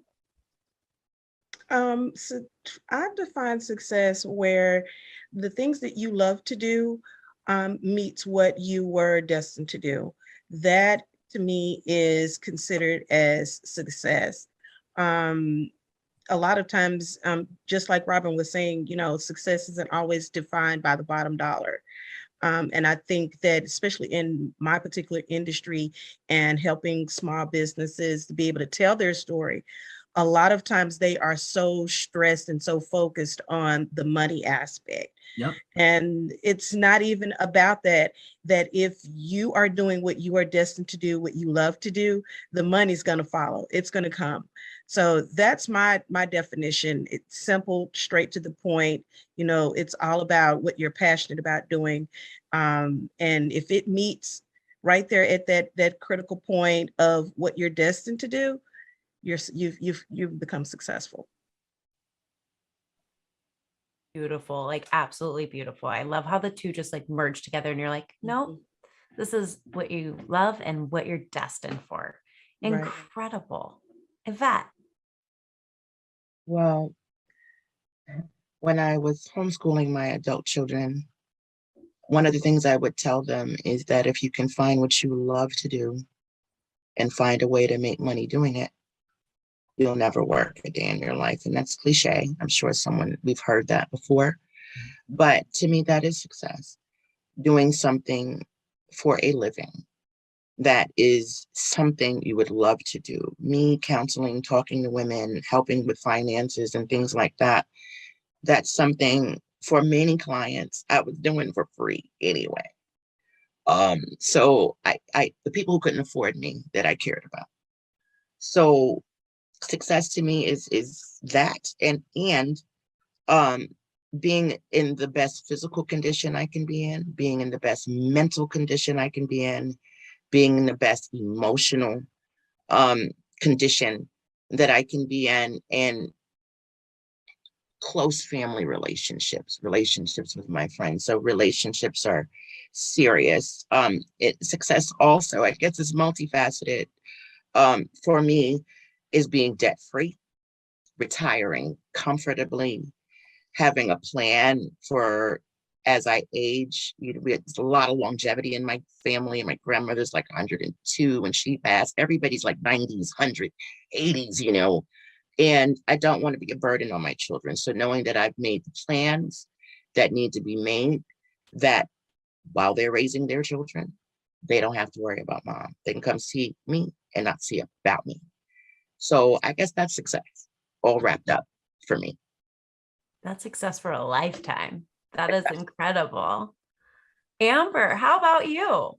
So I define success where the things that you love to do meets what you were destined to do. That to me is considered as success. A lot of times, just like Robin was saying, success isn't always defined by the bottom dollar. And I think that especially in my particular industry and helping small businesses to be able to tell their story, a lot of times they are so stressed and so focused on the money aspect. Yep. And it's not even about that if you are doing what you are destined to do, what you love to do, the money's going to follow. It's going to come. So that's my definition. It's simple, straight to the point. It's all about what you're passionate about doing. And if it meets right there at that critical point of what you're destined to do, you've become successful. Beautiful, like absolutely beautiful. I love how the two just like merge together and you're like, no, this is what you love and what you're destined for. Incredible. Right. Yvette. Well, when I was homeschooling my adult children, one of the things I would tell them is that if you can find what you love to do and find a way to make money doing it, you'll never work a day in your life. And that's cliche. I'm sure we've heard that before. But to me, that is success. Doing something for a living that is something you would love to do. Me counseling, talking to women, helping with finances and things like that. That's something for many clients I was doing for free anyway. So the people who couldn't afford me that I cared about. So success to me is that and being in the best physical condition I can be in, being in the best mental condition I can be in, being in the best emotional condition that I can be in, and close family relationships with my friends. So relationships are serious. Success also, I guess, is multifaceted. For me, is being debt free, retiring comfortably, having a plan for as I age. There's a lot of longevity in my family, and my grandmother's like 102 when she passed. Everybody's like 90s, 180s, and I don't want to be a burden on my children. So knowing that I've made the plans that need to be made, that while they're raising their children, they don't have to worry about mom. They can come see me and not see about me. So I guess that's success, all wrapped up for me. That's success for a lifetime. That is incredible. Amber, how about you?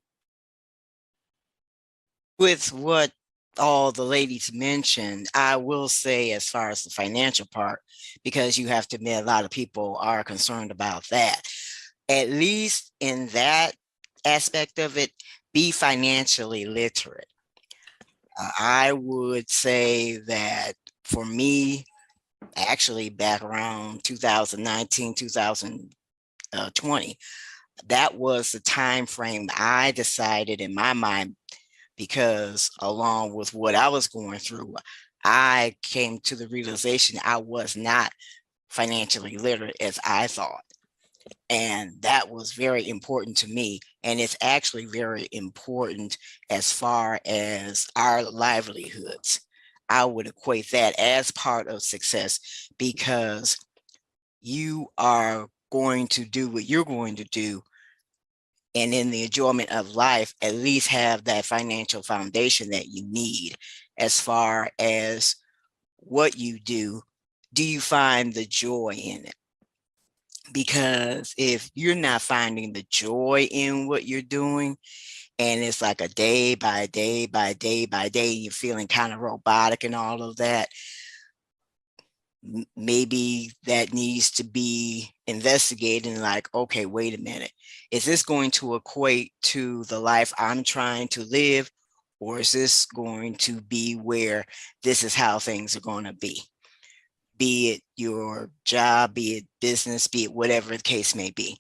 With what all the ladies mentioned, I will say, as far as the financial part, because you have to admit a lot of people are concerned about that, at least in that aspect of it, be financially literate. I would say that for me, actually back around 2019, 2020, that was the time frame I decided in my mind, because along with what I was going through, I came to the realization I was not financially literate as I thought. And that was very important to me. And it's actually very important as far as our livelihoods. I would equate that as part of success, because you are going to do what you're going to do, and in the enjoyment of life, at least have that financial foundation that you need. As far as what you do you find the joy in it? Because if you're not finding the joy in what you're doing, and it's like a day by day by day by day, you're feeling kind of robotic and all of that, maybe that needs to be investigated. And like, okay, wait a minute, is this going to equate to the life I'm trying to live, or is this going to be where this is how things are going to be it your job, be it business, be it whatever the case may be?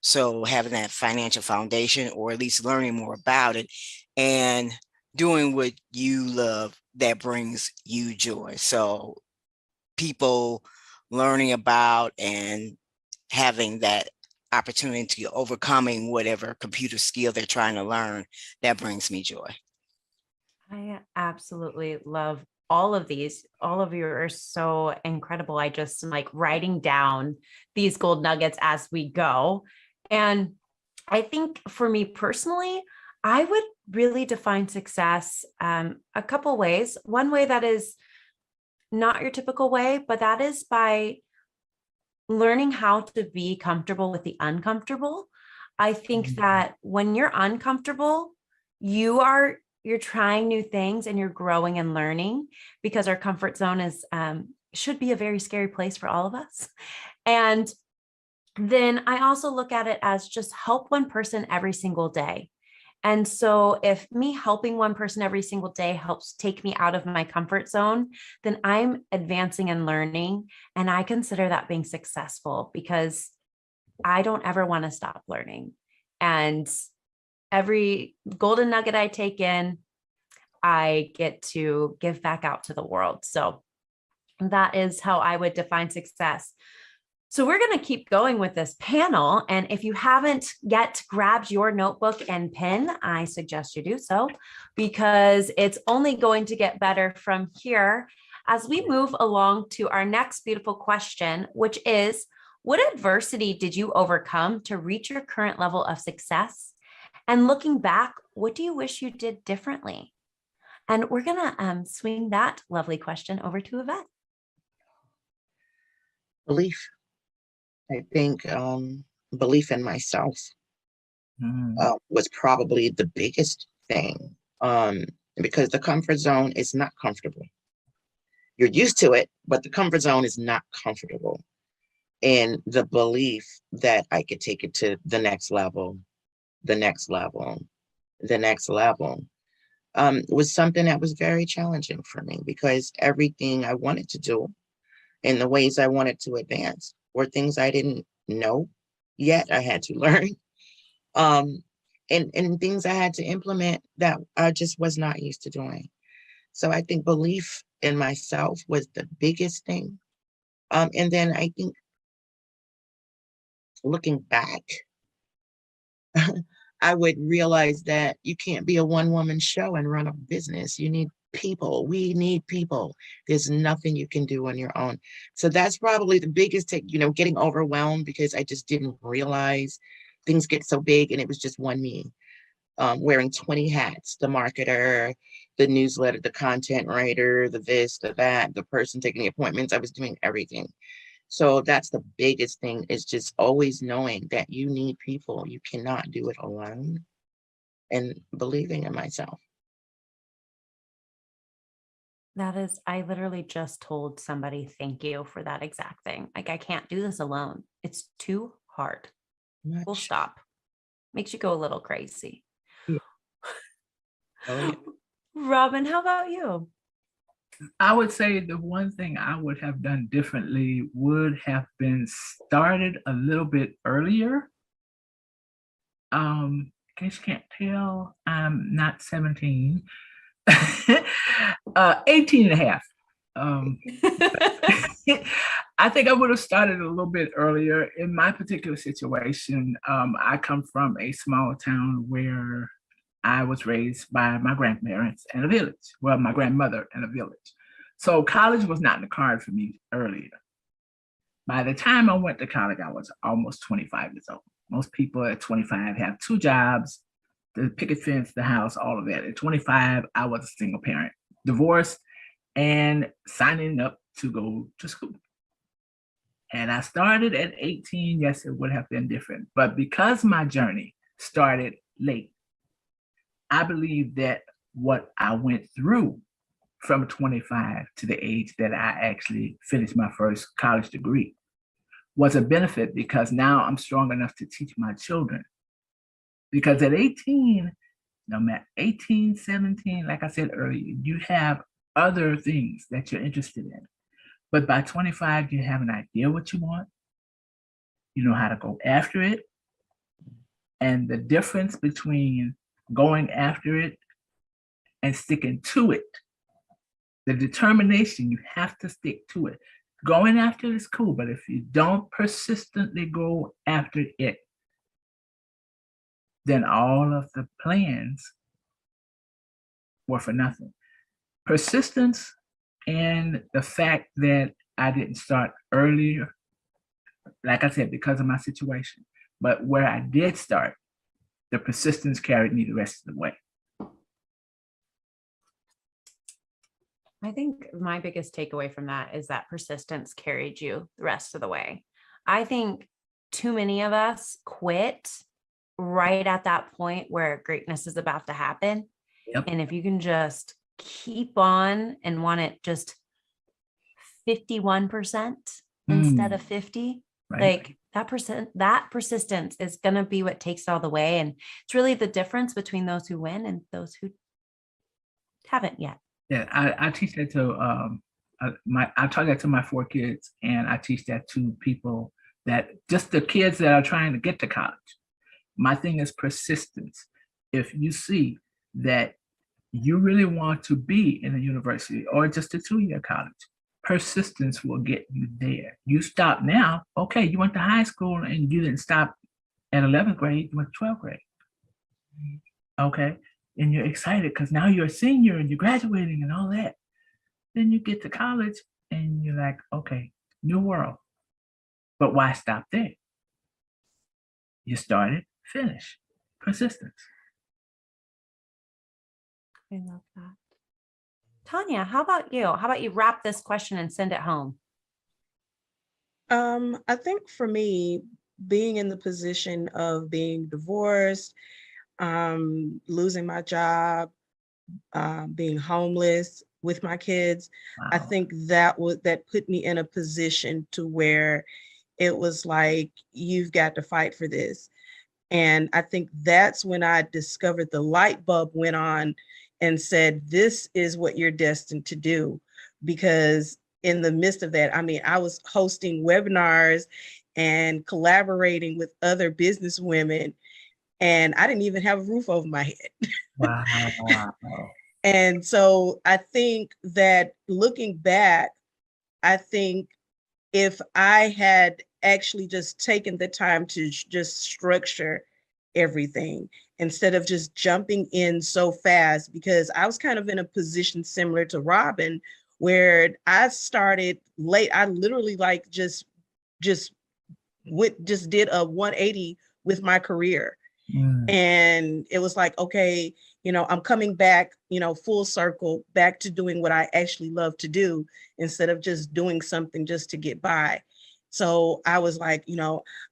So having that financial foundation, or at least learning more about it, and doing what you love that brings you joy. So people learning about and having that opportunity to overcoming whatever computer skill they're trying to learn, that brings me joy. I absolutely love all of these. All of you are so incredible. I just like writing down these gold nuggets as we go. And I think for me personally, I would really define success a couple ways. One way that is not your typical way, but that is by learning how to be comfortable with the uncomfortable. I think that when you're uncomfortable, you're trying new things and you're growing and learning, because our comfort zone is should be a very scary place for all of us. And then I also look at it as just help one person every single day. And so if me helping one person every single day helps take me out of my comfort zone, then I'm advancing and learning. And I consider that being successful, because I don't ever want to stop learning. And every golden nugget I take in, I get to give back out to the world. So that is how I would define success. So we're going to keep going with this panel. And if you haven't yet grabbed your notebook and pen, I suggest you do so, because it's only going to get better from here. as we move along to our next beautiful question, which is, what adversity did you overcome to reach your current level of success? And looking back, what do you wish you did differently? And we're gonna swing that lovely question over to Yvette. Belief. I think belief in myself was probably the biggest thing, because the comfort zone is not comfortable. You're used to it, but the comfort zone is not comfortable. And the belief that I could take it to the next level, the next level, the next level, was something that was very challenging for me, because everything I wanted to do and the ways I wanted to advance were things I didn't know yet. I had to learn. And things I had to implement that I just was not used to doing. So I think belief in myself was the biggest thing. And then I think looking back, I would realize that you can't be a one-woman show and run a business. You need people. We need people. There's nothing you can do on your own. So that's probably the biggest take, getting overwhelmed because I just didn't realize things get so big and it was just one me, wearing 20 hats, the marketer, the newsletter, the content writer, the this, the that, the person taking the appointments. I was doing everything. So that's the biggest thing, is just always knowing that you need people. You cannot do it alone, and believing in myself. That is, I literally just told somebody, thank you for that exact thing. Like, I can't do this alone. It's too hard. Full stop. Makes you go a little crazy. Yeah. Oh, yeah. Robin, how about you? I would say the one thing I would have done differently would have been started a little bit earlier. In case you can't tell, I'm not 17, 18 and a half. I think I would have started a little bit earlier. In my particular situation, I come from a small town where I was raised by my grandparents in a village. Well, my grandmother in a village. So college was not in the card for me earlier. By the time I went to college, I was almost 25 years old. Most people at 25 have 2 jobs, the picket fence, the house, all of that. At 25, I was a single parent, divorced, and signing up to go to school. And I started at 18. Yes, it would have been different. But because my journey started late, I believe that what I went through from 25 to the age that I actually finished my first college degree was a benefit, because now I'm strong enough to teach my children. Because at 18, no matter 18, 17, like I said earlier, you have other things that you're interested in. But by 25, you have an idea what you want. You know how to go after it. And the difference between going after it and sticking to it, the determination, you have to stick to it. Going after it is cool, but if you don't persistently go after it, then all of the plans were for nothing. Persistence and the fact that I didn't start earlier, like I said, because of my situation, but where I did start, the persistence carried me the rest of the way. I think my biggest takeaway from that is that persistence carried you the rest of the way. I think too many of us quit right at that point where greatness is about to happen. Yep. And if you can just keep on and want it just 51% instead of 50, right. Like that persistence is going to be what takes all the way. And it's really the difference between those who win and those who haven't yet. Yeah, I teach that to I taught that to my 4 kids, and I teach that to people, that just the kids that are trying to get to college. My thing is persistence. If you see that you really want to be in a university or just a 2-year college, persistence will get you there. You stop now, okay, you went to high school and you didn't stop at 11th grade, you went to 12th grade. Okay. And you're excited because now you're a senior and you're graduating and all that. Then you get to college and you're like, okay, new world. But why stop there? You started, finish. Persistence. I love that. Tanya, how about you? How about you wrap this question and send it home? I think for me, being in the position of being divorced, losing my job, being homeless with my kids, I think that put me in a position to where it was like, you've got to fight for this. And I think that's when I discovered the light bulb went on and said, this is what you're destined to do. Because in the midst of that, I mean, I was hosting webinars and collaborating with other business women, and I didn't even have a roof over my head. Wow. And so I think that looking back, I think if I had actually just taken the time to just structure everything instead of just jumping in so fast, because I was kind of in a position similar to Robin, where I started late. I literally like just did a 180 with my career. And it was like, okay, I'm coming back, full circle back to doing what I actually love to do instead of just doing something just to get by. So I was like,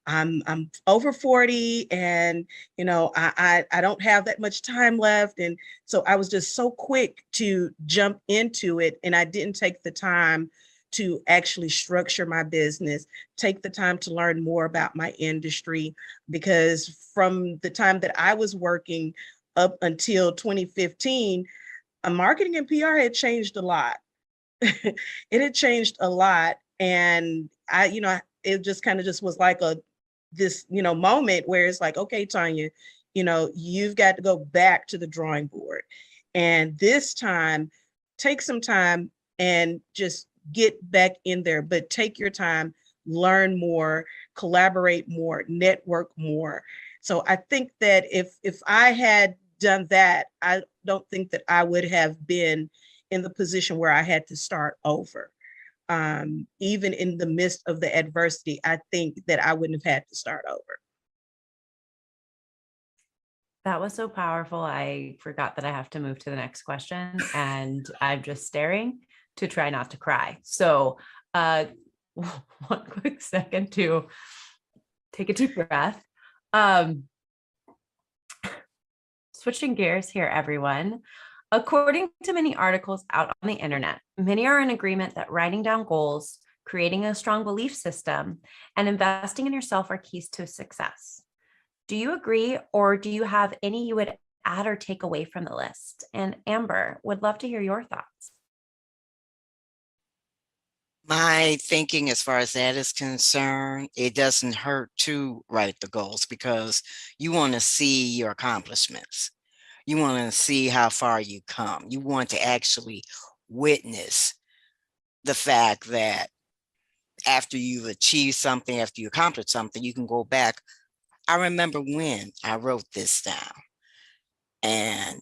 I'm over 40 and, I don't have that much time left. And so I was just so quick to jump into it. And I didn't take the time to actually structure my business, take the time to learn more about my industry, because from the time that I was working up until 2015, marketing and PR had changed a lot. It had changed a lot. And it just kind of just was like this moment where it's like, okay, Tanya, you've got to go back to the drawing board. And this time, take some time and just get back in there, but take your time, learn more, collaborate more, network more. So I think that if I had done that, I don't think that I would have been in the position where I had to start over. Even in the midst of the adversity, I think that I wouldn't have had to start over. That was so powerful. I forgot that I have to move to the next question, and I'm just staring to try not to cry. So one quick second to take a deep breath. Switching gears here, everyone. According to many articles out on the internet, many are in agreement that writing down goals, creating a strong belief system, and investing in yourself are keys to success. Do you agree, or do you have any you would add or take away from the list? And Amber, would love to hear your thoughts. My thinking as far as that is concerned, it doesn't hurt to write the goals because you want to see your accomplishments. You want to see how far you come. You want to actually witness the fact that after you've achieved something, after you accomplish something, you can go back. I remember when I wrote this down, and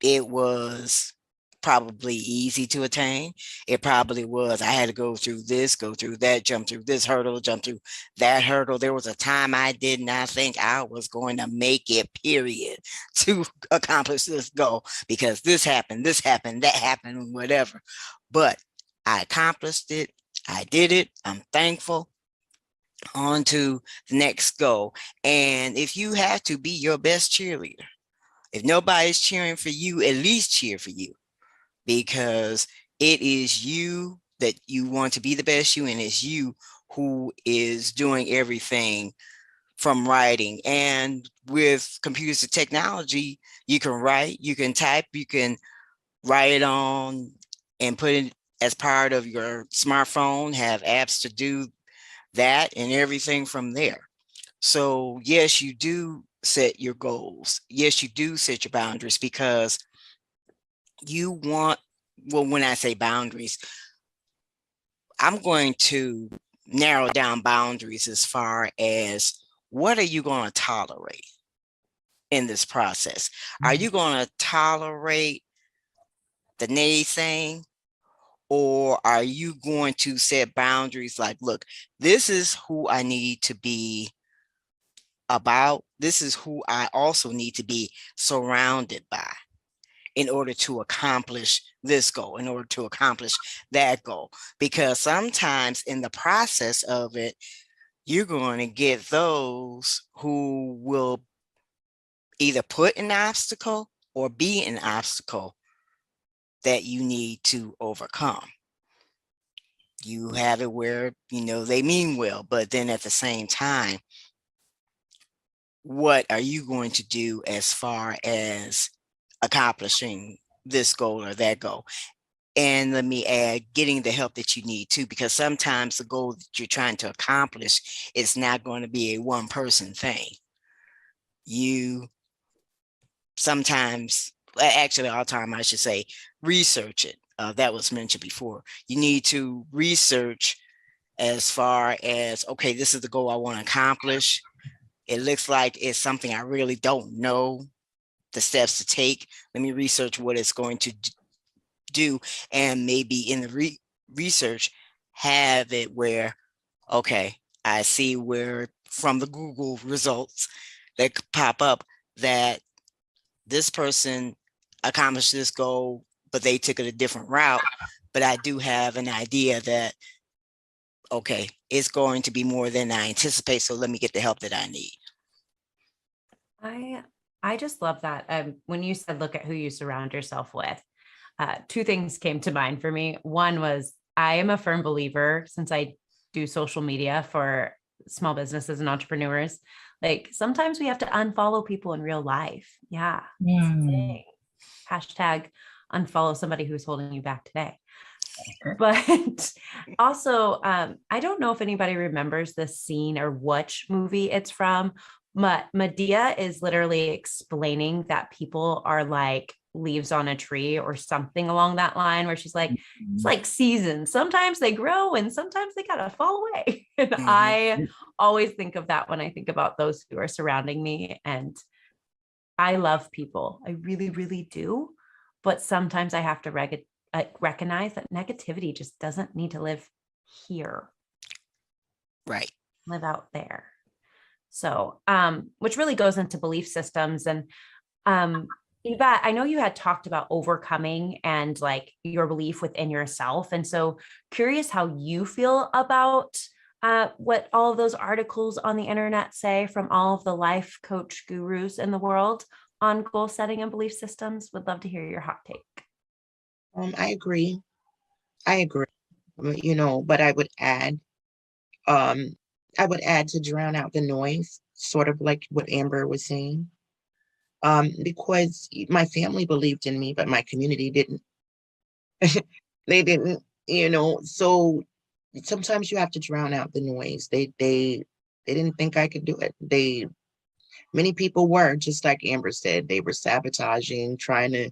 it was probably easy to attain. It probably was. I had to go through this, go through that, jump through this hurdle, jump through that hurdle. There was a time I did not think I was going to make it, period, to accomplish this goal, because this happened, that happened, whatever. But I accomplished it. I did it. I'm thankful. On to the next goal. And if you have to, be your best cheerleader. If nobody's cheering for you, at least cheer for you, because it is you that you want to be the best you, and it's you who is doing everything from writing. And with computers and technology, you can write, you can type, you can write it on and put it as part of your smartphone, have apps to do that and everything from there. So yes, you do set your goals. Yes, you do set your boundaries, because you want, well, when I say boundaries, I'm going to narrow down boundaries as far as what are you going to tolerate in this process? Are you going to tolerate the naysaying, or are you going to set boundaries like, look, this is who I need to be about. This is who I also need to be surrounded by in order to accomplish this goal, in order to accomplish that goal. Because sometimes in the process of it, you're going to get those who will either put an obstacle or be an obstacle that you need to overcome. You have it where, you know, they mean well, but then at the same time, what are you going to do as far as accomplishing this goal or that goal? And let me add, getting the help that you need too, because sometimes the goal that you're trying to accomplish is not going to be a one-person thing. You sometimes, actually all the time, I should say, research it. That was mentioned before. You need to research as far as, okay, this is the goal I want to accomplish. It looks like it's something I really don't know the steps to take. Let me research what it's going to do, and maybe in the research have it where, okay, I see where from the Google results that pop up that this person accomplished this goal, but they took it a different route. But I do have an idea that, okay, it's going to be more than I anticipate, so let me get the help that I need. I just love that. When you said, look at who you surround yourself with, two things came to mind for me. One was, I am a firm believer, since I do social media for small businesses and entrepreneurs, like sometimes we have to unfollow people in real life. Yeah. Hashtag unfollow somebody who's holding you back today. But also, I don't know if anybody remembers this scene or which movie it's from, but Medea is literally explaining that people are like leaves on a tree or something along that line, where she's like, it's like seasons. Sometimes they grow and sometimes they gotta fall away. And I always think of that when I think about those who are surrounding me. And I love people. I really, really do. But sometimes I have to recognize that negativity just doesn't need to live here. Right. Live out there. So, which really goes into belief systems. And Yvette, I know you had talked about overcoming and like your belief within yourself. And so curious how you feel about what all of those articles on the internet say from all of the life coach gurus in the world on goal setting and belief systems. Would love to hear your hot take. I agree. You know, but I would add to drown out the noise, sort of like what Amber was saying. Because my family believed in me, but my community didn't. They didn't, you know, so sometimes you have to drown out the noise. They didn't think I could do it. Many people were, just like Amber said, they were sabotaging, trying to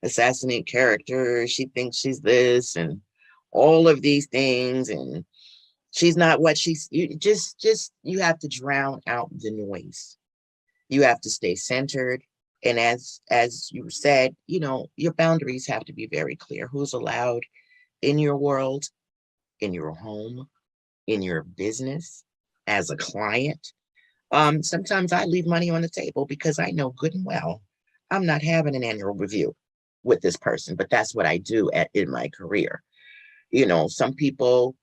assassinate character. She thinks she's this and all of these things, and she's not what she's. You have to drown out the noise. You have to stay centered. And as you said, you know, your boundaries have to be very clear. Who's allowed in your world, in your home, in your business, as a client. Sometimes I leave money on the table because I know good and well I'm not having an annual review with this person, but that's what I do in my career. You know, some people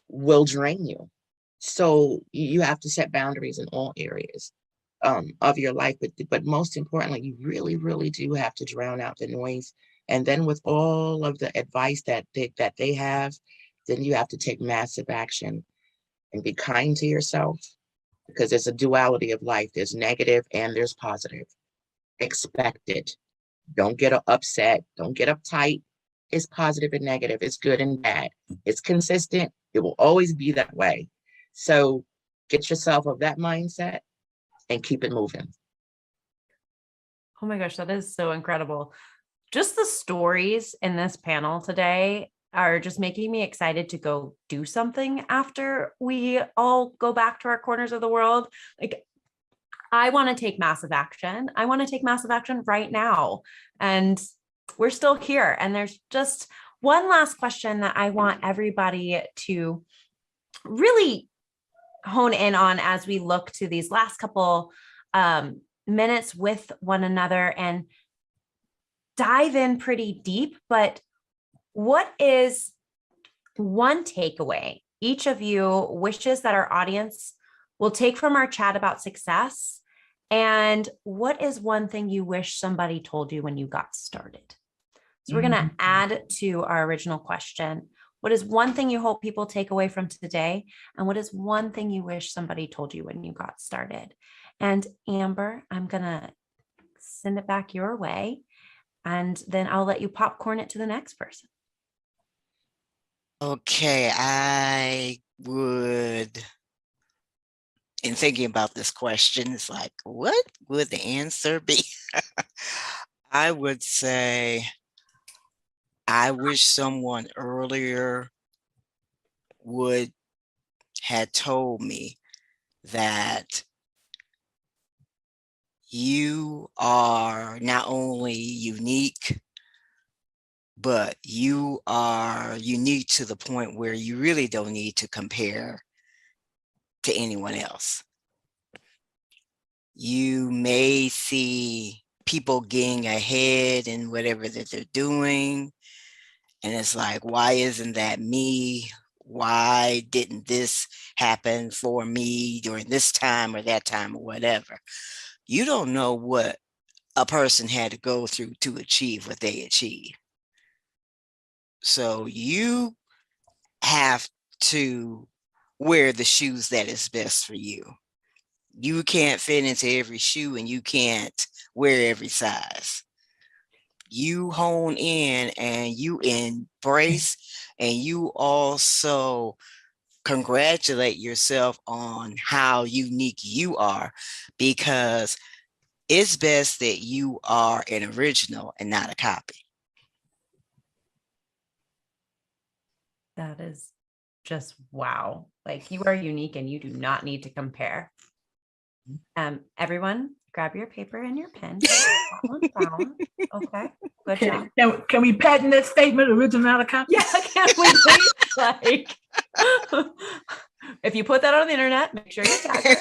will drain you. So you have to set boundaries in all areas of your life. But most importantly, you really, really do have to drown out the noise. And then with all of the advice that they have, then you have to take massive action and be kind to yourself, because there's a duality of life. There's negative and there's positive. Expect it. Don't get upset. Don't get uptight. It's positive and negative. It's good and bad. It's consistent. It will always be that way. So get yourself of that mindset and keep it moving. Oh my gosh, that is so incredible. Just the stories in this panel today are just making me excited to go do something after we all go back to our corners of the world. Like, I want to take massive action. I want to take massive action right now. And we're still here. And there's just one last question that I want everybody to really hone in on as we look to these last couple minutes with one another and dive in pretty deep. But what is one takeaway each of you wishes that our audience will take from our chat about success? And what is one thing you wish somebody told you when you got started? So we're going to add to our original question. What is one thing you hope people take away from today? And what is one thing you wish somebody told you when you got started? And Amber, I'm going to send it back your way, and then I'll let you popcorn it to the next person. Okay, I would, in thinking about this question, it's like, what would the answer be? I would say, I wish someone earlier would had told me that you are not only unique, but you are unique to the point where you really don't need to compare to anyone else. You may see people getting ahead in whatever that they're doing, and it's like, why isn't that me? Why didn't this happen for me during this time or that time or whatever? You don't know what a person had to go through to achieve what they achieved. So you have to wear the shoes that is best for you. You can't fit into every shoe, and you can't wear every size. You hone in and you embrace, and you also congratulate yourself on how unique you are, because it's best that you are an original and not a copy. That is just wow. Like, you are unique and you do not need to compare. Everyone, grab your paper and your pen. Okay, good job. Can we patent that statement, original, not a copy? Yeah, can we please? Like, if you put that on the internet, make sure you tag her.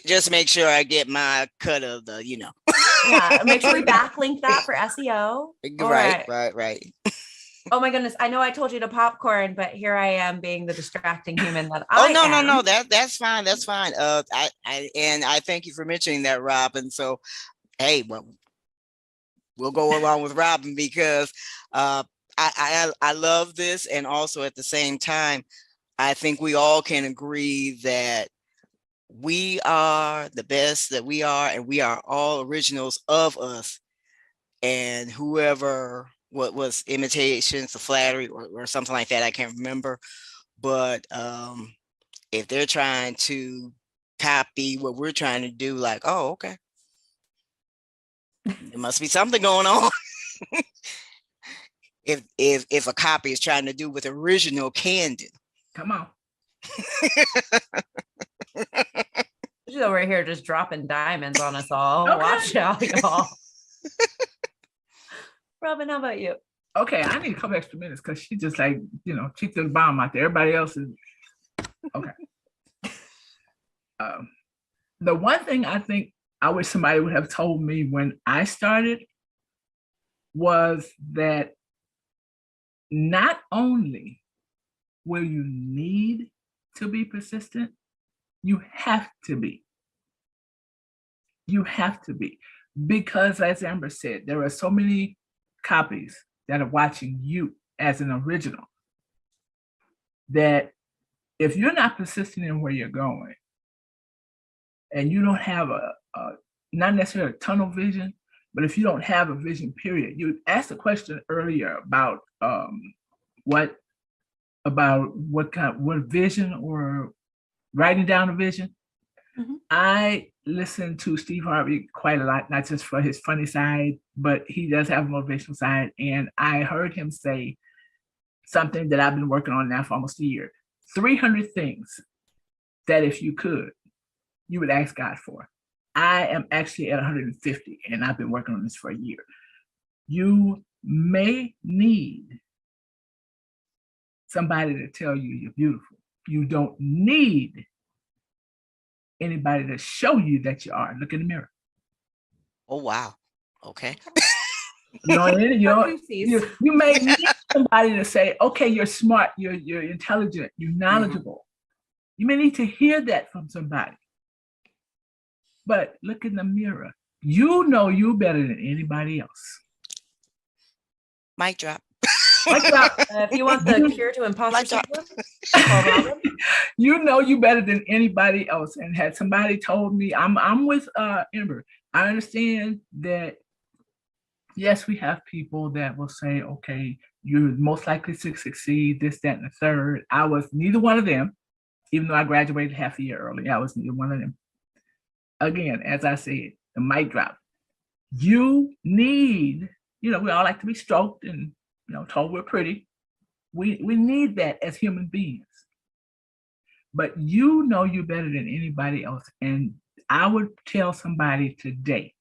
Just make sure I get my cut of the, Yeah, make sure we backlink that for SEO. Right. Oh my goodness, I know I told you to popcorn, but here I am being the distracting human that I am. No, that's fine. That's fine. I thank you for mentioning that, Robin. So, hey, well, we'll go along with Robin, because I love this, and also at the same time, I think we all can agree that we are the best that we are, and we are all originals of us. And whoever, what was imitations, the flattery, or something like that, I can't remember. But if they're trying to copy what we're trying to do, like, oh, okay, there must be something going on. If a copy is trying to do what the original can do. Come on. She's over here just dropping diamonds on us all. Okay. Watch out, y'all. Robin, how about you? Okay, I need a couple extra minutes, because she just like, she took the bomb out there. Everybody else is okay. The one thing I think I wish somebody would have told me when I started was that not only will you need to be persistent, you have to be. You have to be. Because as Amber said, there are so many copies that are watching you as an original, that if you're not persistent in where you're going, and you don't have a not necessarily a tunnel vision, but if you don't have a vision, period. You asked a question earlier about what vision, or writing down a vision. Mm-hmm. I listen to Steve Harvey quite a lot, not just for his funny side, but he does have a motivational side. And I heard him say something that I've been working on now for almost a year: 300 things that if you could, you would ask God for. I am actually at 150 and I've been working on this for a year. You may need somebody to tell you you're beautiful. You don't need anybody to show you that you are. Look in the mirror. Oh, wow. Okay. You may need somebody to say, okay, you're smart, you're intelligent, you're knowledgeable. You may need to hear that from somebody. But look in the mirror. You know you better than anybody else. Mic drop. Mic drop. If you want the cure to imposter syndrome, you know you better than anybody else. And had somebody told me, I'm with Amber. I understand that, yes, we have people that will say, okay, you're most likely to succeed, this, that, and the third. I was neither one of them, even though I graduated half a year early. I was neither one of them. Again, as I said, the mic drop. You need, we all like to be stroked and, told we're pretty. We need that as human beings. But you know you better than anybody else. And I would tell somebody today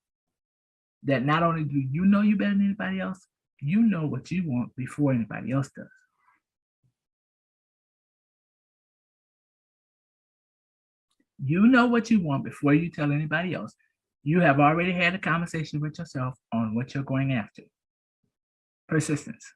that not only do you know you better than anybody else, you know what you want before anybody else does. You know what you want before you tell anybody else. You have already had a conversation with yourself on what you're going after. Persistence.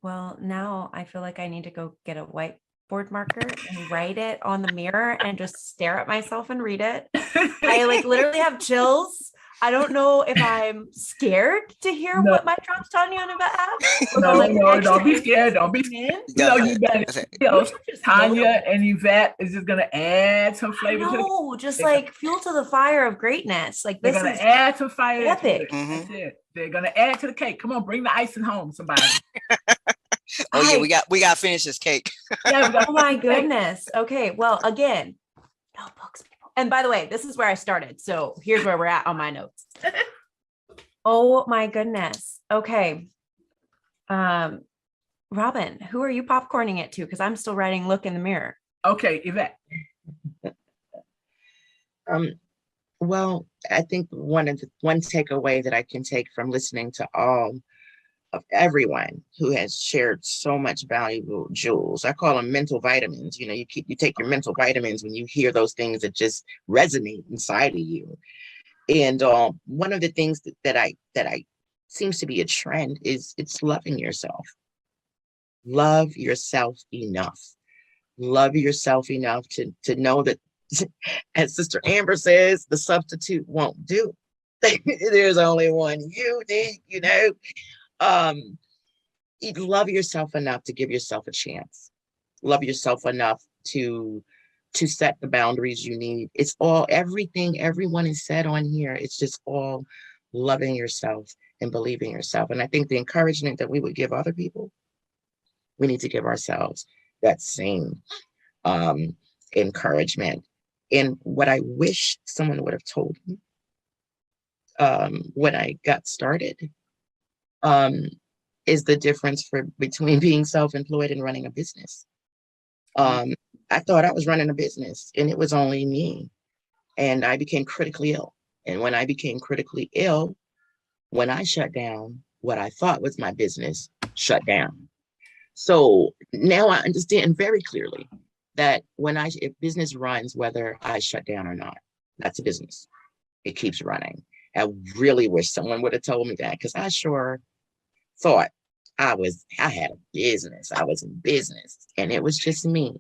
Well, now I feel like I need to go get a whiteboard marker and write it on the mirror and just stare at myself and read it. I literally have chills. I don't know if I'm scared to hear what my drop's telling you about. No, don't be scared. Don't be scared. You better. Tanya and Yvette is just gonna add some flavor to it. Just fuel to the fire of greatness. They're gonna add some fire. Epic. That's it. They're gonna add to the cake. Come on, bring the icing home, somebody. Oh yeah, we got to finish this cake. Oh my goodness. Okay, well, again, notebooks, people. And by the way, this is where I started. So here's where we're at on my notes. Oh my goodness. Okay. Robin, who are you popcorning it to? Because I'm still writing look in the mirror. Okay, Yvette. Well, I think one takeaway that I can take from listening to all of everyone who has shared so much valuable jewels. I call them mental vitamins. You take your mental vitamins when you hear those things that just resonate inside of you. And one of the things that I seems to be a trend is it's loving yourself. Love yourself enough. Love yourself enough to know that, as Sister Amber says, the substitute won't do. There's only one you need, love yourself enough to give yourself a chance. Love yourself enough to set the boundaries you need. It's all, everything everyone has said on here, it's just all loving yourself and believing yourself. And I think the encouragement that we would give other people, we need to give ourselves that same encouragement. And what I wish someone would have told me when I got started is the difference between being self-employed and running a business. I thought I was running a business and it was only me. And I became critically ill. And when I became critically ill, when I shut down, what I thought was my business shut down. So now I understand very clearly that if business runs, whether I shut down or not, that's a business. It keeps running. I really wish someone would have told me that, because I sure thought I had a business. I was in business and it was just me.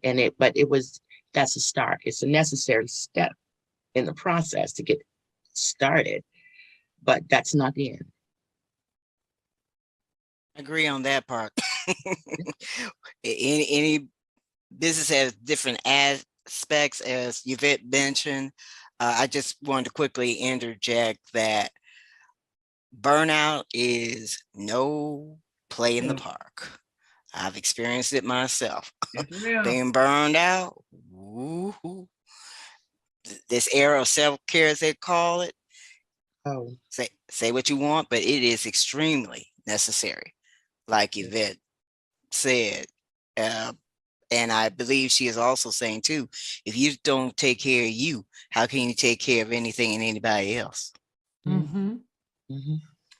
That's a start. It's a necessary step in the process to get started, but that's not the end. Agree on that part. Any business has different aspects, as Yvette mentioned. I just wanted to quickly interject that burnout is no play in the park. I've experienced it myself. Being burned out. Woo-hoo. This era of self-care, as they call it. Oh, say what you want, but it is extremely necessary. Like Yvette said, And I believe she is also saying too, if you don't take care of you, how can you take care of anything and anybody else? Mm-hmm. Mm-hmm.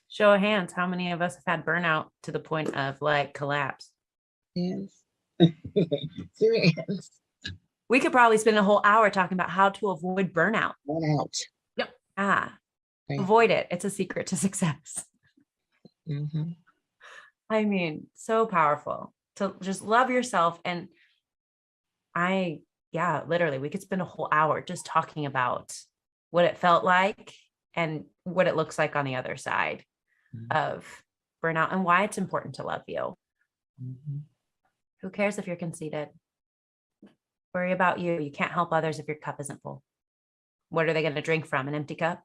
Show of hands, how many of us have had burnout to the point of like collapse? Yes. Serious. We could probably spend a whole hour talking about how to avoid burnout. Burnout. Yep. Right. Right. Avoid it. It's a secret to success. Mm-hmm. I mean, so powerful to just love yourself. And literally, we could spend a whole hour just talking about what it felt like and what it looks like on the other side of burnout and why it's important to love you. Mm-hmm. Who cares if you're conceited? Worry about you. You can't help others if your cup isn't full. What are they going to drink from? An empty cup?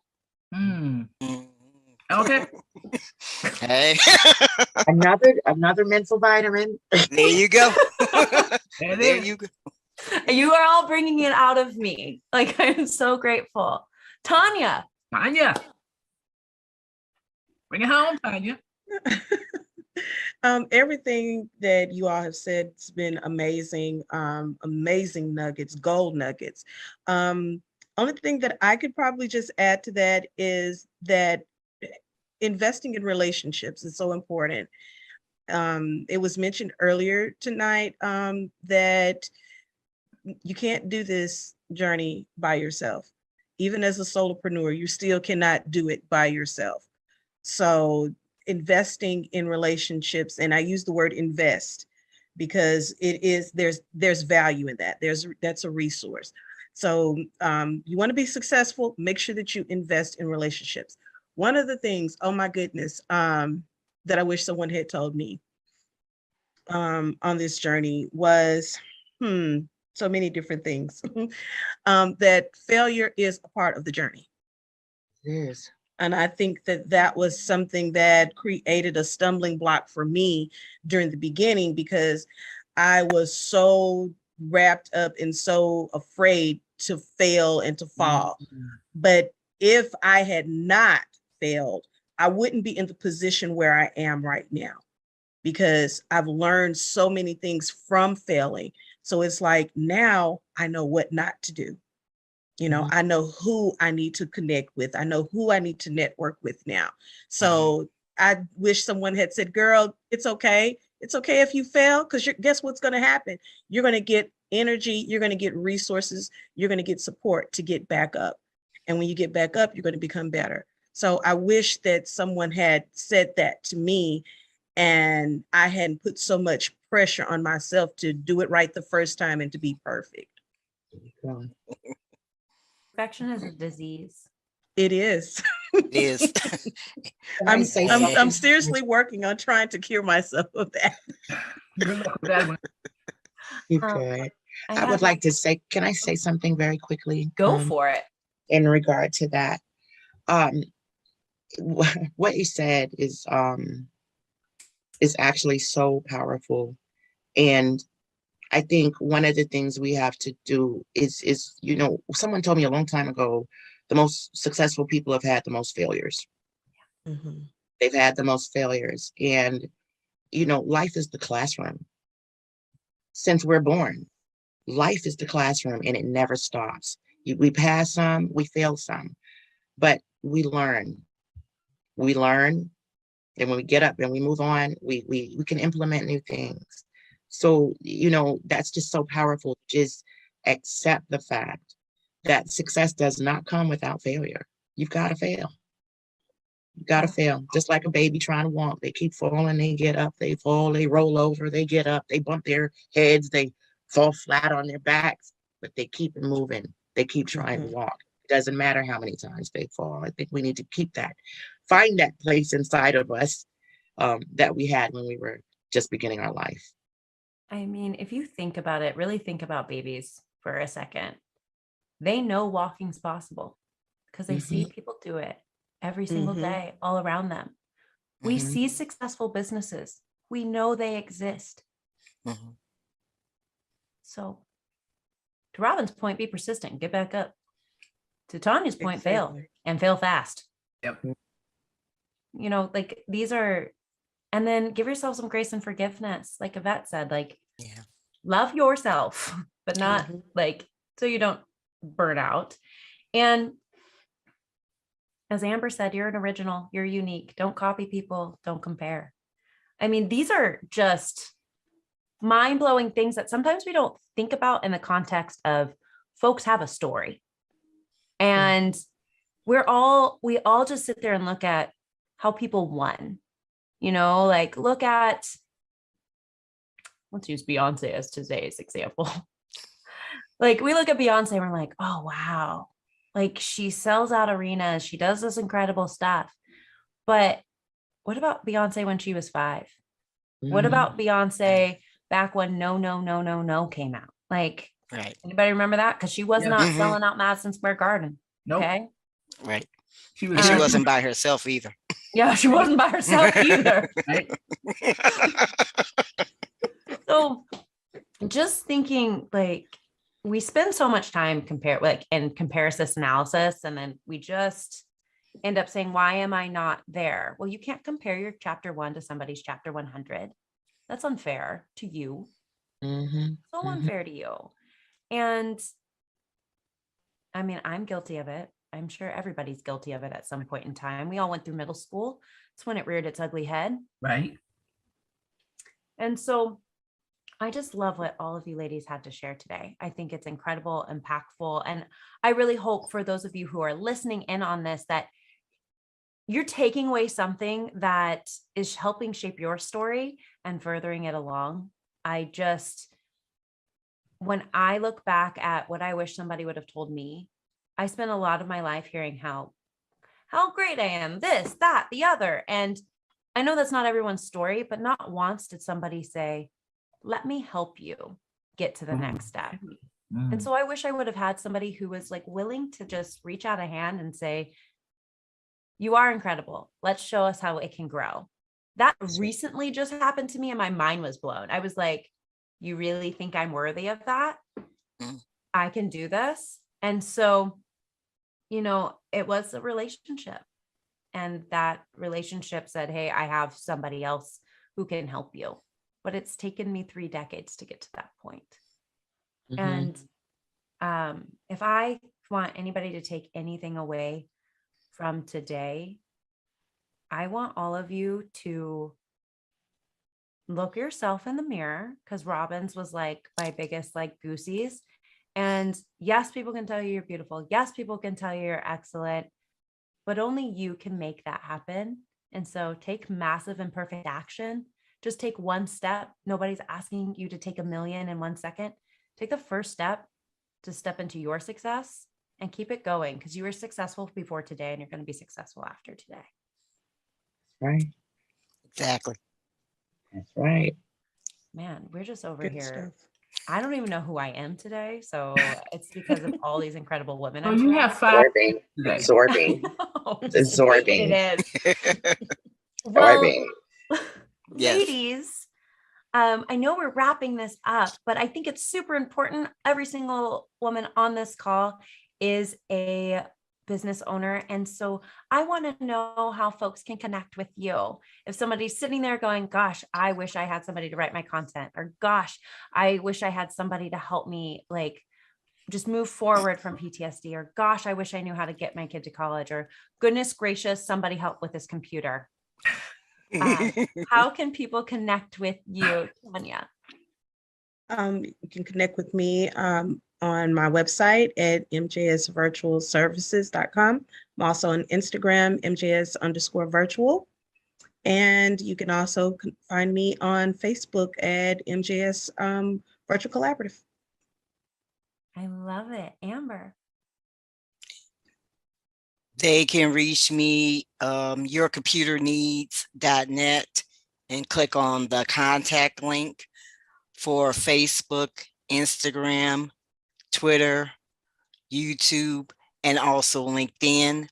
Okay. Hey. another mental vitamin. There you go. There you go. You are all bringing it out of me. Like, I'm so grateful. Tanya. Bring it home, Tanya. Everything that you all have said has been amazing, amazing nuggets, gold nuggets. Only thing that I could probably just add to that is that investing in relationships is so important. It was mentioned earlier tonight that you can't do this journey by yourself. Even as a solopreneur, you still cannot do it by yourself. So investing in relationships, and I use the word invest because there's value in that. That's a resource. So you want to be successful, make sure that you invest in relationships. One of the things, oh my goodness, that I wish someone had told me on this journey was, so many different things, that failure is a part of the journey. Yes. And I think that that was something that created a stumbling block for me during the beginning, because I was so wrapped up and so afraid to fail and to fall. But if I had not failed, I wouldn't be in the position where I am right now, because I've learned so many things from failing. So it's like, now I know what not to do. You know, I know who I need to connect with. I know who I need to network with now. So I wish someone had said, girl, it's okay. It's okay if you fail, because guess what's going to happen? You're going to get energy. You're going to get resources. You're going to get support to get back up. And when you get back up, you're going to become better. So I wish that someone had said that to me, and I hadn't put so much pressure on myself to do it right the first time and to be perfect. Perfection is a disease. It is. It is. I'm seriously working on trying to cure myself of that. Okay. I would like to say, can I say something very quickly? Go for it. In regard to that. What you said is actually so powerful. And I think one of the things we have to do is, you know, someone told me a long time ago, the most successful people have had the most failures. They've had the most failures. And, you know, life is the classroom. Since we're born, life is the classroom, and it never stops. We pass some, we fail some, but we learn. We learn, and when we get up and we move on, we can implement new things. So, you know, that's just so powerful. Just accept the fact that success does not come without failure. You've got to fail. You got to fail. Just like a baby trying to walk. They keep falling, they get up, they fall, they roll over, they get up, they bump their heads, they fall flat on their backs, but they keep moving. They keep trying to walk. It doesn't matter how many times they fall. I think we need to keep that, find that place inside of us that we had when we were just beginning our life. I mean, if you think about it, really think about babies for a second. They know walking's possible because they see people do it every single day all around them. We see successful businesses. We know they exist. So to Robin's point, be persistent, get back up. To Tanya's point, fail and fail fast. Yep. You know, like these are, and then give yourself some grace and forgiveness. Like Yvette said, like, love yourself, but not like, so you don't burn out. And as Amber said, you're an original, you're unique. Don't copy people, don't compare. I mean, these are just mind-blowing things that sometimes we don't think about in the context of folks have a story. And we all just sit there and look at how people won, you know, like look at, let's use Beyonce as today's example. Like we look at Beyonce and we're like, oh, wow. Like she sells out arenas. She does this incredible stuff. But what about Beyonce when she was 5? What about Beyonce back when No, No, No, No, No came out? Like, anybody remember that? Because she was not selling out Madison Square Garden. Okay. Right. She wasn't by herself either. Yeah, she wasn't by herself either. Right. So just thinking, like, we spend so much time in comparison analysis, and then we just end up saying, why am I not there? Well, you can't compare your chapter 1 to somebody's chapter 100. That's unfair to you. So unfair to you. And I mean, I'm guilty of it. I'm sure everybody's guilty of it at some point in time. We all went through middle school. It's when it reared its ugly head. Right. And so I just love what all of you ladies had to share today. I think it's incredible, impactful. And I really hope for those of you who are listening in on this, that you're taking away something that is helping shape your story and furthering it along. When I look back at what I wish somebody would have told me, I spent a lot of my life hearing how great I am, this, that, the other. And I know that's not everyone's story, but not once did somebody say, let me help you get to the next step. And so I wish I would have had somebody who was like willing to just reach out a hand and say, you are incredible. Let's show us how it can grow. That recently just happened to me and my mind was blown. I was like, you really think I'm worthy of that? I can do this. And so, you know, it was a relationship, and that relationship said, hey, I have somebody else who can help you. But it's taken me 3 decades to get to that point. And if I want anybody to take anything away from today, I want all of you to look yourself in the mirror, because Robin's was like my biggest like goosies. And yes, people can tell you you're beautiful. Yes, people can tell you you're excellent, but only you can make that happen. And so take massive imperfect action. Just take one step. Nobody's asking you to take 1,000,000 in 1 second. Take the first step to step into your success and keep it going, because you were successful before today and you're going to be successful after today. Right. Exactly. That's right. Man, we're just over Good here. stuff. I don't even know who I am today. So it's because of all these incredible women. Oh, you have 5 Absorbing. today. Absorbing. It's absorbing. It is. Absorbing. Yes. Ladies, I know we're wrapping this up, but I think it's super important. Every single woman on this call is a business owner. And so I want to know how folks can connect with you. If somebody's sitting there going, gosh, I wish I had somebody to write my content, or gosh, I wish I had somebody to help me like just move forward from PTSD, or gosh, I wish I knew how to get my kid to college, or goodness gracious, somebody help with this computer. How can people connect with you, Tanya? You can connect with me on my website at mjsvirtualservices.com. I'm also on Instagram, mjs_virtual. And you can also find me on Facebook at MJS Virtual Collaborative. I love it. Amber. They can reach me, yourcomputerneeds.net, and click on the contact link for Facebook, Instagram, Twitter, YouTube, and also LinkedIn.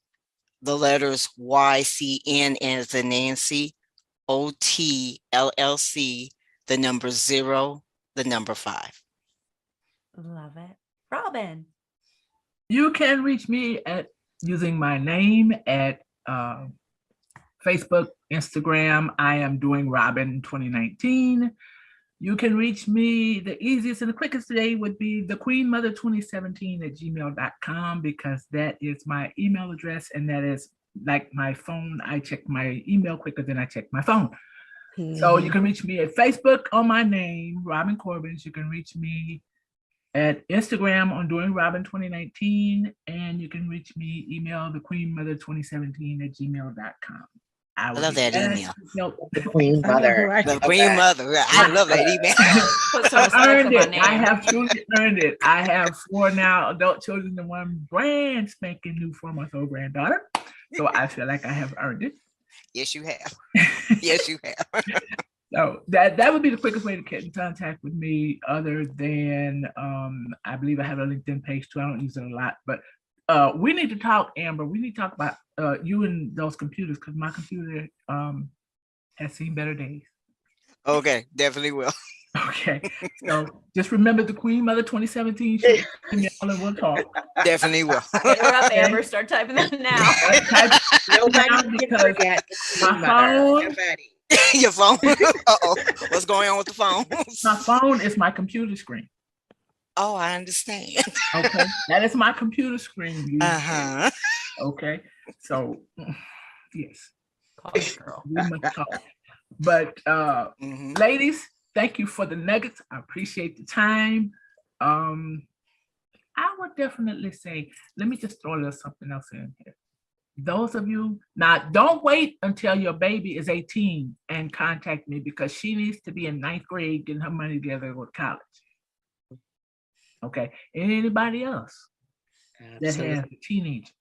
The letters YCN as in Nancy, OTLLC, the number 0, the number 5. Love it. Robin. You can reach me at using my name at Facebook, Instagram. I am doing Robin 2019. You can reach me. The easiest and the quickest today would be thequeenmother2017@gmail.com, because that is my email address, and that is like my phone. I check my email quicker than I check my phone. So you can reach me at Facebook on my name, Robin Corbins. You can reach me at Instagram on Doing Robin 2019, and you can reach me email thequeenmother2017@gmail.com. I love that email. The Queen Mother. The Queen Mother. I love that email. I earned it. I have truly earned it. I have 4 now adult children and 1 brand spanking new 4-month-old granddaughter. So I feel like I have earned it. Yes, you have. Yes, you have. So that would be the quickest way to get in contact with me, other than I believe I have a LinkedIn page too. I don't use it a lot, but we need to talk, Amber. We need to talk about you and those computers, because my computer has seen better days. Okay, definitely will. Okay, so just remember the Queen Mother 2017. And we'll talk. Definitely will. Hit her up, Amber. Start typing that now. Nobody can forget the Queen Mother. Nobody. Your phone. Uh-oh. What's going on with the phone? My phone is my computer screen. Oh, I understand. Okay, that is my computer screen. Uh-huh. Okay, so yes. Call it, girl. We must talk. But ladies, thank you for the nuggets. I appreciate the time. I would definitely say, let me just throw a little something else in here. Those of you, now don't wait until your baby is 18 and contact me, because she needs to be in 9th grade getting her money together to go to college. Okay, and anybody else that has a teenager,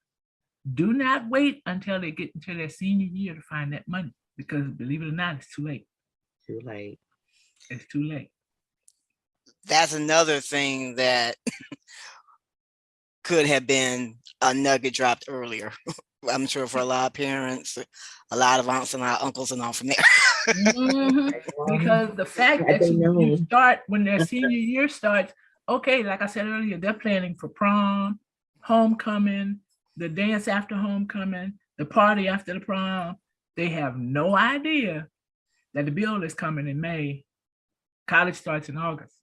do not wait until they get into their senior year to find that money, because believe it or not, it's too late. Too late. It's too late. That's another thing that could have been a nugget dropped earlier. I'm sure for a lot of parents, a lot of aunts and uncles and all from there. Because the fact that you start when their senior year starts, okay, like I said earlier, they're planning for prom, homecoming, the dance after homecoming, the party after the prom. They have no idea that the bill is coming in May. College starts in August.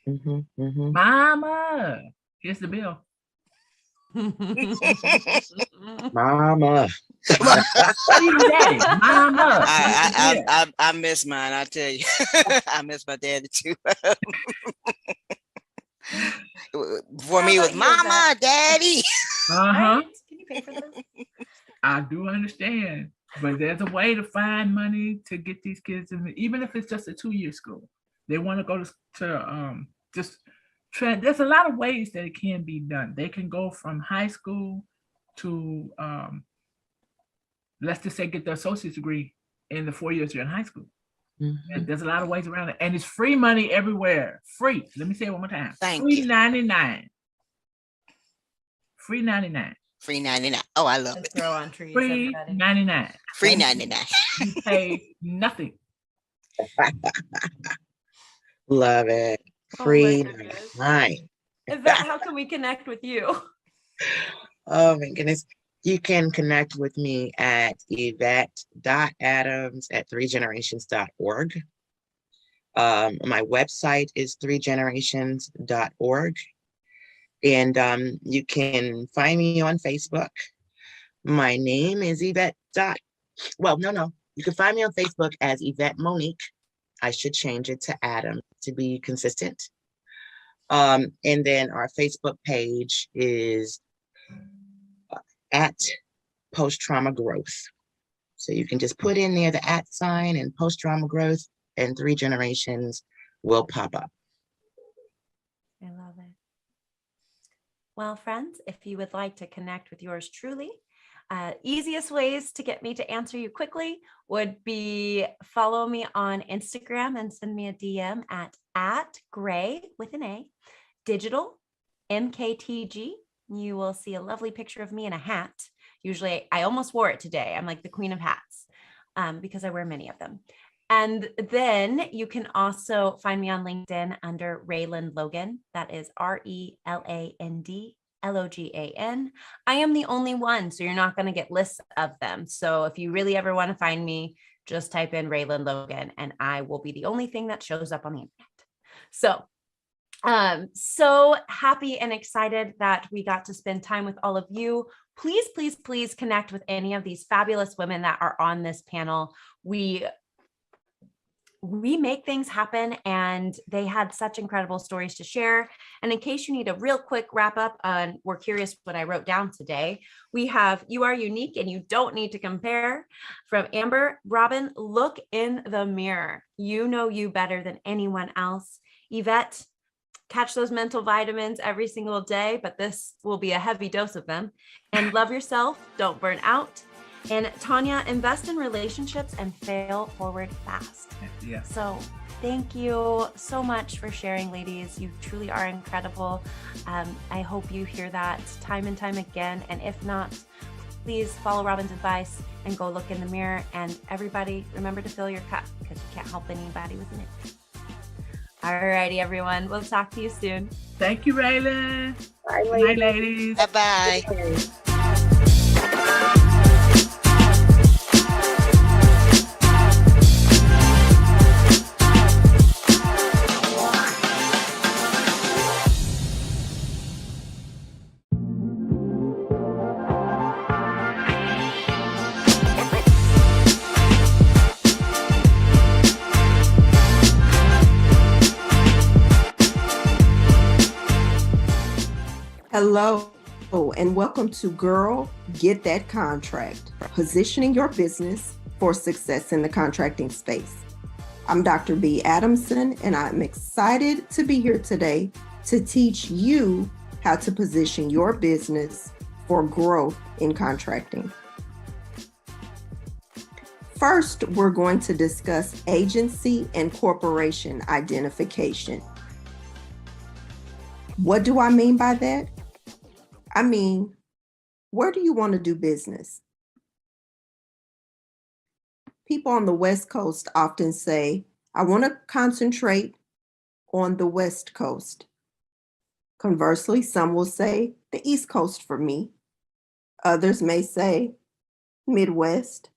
Mama, here's the bill. Mama. Mama. I miss mine, I tell you. I miss my daddy too. For me, it was mama, daddy. Right? Can you pay for this? I do understand, but there's a way to find money to get these kids in, even if it's just a 2-year school. They want to go to there's a lot of ways that it can be done. They can go from high school to let's just say get their associate's degree in the 4 years you're in high school. And there's a lot of ways around it, and it's free money everywhere. Free. Let me say it one more time. Free 99. Free 99. Free 99. Oh, I love it. Grow on trees. Free 99. Free 99. You pay nothing. Love it. Free 99. Yvette, how can we connect with you? Oh my goodness. You can connect with me at yvette.adams@threegenerations.org. My website is threegenerations.org. And you can find me on Facebook. My name is Yvette. You can find me on Facebook as Yvette Monique. I should change it to Adam to be consistent. And then our Facebook page is at post-trauma growth. So you can just put in there the @ sign and post-trauma growth, and 3 generations will pop up. I love it. Well, friends, if you would like to connect with yours truly, easiest ways to get me to answer you quickly would be follow me on Instagram and send me a DM at Gray with an A, digital MKTG. You will see a lovely picture of me in a hat. Usually I almost wore it today. I'm like the queen of hats because I wear many of them. And then you can also find me on LinkedIn under Rayland Logan. That is RELAND LOGAN. I am the only one, so you're not going to get lists of them. So if you really ever want to find me, Just type in Raylan Logan and I will be the only thing that shows up on the internet. So so happy and excited that we got to spend time with all of you. Please, please, please connect with any of these fabulous women that are on this panel. We make things happen, and they had such incredible stories to share. And in case you need a real quick wrap up on, we're curious what I wrote down today, we have You Are Unique and You Don't Need to Compare from Amber. Robin, look in the mirror. You know you better than anyone else. Yvette, catch those mental vitamins every single day, but this will be a heavy dose of them. And love yourself, don't burn out. And Tanya, invest in relationships and fail forward fast. Yeah. So thank you so much for sharing, ladies. You truly are incredible. I hope you hear that time and time again. And if not, please follow Robin's advice and go look in the mirror. And everybody, remember to fill your cup, because you can't help anybody with it. All righty, everyone. We'll talk to you soon. Thank you, Raylan. Bye, Good night, ladies. Bye-bye. Hello, and welcome to Girl, Get That Contract, positioning your business for success in the contracting space. I'm Dr. B. Adamson, and I'm excited to be here today to teach you how to position your business for growth in contracting. First, we're going to discuss agency and corporation identification. What do I mean by that? I mean, where do you want to do business? People on the West Coast often say, I want to concentrate on the West Coast. Conversely, some will say the East Coast for me. Others may say Midwest,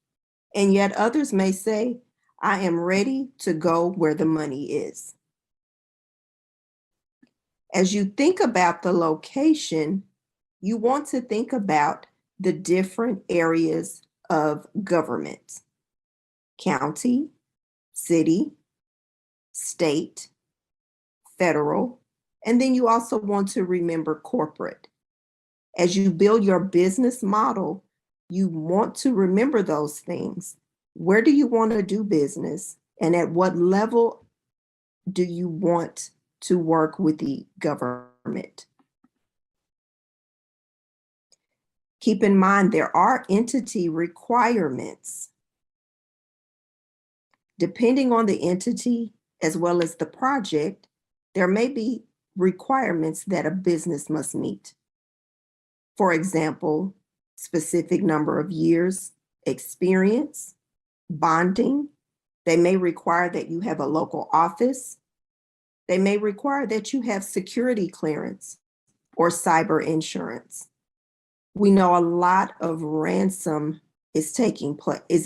and yet others may say, I am ready to go where the money is. As you think about the location, you want to think about the different areas of government: county, city, state, federal, and then you also want to remember corporate. As you build your business model, you want to remember those things. Where do you want to do business, and at what level do you want to work with the government? Keep in mind, there are entity requirements. Depending on the entity as well as the project, there may be requirements that a business must meet. For example, specific number of years experience, bonding. They may require that you have a local office. They may require that you have security clearance or cyber insurance. We know a lot of ransom is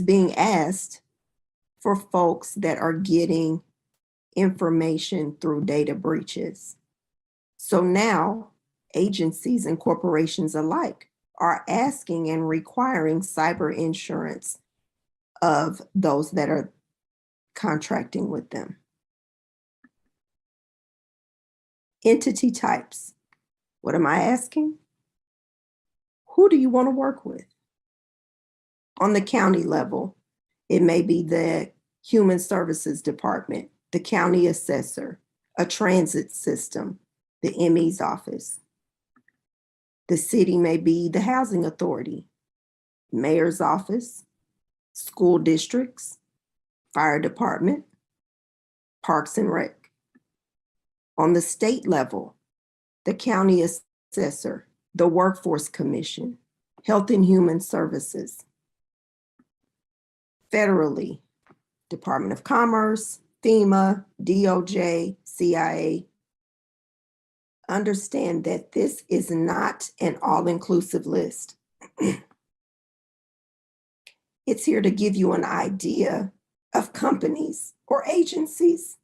being asked for folks that are getting information through data breaches. So now agencies and corporations alike are asking and requiring cyber insurance of those that are contracting with them. Entity types. What am I asking? Who do you want to work with? On the county level, it may be the Human Services Department, the county assessor, a transit system, the ME's office. The city may be the housing authority, mayor's office, school districts, fire department, parks and rec. On the state level, the county assessor, the Workforce Commission, Health and Human Services. Federally, Department of Commerce, FEMA, DOJ, CIA. Understand that this is not an all-inclusive list. It It's here to give you an idea of companies or agencies.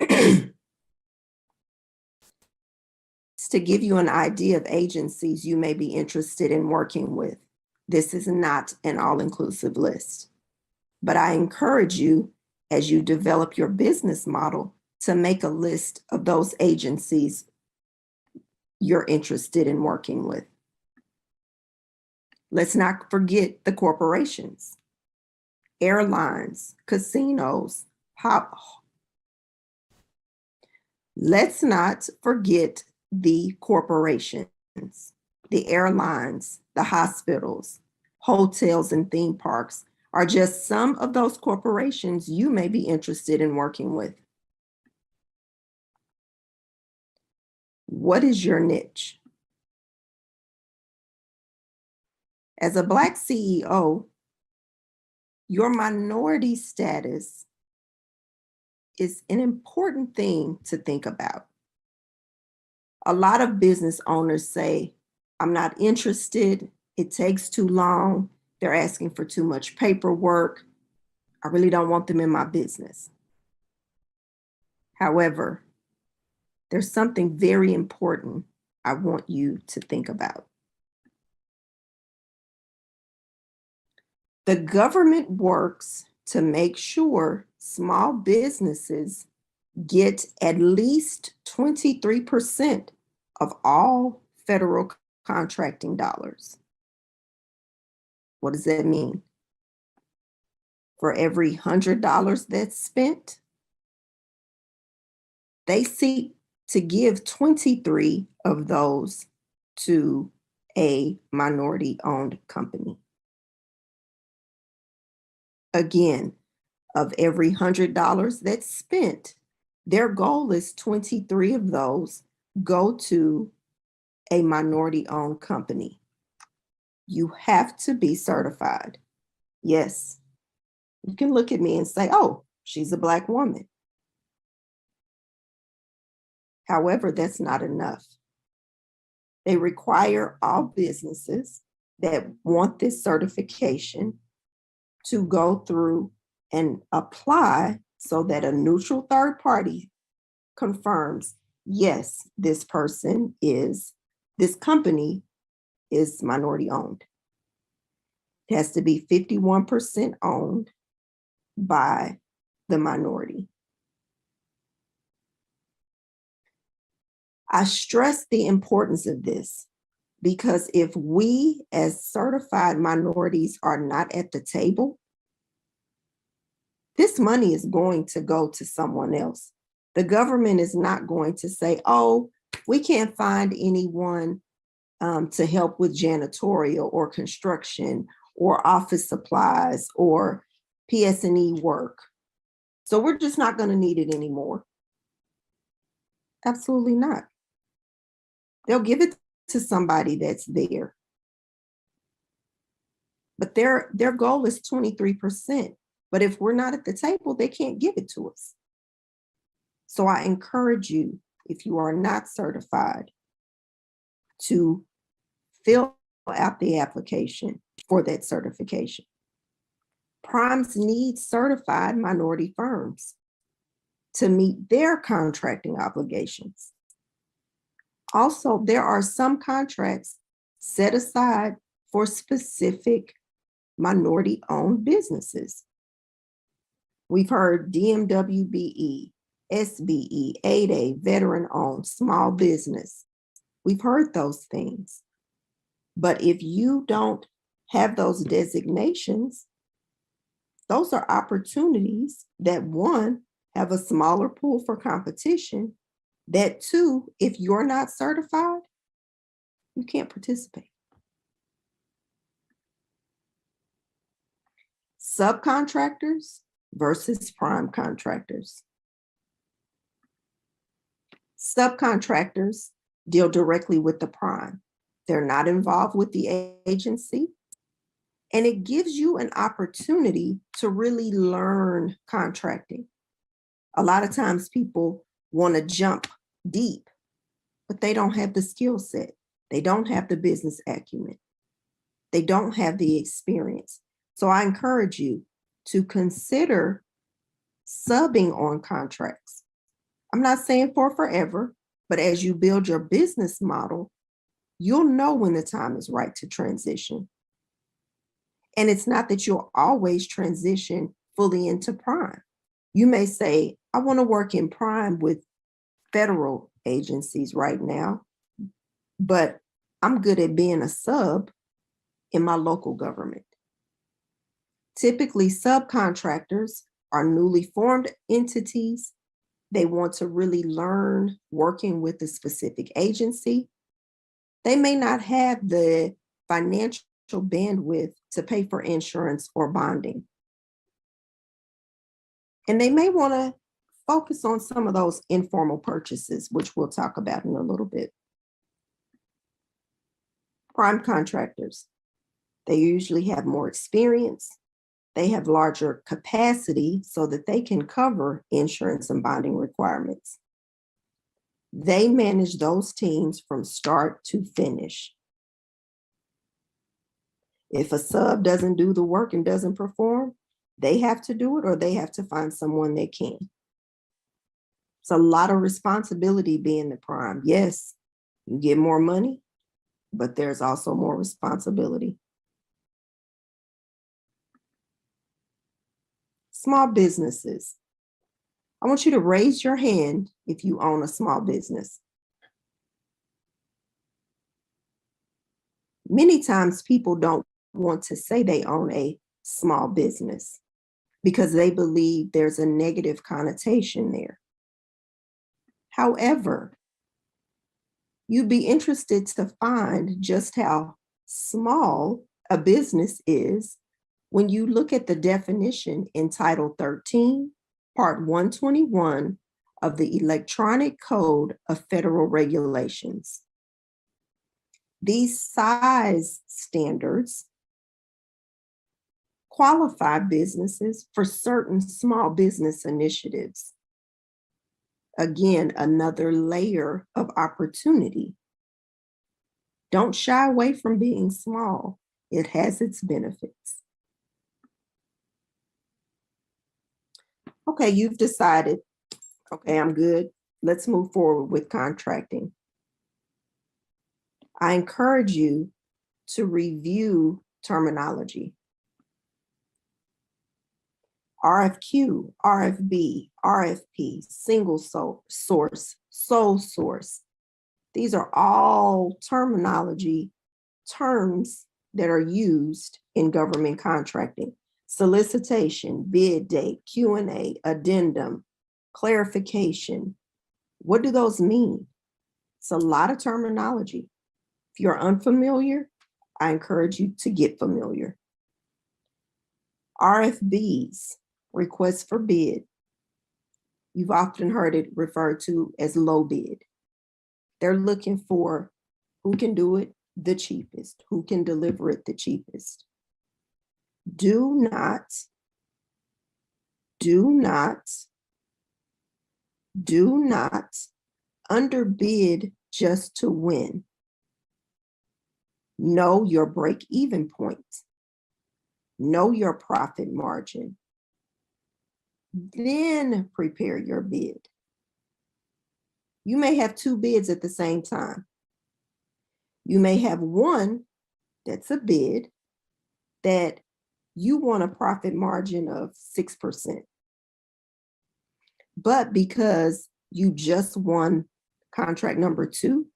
It's to give you an idea of agencies you may be interested in working with. This is not an all-inclusive list, but I encourage you as you develop your business model to make a list of those agencies you're interested in working with. Let's not forget the corporations, airlines, casinos, Let's not forget the corporations, the airlines, the hospitals, hotels, and theme parks are just some of those corporations you may be interested in working with. What is your niche? As a Black CEO, your minority status is an important thing to think about. A lot of business owners say, I'm not interested, it takes too long, they're asking for too much paperwork, I really don't want them in my business. However, there's something very important I want you to think about. The government works to make sure small businesses get at least 23% of all federal contracting dollars. What does that mean? For every $100 that's spent, they seek to give 23 of those to a minority-owned company. Again, of every $100 that's spent, their goal is 23 of those go to a minority-owned company. You have to be certified. Yes, you can look at me and say, oh, she's a Black woman. However, that's not enough. They require all businesses that want this certification to go through and apply so that a neutral third party confirms, yes, this company is minority owned. It has to be 51% owned by the minority. I stress the importance of this because if we as certified minorities are not at the table, this money is going to go to someone else. The government is not going to say, oh, we can't find anyone to help with janitorial or construction or office supplies or PS&E work. So we're just not going to need it anymore. Absolutely not. They'll give it to somebody that's there. But their goal is 23%. But if we're not at the table, they can't give it to us. So I encourage you, if you are not certified, to fill out the application for that certification. Primes need certified minority firms to meet their contracting obligations. Also, there are some contracts set aside for specific minority-owned businesses. We've heard DMWBE, SBE, 8A, veteran-owned, small business. We've heard those things. But if you don't have those designations, those are opportunities that, one, have a smaller pool for competition, that two, if you're not certified, you can't participate. Subcontractors versus prime contractors. Subcontractors deal directly with the prime. They're not involved with the agency. And it gives you an opportunity to really learn contracting. A lot of times people want to jump deep, but they don't have the skill set. They don't have the business acumen. They don't have the experience. So I encourage you to consider subbing on contracts. I'm not saying for forever, but as you build your business model, you'll know when the time is right to transition. And it's not that you'll always transition fully into prime. You may say, I want to work in prime with federal agencies right now, but I'm good at being a sub in my local government. Typically, subcontractors are newly formed entities. They want to really learn working with a specific agency. They may not have the financial bandwidth to pay for insurance or bonding. And they may want to focus on some of those informal purchases, which we'll talk about in a little bit. Prime contractors, they usually have more experience. They have larger capacity so that they can cover insurance and bonding requirements. They manage those teams from start to finish. If a sub doesn't do the work and doesn't perform, they have to do it or they have to find someone that can. It's a lot of responsibility being the prime. Yes, you get more money, but there's also more responsibility. Small businesses. I want you to raise your hand if you own a small business. Many times people don't want to say they own a small business because they believe there's a negative connotation there. However, you'd be interested to find just how small a business is when you look at the definition in Title 13, Part 121 of the Electronic Code of Federal Regulations. These size standards qualify businesses for certain small business initiatives. Again, another layer of opportunity. Don't shy away from being small. It has its benefits. Okay, you've decided, okay, I'm good. Let's move forward with contracting. I encourage you to review terminology. RFQ, RFB, RFP, single source, sole source. These are all terminology terms that are used in government contracting. Solicitation, bid date, Q&A, addendum, clarification. What do those mean? It's a lot of terminology. If you're unfamiliar, I encourage you to get familiar. RFBs, requests for bid. You've often heard it referred to as low bid. They're looking for who can do it the cheapest, who can deliver it the cheapest. Do not underbid just to win. Know your break-even point. Know your profit margin. Then prepare your bid. You may have two bids at the same time. You may have one that's a bid that you want a profit margin of 6%. But because you just won contract number 2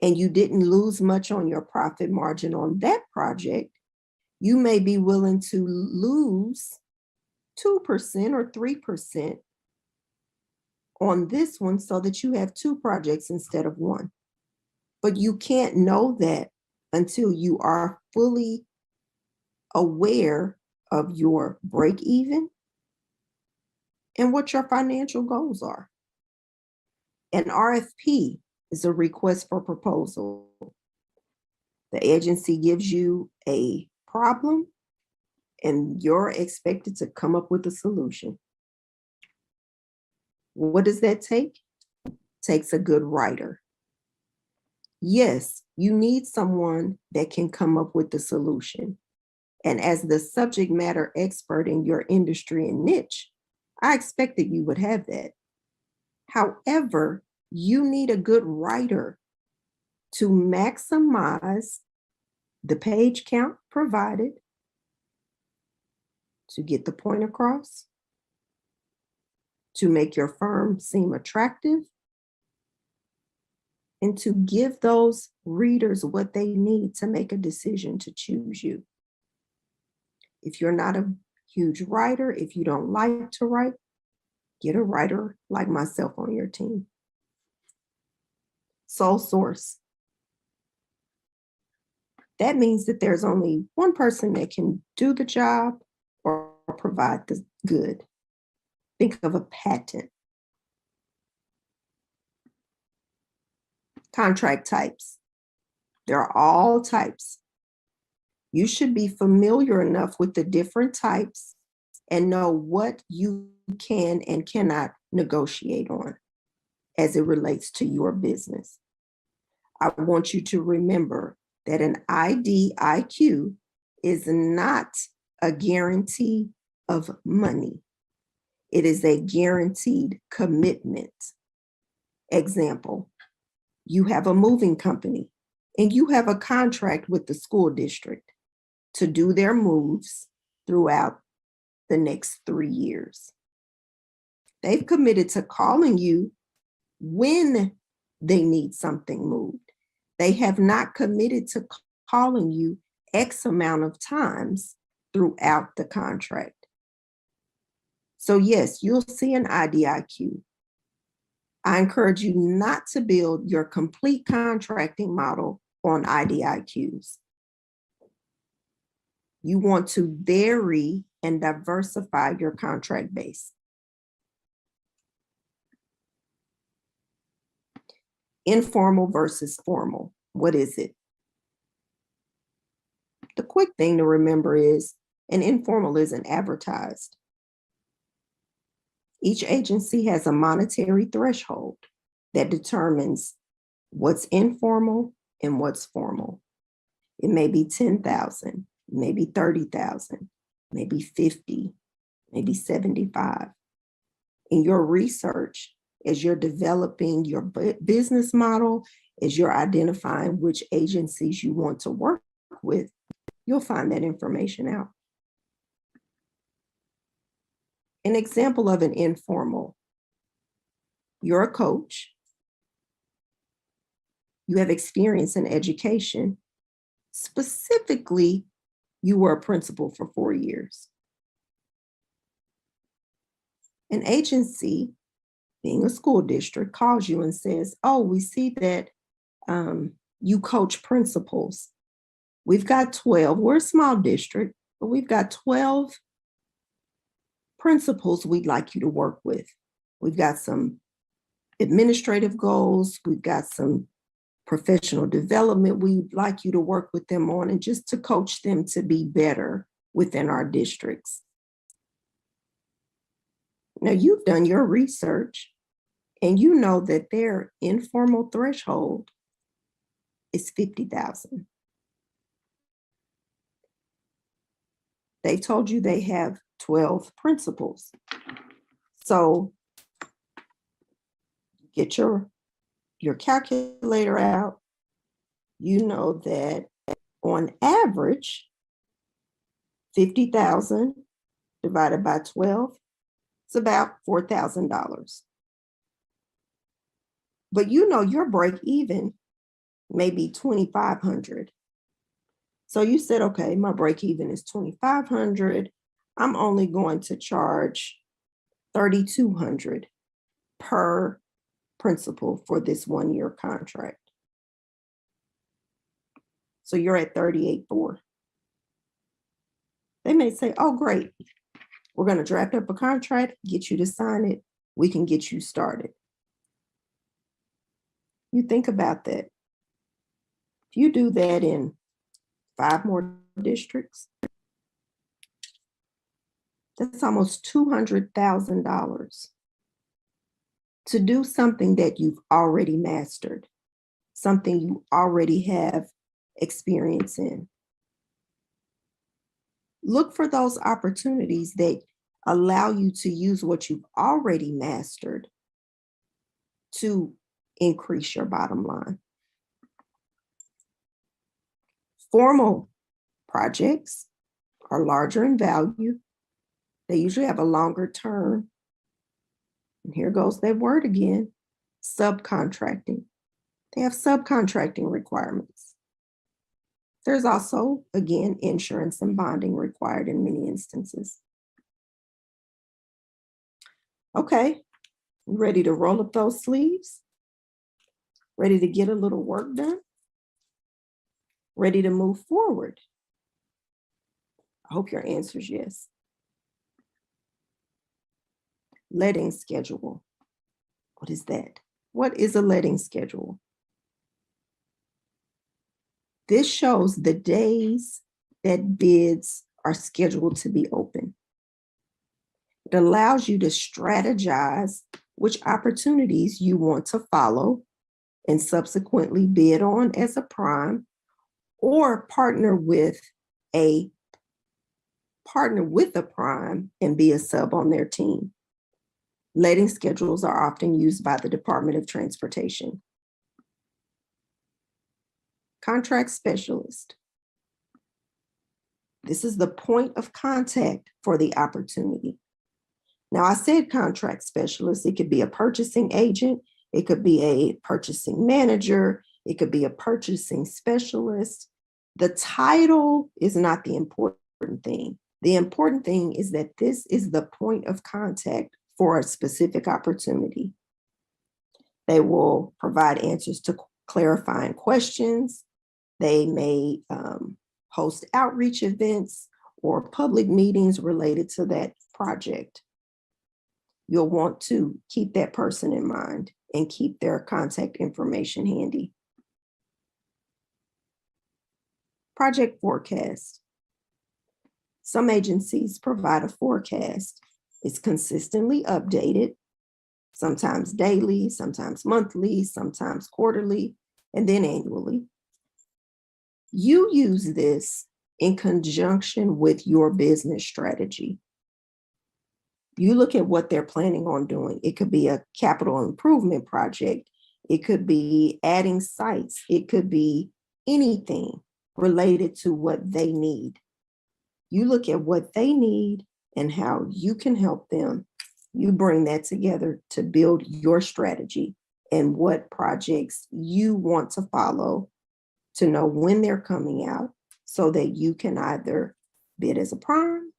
and you didn't lose much on your profit margin on that project, you may be willing to lose 2% or 3% on this one so that you have 2 projects instead of 1. But you can't know that until you are fully aware of your break even and what your financial goals are. An RFP is a request for proposal. The agency gives you a problem and you're expected to come up with a solution. What does that take? It takes a good writer. Yes, you need someone that can come up with the solution. And as the subject matter expert in your industry and niche, I expected you would have that. However, you need a good writer to maximize the page count provided, to get the point across, to make your firm seem attractive, and to give those readers what they need to make a decision to choose you. If you're not a huge writer, if you don't like to write, get a writer like myself on your team. Sole source. That means that there's only one person that can do the job or provide the good. Think of a patent. Contract types. There are all types. You should be familiar enough with the different types and know what you can and cannot negotiate on as it relates to your business. I want you to remember that an IDIQ is not a guarantee of money. It is a guaranteed commitment. Example, you have a moving company and you have a contract with the school district to do their moves throughout the next 3 years. They've committed to calling you when they need something moved. They have not committed to calling you X amount of times throughout the contract. So yes, you'll see an IDIQ. I encourage you not to build your complete contracting model on IDIQs. You want to vary and diversify your contract base. Informal versus formal. What is it? The quick thing to remember is an informal isn't advertised. Each agency has a monetary threshold that determines what's informal and what's formal. It may be 10,000, maybe 30,000, maybe 50, maybe 75. In your research, as you're developing your business model, as you're identifying which agencies you want to work with, you'll find that information out. An example of an informal, you're a coach, you have experience in education, specifically, you were a principal for 4 years. An agency, being a school district, calls you and says, oh, we see that you coach principals. We've got 12, we're a small district, but we've got 12 principals we'd like you to work with. We've got some administrative goals, we've got some professional development we'd like you to work with them on, and just to coach them to be better within our districts. Now you've done your research and you know that their informal threshold is 50,000. They told you they have 12 principals. So get your calculator out. You know that on average, 50,000 divided by 12, it's about $4,000. But you know your break even may be 2,500. So you said, okay, my break even is 2,500. I'm only going to charge 3,200 per principal for this 1-year contract. So you're at 38,400. They may say, oh, great. We're going to draft up a contract, get you to sign it. We can get you started. You think about that. If you do that in 5 more districts, that's almost $200,000 to do something that you've already mastered, something you already have experience in. Look for those opportunities that allow you to use what you've already mastered to increase your bottom line. Formal projects are larger in value. They usually have a longer term. And here goes that word again, subcontracting. They have subcontracting requirements. There's also, again, insurance and bonding required in many instances. Okay, you ready to roll up those sleeves? Ready to get a little work done? Ready to move forward? I hope your answer is yes. Letting schedule. What is that? What is a letting schedule? This shows the days that bids are scheduled to be open. It allows you to strategize which opportunities you want to follow and subsequently bid on as a prime, or partner with a prime and be a sub on their team. Letting schedules are often used by the Department of Transportation. Contract specialist. This is the point of contact for the opportunity. Now, I said contract specialist. It could be a purchasing agent. It could be a purchasing manager. It could be a purchasing specialist. The title is not the important thing. The important thing is that this is the point of contact for a specific opportunity. They will provide answers to clarifying questions. They may host outreach events or public meetings related to that project. You'll want to keep that person in mind and keep their contact information handy. Project forecast. Some agencies provide a forecast. It's consistently updated, sometimes daily, sometimes monthly, sometimes quarterly, and then annually. You use this in conjunction with your business strategy. You look at what they're planning on doing. It could be a capital improvement project. It could be adding sites. It could be anything related to what they need. You look at what they need and how you can help them. You bring that together to build your strategy and what projects you want to follow to know when they're coming out so that you can either bid as a prime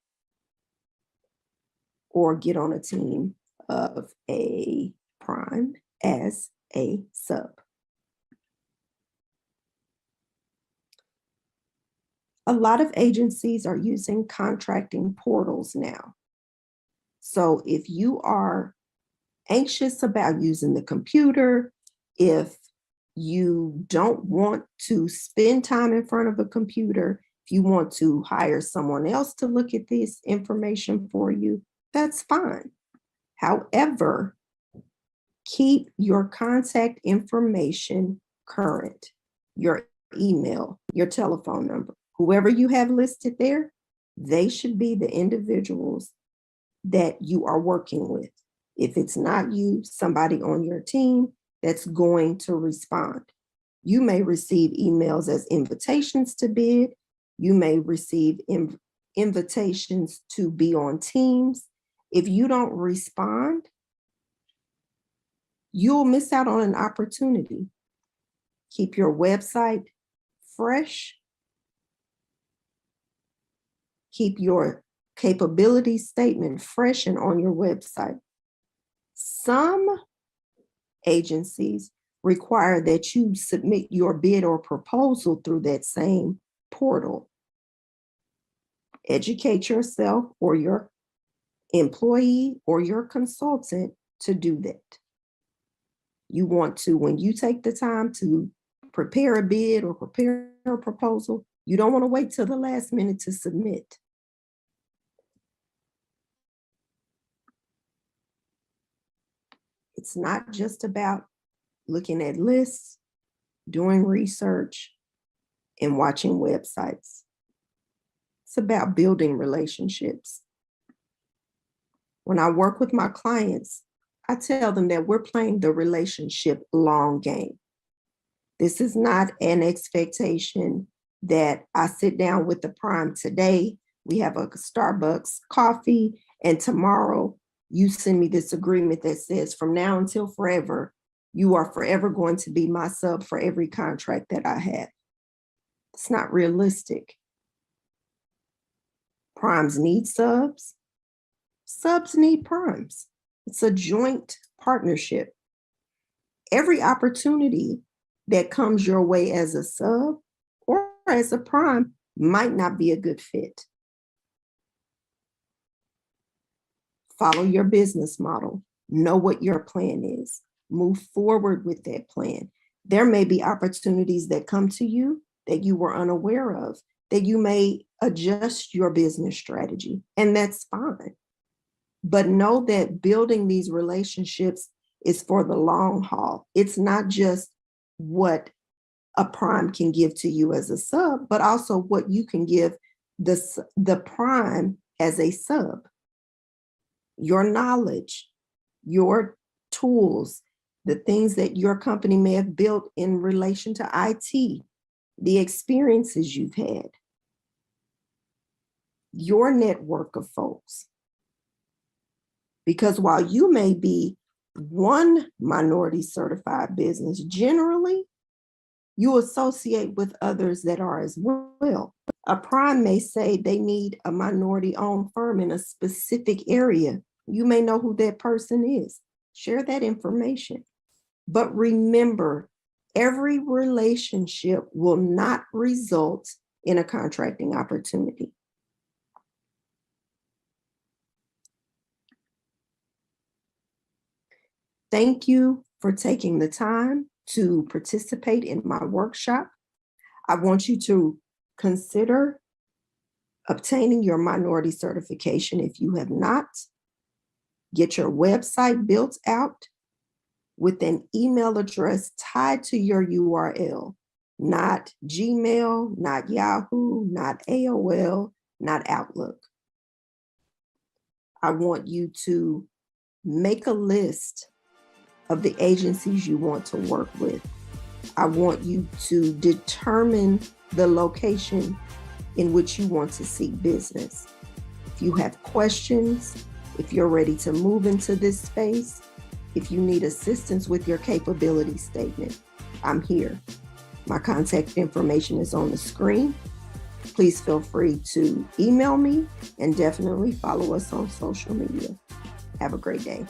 or get on a team of a prime as a sub. A lot of agencies are using contracting portals now. So if you are anxious about using the computer, if you don't want to spend time in front of a computer, if you want to hire someone else to look at this information for you, that's fine. However, keep your contact information current, your email, your telephone number. Whoever you have listed there, they should be the individuals that you are working with. If it's not you, somebody on your team that's going to respond. You may receive emails as invitations to bid. You may receive invitations to be on teams. If you don't respond, you'll miss out on an opportunity. Keep your website fresh. Keep your capability statement fresh and on your website. Some agencies require that you submit your bid or proposal through that same portal. Educate yourself or your employee or your consultant to do that. You want to, when you take the time to prepare a bid or prepare a proposal, you don't want to wait till the last minute to submit. It's not just about looking at lists, doing research, and watching websites. It's about building relationships. When I work with my clients, I tell them that we're playing the relationship long game. This is not an expectation that I sit down with the prime today, we have a Starbucks coffee, and tomorrow you send me this agreement that says from now until forever, you are forever going to be my sub for every contract that I have. It's not realistic. Primes need subs. Subs need primes. It's a joint partnership. Every opportunity that comes your way as a sub or as a prime might not be a good fit. Follow your business model. Know what your plan is. Move forward with that plan. There may be opportunities that come to you that you were unaware of, that you may adjust your business strategy, and that's fine. But know that building these relationships is for the long haul. It's not just what a prime can give to you as a sub, but also what you can give the prime as a sub. Your knowledge, your tools, the things that your company may have built in relation to IT, the experiences you've had, your network of folks. Because while you may be one minority certified business, generally, you associate with others that are as well. A prime may say they need a minority-owned firm in a specific area. You may know who that person is. Share that information. But remember, every relationship will not result in a contracting opportunity. Thank you for taking the time to participate in my workshop. I want you to consider obtaining your minority certification if you have not. Get your website built out with an email address tied to your URL, not Gmail, not Yahoo, not AOL, not Outlook. I want you to make a list of the agencies you want to work with. I want you to determine the location in which you want to seek business. If you have questions, if you're ready to move into this space, if you need assistance with your capability statement, I'm here. My contact information is on the screen. Please feel free to email me and definitely follow us on social media. Have a great day.